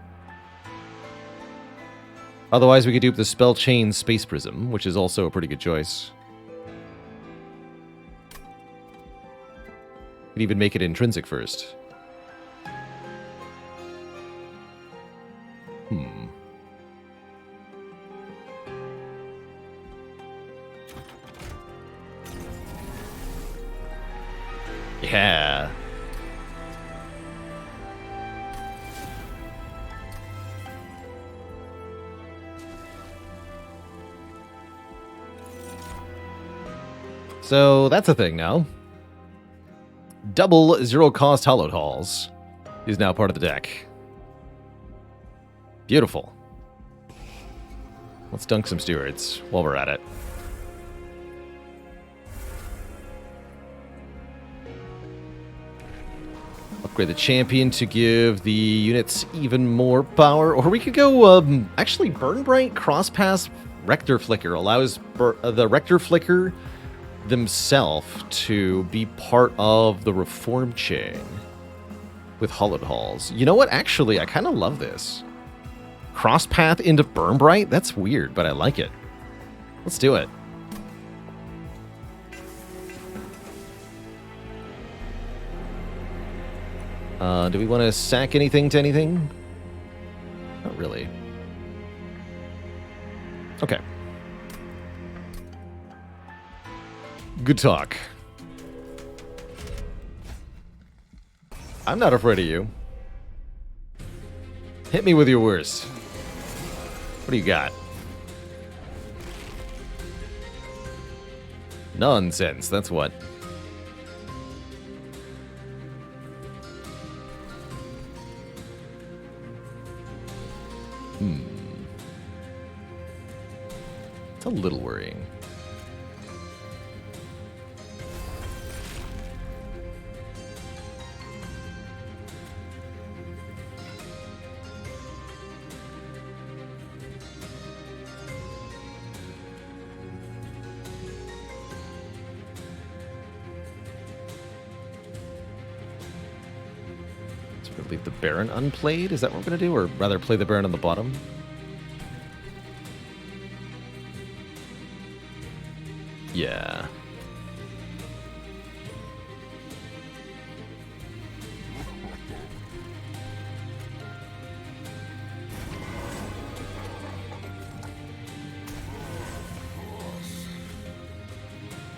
Otherwise, we could dupe the Spell Chain Space Prism, which is also a pretty good choice. Could even make it intrinsic first. Yeah. So that's a thing now. Double zero-cost Hollowed Halls is now part of the deck. Beautiful. Let's dunk some stewards while we're at it. Upgrade the champion to give the units even more power. Or we could go, actually, Burn Bright Crosspass Rector Flicker allows the Rector Flicker themselves to be part of the Reform Chain with Hollowed Halls. You know what? Actually, I kind of love this. Crosspath into Burn Bright? That's weird, but I like it. Let's do it. Do we want to sack anything to anything? Not really. Okay. Good talk. I'm not afraid of you. Hit me with your worst. What do you got? Nonsense, that's what. It's a little worrying. Leave the Baron unplayed? Is that what we're going to do? Or rather play the Baron on the bottom? Yeah.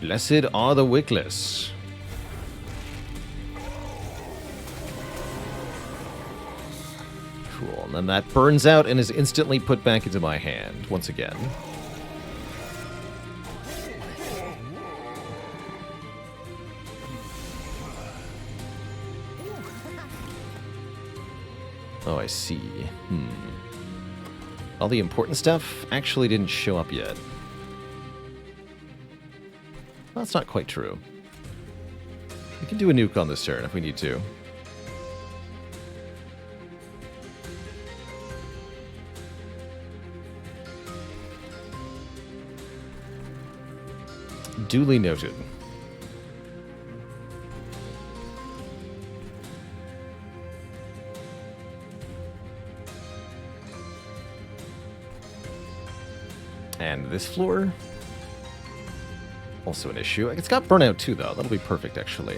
Blessed are the wickless. Cool, and then that burns out and is instantly put back into my hand once again. Oh, I see. All the important stuff actually didn't show up yet. Well, that's not quite true. We can do a nuke on this turn if we need to. Duly noted. And this floor, also an issue. It's got burnout too, though. That'll be perfect, actually.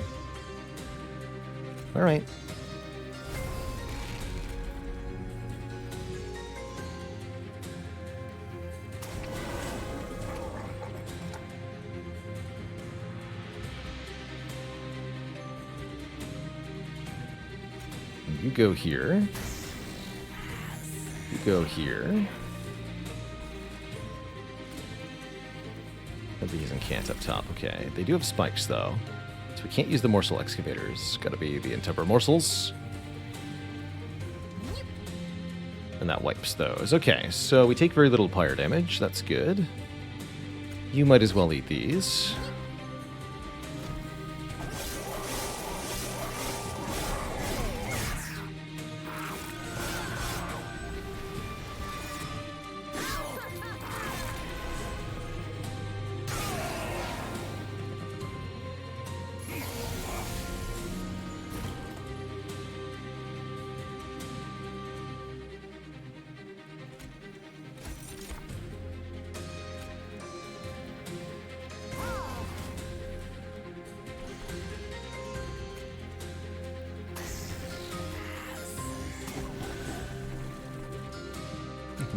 All right. You go here. You go here. These and can't up top. Okay, they do have spikes though, so we can't use the morsel excavators. Got to be the intemper morsels. And that wipes those. Okay, so we take very little pyre damage. That's good. You might as well eat these.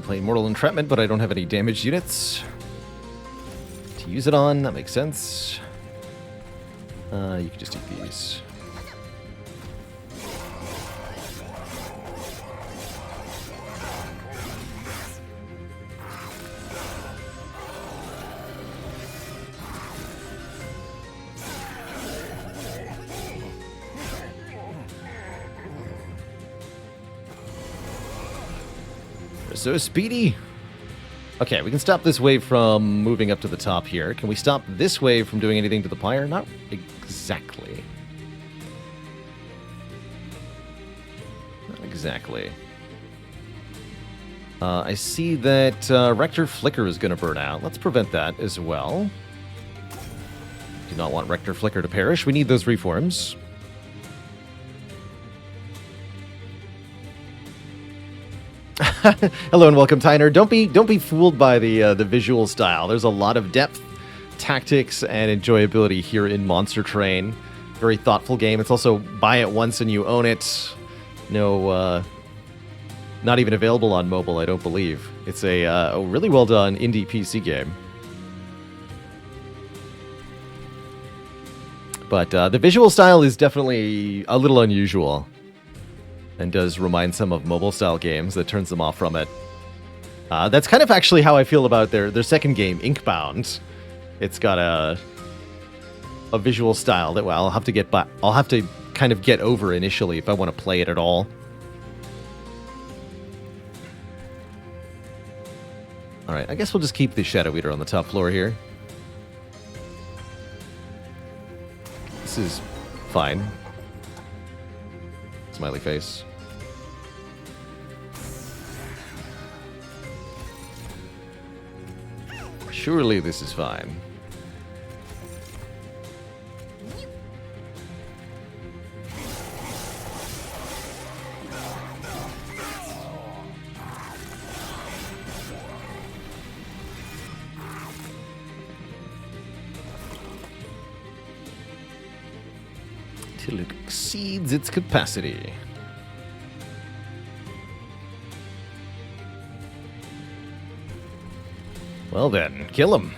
Play Mortal Entrapment, but I don't have any damaged units to use it on. That makes sense. You can just eat these. So speedy. Okay, we can stop this wave from moving up to the top here. Can we stop this wave from doing anything to the pyre? Not exactly. Not exactly. I see that Rector Flicker is going to burn out. Let's prevent that as well. Do not want Rector Flicker to perish. We need those reforms. Hello and welcome, Tyner. Don't be fooled by the visual style. There's a lot of depth, tactics, and enjoyability here in Monster Train. Very thoughtful game. It's also buy it once and you own it. No, not even available on mobile, I don't believe. It's a really well done indie PC game. But the visual style is definitely a little unusual. And does remind some of mobile-style games that turns them off from it. That's kind of actually how I feel about their second game, Inkbound. It's got a visual style that I'll have to kind of get over initially if I want to play it at all. All right, I guess we'll just keep the Shadow Eater on the top floor here. This is fine. Smiley face. Surely this is fine. Till it exceeds its capacity. Well then, kill him.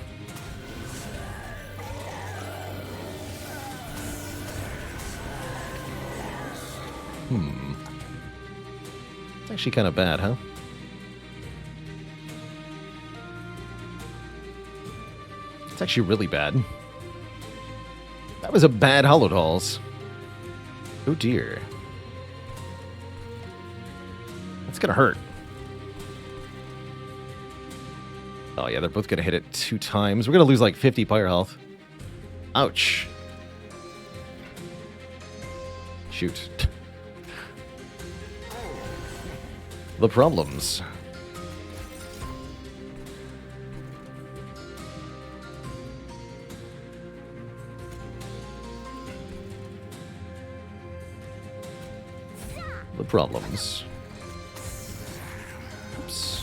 It's actually kind of bad, huh? It's actually really bad. That was a bad Holodolls. Oh dear. That's gonna hurt. Oh yeah, they're both gonna hit it 2 times. We're gonna lose like 50 pyre health. Ouch. Shoot. The problems. The problems. Oops.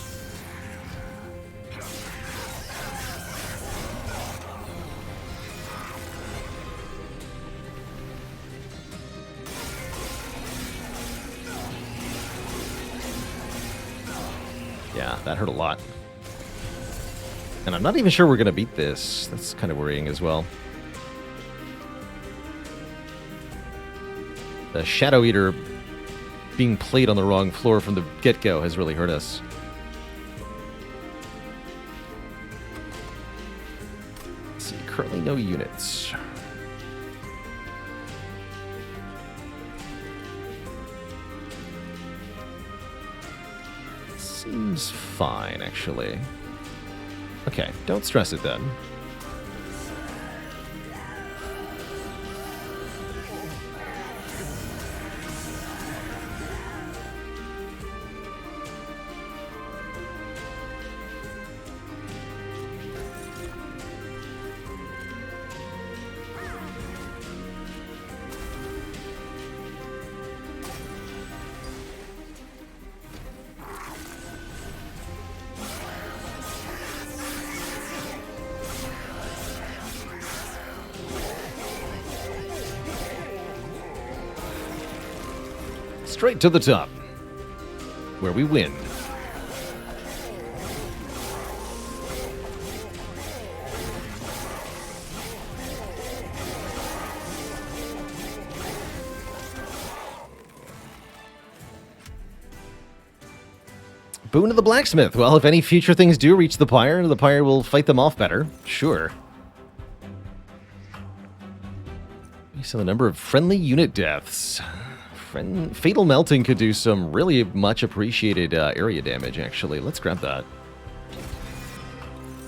Yeah, that hurt a lot. And I'm not even sure we're going to beat this. That's kind of worrying as well. The Shadow Eater being played on the wrong floor from the get-go has really hurt us. Let's see, currently no units. Seems fine, actually. Okay, don't stress it then. Straight to the top, where we win. Boon to the blacksmith. Well, if any future things do reach the pyre will fight them off better. Sure. So the number of friendly unit deaths. Fatal Melting could do some really much appreciated area damage, actually. Let's grab that.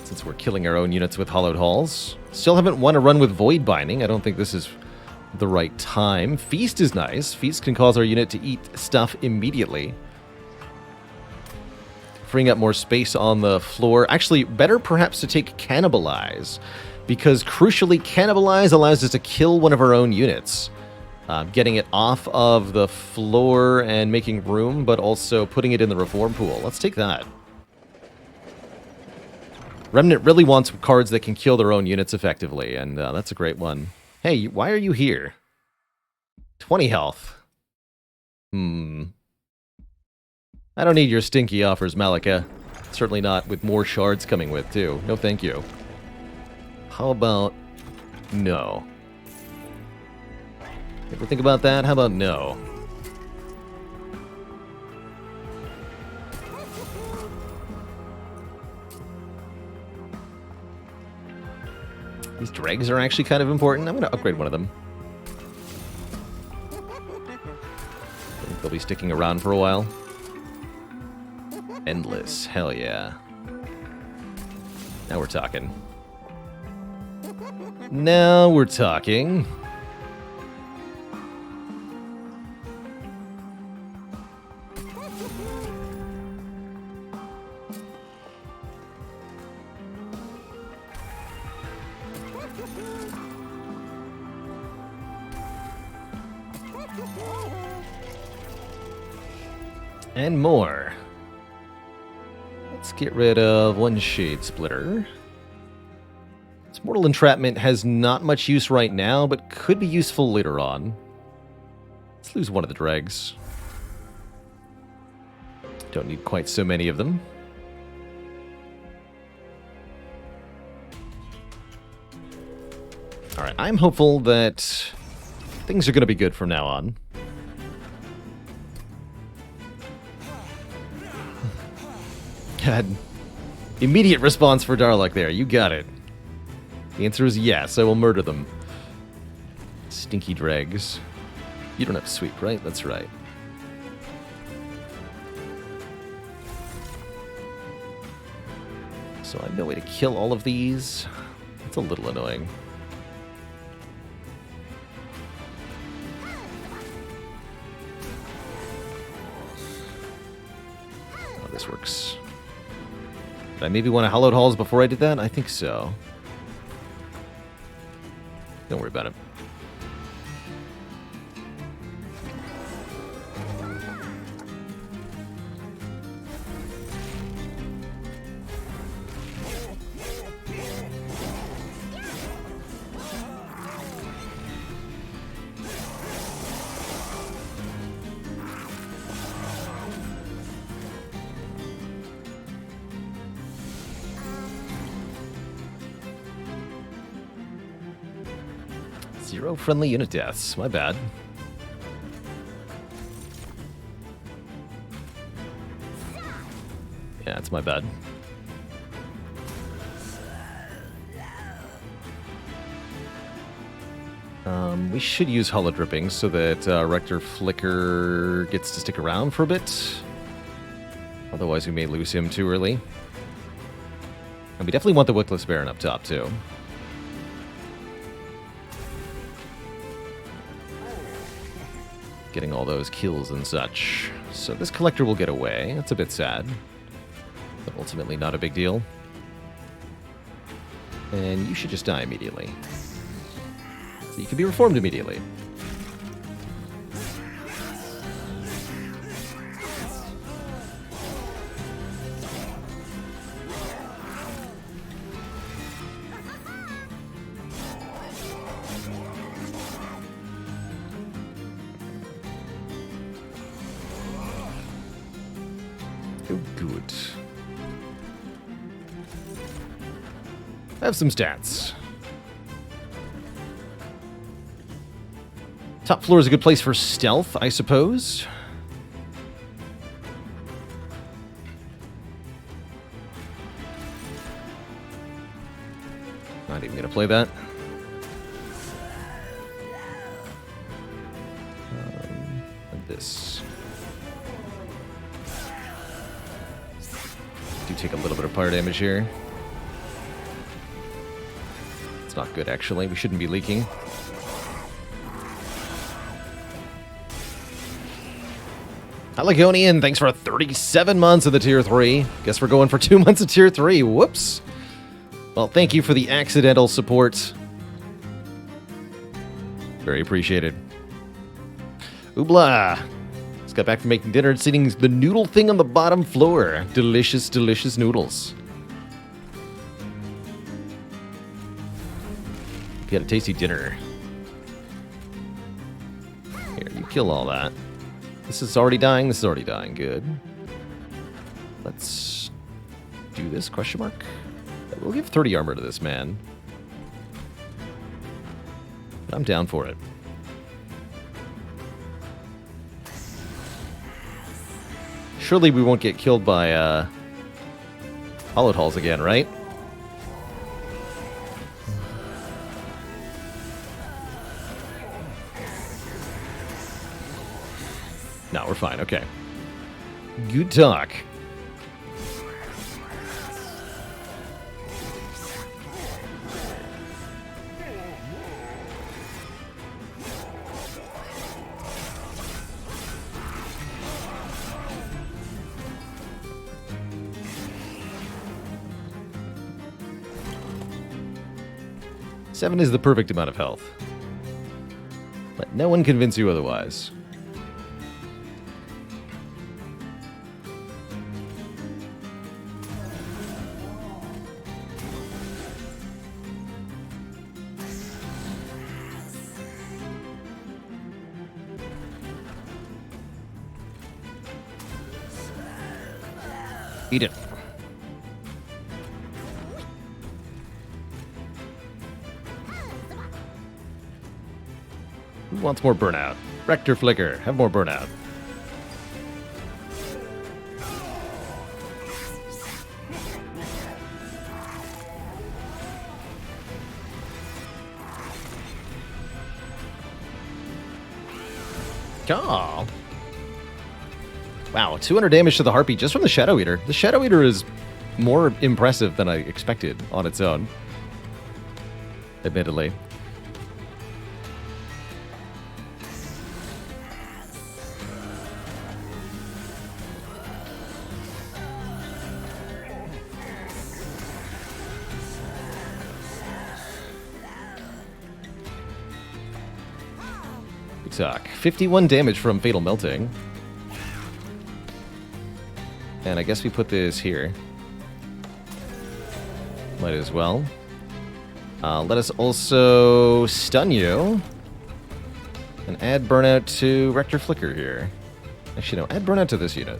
Since we're killing our own units with Hollowed Halls. Still haven't won a run with Void Binding. I don't think this is the right time. Feast is nice. Feast can cause our unit to eat stuff immediately, freeing up more space on the floor. Actually, better perhaps to take Cannibalize, because crucially, Cannibalize allows us to kill one of our own units. Getting it off of the floor and making room, but also putting it in the reform pool. Let's take that. Remnant really wants cards that can kill their own units effectively, and that's a great one. Hey, why are you here? 20 health. I don't need your stinky offers, Malika. Certainly not with more shards coming with, too. No thank you. How about... no? Ever think about that? How about no? These dregs are actually kind of important. I'm going to upgrade one of them. I think they'll be sticking around for a while. Endless. Hell yeah. Now we're talking. Now we're talking. And more. Let's get rid of one Shade Splitter. This Mortal Entrapment has not much use right now, but could be useful later on. Let's lose one of the dregs. Don't need quite so many of them. Alright, I'm hopeful that things are going to be good from now on. God. Immediate response for Darluck there. You got it. The answer is yes. I will murder them. Stinky dregs. You don't have sweep, right? That's right. So I have no way to kill all of these. It's a little annoying. Oh, this works. Did I maybe want to Hallowed Halls before I did that? I think so. Don't worry about it. Zero friendly unit deaths. My bad. Yeah, it's my bad. We should use Hollow Drippings so that Rector Flicker gets to stick around for a bit. Otherwise, we may lose him too early. And we definitely want the Wickless Baron up top, too. Getting all those kills and such. So this Collector will get away. That's a bit sad. But ultimately not a big deal. And you should just die immediately. So you can be reformed immediately. Oh, good. I have some stats. Top floor is a good place for stealth, I suppose. Not even going to play that. And this. Do take a little bit of fire damage here. It's not good, actually. We shouldn't be leaking. Haligonian, thanks for 37 months of the Tier 3. Guess we're going for 2 months of Tier 3. Whoops. Well, thank you for the accidental support. Very appreciated. Oobla. Just got back from making dinner and sitting the noodle thing on the bottom floor. Delicious, delicious noodles. You had a tasty dinner. Here, you kill all that. This is already dying. This is already dying. Good. Let's do this, question mark. We'll give 30 armor to this man. But I'm down for it. Surely we won't get killed by Hollowed Halls again, right? No, we're fine. Okay. Good talk. Seven is the perfect amount of health. Let no one convince you otherwise. Eat it. Who wants more burnout? Rector Flicker, have more burnout. Oh. Wow, 200 damage to the Harpy just from the Shadow Eater. The Shadow Eater is more impressive than I expected on its own. Admittedly. Good talk. 51 damage from Fatal Melting. And I guess we put this here. Might as well. Let us also stun you. And add burnout to Rector Flicker here. Actually, no, add burnout to this unit.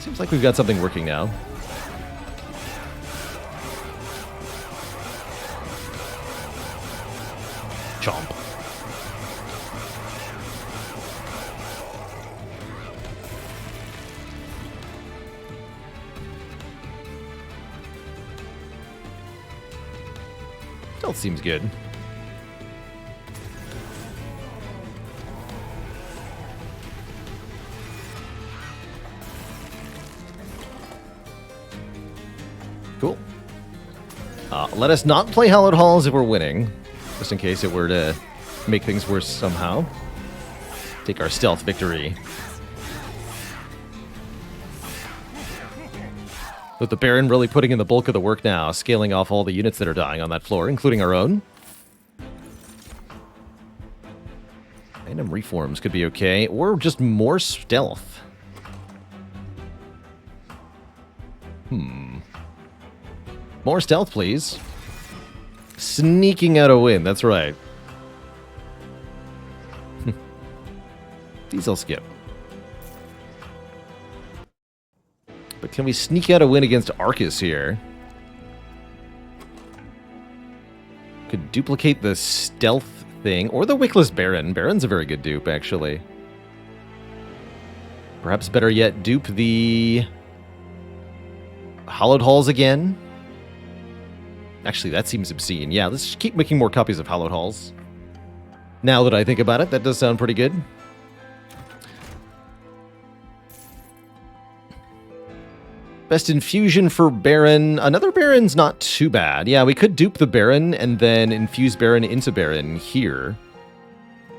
Seems like we've got something working now. Chomp. Stealth seems good. Cool. Let us not play Hallowed Halls if we're winning, just in case it were to make things worse somehow. Take our stealth victory. With the Baron really putting in the bulk of the work now, scaling off all the units that are dying on that floor, including our own. Random reforms could be okay, or just more stealth. More stealth, please. Sneaking out a win, that's right. These I'll skip. But can we sneak out a win against Arcus here? Could duplicate the stealth thing, or the Wickless Baron. Baron's a very good dupe, actually. Perhaps better yet, dupe the Hallowed Halls again. Actually, that seems obscene. Yeah, let's just keep making more copies of Hallowed Halls. Now that I think about it, that does sound pretty good. Best infusion for Baron. Another Baron's not too bad. Yeah, we could dupe the Baron and then infuse Baron into Baron here,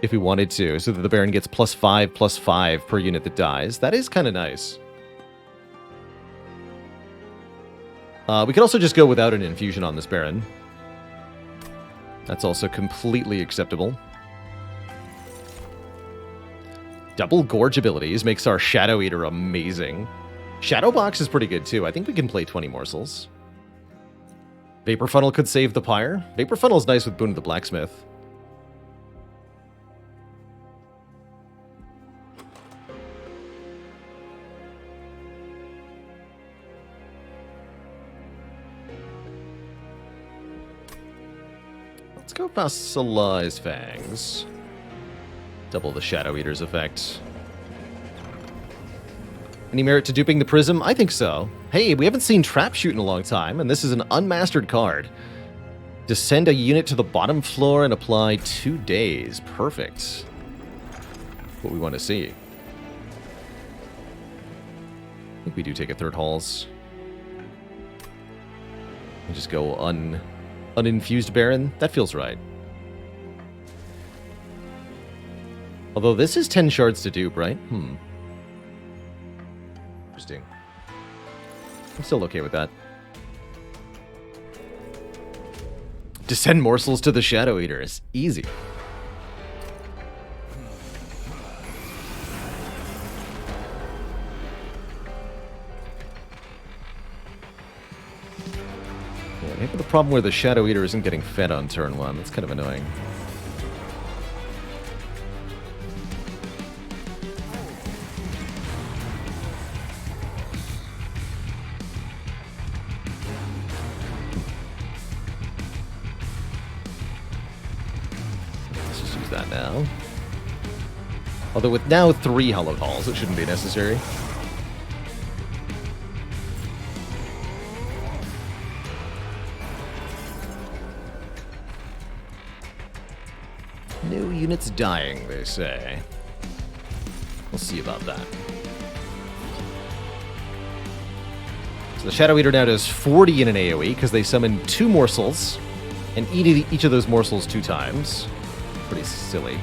if we wanted to, so that the Baron gets +5/+5 per unit that dies. That is kind of nice. We could also just go without an infusion on this Baron. That's also completely acceptable. Double Gorge abilities makes our Shadow Eater amazing. Shadow Box is pretty good too. I think we can play 20 morsels. Vapor Funnel could save the Pyre. Vapor Funnel is nice with Boon of the Blacksmith. Let's go Fossilized Fangs. Double the Shadow Eater's effect. Any merit to duping the Prism? I think so. Hey, we haven't seen Trap Shoot in a long time, and this is an unmastered card. Descend a unit to the bottom floor and apply 2 days. Perfect. What we want to see. I think we do take a third Halls. And just go uninfused Baron. That feels right. Although this is 10 shards to dupe, right? Interesting. I'm still okay with that. Descend morsels to the Shadow Eaters. Easy. Yeah, maybe the problem where the Shadow Eater isn't getting fed on turn 1. That's kind of annoying. That now. Although with now 3 Hallowed Halls, it shouldn't be necessary. No units dying, they say. We'll see about that. So the Shadow Eater now does 40 in an AoE because they summon 2 morsels and eat each of those morsels 2 times. Pretty silly.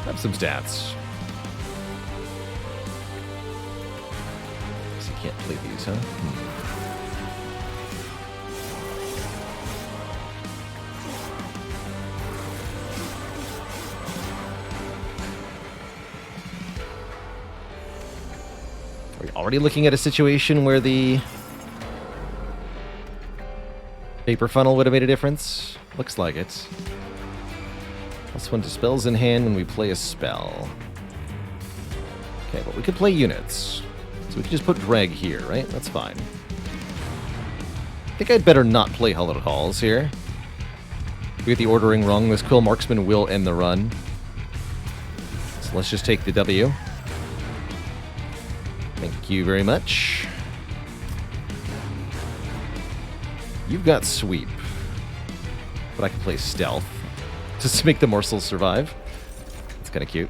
Have some stats. So you can't play these, huh? Already looking at a situation where the Vapor Funnel would have made a difference? Looks like it. +1 to spells in hand when we play a spell. Okay, but we could play units. So we could just put Dreg here, right? That's fine. I think I'd better not play Hallowed Halls here. We get the ordering wrong. This Quill Marksman will end the run. So let's just take the W. Thank you very much. You've got Sweep. But I can play Stealth just to make the morsels survive. It's kind of cute.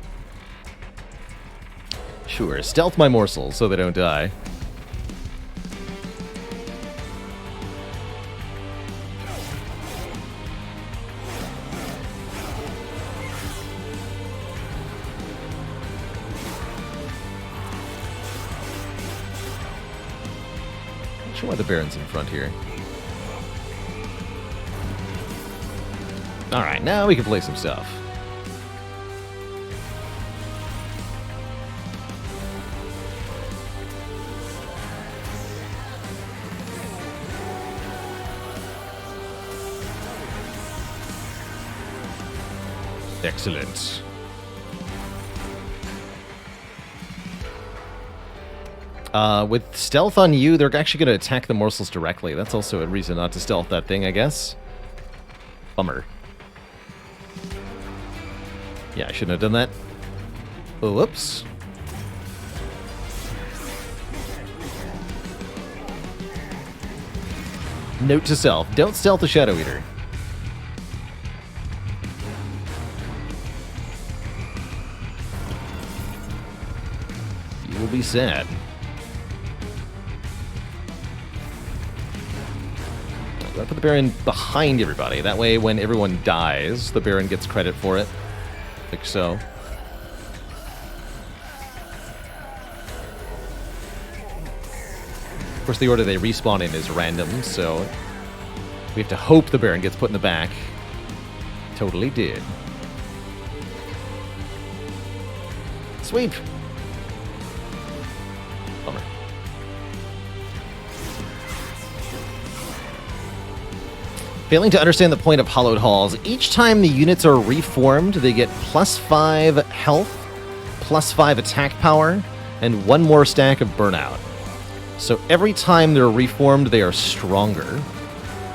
Sure, Stealth my morsels so they don't die. Not sure why the Baron's in front here. Alright, now we can play some stuff. Excellent. With stealth on you, they're actually going to attack the morsels directly. That's also a reason not to stealth that thing, I guess. Bummer. Yeah, I shouldn't have done that. Oh, whoops. Note to self, don't stealth the Shadow Eater. You will be sad. I'm gonna put the Baron behind everybody. That way, when everyone dies, the Baron gets credit for it. Like so. Of course, the order they respawn in is random, so we have to hope the Baron gets put in the back. Totally did. Sweep! Bummer. Failing to understand the point of Hallowed Halls, each time the units are reformed, they get +5 health, +5 attack power, and 1 more stack of burnout. So every time they're reformed, they are stronger.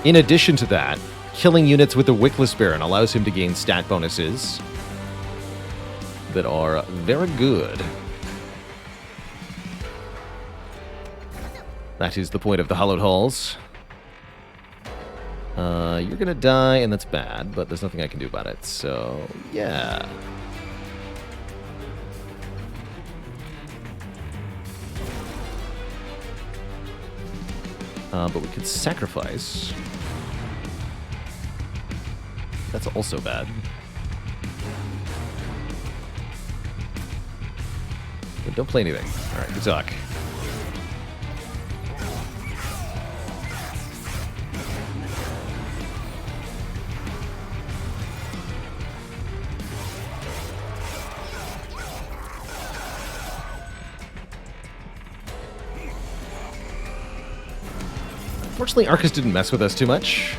In addition to that, killing units with the Wickless Baron allows him to gain stat bonuses that are very good. That is the point of the Hallowed Halls. You're gonna die, and that's bad, but there's nothing I can do about it, so yeah. But we could sacrifice. That's also bad. But don't play anything. Alright, good talk. Fortunately, Arcus didn't mess with us too much.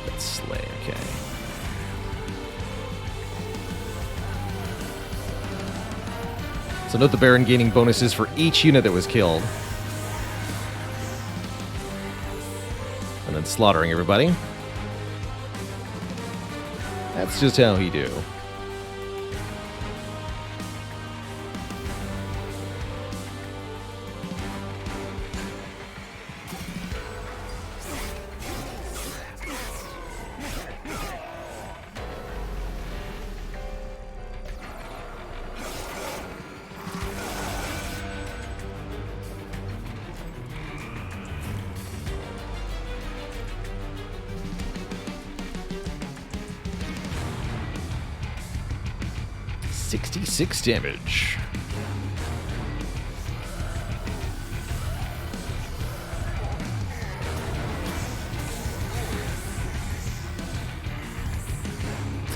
Let's slay, okay. So note the Baron gaining bonuses for each unit that was killed. And then slaughtering everybody. That's just how he do. .66 damage.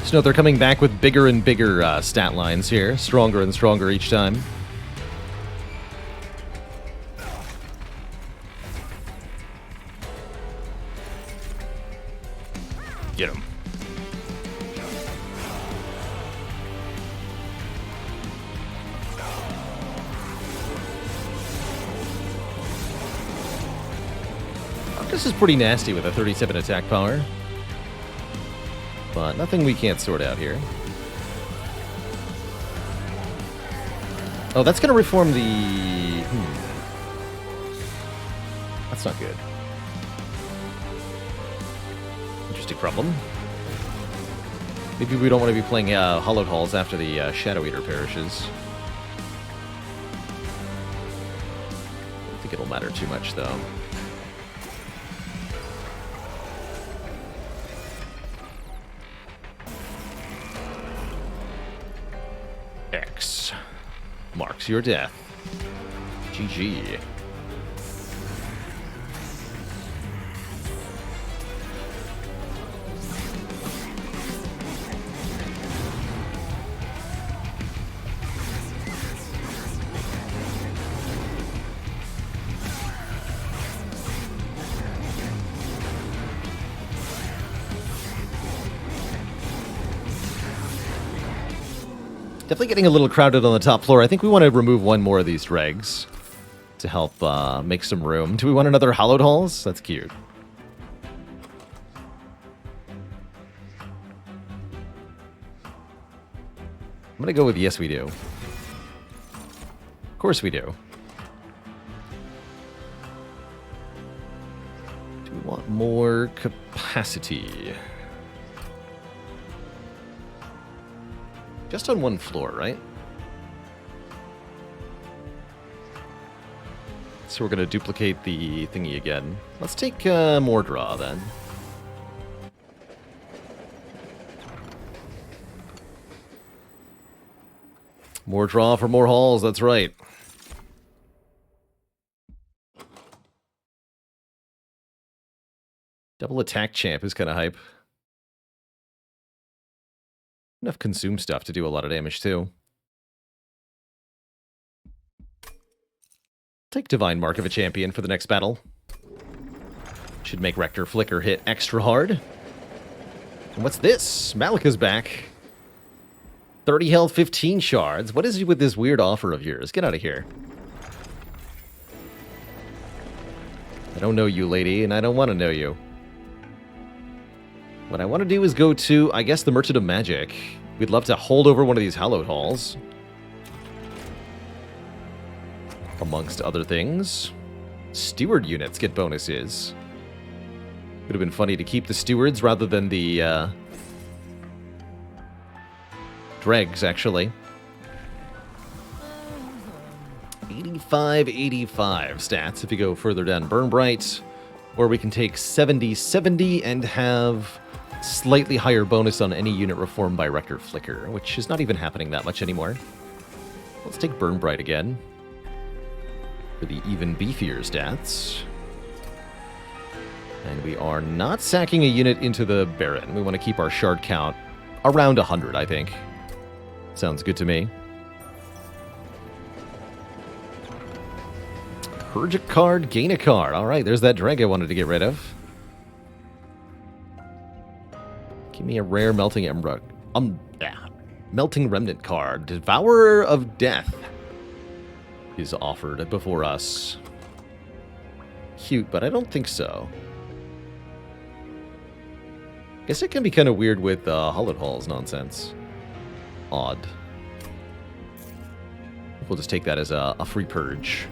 Just note they're coming back with bigger and bigger stat lines here. Stronger and stronger each time. Get him. This is pretty nasty with a 37 attack power. But nothing we can't sort out here. Oh, that's going to reform the... That's not good. Interesting problem. Maybe we don't want to be playing Hollowed Halls after the Shadow Eater perishes. I don't think it'll matter too much, though. X marks your death. GG. Definitely getting a little crowded on the top floor. I think we want to remove one more of these dregs to help make some room. Do we want another Hallowed Halls? That's cute. I'm going to go with yes, we do. Of course we do. Do we want more capacity? Just on one floor, right? So we're going to duplicate the thingy again. Let's take more draw, then. More draw for more halls, that's right. Double attack champ is kind of hype. Enough consume stuff to do a lot of damage, too. Take Divine Mark of a Champion for the next battle. Should make Rector Flicker hit extra hard. And what's this? Malika's back. 30 health, 15 shards. What is it with this weird offer of yours? Get out of here. I don't know you, lady, and I don't want to know you. What I want to do is go to, I guess, the Merchant of Magic. We'd love to hold over one of these Hallowed Halls. Amongst other things. Steward units get bonuses. Would have been funny to keep the stewards rather than the dregs, actually. 85, 85 stats if you go further down Burn Bright. Or we can take 70, 70 and have slightly higher bonus on any unit reformed by Rector Flicker, which is not even happening that much anymore. Let's take Burn Bright again for the even beefier stats. And we are not sacking a unit into the Baron. We want to keep our shard count around 100, I think. Sounds good to me. Purge a card, gain a card. Alright, there's that dreg I wanted to get rid of. Give me a rare Melting Emerald. Melting Remnant card. Devourer of Death is offered before us. Cute, but I don't think so. Guess it can be kind of weird with Hollowed Halls nonsense. Odd. We'll just take that as a free purge.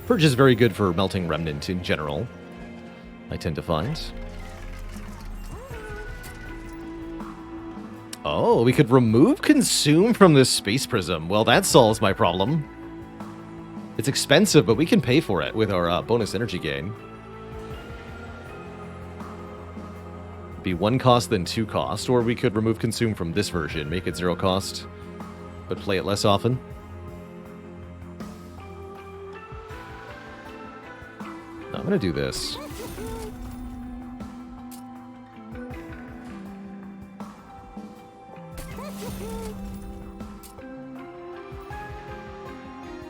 Purge is very good for Melting Remnant in general, I tend to find. Oh, we could remove Consume from this Space Prism. Well, that solves my problem. It's expensive, but we can pay for it with our bonus energy gain. Be 1 cost, then 2 cost, or we could remove Consume from this version, make it 0 cost, but play it less often. I'm gonna do this.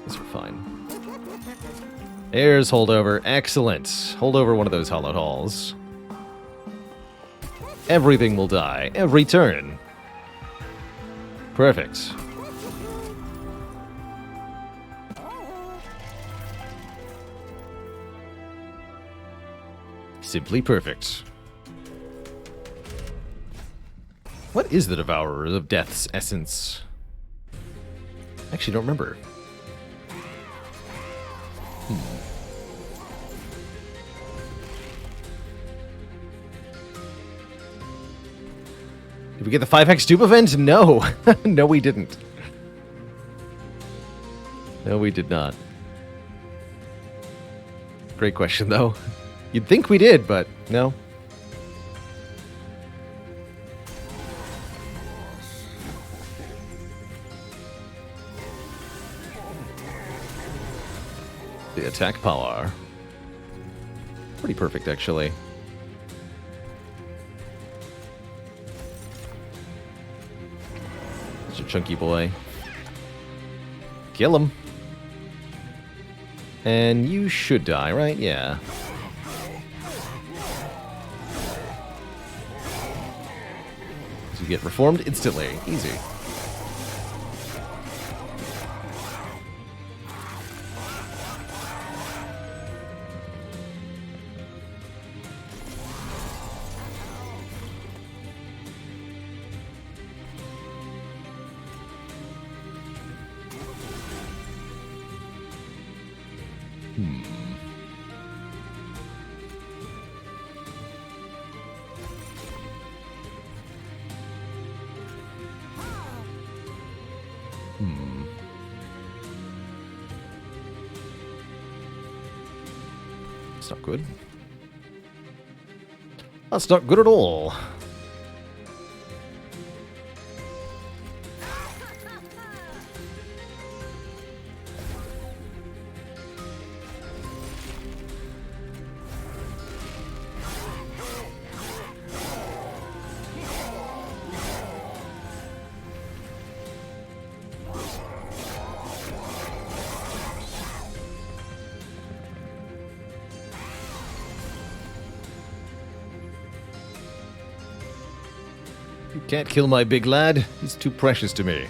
These are fine. There's holdover. Excellent. Hold over one of those Hollowed Halls. Everything will die. Every turn. Perfect. Simply perfect. What is the Devourer of Death's essence? I actually don't remember. Did we get the 5x dupe event? No. No, we didn't. No, we did not. Great question, though. You'd think we did, but no. The attack power. Pretty perfect, actually. It's a chunky boy. Kill him. And you should die, right? Yeah. So you get reformed instantly. Easy. That's not good. That's not good at all. You can't kill my big lad. He's too precious to me.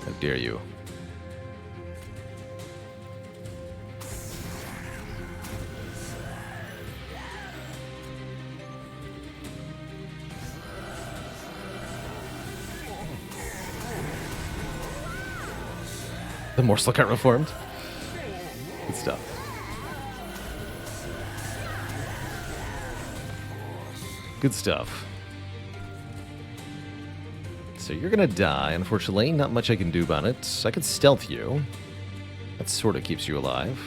How dare you? The morsel got reformed. Good stuff. Good stuff. So you're gonna die, unfortunately. Not much I can do about it. I can stealth you. That sort of keeps you alive.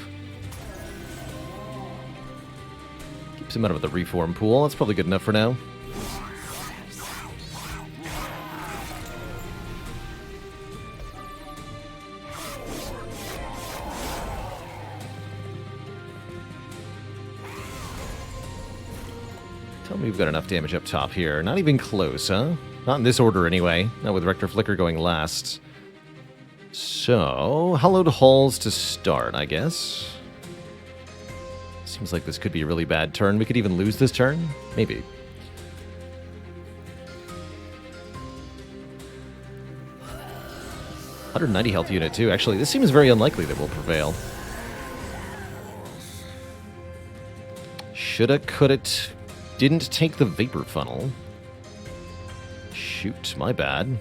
Keeps him out of the reform pool. That's probably good enough for now. Tell me we've got enough damage up top here. Not even close, huh? Not in this order, anyway. Not with Rector Flicker going last. So, hallowed halls to start, I guess. Seems like this could be a really bad turn. We could even lose this turn. Maybe. $190 health unit, too. Actually, this seems very unlikely that we'll prevail. Shoulda, coulda, didn't take the vapor funnel. Shoot, my bad.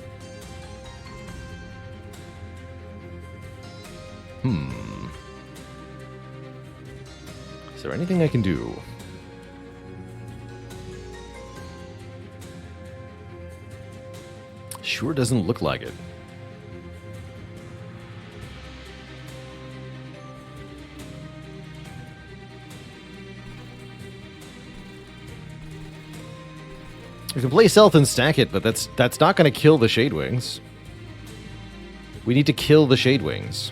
Is there anything I can do? Sure doesn't look like it. We can play Stealth and stack it, but that's not going to kill the Shadewings. We need to kill the Shadewings.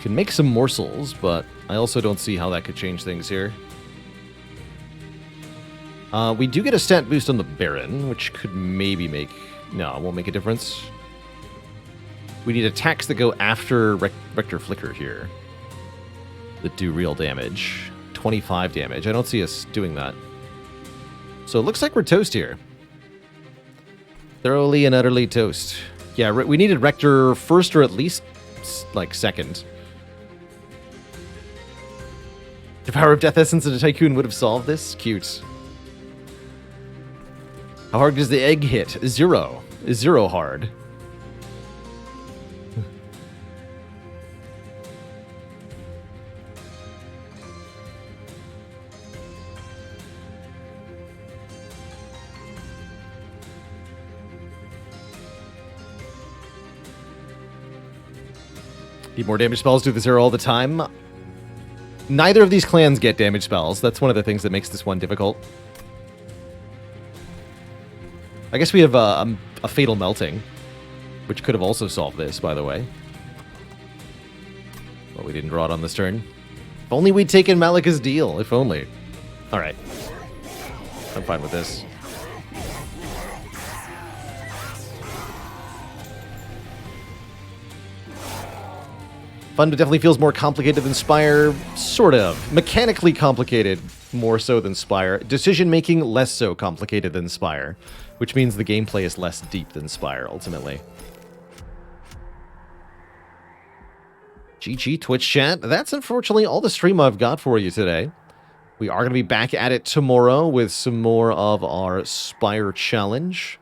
Can make some morsels, but I also don't see how that could change things here. We do get a stat boost on the Baron, which could maybe make... No, it won't make a difference. We need attacks that go after Rector Flicker here that do real damage. 25 damage. I don't see us doing that. So it looks like we're toast here. Thoroughly and utterly toast. Yeah, we needed Rector first or at least, like, second. The power of Death Essence and a Tycoon would have solved this? Cute. How hard does the egg hit? 0. 0 hard. Need more damage spells, do the 0 all the time. Neither of these clans get damage spells. That's one of the things that makes this one difficult. I guess we have a Fatal Melting, which could have also solved this, by the way. But we didn't draw it on this turn. If only we'd taken Malika's deal. If only. Alright. I'm fine with this. Fun, but definitely feels more complicated than Spire. Sort of. Mechanically complicated, more so than Spire. Decision-making, less so complicated than Spire. Which means the gameplay is less deep than Spire, ultimately. GG, Twitch chat. That's unfortunately all the stream I've got for you today. We are going to be back at it tomorrow with some more of our Spire challenge.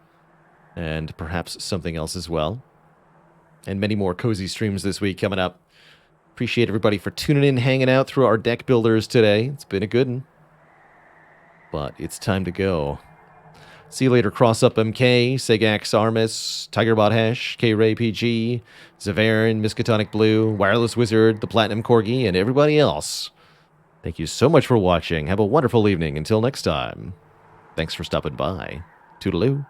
And perhaps something else as well. And many more cozy streams this week coming up. Appreciate everybody for tuning in, hanging out through our deck builders today. It's been a good one. But it's time to go. See you later, Cross Up MK, Segax Armis, Tigerbot Hash, K-Ray PG, Zavaren, Miskatonic Blue, Wireless Wizard, the Platinum Corgi, and everybody else. Thank you so much for watching. Have a wonderful evening. Until next time. Thanks for stopping by. Toodaloo.